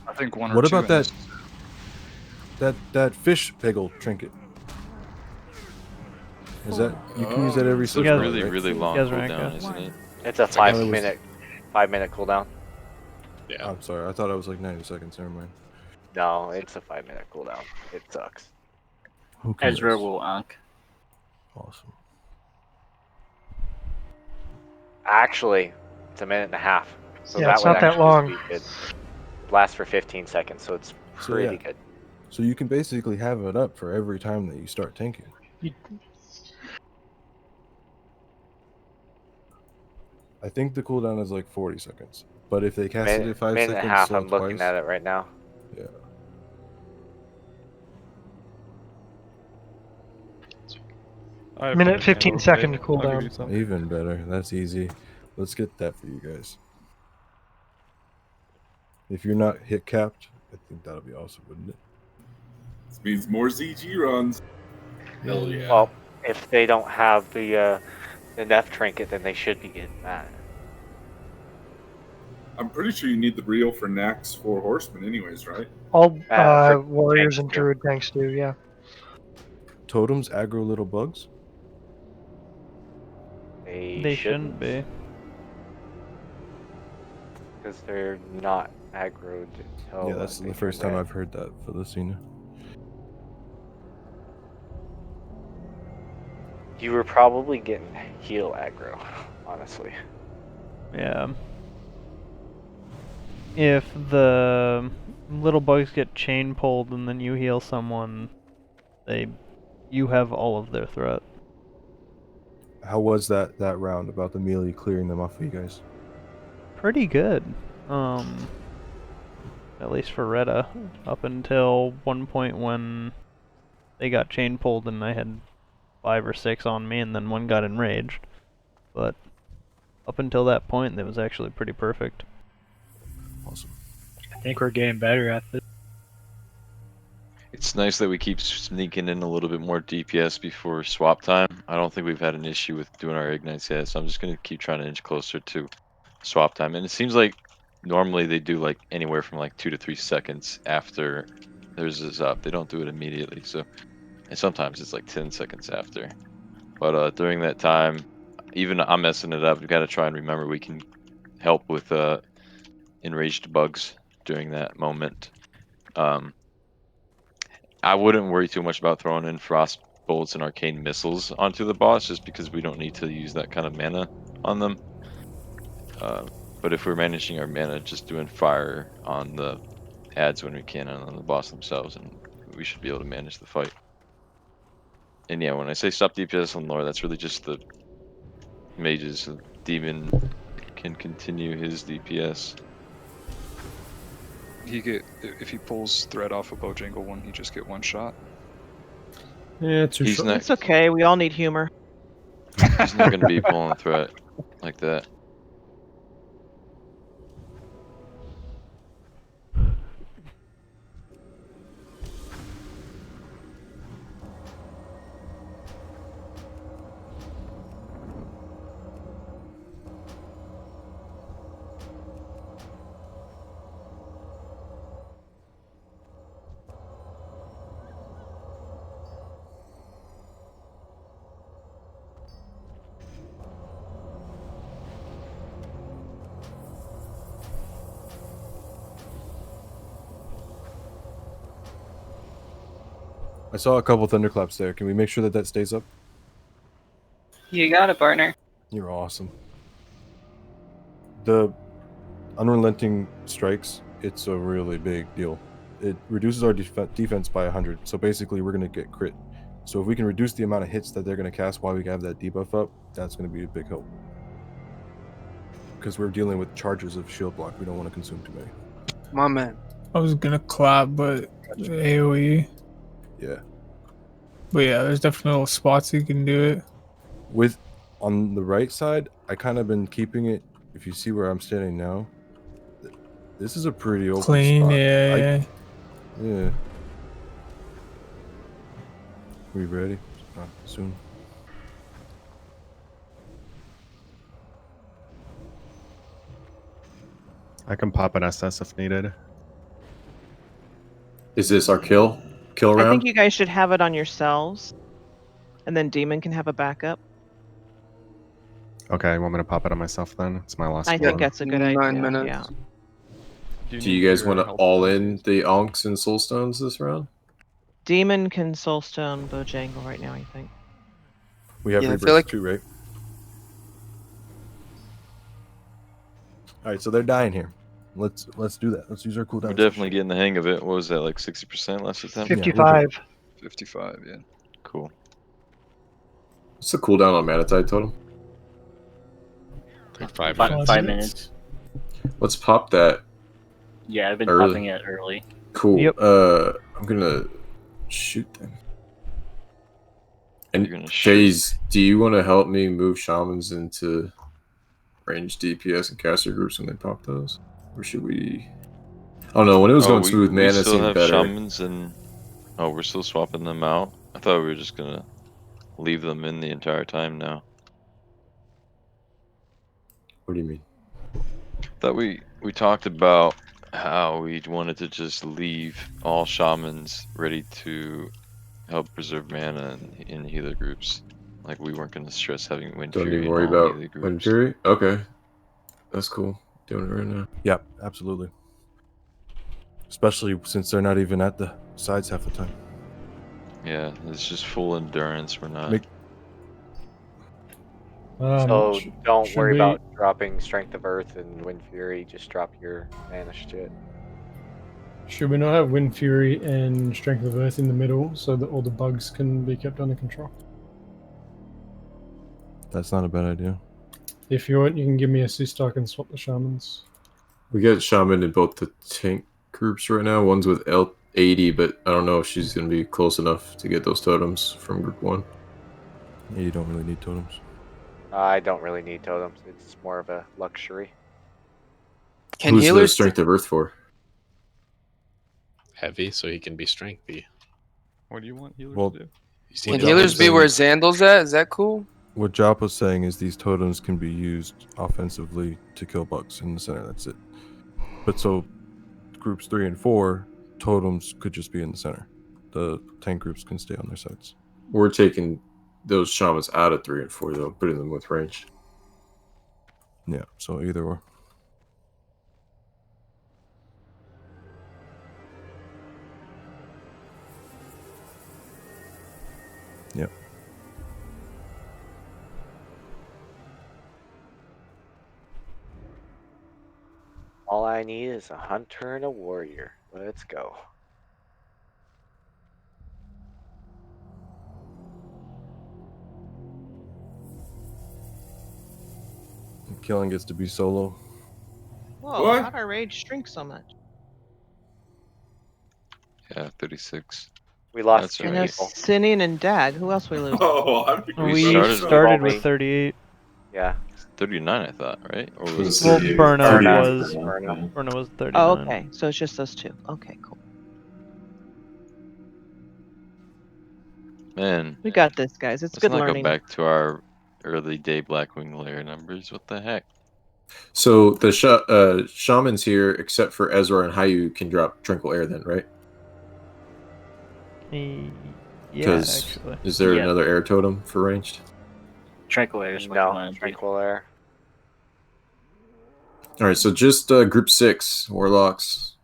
[SPEAKER 4] I think one or
[SPEAKER 7] What
[SPEAKER 4] two.
[SPEAKER 7] about that fish peggle trinket? Is that you can use that every
[SPEAKER 17] It's a
[SPEAKER 7] switch,
[SPEAKER 17] really,
[SPEAKER 7] right?
[SPEAKER 17] really long cooldown, isn't it?
[SPEAKER 16] It's a
[SPEAKER 7] I thought it was-
[SPEAKER 16] 5-minute cooldown.
[SPEAKER 11] Yeah.
[SPEAKER 7] I'm sorry, I thought it was like 90 seconds. Never mind.
[SPEAKER 16] No, it's a 5-minute cooldown. It sucks.
[SPEAKER 7] Who cares?
[SPEAKER 22] Ezra will ankh.
[SPEAKER 7] Awesome.
[SPEAKER 16] Actually, it's a minute and a half. So
[SPEAKER 6] Yeah,
[SPEAKER 16] that
[SPEAKER 6] it's
[SPEAKER 16] would
[SPEAKER 6] not that
[SPEAKER 16] actually
[SPEAKER 6] long.
[SPEAKER 16] be good. Lasts for 15 seconds, so it's
[SPEAKER 7] So,
[SPEAKER 16] pretty
[SPEAKER 7] yeah.
[SPEAKER 16] good.
[SPEAKER 7] So you can basically have it up for every time that you start tanking. I think the cooldown is like 40 seconds. But if they cast it at 5
[SPEAKER 16] minute
[SPEAKER 7] seconds,
[SPEAKER 16] and a half.
[SPEAKER 7] so
[SPEAKER 16] I'm looking
[SPEAKER 7] twice,
[SPEAKER 16] at it right now.
[SPEAKER 7] Yeah.
[SPEAKER 6] Minute 15-second cooldown.
[SPEAKER 7] Even better. That's easy. Let's get that for you guys. If you're not hit capped, I think that'll be awesome, wouldn't it?
[SPEAKER 14] This means more ZG runs. Hell yeah.
[SPEAKER 16] Well, if they don't have the Neff trinket, then they should be getting that.
[SPEAKER 14] I'm pretty sure you need the reel for Nax 4 Horsemen anyways, right?
[SPEAKER 6] All
[SPEAKER 16] for
[SPEAKER 6] warriors
[SPEAKER 16] tanks
[SPEAKER 6] and
[SPEAKER 16] too.
[SPEAKER 6] druid tanks do, yeah.
[SPEAKER 7] Totems aggro little bugs?
[SPEAKER 12] They shouldn't be.
[SPEAKER 16] Because they're not aggroed. until,
[SPEAKER 7] Yeah, that's
[SPEAKER 16] they
[SPEAKER 7] the first
[SPEAKER 16] turn
[SPEAKER 7] time
[SPEAKER 16] red.
[SPEAKER 7] I've heard that for Lucina.
[SPEAKER 16] You were probably getting heal aggro, honestly.
[SPEAKER 12] Yeah. If the little bugs get chain pulled and then you heal someone, you have all of their threat.
[SPEAKER 7] How was that round about the melee clearing them off of you guys?
[SPEAKER 12] Pretty good. At least for Retta. Up until one point when they got chain pulled and I had 5 or 6 on me and then one got enraged. But up until that point, it was actually pretty perfect.
[SPEAKER 7] Awesome.
[SPEAKER 22] I think we're getting better at this.
[SPEAKER 17] It's nice that we keep sneaking in a little bit more DPS before swap time. I don't think we've had an issue with doing our ignites yet, so I'm just going to keep trying to inch closer to swap time. And it seems like normally they do like anywhere from like 2 to 3 seconds after theirs is up. They don't do it immediately, so and sometimes it's like 10 seconds after. But during that time, even I'm messing it up. We've got to try and remember we can help with enraged bugs during that moment. I wouldn't worry too much about throwing in frost bolts and arcane missiles onto the boss, just because we don't need to use that kind of mana on them. But if we're managing our mana, just doing fire on the ads when we can and on the boss themselves, and we should be able to manage the fight. And yeah, when I say stop DPS on lore, that's really just the mages. The demon can continue his DPS.
[SPEAKER 4] If he pulls thread off a Bojangles one, he just get one shot.
[SPEAKER 10] Yeah, too
[SPEAKER 17] He's
[SPEAKER 10] short.
[SPEAKER 17] not.
[SPEAKER 3] It's okay. We all need humor.
[SPEAKER 17] He's not going to be pulling threat like that.
[SPEAKER 7] I saw a couple thunderclaps there. Can we make sure that stays up?
[SPEAKER 22] You got it, partner.
[SPEAKER 7] You're awesome. The unrelenting strikes, it's a really big deal. It reduces our defense by 100. So basically, we're going to get crit. So if we can reduce the amount of hits that they're going to cast while we have that debuff up, that's going to be a big help. Because we're dealing with charges of shield block. We don't want to consume too many.
[SPEAKER 5] My man.
[SPEAKER 15] I was gonna clap, but AoE.
[SPEAKER 7] Yeah.
[SPEAKER 15] But yeah, there's definitely little spots you can do it.
[SPEAKER 7] With on the right side, I kind of been keeping it. If you see where I'm standing now, this is a pretty open
[SPEAKER 15] Clean,
[SPEAKER 7] spot.
[SPEAKER 15] yeah.
[SPEAKER 7] Yeah. We ready? Soon.
[SPEAKER 8] I can pop an SS if needed.
[SPEAKER 9] Is this our kill round?
[SPEAKER 3] I think you guys should have it on yourselves, and then Demon can have a backup.
[SPEAKER 8] Okay, you want me to pop it on myself then? It's my last
[SPEAKER 3] I
[SPEAKER 8] one.
[SPEAKER 3] think that's a good
[SPEAKER 5] 9
[SPEAKER 3] idea.
[SPEAKER 5] minutes.
[SPEAKER 3] Yeah.
[SPEAKER 9] Do you guys want to all in the Onks and Soulstones this round?
[SPEAKER 3] Demon can Soulstone Bojangle right now, I think.
[SPEAKER 7] We have
[SPEAKER 5] Yeah, I
[SPEAKER 7] rebirth
[SPEAKER 5] feel like-
[SPEAKER 7] too, right? All right, so they're dying here. Let's do that. Let's use our cooldown.
[SPEAKER 17] We're definitely getting the hang of it. What was that, like 60% last attempt?
[SPEAKER 6] 55.
[SPEAKER 4] 55, yeah.
[SPEAKER 17] Cool.
[SPEAKER 9] What's the cooldown on Manatide totem?
[SPEAKER 11] Like 5
[SPEAKER 22] 5
[SPEAKER 11] minutes.
[SPEAKER 22] 5 minutes.
[SPEAKER 9] Let's pop that.
[SPEAKER 22] Yeah, I've been
[SPEAKER 9] Early.
[SPEAKER 22] popping it early.
[SPEAKER 9] Cool.
[SPEAKER 12] Yep.
[SPEAKER 9] I'm gonna shoot them. And FaZe, do you want to help me move shamans into range DPS and caster groups when they pop those? Or should we? Oh no, when it was going smooth,
[SPEAKER 17] we
[SPEAKER 9] mana
[SPEAKER 17] still
[SPEAKER 9] seemed
[SPEAKER 17] have
[SPEAKER 9] better.
[SPEAKER 17] shamans and we're still swapping them out. I thought we were just gonna leave them in the entire time now.
[SPEAKER 9] What do you mean?
[SPEAKER 17] Thought we talked about how we wanted to just leave all shamans ready to help preserve mana in healer groups. Like we weren't gonna stress having Wind
[SPEAKER 9] Don't
[SPEAKER 17] Fury
[SPEAKER 9] even
[SPEAKER 17] in
[SPEAKER 9] worry
[SPEAKER 17] all
[SPEAKER 9] about
[SPEAKER 17] healer groups.
[SPEAKER 9] Wind Fury? Okay. That's cool. Doing it right now.
[SPEAKER 7] Yep, absolutely. Especially since they're not even at the sides half the time.
[SPEAKER 17] Yeah, it's just full endurance. We're not.
[SPEAKER 16] So don't
[SPEAKER 10] should
[SPEAKER 16] worry
[SPEAKER 10] we-
[SPEAKER 16] about dropping Strength of Earth and Wind Fury. Just drop your mana shit.
[SPEAKER 10] Should we not have Wind Fury and Strength of Earth in the middle so that all the bugs can be kept under control?
[SPEAKER 7] That's not a bad idea.
[SPEAKER 10] If you want, you can give me assist. I can swap the shamans.
[SPEAKER 9] We got shaman in both the tank groups right now. One's with L80, but I don't know if she's gonna be close enough to get those totems from group 1.
[SPEAKER 7] Yeah, you don't really need totems.
[SPEAKER 16] I don't really need totems. It's more of a luxury.
[SPEAKER 5] Can
[SPEAKER 9] Who's the
[SPEAKER 5] healers
[SPEAKER 9] Strength of Earth for?
[SPEAKER 11] Heavy, so he can be strengthy.
[SPEAKER 17] What do you want healers
[SPEAKER 7] Well,
[SPEAKER 17] to do?
[SPEAKER 5] Can healers be where Zandal's at? Is that cool?
[SPEAKER 7] What Joppa's saying is these totems can be used offensively to kill bugs in the center. That's it. But so groups 3 and 4, totems could just be in the center. The tank groups can stay on their sides.
[SPEAKER 9] We're taking those shamans out of 3 and 4 though, putting them with range.
[SPEAKER 7] Yeah, so either or. Yep.
[SPEAKER 16] All I need is a hunter and a warrior. Let's go.
[SPEAKER 7] Killing gets to be solo.
[SPEAKER 3] Whoa,
[SPEAKER 14] What?
[SPEAKER 3] how'd our rage shrink so much?
[SPEAKER 17] Yeah, 36.
[SPEAKER 16] We lost
[SPEAKER 17] That's
[SPEAKER 16] two
[SPEAKER 3] I know
[SPEAKER 16] people.
[SPEAKER 3] Sinian and Dag. Who else we lose?
[SPEAKER 14] Oh, how did
[SPEAKER 11] We
[SPEAKER 12] We
[SPEAKER 11] started
[SPEAKER 12] started
[SPEAKER 16] with-
[SPEAKER 12] with 38.
[SPEAKER 16] Yeah.
[SPEAKER 17] 39, I thought, right? Or
[SPEAKER 1] It
[SPEAKER 17] was
[SPEAKER 1] was
[SPEAKER 17] it
[SPEAKER 12] Well,
[SPEAKER 1] 38.
[SPEAKER 12] Burnout
[SPEAKER 1] 38
[SPEAKER 12] was
[SPEAKER 1] Burnout.
[SPEAKER 12] Burnout was 39.
[SPEAKER 3] Oh, okay. So it's just those two. Okay, cool.
[SPEAKER 17] Man,
[SPEAKER 3] We got this, guys. It's
[SPEAKER 17] let's
[SPEAKER 3] good
[SPEAKER 17] not
[SPEAKER 3] learning.
[SPEAKER 17] go back to our early day Blackwing layer numbers. What the heck?
[SPEAKER 9] So the shamans here, except for Ezra and Hayu, can drop Tranquil Air then, right?
[SPEAKER 12] Yeah,
[SPEAKER 9] Because
[SPEAKER 12] actually.
[SPEAKER 9] is there
[SPEAKER 22] Yeah.
[SPEAKER 9] another air totem for ranged?
[SPEAKER 22] Tranquil Air is what you
[SPEAKER 16] No,
[SPEAKER 22] want to do.
[SPEAKER 16] Tranquil Air.
[SPEAKER 9] All right, so just group 6 warlocks.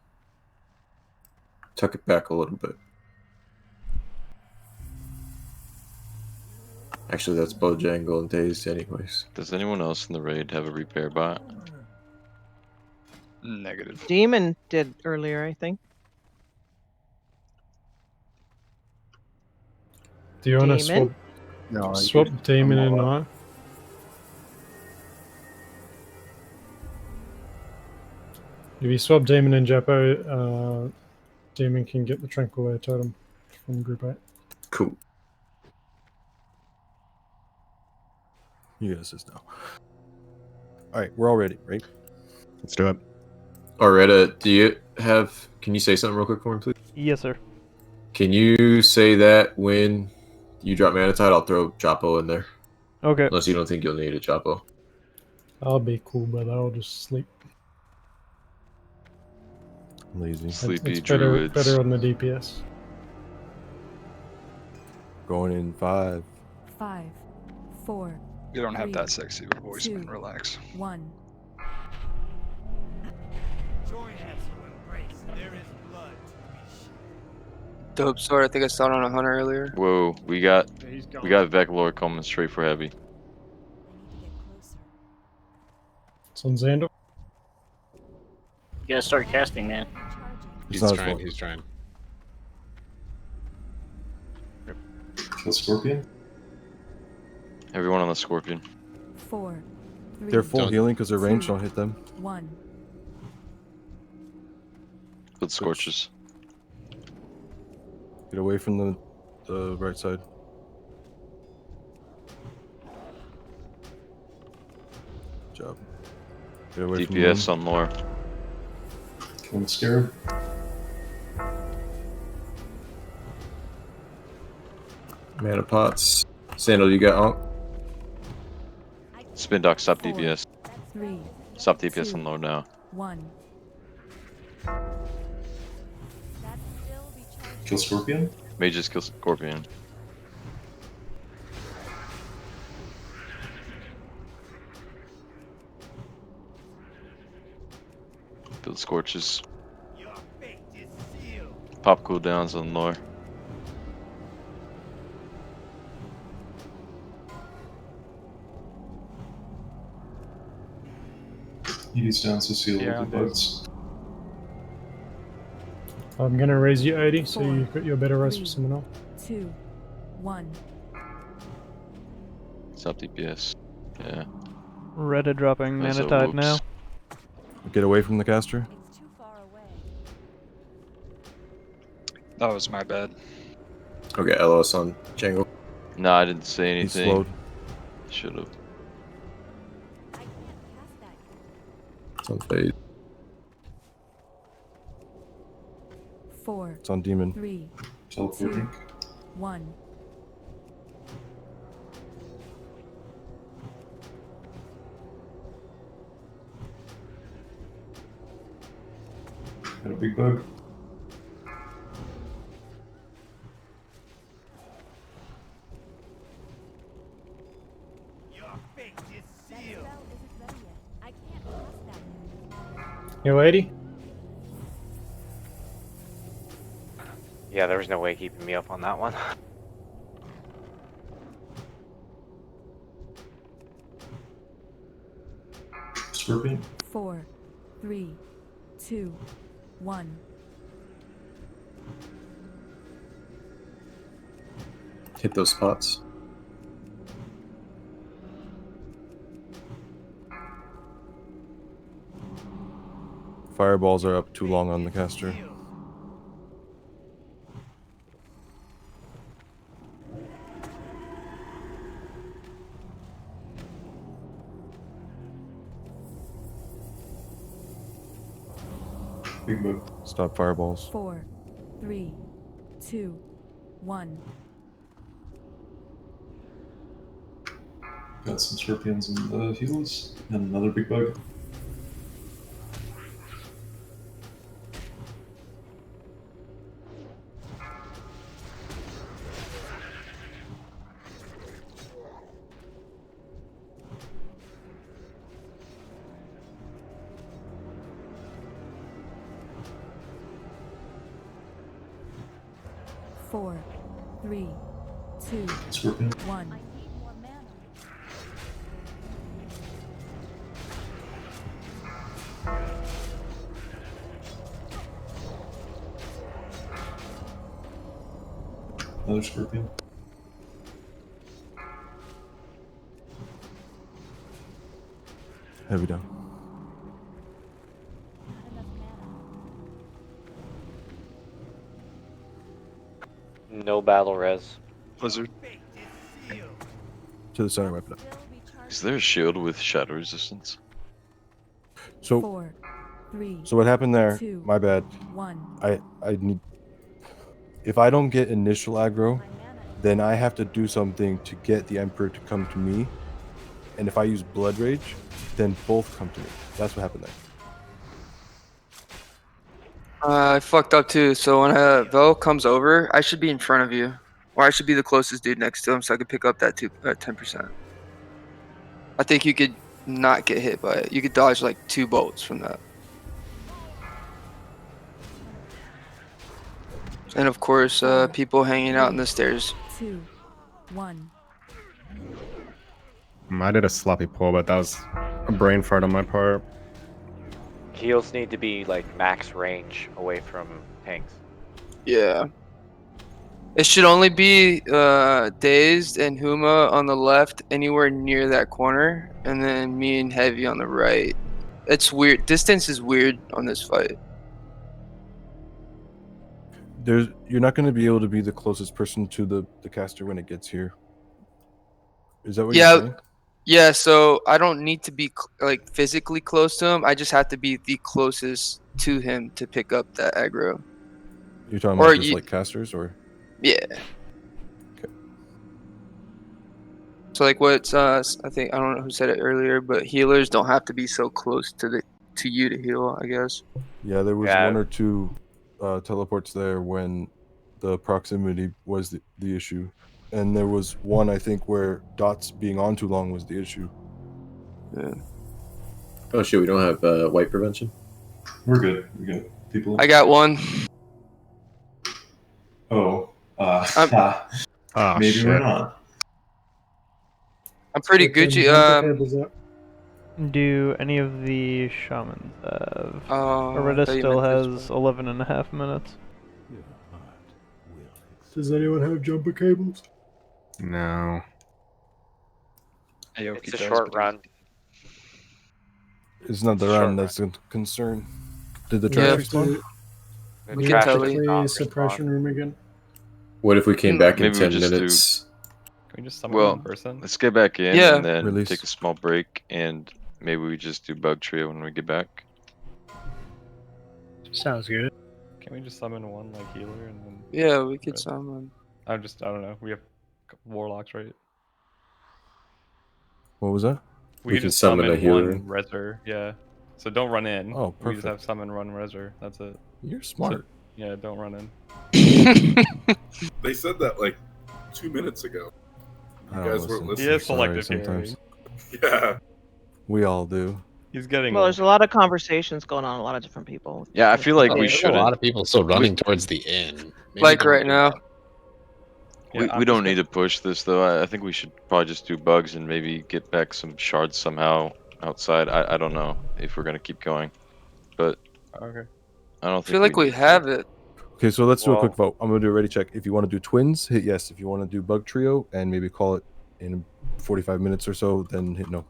[SPEAKER 9] Tuck it back a little bit. Actually, that's Bojangle and Dazed anyways.
[SPEAKER 17] Does anyone else in the raid have a repair bot?
[SPEAKER 4] Negative.
[SPEAKER 3] Demon did earlier, I think.
[SPEAKER 10] Do you want to
[SPEAKER 3] Demon?
[SPEAKER 10] swap Demon and I? If you swap Demon and Japo, Demon can get the Tranquil Air Totem from Group 8.
[SPEAKER 9] Cool.
[SPEAKER 7] You guys just know. All right, we're all ready, right?
[SPEAKER 8] Let's do it.
[SPEAKER 9] Alright, can you say something real quick for me, please?
[SPEAKER 12] Yes, sir.
[SPEAKER 9] Can you say that when you drop Manatide, I'll throw Chapo in there?
[SPEAKER 12] Okay.
[SPEAKER 9] Unless you don't think you'll need a Chapo.
[SPEAKER 10] I'll be cool, brother. I'll just sleep.
[SPEAKER 7] Lazy.
[SPEAKER 17] Sleepy
[SPEAKER 10] It's better,
[SPEAKER 17] druids.
[SPEAKER 10] better on the DPS.
[SPEAKER 7] Going in 5.
[SPEAKER 13] 5, 4.
[SPEAKER 4] You don't have
[SPEAKER 13] 3,
[SPEAKER 4] that sexy of a voice,
[SPEAKER 13] 2,
[SPEAKER 4] man. Relax.
[SPEAKER 13] 1.
[SPEAKER 5] Dope sword. I think I saw it on a hunter earlier.
[SPEAKER 17] Whoa, we got Veclord coming straight for heavy.
[SPEAKER 10] It's on Xander.
[SPEAKER 22] You gotta start casting, man.
[SPEAKER 11] He's
[SPEAKER 7] not
[SPEAKER 11] trying.
[SPEAKER 7] as
[SPEAKER 11] He's trying.
[SPEAKER 1] Kill Scorpion.
[SPEAKER 17] Everyone on the Scorpion.
[SPEAKER 13] 4, 3,
[SPEAKER 7] They're full healing because their range don't hit them.
[SPEAKER 13] 1.
[SPEAKER 17] Good Scorches.
[SPEAKER 7] Get away from the right side. Good job. Get away
[SPEAKER 17] DPS
[SPEAKER 7] from
[SPEAKER 17] on lore.
[SPEAKER 1] Killing Scarab.
[SPEAKER 9] Mana Pots. Sandal, you got Onk?
[SPEAKER 17] Spin Dock, stop DPS.
[SPEAKER 13] 3,
[SPEAKER 17] Stop DPS on lore now.
[SPEAKER 13] 1.
[SPEAKER 1] Kill Scorpion.
[SPEAKER 17] Mages kill Scorpion. Build Scorches. Pop cooldowns on lore.
[SPEAKER 1] ED's down, so seal
[SPEAKER 10] Yeah,
[SPEAKER 1] with the bugs.
[SPEAKER 10] I'm gonna raise you 80, so you've got your better raise for someone else.
[SPEAKER 13] 2, 1.
[SPEAKER 17] Stop DPS. Yeah.
[SPEAKER 12] Retta dropping
[SPEAKER 17] That's a
[SPEAKER 12] Manatide now.
[SPEAKER 17] whoops.
[SPEAKER 7] Get away from the caster.
[SPEAKER 4] That was my bad.
[SPEAKER 9] Okay, LOS on Jangle.
[SPEAKER 17] No, I didn't say
[SPEAKER 7] He's
[SPEAKER 17] anything.
[SPEAKER 7] slowed.
[SPEAKER 17] Should have.
[SPEAKER 9] It's on Fade.
[SPEAKER 13] 4,
[SPEAKER 7] It's on Demon.
[SPEAKER 13] 3,
[SPEAKER 1] Teleporting.
[SPEAKER 13] 1.
[SPEAKER 1] Got a big bug.
[SPEAKER 10] You 80?
[SPEAKER 16] Yeah, there was no way keeping me up on that one.
[SPEAKER 1] Scorpion.
[SPEAKER 13] 4, 3, 2, 1.
[SPEAKER 9] Hit those spots.
[SPEAKER 7] Fireballs are up too long on the caster.
[SPEAKER 1] Big bug.
[SPEAKER 7] Stop fireballs.
[SPEAKER 13] 4, 3, 2, 1.
[SPEAKER 1] Got some scorpions in the heels. And another big bug.
[SPEAKER 13] Four, 3, 2,
[SPEAKER 1] Scorpion.
[SPEAKER 13] 1.
[SPEAKER 1] Another scorpion.
[SPEAKER 7] Heavy down.
[SPEAKER 16] No battle res.
[SPEAKER 4] Blizzard.
[SPEAKER 7] To the center, wipe it up.
[SPEAKER 17] Is there a shield with shadow resistance?
[SPEAKER 7] So,
[SPEAKER 13] 4, 3,
[SPEAKER 7] so what happened there?
[SPEAKER 13] 2,
[SPEAKER 7] My bad.
[SPEAKER 13] 1.
[SPEAKER 7] I need. If I don't get initial aggro, then I have to do something to get the Emperor to come to me. And if I use Blood Rage, then both come to me. That's what happened there.
[SPEAKER 5] I fucked up too. So when Vel comes over, I should be in front of you, or I should be the closest dude next to him, so I could pick up that 10%. I think you could not get hit by it. You could dodge like 2 bolts from that. And of course, people hanging out in the stairs.
[SPEAKER 13] 2, 1.
[SPEAKER 8] I did a sloppy pull, but that was a brain fart on my part.
[SPEAKER 16] Heals need to be like max range away from tanks.
[SPEAKER 5] Yeah. It should only be Dazed and Huma on the left, anywhere near that corner, and then me and Heavy on the right. It's weird. Distance is weird on this fight.
[SPEAKER 7] You're not going to be able to be the closest person to the caster when it gets here. Is that what you're saying?
[SPEAKER 5] Yeah, so I don't need to be like physically close to him. I just have to be the closest to him to pick up that aggro.
[SPEAKER 7] You're talking
[SPEAKER 5] Or
[SPEAKER 7] about just like casters, or?
[SPEAKER 5] Yeah.
[SPEAKER 7] Okay.
[SPEAKER 5] So like what's I think I don't know who said it earlier, but healers don't have to be so close to you to heal, I guess.
[SPEAKER 7] Yeah, there was 1 or 2 teleports there when the proximity was the issue. And there was one, I think, where dots being on too long was the issue.
[SPEAKER 5] Yeah.
[SPEAKER 9] Oh shit, we don't have white prevention?
[SPEAKER 1] We're good. We got people.
[SPEAKER 5] I got one.
[SPEAKER 1] Oh.
[SPEAKER 8] Oh,
[SPEAKER 1] maybe
[SPEAKER 8] shit.
[SPEAKER 1] we're not.
[SPEAKER 5] I'm pretty
[SPEAKER 10] Get them
[SPEAKER 5] Gucci.
[SPEAKER 10] jumper cables out.
[SPEAKER 12] Do any of the shamans have?
[SPEAKER 5] Oh,
[SPEAKER 12] Arita
[SPEAKER 5] I thought you
[SPEAKER 12] still
[SPEAKER 5] meant this
[SPEAKER 12] has 11.5 minutes.
[SPEAKER 10] Does anyone have jumper cables?
[SPEAKER 8] No.
[SPEAKER 16] It's a short run.
[SPEAKER 7] It's not the
[SPEAKER 16] Short
[SPEAKER 7] run that's a concern. Did the trash respawn?
[SPEAKER 5] We can tell you.
[SPEAKER 10] Clear suppression room again.
[SPEAKER 9] What if we came back in
[SPEAKER 17] Maybe we
[SPEAKER 9] 10
[SPEAKER 17] just
[SPEAKER 9] minutes?
[SPEAKER 20] Can we just summon one person?
[SPEAKER 17] Let's get back in
[SPEAKER 5] Yeah.
[SPEAKER 17] and then
[SPEAKER 7] Release.
[SPEAKER 17] take a small break, and maybe we just do bug trio when we get back.
[SPEAKER 6] Sounds good.
[SPEAKER 20] Can we just summon one like healer and then?
[SPEAKER 5] Yeah, we could summon.
[SPEAKER 20] I don't know. We have warlocks, right?
[SPEAKER 7] What was that?
[SPEAKER 20] We
[SPEAKER 9] can
[SPEAKER 20] can just
[SPEAKER 9] summon a healer.
[SPEAKER 20] one reser, yeah. So don't run in.
[SPEAKER 7] Oh,
[SPEAKER 20] We just
[SPEAKER 7] perfect.
[SPEAKER 20] have summon one reser. That's it.
[SPEAKER 7] You're smart.
[SPEAKER 20] Yeah, don't run in.
[SPEAKER 14] They said that like 2 minutes ago. You
[SPEAKER 7] I
[SPEAKER 14] guys
[SPEAKER 7] don't
[SPEAKER 14] weren't
[SPEAKER 7] listen.
[SPEAKER 20] He
[SPEAKER 14] listening.
[SPEAKER 20] has selective
[SPEAKER 7] sometimes.
[SPEAKER 20] hearing.
[SPEAKER 14] Yeah.
[SPEAKER 7] We all do.
[SPEAKER 20] He's getting.
[SPEAKER 3] Well, there's a lot of conversations going on, a lot of different people.
[SPEAKER 17] Yeah, I feel like we
[SPEAKER 11] There's a
[SPEAKER 17] shouldn't.
[SPEAKER 11] lot of people still running towards the inn. Maybe
[SPEAKER 5] Like
[SPEAKER 11] don't
[SPEAKER 5] right
[SPEAKER 11] do
[SPEAKER 5] now.
[SPEAKER 11] that.
[SPEAKER 20] Yeah,
[SPEAKER 17] We don't need to push this though. I think we should probably just do bugs and maybe get back some shards somehow outside. I don't know if we're gonna keep going, but
[SPEAKER 20] Okay.
[SPEAKER 17] I don't
[SPEAKER 5] I
[SPEAKER 17] think
[SPEAKER 5] feel like we
[SPEAKER 17] need to.
[SPEAKER 5] have it.
[SPEAKER 7] Okay, so let's do a quick
[SPEAKER 16] Well-
[SPEAKER 7] vote. I'm gonna do a ready check. If you want to do twins, hit yes. If you want to do bug trio and maybe call it in 45 minutes or so, then hit no.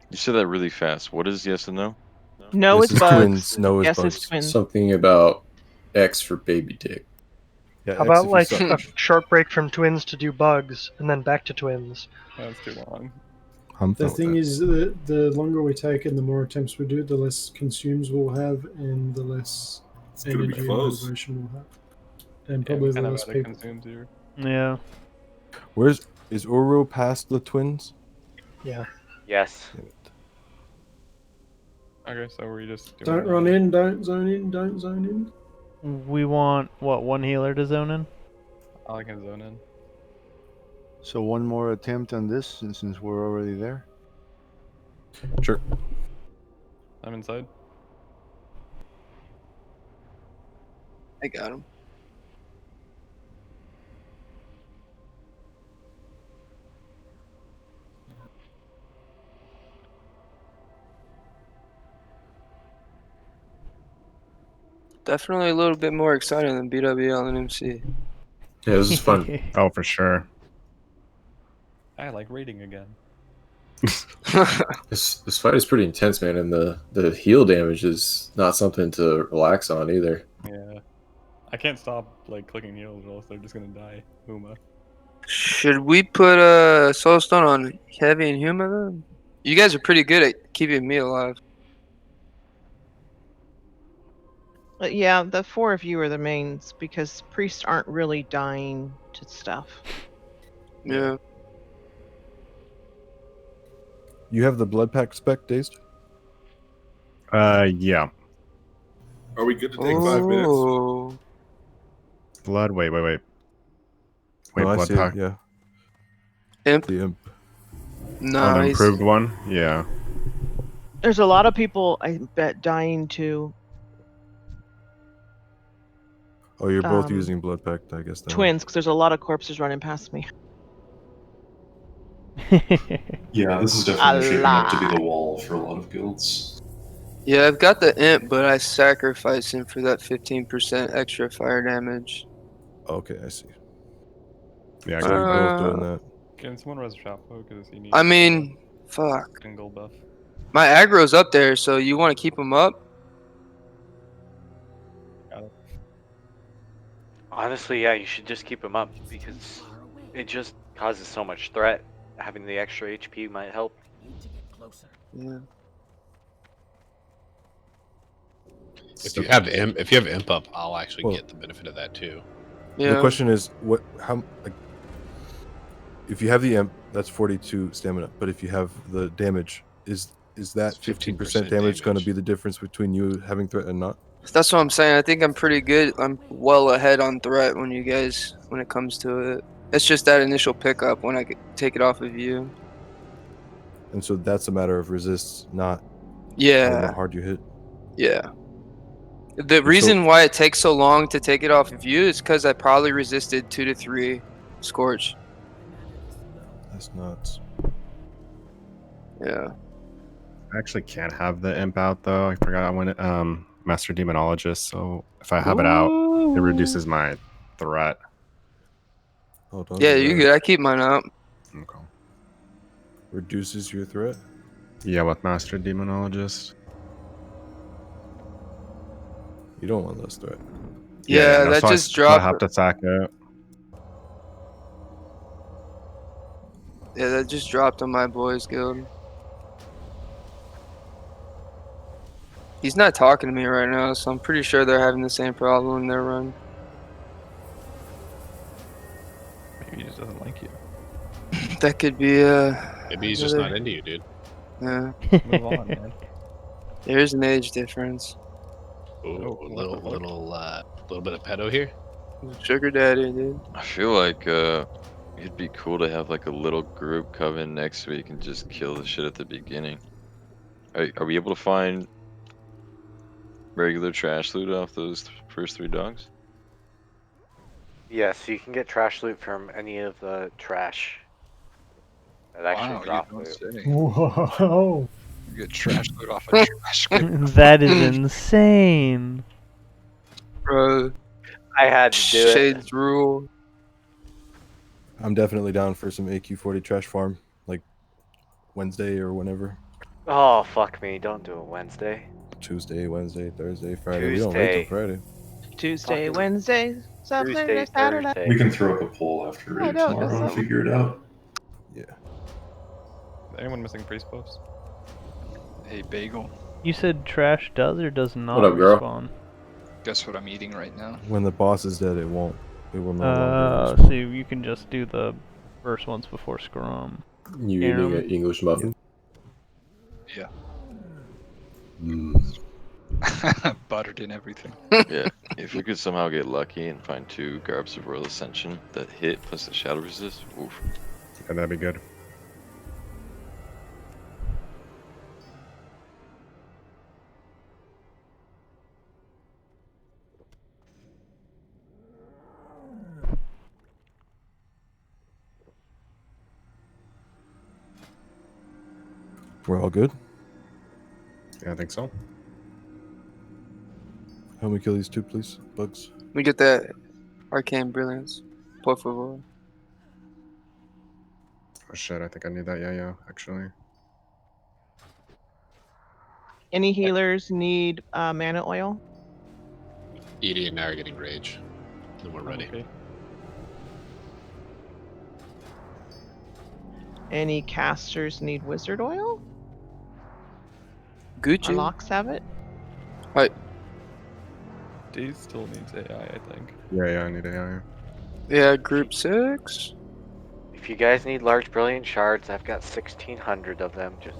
[SPEAKER 17] You said that really fast. What is yes and no?
[SPEAKER 3] No
[SPEAKER 7] Yes
[SPEAKER 3] is
[SPEAKER 7] is
[SPEAKER 3] bugs.
[SPEAKER 7] twins, no is
[SPEAKER 3] yes
[SPEAKER 7] bugs.
[SPEAKER 3] is twins.
[SPEAKER 9] Something about X for baby dick.
[SPEAKER 7] Yeah,
[SPEAKER 6] How
[SPEAKER 7] X
[SPEAKER 6] about
[SPEAKER 7] if you
[SPEAKER 6] like
[SPEAKER 7] suck.
[SPEAKER 6] a short break from twins to do bugs, and then back to twins?
[SPEAKER 20] That's too long.
[SPEAKER 7] I'm
[SPEAKER 10] The
[SPEAKER 7] fine with
[SPEAKER 10] thing
[SPEAKER 7] that.
[SPEAKER 10] is, the longer we take and the more attempts we do, the less consumes we'll have, and the less
[SPEAKER 14] It's gonna be
[SPEAKER 10] energy and
[SPEAKER 14] close.
[SPEAKER 10] motivation we'll have, and
[SPEAKER 20] Yeah,
[SPEAKER 10] probably
[SPEAKER 20] we
[SPEAKER 10] the
[SPEAKER 20] kind of
[SPEAKER 10] less
[SPEAKER 20] out of
[SPEAKER 10] people.
[SPEAKER 20] consumes here.
[SPEAKER 12] Yeah.
[SPEAKER 7] Is Uro past the twins?
[SPEAKER 6] Yeah.
[SPEAKER 16] Yes.
[SPEAKER 20] Okay, so we just
[SPEAKER 10] Don't run in, don't zone in, don't zone in.
[SPEAKER 12] We want what, one healer to zone in?
[SPEAKER 20] I can zone in.
[SPEAKER 2] So one more attempt on this, since we're already there.
[SPEAKER 7] Sure.
[SPEAKER 20] I'm inside.
[SPEAKER 5] I got him. Definitely a little bit more exciting than BWL and MC.
[SPEAKER 9] Yeah, this is fun.
[SPEAKER 8] Oh, for sure.
[SPEAKER 20] I like raiding again.
[SPEAKER 9] This fight is pretty intense, man, and the heal damage is not something to relax on either.
[SPEAKER 20] Yeah. I can't stop like clicking heals or else they're just gonna die. Huma.
[SPEAKER 5] Should we put Soul Stone on Heavy and Huma then? You guys are pretty good at keeping me alive.
[SPEAKER 3] But yeah, the 4 of you are the mains because priests aren't really dying to stuff.
[SPEAKER 5] Yeah.
[SPEAKER 7] You have the blood pack spec, Dazed?
[SPEAKER 8] Yeah.
[SPEAKER 14] Are we good to take 5 minutes?
[SPEAKER 5] Oh.
[SPEAKER 8] Blood. Wait. Wait,
[SPEAKER 7] Oh, I
[SPEAKER 8] blood
[SPEAKER 7] see it,
[SPEAKER 8] pack.
[SPEAKER 7] yeah.
[SPEAKER 5] Imp.
[SPEAKER 7] The imp.
[SPEAKER 5] Nice.
[SPEAKER 8] An improved one. Yeah.
[SPEAKER 3] There's a lot of people, I bet, dying to
[SPEAKER 7] Oh, you're both using blood pack, I guess. Then.
[SPEAKER 3] twins because there's a lot of corpses running past me.
[SPEAKER 1] Yeah, this is definitely shaping up to be the wall for a lot of guilds.
[SPEAKER 5] Yeah, I've got the imp, but I sacrifice him for that 15% extra fire damage.
[SPEAKER 7] Okay, I see.
[SPEAKER 8] Yeah,
[SPEAKER 7] so you're both doing that.
[SPEAKER 20] Can someone res Chapo because he needs?
[SPEAKER 5] I mean, fuck.
[SPEAKER 20] Single buff.
[SPEAKER 5] My aggro's up there, so you want to keep him up?
[SPEAKER 20] Got it.
[SPEAKER 16] Honestly, yeah, you should just keep him up because it just causes so much threat. Having the extra HP might help.
[SPEAKER 5] Yeah.
[SPEAKER 11] If you have imp up, I'll actually get the benefit of that too.
[SPEAKER 5] Yeah.
[SPEAKER 7] The question is, if you have the imp, that's 42 stamina. But if you have the damage, is that 15% damage going to be the difference between you having threat and not?
[SPEAKER 5] That's what I'm saying. I think I'm pretty good. I'm well ahead on threat when it comes to it. It's just that initial pickup when I take it off of you.
[SPEAKER 7] And so that's a matter of resists, not
[SPEAKER 5] Yeah.
[SPEAKER 7] how hard you hit.
[SPEAKER 5] Yeah. The reason why it takes so long to take it off of you is because I probably resisted 2 to 3 Scorch.
[SPEAKER 7] That's nuts.
[SPEAKER 5] Yeah.
[SPEAKER 8] I actually can't have the imp out though. I forgot I went Master Demonologist, so if I have it out, it reduces my threat.
[SPEAKER 7] Oh, don't
[SPEAKER 5] Yeah,
[SPEAKER 7] do
[SPEAKER 5] you
[SPEAKER 7] that.
[SPEAKER 5] good. I keep mine up.
[SPEAKER 8] Okay.
[SPEAKER 7] Reduces your threat?
[SPEAKER 8] Yeah, with Master Demonologist.
[SPEAKER 7] You don't want less threat.
[SPEAKER 5] Yeah,
[SPEAKER 8] no,
[SPEAKER 5] that
[SPEAKER 8] so
[SPEAKER 5] just
[SPEAKER 8] I
[SPEAKER 5] dropped.
[SPEAKER 8] have to sack it.
[SPEAKER 5] Yeah, that just dropped on my boys guild. He's not talking to me right now, so I'm pretty sure they're having the same problem in their run.
[SPEAKER 20] Maybe he just doesn't like you.
[SPEAKER 5] That could be
[SPEAKER 11] Maybe he's just not into you, dude.
[SPEAKER 5] Yeah.
[SPEAKER 20] Move on, man.
[SPEAKER 5] There's an age difference.
[SPEAKER 11] Ooh, a little bit of pedo here.
[SPEAKER 5] Sugar daddy, dude.
[SPEAKER 17] I feel like it'd be cool to have like a little group come in next week and just kill the shit at the beginning. Are we able to find regular trash loot off those first 3 dogs?
[SPEAKER 16] Yes, you can get trash loot from any of the trash that actually drop
[SPEAKER 4] you don't
[SPEAKER 16] loot.
[SPEAKER 4] say.
[SPEAKER 10] Whoa.
[SPEAKER 4] You get trash loot off a trash can.
[SPEAKER 12] That is insane.
[SPEAKER 5] Bro.
[SPEAKER 16] I had to do it.
[SPEAKER 5] Shades rule.
[SPEAKER 7] I'm definitely down for some AQ40 trash farm, like Wednesday or whenever.
[SPEAKER 16] Oh, fuck me. Don't do it Wednesday.
[SPEAKER 7] Tuesday, Wednesday, Thursday, Friday. We don't wait till Friday.
[SPEAKER 3] Tuesday,
[SPEAKER 16] Fucking
[SPEAKER 3] Wednesday, Saturday,
[SPEAKER 16] Tuesday,
[SPEAKER 3] Saturday.
[SPEAKER 16] Thursday.
[SPEAKER 1] We can throw up a poll after
[SPEAKER 3] I
[SPEAKER 1] raid
[SPEAKER 3] know,
[SPEAKER 1] tomorrow
[SPEAKER 3] that's
[SPEAKER 1] and
[SPEAKER 3] something.
[SPEAKER 1] figure it out.
[SPEAKER 7] Yeah.
[SPEAKER 20] Is anyone missing priest buffs?
[SPEAKER 4] Hey, bagel.
[SPEAKER 12] You said trash does or does not
[SPEAKER 9] What up, girl?
[SPEAKER 12] respawn?
[SPEAKER 4] Guess what I'm eating right now?
[SPEAKER 7] When the boss is dead, it won't. It will no longer.
[SPEAKER 12] So you can just do the first ones before Scrum.
[SPEAKER 9] You eating an English muffin?
[SPEAKER 4] Yeah.
[SPEAKER 9] Mm.
[SPEAKER 4] Buttered in everything.
[SPEAKER 17] Yeah. If we could somehow get lucky and find 2 Garbs of Royal Ascension that hit plus the Shadow Resist, oof.
[SPEAKER 8] Yeah, that'd be good.
[SPEAKER 7] We're all good.
[SPEAKER 8] Yeah, I think so.
[SPEAKER 7] Help me kill these two, please. Bugs.
[SPEAKER 5] Let me get that arcane brilliance. Por favor.
[SPEAKER 8] Oh shit, I think I need that yeah, actually.
[SPEAKER 3] Any healers need mana oil?
[SPEAKER 11] Edie and I are getting rage. Then we're ready.
[SPEAKER 20] Okay.
[SPEAKER 3] Any casters need wizard oil?
[SPEAKER 5] Gucci.
[SPEAKER 3] Our locks have it?
[SPEAKER 5] Right.
[SPEAKER 20] D still needs AI, I think.
[SPEAKER 8] Yeah, I need AI.
[SPEAKER 5] Yeah, group 6.
[SPEAKER 16] If you guys need large brilliant shards, I've got 1,600 of them. Just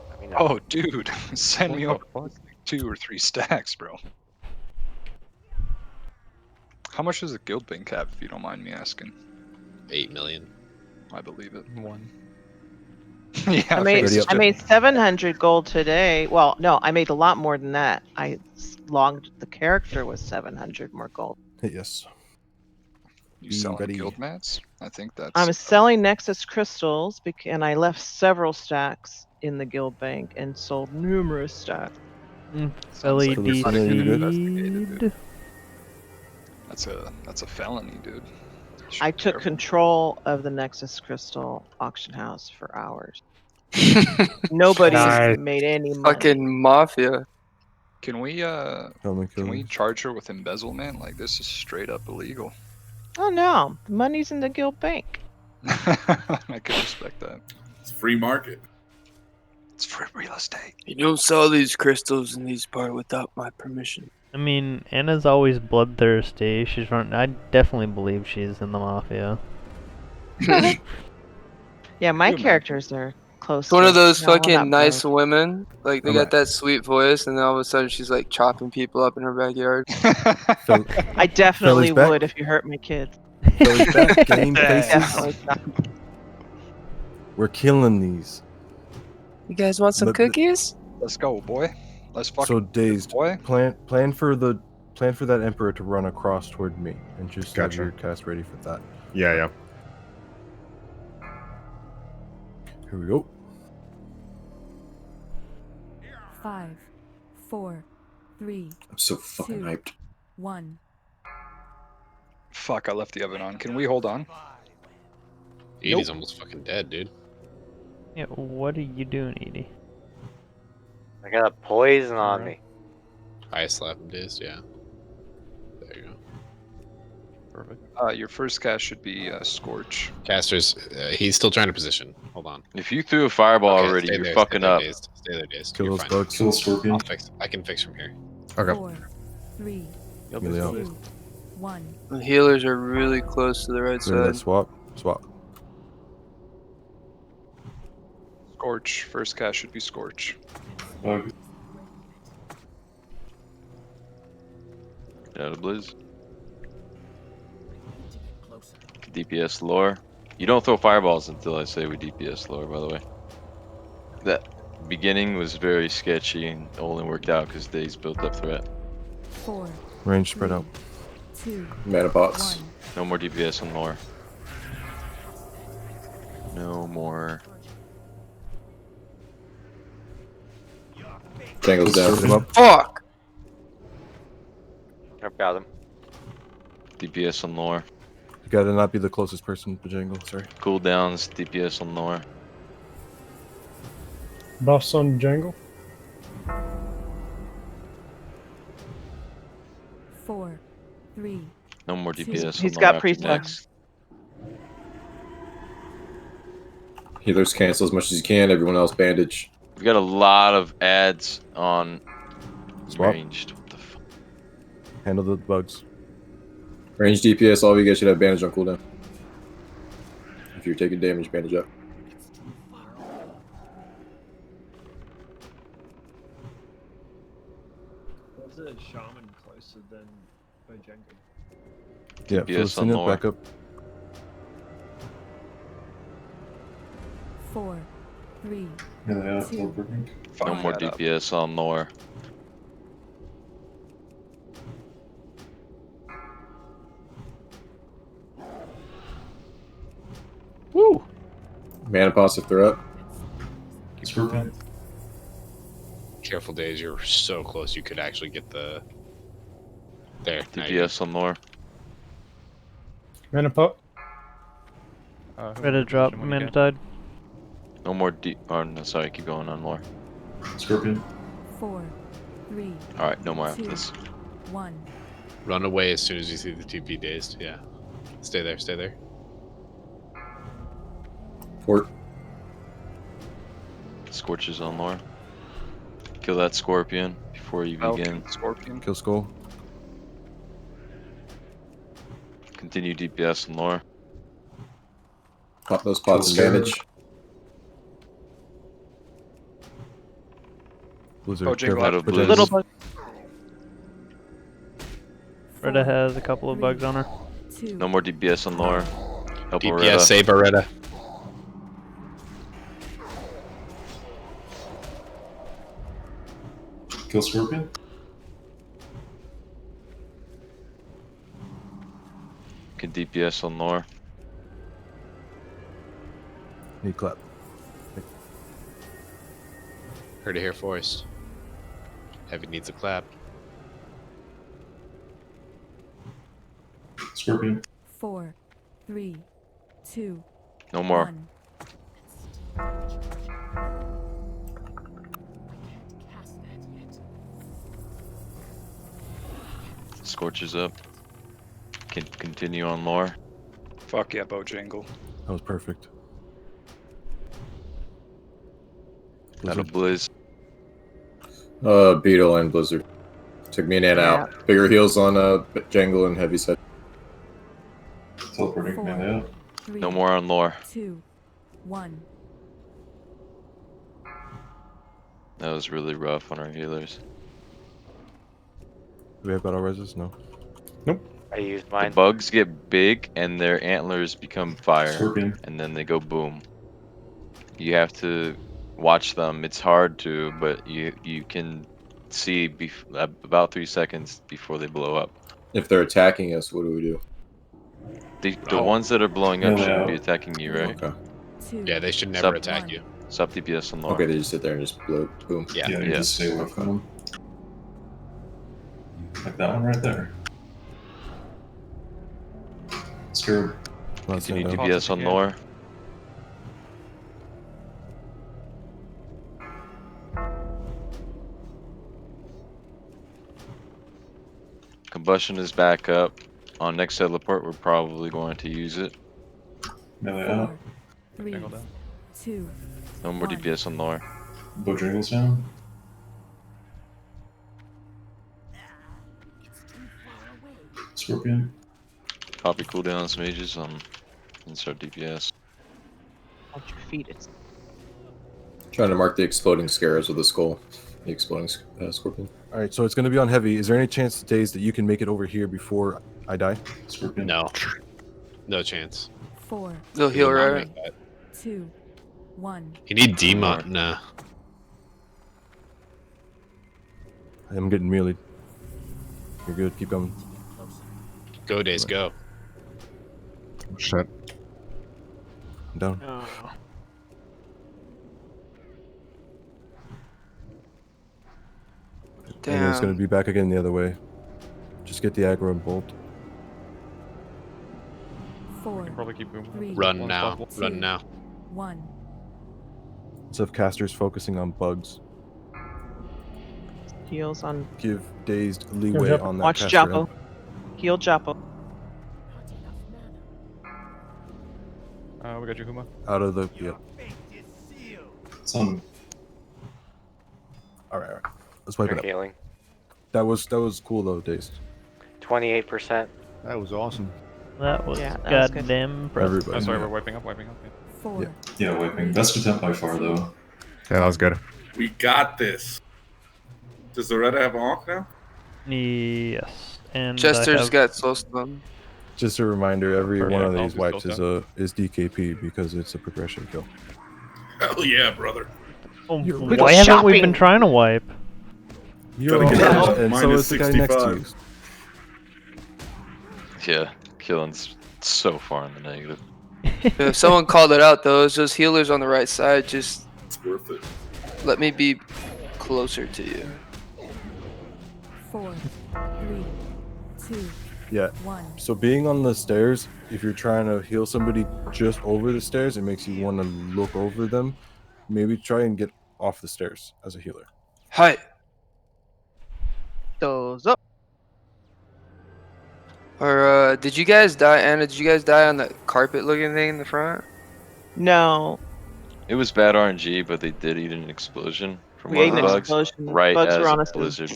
[SPEAKER 16] let me know.
[SPEAKER 4] Oh, dude, send
[SPEAKER 20] What
[SPEAKER 4] me
[SPEAKER 20] the
[SPEAKER 4] over
[SPEAKER 20] fuck?
[SPEAKER 4] like 2 or 3 stacks, bro. How much does a guild bank have, if you don't mind me asking?
[SPEAKER 11] 8 million.
[SPEAKER 4] I believe it.
[SPEAKER 20] 1.
[SPEAKER 4] Yeah,
[SPEAKER 3] I made
[SPEAKER 4] okay,
[SPEAKER 3] I made 700 gold today. Well, no, I made a lot more than that. I logged the character with 700 more gold.
[SPEAKER 7] Yes.
[SPEAKER 4] You
[SPEAKER 7] Be
[SPEAKER 4] selling
[SPEAKER 7] ready.
[SPEAKER 4] guild mats? I think that's.
[SPEAKER 3] I'm selling Nexus crystals, and I left several stacks in the guild bank and sold numerous stacks.
[SPEAKER 4] Sounds like
[SPEAKER 7] LED
[SPEAKER 4] not a good
[SPEAKER 7] seed.
[SPEAKER 4] investigated, dude. That's a felony, dude.
[SPEAKER 3] I took control of the Nexus crystal auction house for hours. Nobody
[SPEAKER 5] Nice.
[SPEAKER 3] made any money.
[SPEAKER 5] Fucking mafia.
[SPEAKER 4] Can we charge her with embezzlement? Like, this is straight up illegal.
[SPEAKER 3] Oh no, the money's in the guild bank.
[SPEAKER 4] I can respect that.
[SPEAKER 14] It's free market.
[SPEAKER 4] It's free real estate.
[SPEAKER 5] You don't sell these crystals in these parts without my permission.
[SPEAKER 12] I mean, Anna's always bloodthirsty. She's run. I definitely believe she's in the mafia.
[SPEAKER 3] Yeah, my characters are close.
[SPEAKER 5] It's one
[SPEAKER 3] to
[SPEAKER 5] of those
[SPEAKER 3] knowing
[SPEAKER 5] fucking
[SPEAKER 3] up
[SPEAKER 5] nice
[SPEAKER 3] blood.
[SPEAKER 5] women. Like, they got that sweet voice, and then all of a sudden she's like chopping people up in her backyard.
[SPEAKER 3] I definitely
[SPEAKER 7] Fellas back?
[SPEAKER 3] would if you hurt my kids.
[SPEAKER 7] Fellas back, game faces.
[SPEAKER 3] Definitely stop.
[SPEAKER 7] We're killing these.
[SPEAKER 5] You guys want some
[SPEAKER 7] But-
[SPEAKER 5] cookies?
[SPEAKER 4] Let's go, boy. Let's fucking
[SPEAKER 7] So dazed.
[SPEAKER 4] boy.
[SPEAKER 7] Plan for that emperor to run across toward me, and just have
[SPEAKER 8] Gotcha.
[SPEAKER 7] your cast ready for that.
[SPEAKER 8] Yeah.
[SPEAKER 7] Here we go.
[SPEAKER 13] 5, 4, 3,
[SPEAKER 9] I'm so fucking
[SPEAKER 13] 2,
[SPEAKER 9] hyped.
[SPEAKER 13] 1.
[SPEAKER 4] Fuck, I left the oven on. Can we hold on?
[SPEAKER 11] Edie's almost fucking dead, dude.
[SPEAKER 12] Yeah, what are you doing, Edie?
[SPEAKER 16] I got a poison on me.
[SPEAKER 11] I slap him dazed, yeah. There you go.
[SPEAKER 20] Perfect.
[SPEAKER 4] Your first cast should be Scorch.
[SPEAKER 11] Casters, he's still trying to position. Hold on.
[SPEAKER 17] If you threw a fireball
[SPEAKER 11] Okay,
[SPEAKER 17] already,
[SPEAKER 11] stay
[SPEAKER 17] you're
[SPEAKER 11] there,
[SPEAKER 17] fucking
[SPEAKER 11] stay there,
[SPEAKER 17] up.
[SPEAKER 11] Dazed. Stay there, Dazed.
[SPEAKER 7] Kill
[SPEAKER 11] You're
[SPEAKER 7] those
[SPEAKER 11] fine.
[SPEAKER 7] bugs.
[SPEAKER 1] Kill Scorpion.
[SPEAKER 11] I can fix from here.
[SPEAKER 8] Okay.
[SPEAKER 13] 4, 3,
[SPEAKER 7] Emilio.
[SPEAKER 13] 2, 1.
[SPEAKER 5] The healers are really close to the right
[SPEAKER 7] Remember that
[SPEAKER 5] side.
[SPEAKER 7] swap.
[SPEAKER 4] Scorch. First cast should be Scorch.
[SPEAKER 1] Bug.
[SPEAKER 17] Get out of Blizz. DPS lore. You don't throw fireballs until I say we DPS lore, by the way. That beginning was very sketchy and only worked out because Days built up threat.
[SPEAKER 13] 4,
[SPEAKER 7] Range spread out.
[SPEAKER 13] 2,
[SPEAKER 9] Mana bots.
[SPEAKER 13] 1.
[SPEAKER 17] No more DPS on lore. No more.
[SPEAKER 9] Jangle's
[SPEAKER 7] Serve them
[SPEAKER 9] down.
[SPEAKER 7] up.
[SPEAKER 5] Fuck!
[SPEAKER 16] I've got them.
[SPEAKER 17] DPS on lore.
[SPEAKER 7] You gotta not be the closest person to Jangle. Sorry.
[SPEAKER 17] Cooldowns, DPS on lore.
[SPEAKER 10] Buffs on Jangle.
[SPEAKER 13] 4, 3.
[SPEAKER 17] No more DPS on
[SPEAKER 3] He's
[SPEAKER 17] lore
[SPEAKER 3] got
[SPEAKER 17] after
[SPEAKER 3] priest
[SPEAKER 17] next.
[SPEAKER 9] Healers cancel as much as you can. Everyone else bandage.
[SPEAKER 17] We've got a lot of ads on
[SPEAKER 7] Swap.
[SPEAKER 17] ranged. What the fuck?
[SPEAKER 7] Handle the bugs.
[SPEAKER 9] Range DPS. All of you guys should have bandage on cooldown. If you're taking damage, bandage up.
[SPEAKER 18] Was a shaman closer than Bojango?
[SPEAKER 7] Yeah,
[SPEAKER 17] DPS on
[SPEAKER 7] Felicina,
[SPEAKER 17] lore.
[SPEAKER 7] back up.
[SPEAKER 13] 4, 3,
[SPEAKER 1] Yeah, they are
[SPEAKER 13] 2,
[SPEAKER 1] teleporting.
[SPEAKER 17] No more
[SPEAKER 4] that up.
[SPEAKER 17] DPS on lore.
[SPEAKER 12] Woo!
[SPEAKER 9] Mana pots if they're up.
[SPEAKER 1] Scorpion.
[SPEAKER 11] Careful, Days. You're so close. You could actually get the There. now you're
[SPEAKER 17] DPS on lore.
[SPEAKER 10] Mana pot.
[SPEAKER 12] Ready to drop mana tide.
[SPEAKER 17] No more deep. Oh, no, sorry, keep going on lore.
[SPEAKER 1] Scorpion.
[SPEAKER 13] 4, 3,
[SPEAKER 17] Alright, no more after
[SPEAKER 13] 2,
[SPEAKER 17] this.
[SPEAKER 13] 1.
[SPEAKER 11] Run away as soon as you see the 2P dazed. Yeah. Stay there, stay there.
[SPEAKER 9] Port.
[SPEAKER 17] Scorches on lore. Kill that scorpion before you begin.
[SPEAKER 4] Scorpion.
[SPEAKER 7] Kill skull.
[SPEAKER 17] Continue DPS on lore.
[SPEAKER 9] Pop those pots of damage.
[SPEAKER 7] Blizzard.
[SPEAKER 4] Oh, jingle
[SPEAKER 17] Out
[SPEAKER 4] out.
[SPEAKER 17] of blizz.
[SPEAKER 12] Little bug. Retta has a couple of bugs on her.
[SPEAKER 17] No more DPS on lore. Help
[SPEAKER 11] DPS,
[SPEAKER 17] Beretta.
[SPEAKER 11] save Beretta.
[SPEAKER 1] Kill Scorpion.
[SPEAKER 17] Can DPS on lore.
[SPEAKER 7] Need clap.
[SPEAKER 11] Heard it here first. Heavy needs a clap.
[SPEAKER 1] Scorpion.
[SPEAKER 13] 4, 3, 2,
[SPEAKER 17] No more.
[SPEAKER 13] 1.
[SPEAKER 17] Scorches up. Can continue on lore.
[SPEAKER 4] Fuck yeah, Bojangle.
[SPEAKER 7] That was perfect.
[SPEAKER 17] Out of blizz.
[SPEAKER 9] Beetle and Blizzard. Took me an ant out. Bigger heals on Jangle and Heavy Set.
[SPEAKER 1] Teleporting.
[SPEAKER 13] 4,
[SPEAKER 1] Melee out.
[SPEAKER 13] 3,
[SPEAKER 17] No more on lore.
[SPEAKER 13] 2, 1.
[SPEAKER 17] That was really rough on our healers.
[SPEAKER 7] Do we have battle reses? No.
[SPEAKER 16] I used
[SPEAKER 17] The
[SPEAKER 16] mine.
[SPEAKER 17] bugs get big and their antlers become fire.
[SPEAKER 1] Scorpion.
[SPEAKER 17] And then they go boom. You have to watch them. It's hard to, but you can see about 3 seconds before they blow up.
[SPEAKER 9] If they're attacking us, what do we do?
[SPEAKER 17] The ones that are blowing up
[SPEAKER 1] Yeah,
[SPEAKER 17] shouldn't
[SPEAKER 1] yeah.
[SPEAKER 17] be attacking you, right?
[SPEAKER 9] Okay.
[SPEAKER 13] 2,
[SPEAKER 11] Yeah, they should never
[SPEAKER 17] Sub-
[SPEAKER 11] attack you.
[SPEAKER 17] Stop DPS on lore.
[SPEAKER 9] Okay, they just sit there and just blow. Boom.
[SPEAKER 11] Yeah.
[SPEAKER 1] Yeah, you
[SPEAKER 17] Yeah.
[SPEAKER 1] just stay away from them. Like that one right there. Scarab.
[SPEAKER 7] Not saying
[SPEAKER 17] Continue
[SPEAKER 7] no.
[SPEAKER 17] DPS on lore. Combustion is back up. On next teleport, we're probably going to use it.
[SPEAKER 1] Melee out.
[SPEAKER 13] 4, 3,
[SPEAKER 20] Jangle down.
[SPEAKER 13] 2,
[SPEAKER 17] No more
[SPEAKER 13] 1.
[SPEAKER 17] DPS on lore.
[SPEAKER 1] Bojangle's down. Scorpion.
[SPEAKER 17] Copy cooldowns, mages, insert DPS.
[SPEAKER 3] Hold your feet. It's
[SPEAKER 9] Trying to mark the exploding scarabs with a skull. The exploding scorpion.
[SPEAKER 7] All right, so it's going to be on heavy. Is there any chance, Days, that you can make it over here before I die?
[SPEAKER 1] Scorpion.
[SPEAKER 11] No. No chance.
[SPEAKER 13] 4,
[SPEAKER 5] They'll heal
[SPEAKER 11] Will not
[SPEAKER 5] right.
[SPEAKER 11] make that.
[SPEAKER 13] 2, 1.
[SPEAKER 11] You need Dema. Nah.
[SPEAKER 7] I'm getting melee. You're good. Keep going.
[SPEAKER 11] Go, Days, go.
[SPEAKER 8] Shit.
[SPEAKER 7] I'm down.
[SPEAKER 12] Oh.
[SPEAKER 7] And then it's going
[SPEAKER 5] Damn.
[SPEAKER 7] to be back again the other way. Just get the aggro and bolt.
[SPEAKER 13] 4,
[SPEAKER 20] Probably keep moving.
[SPEAKER 13] 3,
[SPEAKER 11] Run now.
[SPEAKER 13] 2,
[SPEAKER 11] Run now.
[SPEAKER 13] 1.
[SPEAKER 7] Let's have casters focusing on bugs.
[SPEAKER 3] heals on.
[SPEAKER 7] Give Dazed leeway
[SPEAKER 10] Jap-
[SPEAKER 7] on that
[SPEAKER 3] Watch
[SPEAKER 7] caster
[SPEAKER 3] Joppo.
[SPEAKER 7] end.
[SPEAKER 3] Heal Joppo.
[SPEAKER 20] We got you, Huma.
[SPEAKER 7] Out of the... Yeah.
[SPEAKER 1] Some.
[SPEAKER 7] Alright. Let's wipe it up.
[SPEAKER 16] Healing.
[SPEAKER 7] That was cool though, Dazed.
[SPEAKER 16] 28%.
[SPEAKER 2] That was awesome.
[SPEAKER 12] That was
[SPEAKER 3] Yeah, that was good.
[SPEAKER 12] goddamn impressive.
[SPEAKER 7] Everybody.
[SPEAKER 20] Oh, sorry, we're wiping up. Yeah.
[SPEAKER 13] 4,
[SPEAKER 1] Yeah, wiping. Best attempt by far, though.
[SPEAKER 8] Yeah, that was good.
[SPEAKER 14] We got this. Does Loretta have Ankh now?
[SPEAKER 12] Yes. And
[SPEAKER 5] Chester's
[SPEAKER 12] I have...
[SPEAKER 5] got slow stun.
[SPEAKER 7] Just a reminder, every
[SPEAKER 20] Yeah,
[SPEAKER 7] one of
[SPEAKER 20] I'll
[SPEAKER 7] these
[SPEAKER 20] just
[SPEAKER 7] wipes
[SPEAKER 20] go
[SPEAKER 7] is DKP because it's a progression kill.
[SPEAKER 14] Hell yeah, brother.
[SPEAKER 12] Oh,
[SPEAKER 7] You're
[SPEAKER 12] why haven't we been trying to wipe?
[SPEAKER 7] You're
[SPEAKER 14] Gotta get
[SPEAKER 7] all
[SPEAKER 14] out.
[SPEAKER 7] and so
[SPEAKER 14] Minus
[SPEAKER 7] is the guy next to you.
[SPEAKER 14] 65.
[SPEAKER 17] Yeah, killing's so far in the negative.
[SPEAKER 5] If someone called it out though, it's just healers on the right side. Just
[SPEAKER 14] It's worth it.
[SPEAKER 5] let me be closer to you.
[SPEAKER 13] 4, 3, 2,
[SPEAKER 7] Yeah.
[SPEAKER 13] 1.
[SPEAKER 7] So being on the stairs, if you're trying to heal somebody just over the stairs, it makes you want to look over them. Maybe try and get off the stairs as a healer.
[SPEAKER 5] Hi.
[SPEAKER 3] Those up.
[SPEAKER 5] Or did you guys die, Anna? Did you guys die on the carpet looking thing in the front?
[SPEAKER 3] No.
[SPEAKER 17] It was bad RNG, but they did eat an explosion from
[SPEAKER 3] We
[SPEAKER 17] one
[SPEAKER 3] ate
[SPEAKER 17] of the
[SPEAKER 3] an
[SPEAKER 17] bugs
[SPEAKER 3] explosion.
[SPEAKER 17] right
[SPEAKER 3] Bugs were
[SPEAKER 17] as
[SPEAKER 3] on
[SPEAKER 17] a
[SPEAKER 3] us.
[SPEAKER 17] blizzard.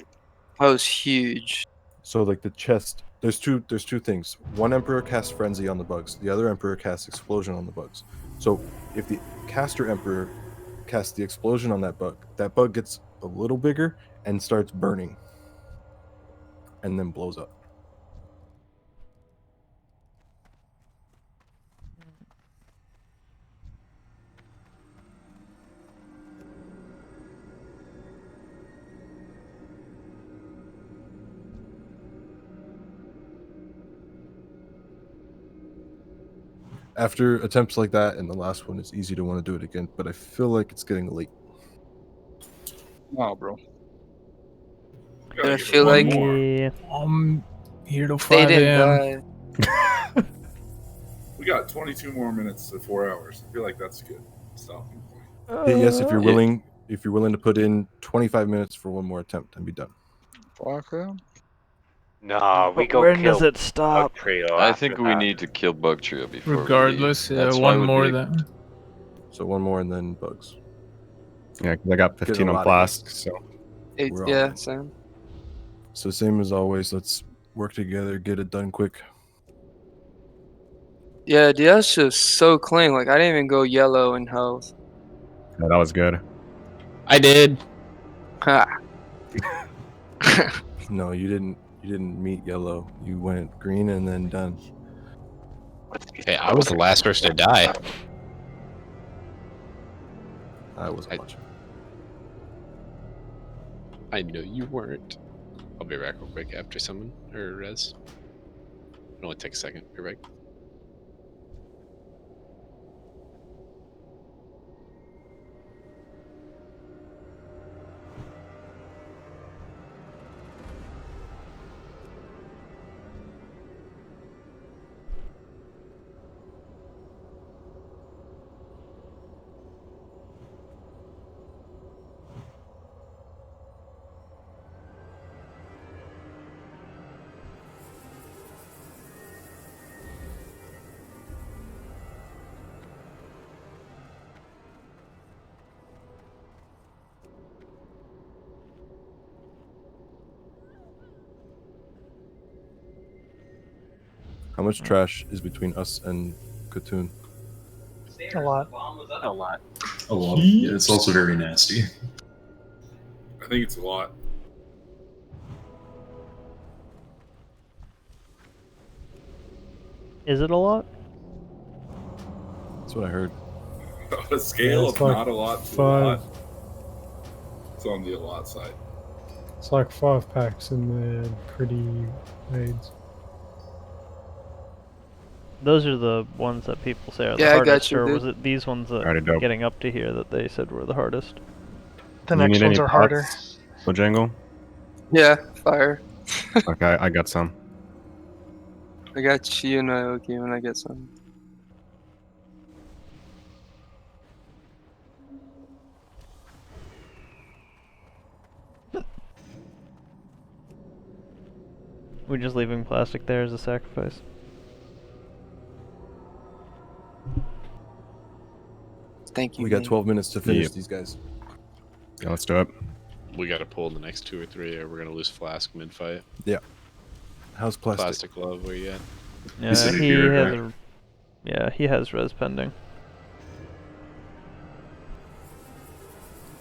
[SPEAKER 5] That was huge.
[SPEAKER 7] So like the chest, there's two things. One emperor casts frenzy on the bugs. The other emperor casts explosion on the bugs. So if the caster emperor casts the explosion on that bug gets a little bigger and starts burning, and then blows up. After attempts like that and the last one, it's easy to want to do it again, but I feel like it's getting late.
[SPEAKER 4] Oh, bro.
[SPEAKER 5] I feel like
[SPEAKER 15] I'm here till
[SPEAKER 5] they
[SPEAKER 15] 5
[SPEAKER 5] didn't
[SPEAKER 15] a.m.
[SPEAKER 5] die.
[SPEAKER 14] We got 22 more minutes to 4 hours. I feel like that's a good stopping point.
[SPEAKER 7] Yes, if you're willing to put in 25 minutes for one more attempt and be done.
[SPEAKER 4] Fuck him.
[SPEAKER 16] No, we
[SPEAKER 12] But
[SPEAKER 16] go
[SPEAKER 12] when
[SPEAKER 16] kill
[SPEAKER 12] does it stop?
[SPEAKER 16] Bug Trio
[SPEAKER 17] I
[SPEAKER 16] after
[SPEAKER 17] think we
[SPEAKER 16] that.
[SPEAKER 17] need to kill Bug Trio before
[SPEAKER 15] Regardless,
[SPEAKER 17] we leave. That's why it
[SPEAKER 15] one
[SPEAKER 17] would
[SPEAKER 15] more
[SPEAKER 17] be a-
[SPEAKER 15] then.
[SPEAKER 7] So one more and then bugs.
[SPEAKER 8] Yeah, 'cause I got 15 on flask, so
[SPEAKER 7] We're all
[SPEAKER 5] Yeah,
[SPEAKER 7] in.
[SPEAKER 5] same.
[SPEAKER 7] So same as always, let's work together, get it done quick.
[SPEAKER 5] Yeah, dude, that's just so clean. Like, I didn't even go yellow in health.
[SPEAKER 8] yeah, that was good.
[SPEAKER 11] I did.
[SPEAKER 5] Ha.
[SPEAKER 7] No, you didn't meet yellow. You went green and then done.
[SPEAKER 11] Hey, I was the last person to die.
[SPEAKER 7] I wasn't watching.
[SPEAKER 11] I know you weren't. I'll be back real quick after someone or res. It'll only take a second. Be right.
[SPEAKER 7] How much trash is between us and Katoon?
[SPEAKER 6] A lot.
[SPEAKER 22] A lot.
[SPEAKER 1] A lot. Yeah, it's also very nasty.
[SPEAKER 14] I think it's a lot.
[SPEAKER 12] Is it a lot?
[SPEAKER 7] That's what I heard.
[SPEAKER 14] A scale
[SPEAKER 10] Yeah,
[SPEAKER 14] of
[SPEAKER 10] it's like
[SPEAKER 14] not a lot to a
[SPEAKER 10] 5.
[SPEAKER 14] lot. It's on the a lot side.
[SPEAKER 10] It's like 5 packs and they're pretty aids.
[SPEAKER 12] Those are the ones that people say are the
[SPEAKER 5] Yeah, I got
[SPEAKER 12] hardest,
[SPEAKER 5] you,
[SPEAKER 12] or
[SPEAKER 5] dude.
[SPEAKER 12] was it these ones that
[SPEAKER 8] Alrighty, dope.
[SPEAKER 12] getting up to here that they said were the hardest?
[SPEAKER 6] The
[SPEAKER 8] You
[SPEAKER 6] next
[SPEAKER 8] need
[SPEAKER 6] ones
[SPEAKER 8] any
[SPEAKER 6] are harder.
[SPEAKER 8] pots, Bojangles?
[SPEAKER 5] Yeah, fire.
[SPEAKER 8] Okay, I got some.
[SPEAKER 5] I got you and Aoki when I get some.
[SPEAKER 12] We're just leaving plastic there as a sacrifice.
[SPEAKER 5] Thank you.
[SPEAKER 7] We got
[SPEAKER 5] man.
[SPEAKER 7] 12 minutes to finish
[SPEAKER 8] Yep.
[SPEAKER 7] these guys.
[SPEAKER 8] Yeah, let's do it.
[SPEAKER 11] We got to pull the next 2 or 3, or we're gonna lose flask mid fight.
[SPEAKER 7] Yeah. How's plastic?
[SPEAKER 11] Plastic glove, where you at?
[SPEAKER 12] Yeah,
[SPEAKER 1] said
[SPEAKER 12] he
[SPEAKER 1] you're
[SPEAKER 12] has
[SPEAKER 1] back.
[SPEAKER 12] he has res pending.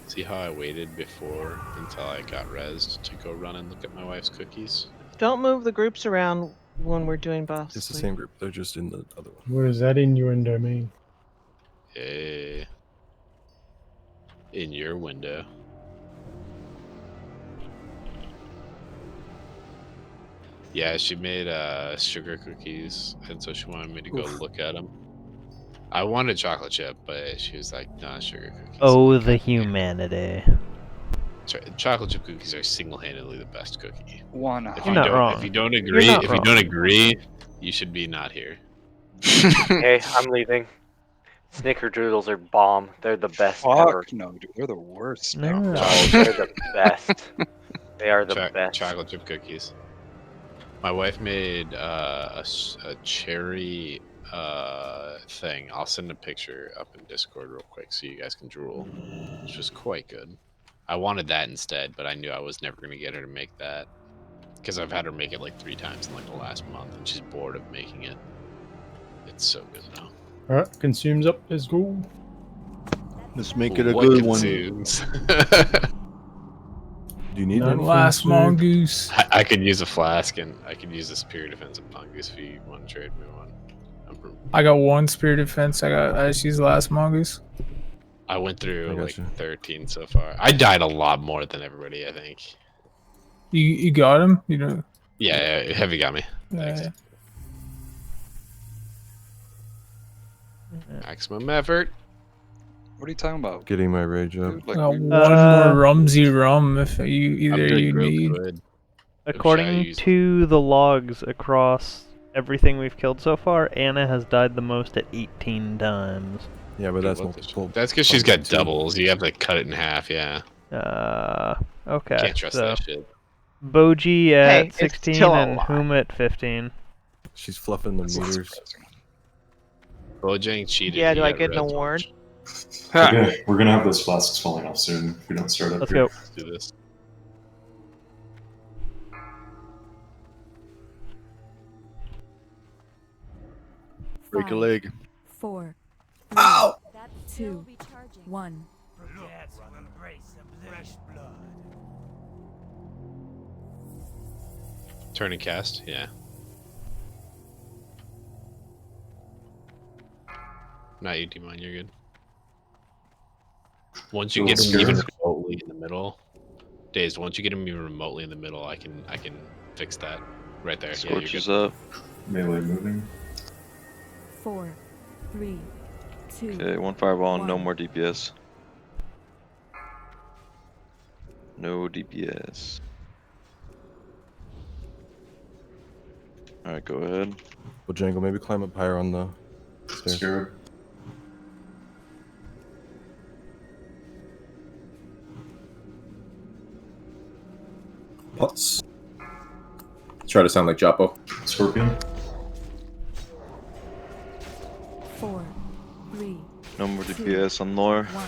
[SPEAKER 11] See how I waited before until I got rezzed to go run and look at my wife's cookies?
[SPEAKER 3] Don't move the groups around when we're doing boss.
[SPEAKER 7] It's the
[SPEAKER 3] sleep.
[SPEAKER 7] same group. They're just in the other one.
[SPEAKER 10] What does that innuendo mean?
[SPEAKER 11] Hey. In your window. Yeah, she made sugar cookies, and so she wanted me to go
[SPEAKER 5] Oof.
[SPEAKER 11] look at them. I wanted chocolate chip, but she was like, "Nah, sugar cookies."
[SPEAKER 12] Oh, the humanity.
[SPEAKER 11] Chocolate chip cookies are single-handedly the best cookie.
[SPEAKER 4] 100.
[SPEAKER 11] If
[SPEAKER 12] You're
[SPEAKER 11] you
[SPEAKER 12] not
[SPEAKER 11] don't,
[SPEAKER 12] wrong.
[SPEAKER 11] if you don't
[SPEAKER 12] You're
[SPEAKER 11] agree,
[SPEAKER 12] not
[SPEAKER 11] if you
[SPEAKER 12] wrong.
[SPEAKER 11] don't agree, you should be not here.
[SPEAKER 16] Hey, I'm leaving. Snickerdoodles are bomb. They're the best ever.
[SPEAKER 4] Fuck no, dude. They're the worst.
[SPEAKER 12] No.
[SPEAKER 16] No, they're the best. They are the best.
[SPEAKER 11] Chocolate chip cookies. My wife made a cherry thing. I'll send a picture up in Discord real quick so you guys can drool, which was quite good. I wanted that instead, but I knew I was never going to get her to make that because I've had her make it like 3 times in like the last month, and she's bored of making it. It's so good now.
[SPEAKER 10] Alright, consumes up. Let's go.
[SPEAKER 2] Let's make it a
[SPEAKER 11] What
[SPEAKER 2] good one.
[SPEAKER 11] consumes?
[SPEAKER 7] Do you need
[SPEAKER 10] No,
[SPEAKER 7] anything,
[SPEAKER 15] Last
[SPEAKER 7] sir?
[SPEAKER 15] mongoose.
[SPEAKER 11] I could use a flask, and I could use a Spirit Defense of Mongoose if you want to trade me one.
[SPEAKER 15] I got 1 spirit defense. I just used the last mongoose.
[SPEAKER 11] I went through
[SPEAKER 7] I got
[SPEAKER 11] like
[SPEAKER 7] you.
[SPEAKER 11] 13 so far. I died a lot more than everybody, I think.
[SPEAKER 15] You got him? You know.
[SPEAKER 11] Yeah, Heavy got me.
[SPEAKER 15] Yeah.
[SPEAKER 11] Maximum effort.
[SPEAKER 4] What are you talking about?
[SPEAKER 7] Getting my rage up.
[SPEAKER 4] Dude, like,
[SPEAKER 15] I got
[SPEAKER 4] we-
[SPEAKER 15] 1 more rumsy rum if either you need.
[SPEAKER 11] Good.
[SPEAKER 12] According to the logs across everything we've killed so far, Anna has died the most at 18 times.
[SPEAKER 7] Yeah, but that's multiple.
[SPEAKER 11] That's because she's got
[SPEAKER 7] too.
[SPEAKER 11] doubles. You have to cut it in half, yeah.
[SPEAKER 12] Okay.
[SPEAKER 11] Can't trust
[SPEAKER 12] so
[SPEAKER 11] that shit.
[SPEAKER 12] Boji
[SPEAKER 3] Hey,
[SPEAKER 12] at
[SPEAKER 3] it's
[SPEAKER 12] 16
[SPEAKER 3] still a
[SPEAKER 12] and
[SPEAKER 3] lot.
[SPEAKER 12] Whom at 15.
[SPEAKER 7] She's fluffing the meters.
[SPEAKER 11] Bojang cheated.
[SPEAKER 3] Yeah, do
[SPEAKER 11] he
[SPEAKER 3] I
[SPEAKER 11] got
[SPEAKER 3] get an
[SPEAKER 11] red
[SPEAKER 3] award?
[SPEAKER 1] We're gonna have those flasks falling off soon if we don't start up
[SPEAKER 12] Let's
[SPEAKER 1] here.
[SPEAKER 12] go.
[SPEAKER 11] Let's do this.
[SPEAKER 2] Break a leg.
[SPEAKER 13] 4,
[SPEAKER 2] Ow!
[SPEAKER 13] 2, 1.
[SPEAKER 11] Turn and cast, yeah. Not you, Demon, you're good. Once you get him even remotely in the middle, Dazed, once you get him even remotely in the middle, I can fix that right there.
[SPEAKER 17] Scorches
[SPEAKER 11] yeah, you're
[SPEAKER 17] up.
[SPEAKER 1] Melee moving.
[SPEAKER 13] 4, 3, 2.
[SPEAKER 17] Okay, 1 fireball, no more DPS. No DPS. Alright, go ahead.
[SPEAKER 7] Well, Django, maybe climb up higher on the stairs.
[SPEAKER 1] Scarab.
[SPEAKER 9] Pots. Try to sound like Joppo.
[SPEAKER 1] Scorpion.
[SPEAKER 13] 4, 3,
[SPEAKER 17] No more DPS on lore.
[SPEAKER 13] 1.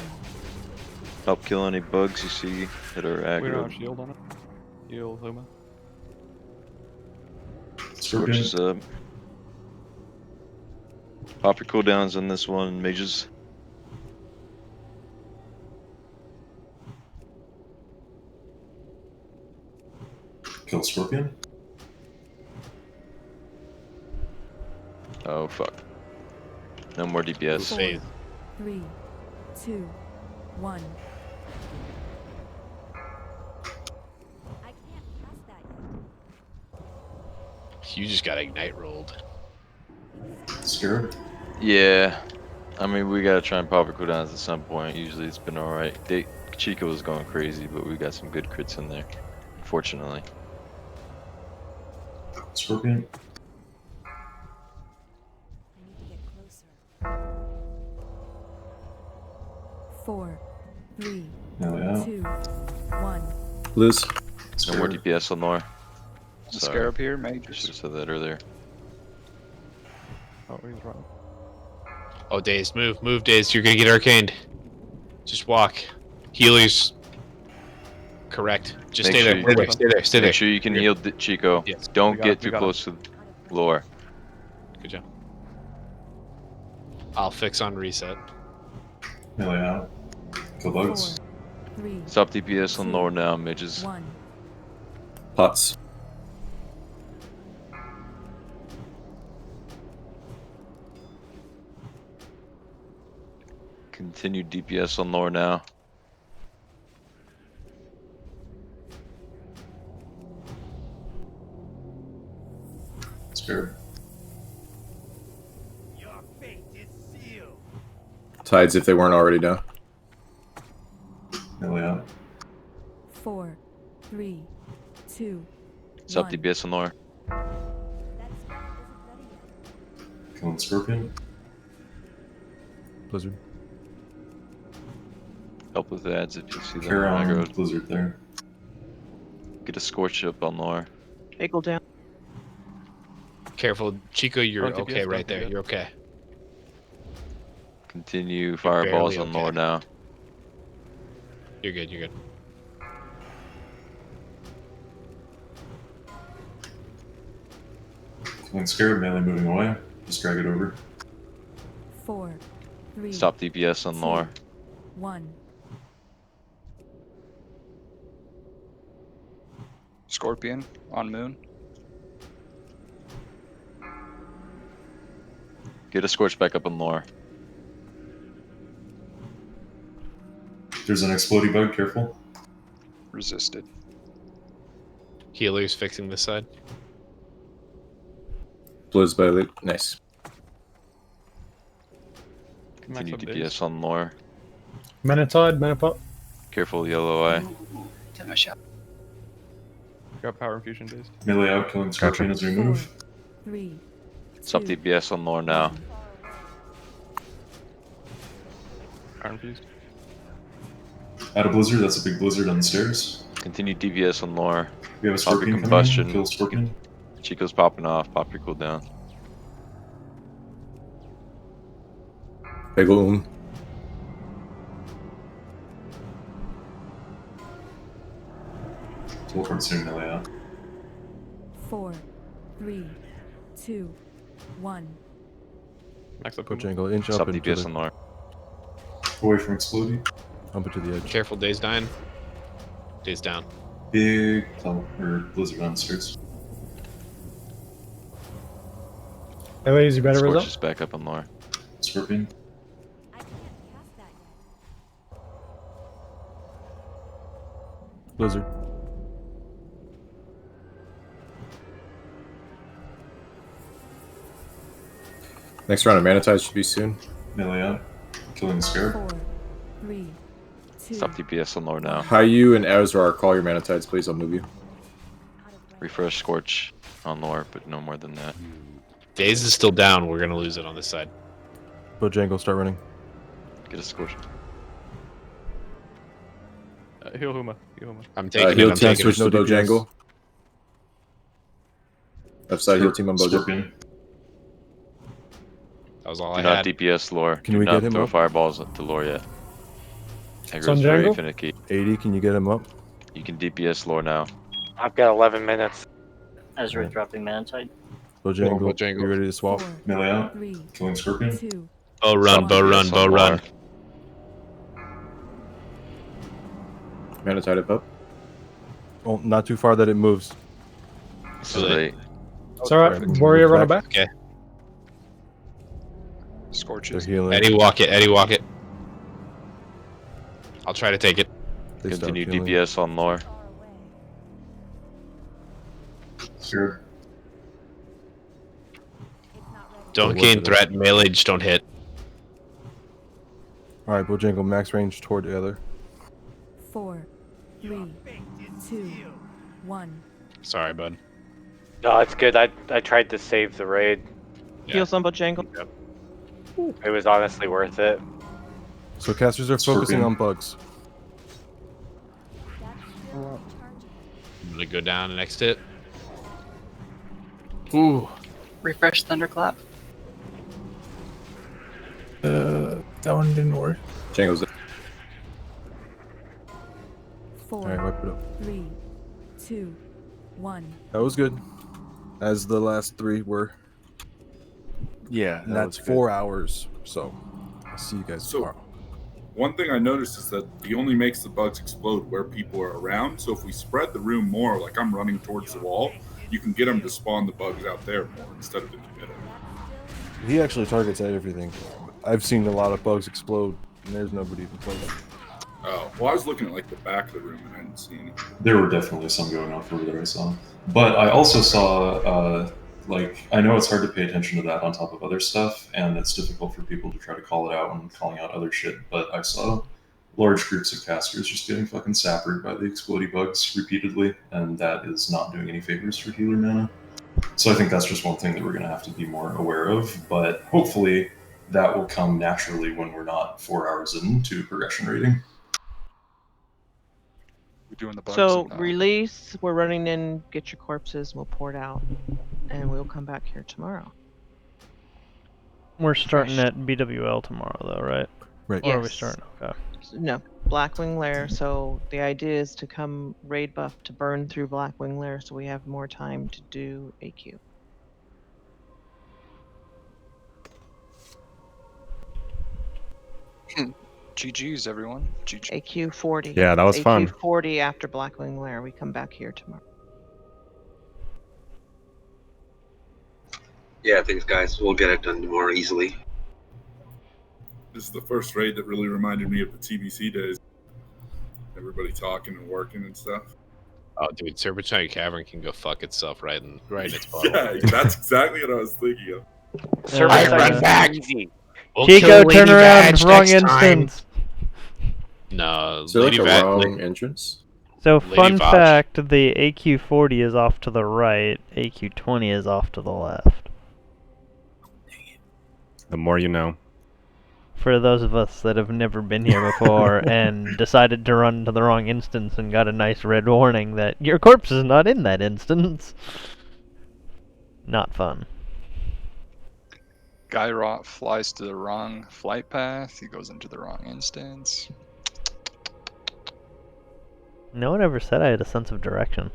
[SPEAKER 17] Help kill any bugs you see that are
[SPEAKER 20] We don't have
[SPEAKER 17] aggro.
[SPEAKER 20] shield on it. Heal Huma.
[SPEAKER 1] Scorpion.
[SPEAKER 17] Scorches up. Pop your cooldowns on this one, mages.
[SPEAKER 1] Kill Scorpion.
[SPEAKER 17] Oh fuck. No more DPS.
[SPEAKER 13] 4, 3, 2, 1.
[SPEAKER 11] You just got Ignite rolled.
[SPEAKER 1] Scarab.
[SPEAKER 17] Yeah. I mean, we gotta try and pop our cooldowns at some point. Usually it's been alright. Chico was going crazy, but we got some good crits in there. Unfortunately.
[SPEAKER 1] Scorpion.
[SPEAKER 13] 4, 3,
[SPEAKER 1] Hell yeah.
[SPEAKER 13] 2, 1.
[SPEAKER 9] Liz.
[SPEAKER 17] No more DPS on lore.
[SPEAKER 4] Scarab here, mages.
[SPEAKER 17] Should have said that earlier.
[SPEAKER 20] Oh, he's wrong.
[SPEAKER 11] Oh, Dazed, move, Dazed. You're gonna get arcaned. Just walk. Healers. Correct. Just
[SPEAKER 17] Make
[SPEAKER 11] stay
[SPEAKER 17] sure
[SPEAKER 11] there.
[SPEAKER 17] you-
[SPEAKER 11] Stay there. Stay there.
[SPEAKER 17] Make sure you can heal Chico.
[SPEAKER 11] Yes.
[SPEAKER 17] Don't
[SPEAKER 20] We got
[SPEAKER 17] get
[SPEAKER 20] it, we
[SPEAKER 17] too
[SPEAKER 20] got
[SPEAKER 17] close to lore.
[SPEAKER 11] Good job. I'll fix on reset.
[SPEAKER 1] Hell yeah. Kill bugs.
[SPEAKER 13] 3,
[SPEAKER 17] Stop DPS on lore now, mages.
[SPEAKER 13] 1.
[SPEAKER 9] Pots.
[SPEAKER 17] Continue DPS on lore now.
[SPEAKER 1] Scarab.
[SPEAKER 9] Tides if they weren't already down.
[SPEAKER 1] Hell yeah.
[SPEAKER 13] 3, 2,
[SPEAKER 17] Sub
[SPEAKER 13] 1.
[SPEAKER 17] DPS on Lore.
[SPEAKER 1] Killing Scorpion.
[SPEAKER 7] Blizzard.
[SPEAKER 17] Help with ads if you see them
[SPEAKER 1] Carry on
[SPEAKER 17] aggro.
[SPEAKER 1] Blizzard there.
[SPEAKER 17] Get a Scorch up on Lore.
[SPEAKER 3] Eagle down.
[SPEAKER 11] Careful, Chico. You're
[SPEAKER 17] Don't
[SPEAKER 11] okay
[SPEAKER 17] DPS,
[SPEAKER 11] right
[SPEAKER 17] don't
[SPEAKER 11] there.
[SPEAKER 17] DPS.
[SPEAKER 11] You're okay.
[SPEAKER 17] Continue fireballs
[SPEAKER 11] barely
[SPEAKER 17] on Lore
[SPEAKER 11] okay.
[SPEAKER 17] now.
[SPEAKER 11] You're good. You're good.
[SPEAKER 1] Killing Scarab, melee moving away. Just drag it over.
[SPEAKER 13] 4, 3,
[SPEAKER 17] Stop DPS on Lore.
[SPEAKER 13] 1.
[SPEAKER 4] Scorpion on Moon.
[SPEAKER 17] Get a Scorch back up on Lore.
[SPEAKER 1] There's an exploding bug, careful.
[SPEAKER 4] Resisted.
[SPEAKER 11] Healer's fixing this side.
[SPEAKER 9] Blizz by Elite. Nice.
[SPEAKER 17] Continue
[SPEAKER 20] up
[SPEAKER 17] DPS on Lore.
[SPEAKER 10] Manatide, Manapop.
[SPEAKER 17] Careful yellow eye.
[SPEAKER 20] Got power infusion days.
[SPEAKER 1] Melee out, killing Scorpion as we move.
[SPEAKER 13] 3,
[SPEAKER 17] Stop DPS on Lore now.
[SPEAKER 20] Power infused.
[SPEAKER 1] Out of Blizzard, that's a big blizzard on the stairs.
[SPEAKER 17] Continue DPS on Lore.
[SPEAKER 1] We have a
[SPEAKER 17] Pop your
[SPEAKER 1] Scorpion coming in.
[SPEAKER 17] combustion.
[SPEAKER 1] Kill Scorpion.
[SPEAKER 17] Chico's popping off. Pop your cooldown.
[SPEAKER 9] Big Loom.
[SPEAKER 1] Teleport soon, melee out.
[SPEAKER 13] 4, 3, 2, 1.
[SPEAKER 20] Max up.
[SPEAKER 7] Coach angle. Inch
[SPEAKER 17] Stop
[SPEAKER 7] up into
[SPEAKER 17] DPS
[SPEAKER 7] the,
[SPEAKER 17] on Lore.
[SPEAKER 1] Away from exploding.
[SPEAKER 7] up into the edge.
[SPEAKER 11] Careful, Day's dying. Day's down.
[SPEAKER 1] Big blizzard on the stairs.
[SPEAKER 10] Melee is your better
[SPEAKER 17] Scorch
[SPEAKER 10] result.
[SPEAKER 17] is back up on Lore.
[SPEAKER 1] Scorpion.
[SPEAKER 7] Blizzard.
[SPEAKER 9] Next round of Manatide should be soon.
[SPEAKER 1] Melee out. Killing the Scarab.
[SPEAKER 13] 4, 3, 2.
[SPEAKER 17] Stop DPS on Lore now.
[SPEAKER 9] Hayu and Azrar, call your Manatides, please. I'll move you.
[SPEAKER 17] Refresh Scorch on Lore, but no more than that.
[SPEAKER 11] Days is still down. We're gonna lose it on this side.
[SPEAKER 7] Bojangle, start running.
[SPEAKER 17] Get a Scorch.
[SPEAKER 20] Heal Huma. Heal Huma.
[SPEAKER 11] I'm taking
[SPEAKER 9] Heal
[SPEAKER 11] it. I'm
[SPEAKER 9] team
[SPEAKER 11] taking
[SPEAKER 9] switch
[SPEAKER 11] it.
[SPEAKER 9] to
[SPEAKER 7] No DPS.
[SPEAKER 9] Bojangle. Left side heal team on Bojangle.
[SPEAKER 1] Scorpion.
[SPEAKER 11] That was all
[SPEAKER 17] Do
[SPEAKER 11] I
[SPEAKER 17] not
[SPEAKER 11] had.
[SPEAKER 17] DPS Lore.
[SPEAKER 7] Can
[SPEAKER 17] Do
[SPEAKER 7] we
[SPEAKER 17] not
[SPEAKER 7] get him
[SPEAKER 17] throw
[SPEAKER 7] up?
[SPEAKER 17] fireballs to Lore yet.
[SPEAKER 10] Sun
[SPEAKER 17] Aggro's very
[SPEAKER 10] Jungle?
[SPEAKER 17] finicky.
[SPEAKER 7] 80, can you get him up?
[SPEAKER 17] You can DPS Lore now.
[SPEAKER 16] I've got 11 minutes.
[SPEAKER 22] Ezra dropping Manatide.
[SPEAKER 7] Bojangle,
[SPEAKER 11] Bojangle.
[SPEAKER 7] you ready to swap?
[SPEAKER 13] 4,
[SPEAKER 1] Melee out.
[SPEAKER 13] 3,
[SPEAKER 1] Killing Scorpion.
[SPEAKER 13] 2.
[SPEAKER 11] Bow run, bow run,
[SPEAKER 17] DPS
[SPEAKER 11] bow
[SPEAKER 17] on
[SPEAKER 11] run.
[SPEAKER 17] Lore.
[SPEAKER 9] Manatide up.
[SPEAKER 7] Oh, not too far that it moves.
[SPEAKER 17] So they
[SPEAKER 10] It's alright.
[SPEAKER 7] Right.
[SPEAKER 10] Warrior, run it
[SPEAKER 7] Back.
[SPEAKER 10] back.
[SPEAKER 11] Okay.
[SPEAKER 7] They're
[SPEAKER 11] Scorches.
[SPEAKER 7] healing.
[SPEAKER 11] Eddie walk it. Eddie walk it. I'll try to take it.
[SPEAKER 7] They start
[SPEAKER 17] continue
[SPEAKER 7] healing.
[SPEAKER 17] DPS on Lore.
[SPEAKER 1] Scarab.
[SPEAKER 11] Don't
[SPEAKER 7] What
[SPEAKER 11] gain
[SPEAKER 7] was it?
[SPEAKER 11] threat. Melee, just don't hit.
[SPEAKER 7] Alright, Bojangle, max range toward the other.
[SPEAKER 13] 4, 3, 2, 1.
[SPEAKER 11] Sorry, bud.
[SPEAKER 16] No, it's good. I tried to save the raid.
[SPEAKER 3] Heal some Bojangle.
[SPEAKER 16] It was honestly worth it.
[SPEAKER 7] So casters are focusing
[SPEAKER 1] Scorpion.
[SPEAKER 7] on bugs.
[SPEAKER 11] I'm gonna go down and exit.
[SPEAKER 19] Ooh. Refresh Thunderclap.
[SPEAKER 15] That one didn't work.
[SPEAKER 9] Jangle's
[SPEAKER 13] 4,
[SPEAKER 7] Alright, wipe it up.
[SPEAKER 13] 3, 2, 1.
[SPEAKER 7] That was good. As the last three were.
[SPEAKER 18] Yeah,
[SPEAKER 7] And
[SPEAKER 18] that
[SPEAKER 7] that's
[SPEAKER 18] was good.
[SPEAKER 7] 4 hours. So, I'll see you guys
[SPEAKER 14] So-
[SPEAKER 7] tomorrow.
[SPEAKER 14] One thing I noticed is that he only makes the bugs explode where people are around. So if we spread the room more, like I'm running towards the wall, you can get them to spawn the bugs out there more instead of in the middle.
[SPEAKER 7] He actually targets at everything. I've seen a lot of bugs explode, and there's nobody even playing.
[SPEAKER 14] Oh, well, I was looking at like the back of the room and I didn't see any.
[SPEAKER 1] There were definitely some going off over there I saw. But I also saw, I know it's hard to pay attention to that on top of other stuff, and it's difficult for people to try to call it out when calling out other shit, but I saw large groups of casters just getting fucking sappered by the explodey bugs repeatedly, and that is not doing any favors for healer mana. So I think that's just one thing that we're going to have to be more aware of, but hopefully that will come naturally when we're not 4 hours into progression rating.
[SPEAKER 4] We're doing the bugs.
[SPEAKER 3] So release, we're running in, get your corpses, we'll pour it out, and we'll come back here tomorrow.
[SPEAKER 12] We're starting at BWL tomorrow, though, right?
[SPEAKER 7] Right.
[SPEAKER 12] Or are we
[SPEAKER 3] Yes.
[SPEAKER 12] starting? Okay.
[SPEAKER 3] No, Blackwing Lair. So the idea is to come raid buff to burn through Blackwing Lair so we have more time to do AQ.
[SPEAKER 4] GG's, everyone. GG.
[SPEAKER 3] AQ40.
[SPEAKER 8] Yeah, that was fun.
[SPEAKER 3] AQ40 after Blackwing Lair. We come back here tomorrow.
[SPEAKER 6] Yeah, thanks, guys. We'll get it done tomorrow easily.
[SPEAKER 14] This is the first raid that really reminded me of the TBC days. Everybody talking and working and stuff.
[SPEAKER 11] Oh, dude, Serpentine Cavern can go fuck itself right in its butt.
[SPEAKER 14] Yeah, that's exactly what I was thinking of.
[SPEAKER 16] Serpentine
[SPEAKER 6] back.
[SPEAKER 16] easy.
[SPEAKER 11] We'll
[SPEAKER 12] Chico,
[SPEAKER 11] kill
[SPEAKER 12] turn
[SPEAKER 11] Lady
[SPEAKER 12] around.
[SPEAKER 11] Badge
[SPEAKER 12] Wrong
[SPEAKER 11] next time.
[SPEAKER 12] instance.
[SPEAKER 11] No,
[SPEAKER 9] Is there like
[SPEAKER 11] Lady
[SPEAKER 9] a
[SPEAKER 11] Badge.
[SPEAKER 9] wrong entrance?
[SPEAKER 12] So,
[SPEAKER 11] Lady
[SPEAKER 12] fun
[SPEAKER 11] Vosh.
[SPEAKER 12] fact, the AQ40 is off to the right, AQ20 is off to the left.
[SPEAKER 8] The more you know.
[SPEAKER 12] For those of us that have never been here before and decided to run to the wrong instance and got a nice red warning that your corpse is not in that instance. Not fun.
[SPEAKER 4] Guy Rot flies to the wrong flight path. He goes into the wrong instance.
[SPEAKER 12] No one ever said I had a sense of direction.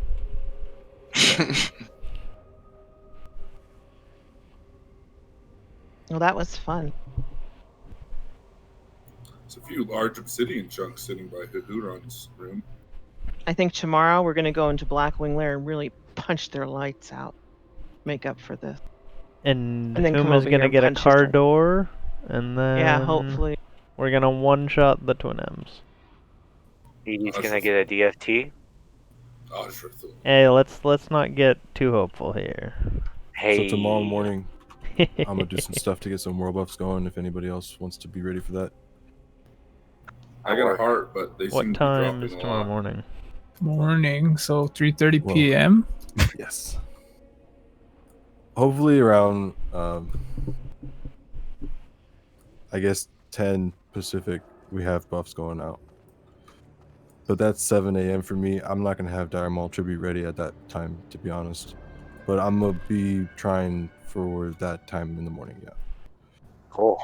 [SPEAKER 3] Well, that was fun.
[SPEAKER 14] There's a few large obsidian chunks sitting by Huduron's room.
[SPEAKER 3] I think tomorrow we're going to go into Blackwing Lair and really punch their lights out. Make up for this.
[SPEAKER 12] And
[SPEAKER 3] then come
[SPEAKER 12] Huma's
[SPEAKER 3] over
[SPEAKER 12] gonna
[SPEAKER 3] here
[SPEAKER 12] get a
[SPEAKER 3] and punch
[SPEAKER 12] car
[SPEAKER 3] his light.
[SPEAKER 12] door, and then
[SPEAKER 3] Yeah, hopefully.
[SPEAKER 12] we're gonna one-shot the Twin M's.
[SPEAKER 16] He's gonna get a DFT.
[SPEAKER 14] Oh, sure.
[SPEAKER 12] Hey, let's not get too hopeful here.
[SPEAKER 16] Hey.
[SPEAKER 7] So tomorrow morning, I'm gonna do some stuff to get some world buffs going. If anybody else wants to be ready for that.
[SPEAKER 14] I got a heart, but they
[SPEAKER 12] What
[SPEAKER 14] seem to be
[SPEAKER 12] time
[SPEAKER 14] dropping
[SPEAKER 12] is
[SPEAKER 14] a
[SPEAKER 12] tomorrow
[SPEAKER 14] lot.
[SPEAKER 12] morning?
[SPEAKER 15] Morning, so 3:30
[SPEAKER 7] Well,
[SPEAKER 15] p.m.
[SPEAKER 7] Yes. Hopefully around, I guess 10 Pacific, we have buffs going out. But that's 7 a.m. for me. I'm not gonna have Dire Maul Tribute ready at that time, to be honest. But I'm gonna be trying for that time in the morning. Yeah.
[SPEAKER 16] Cool.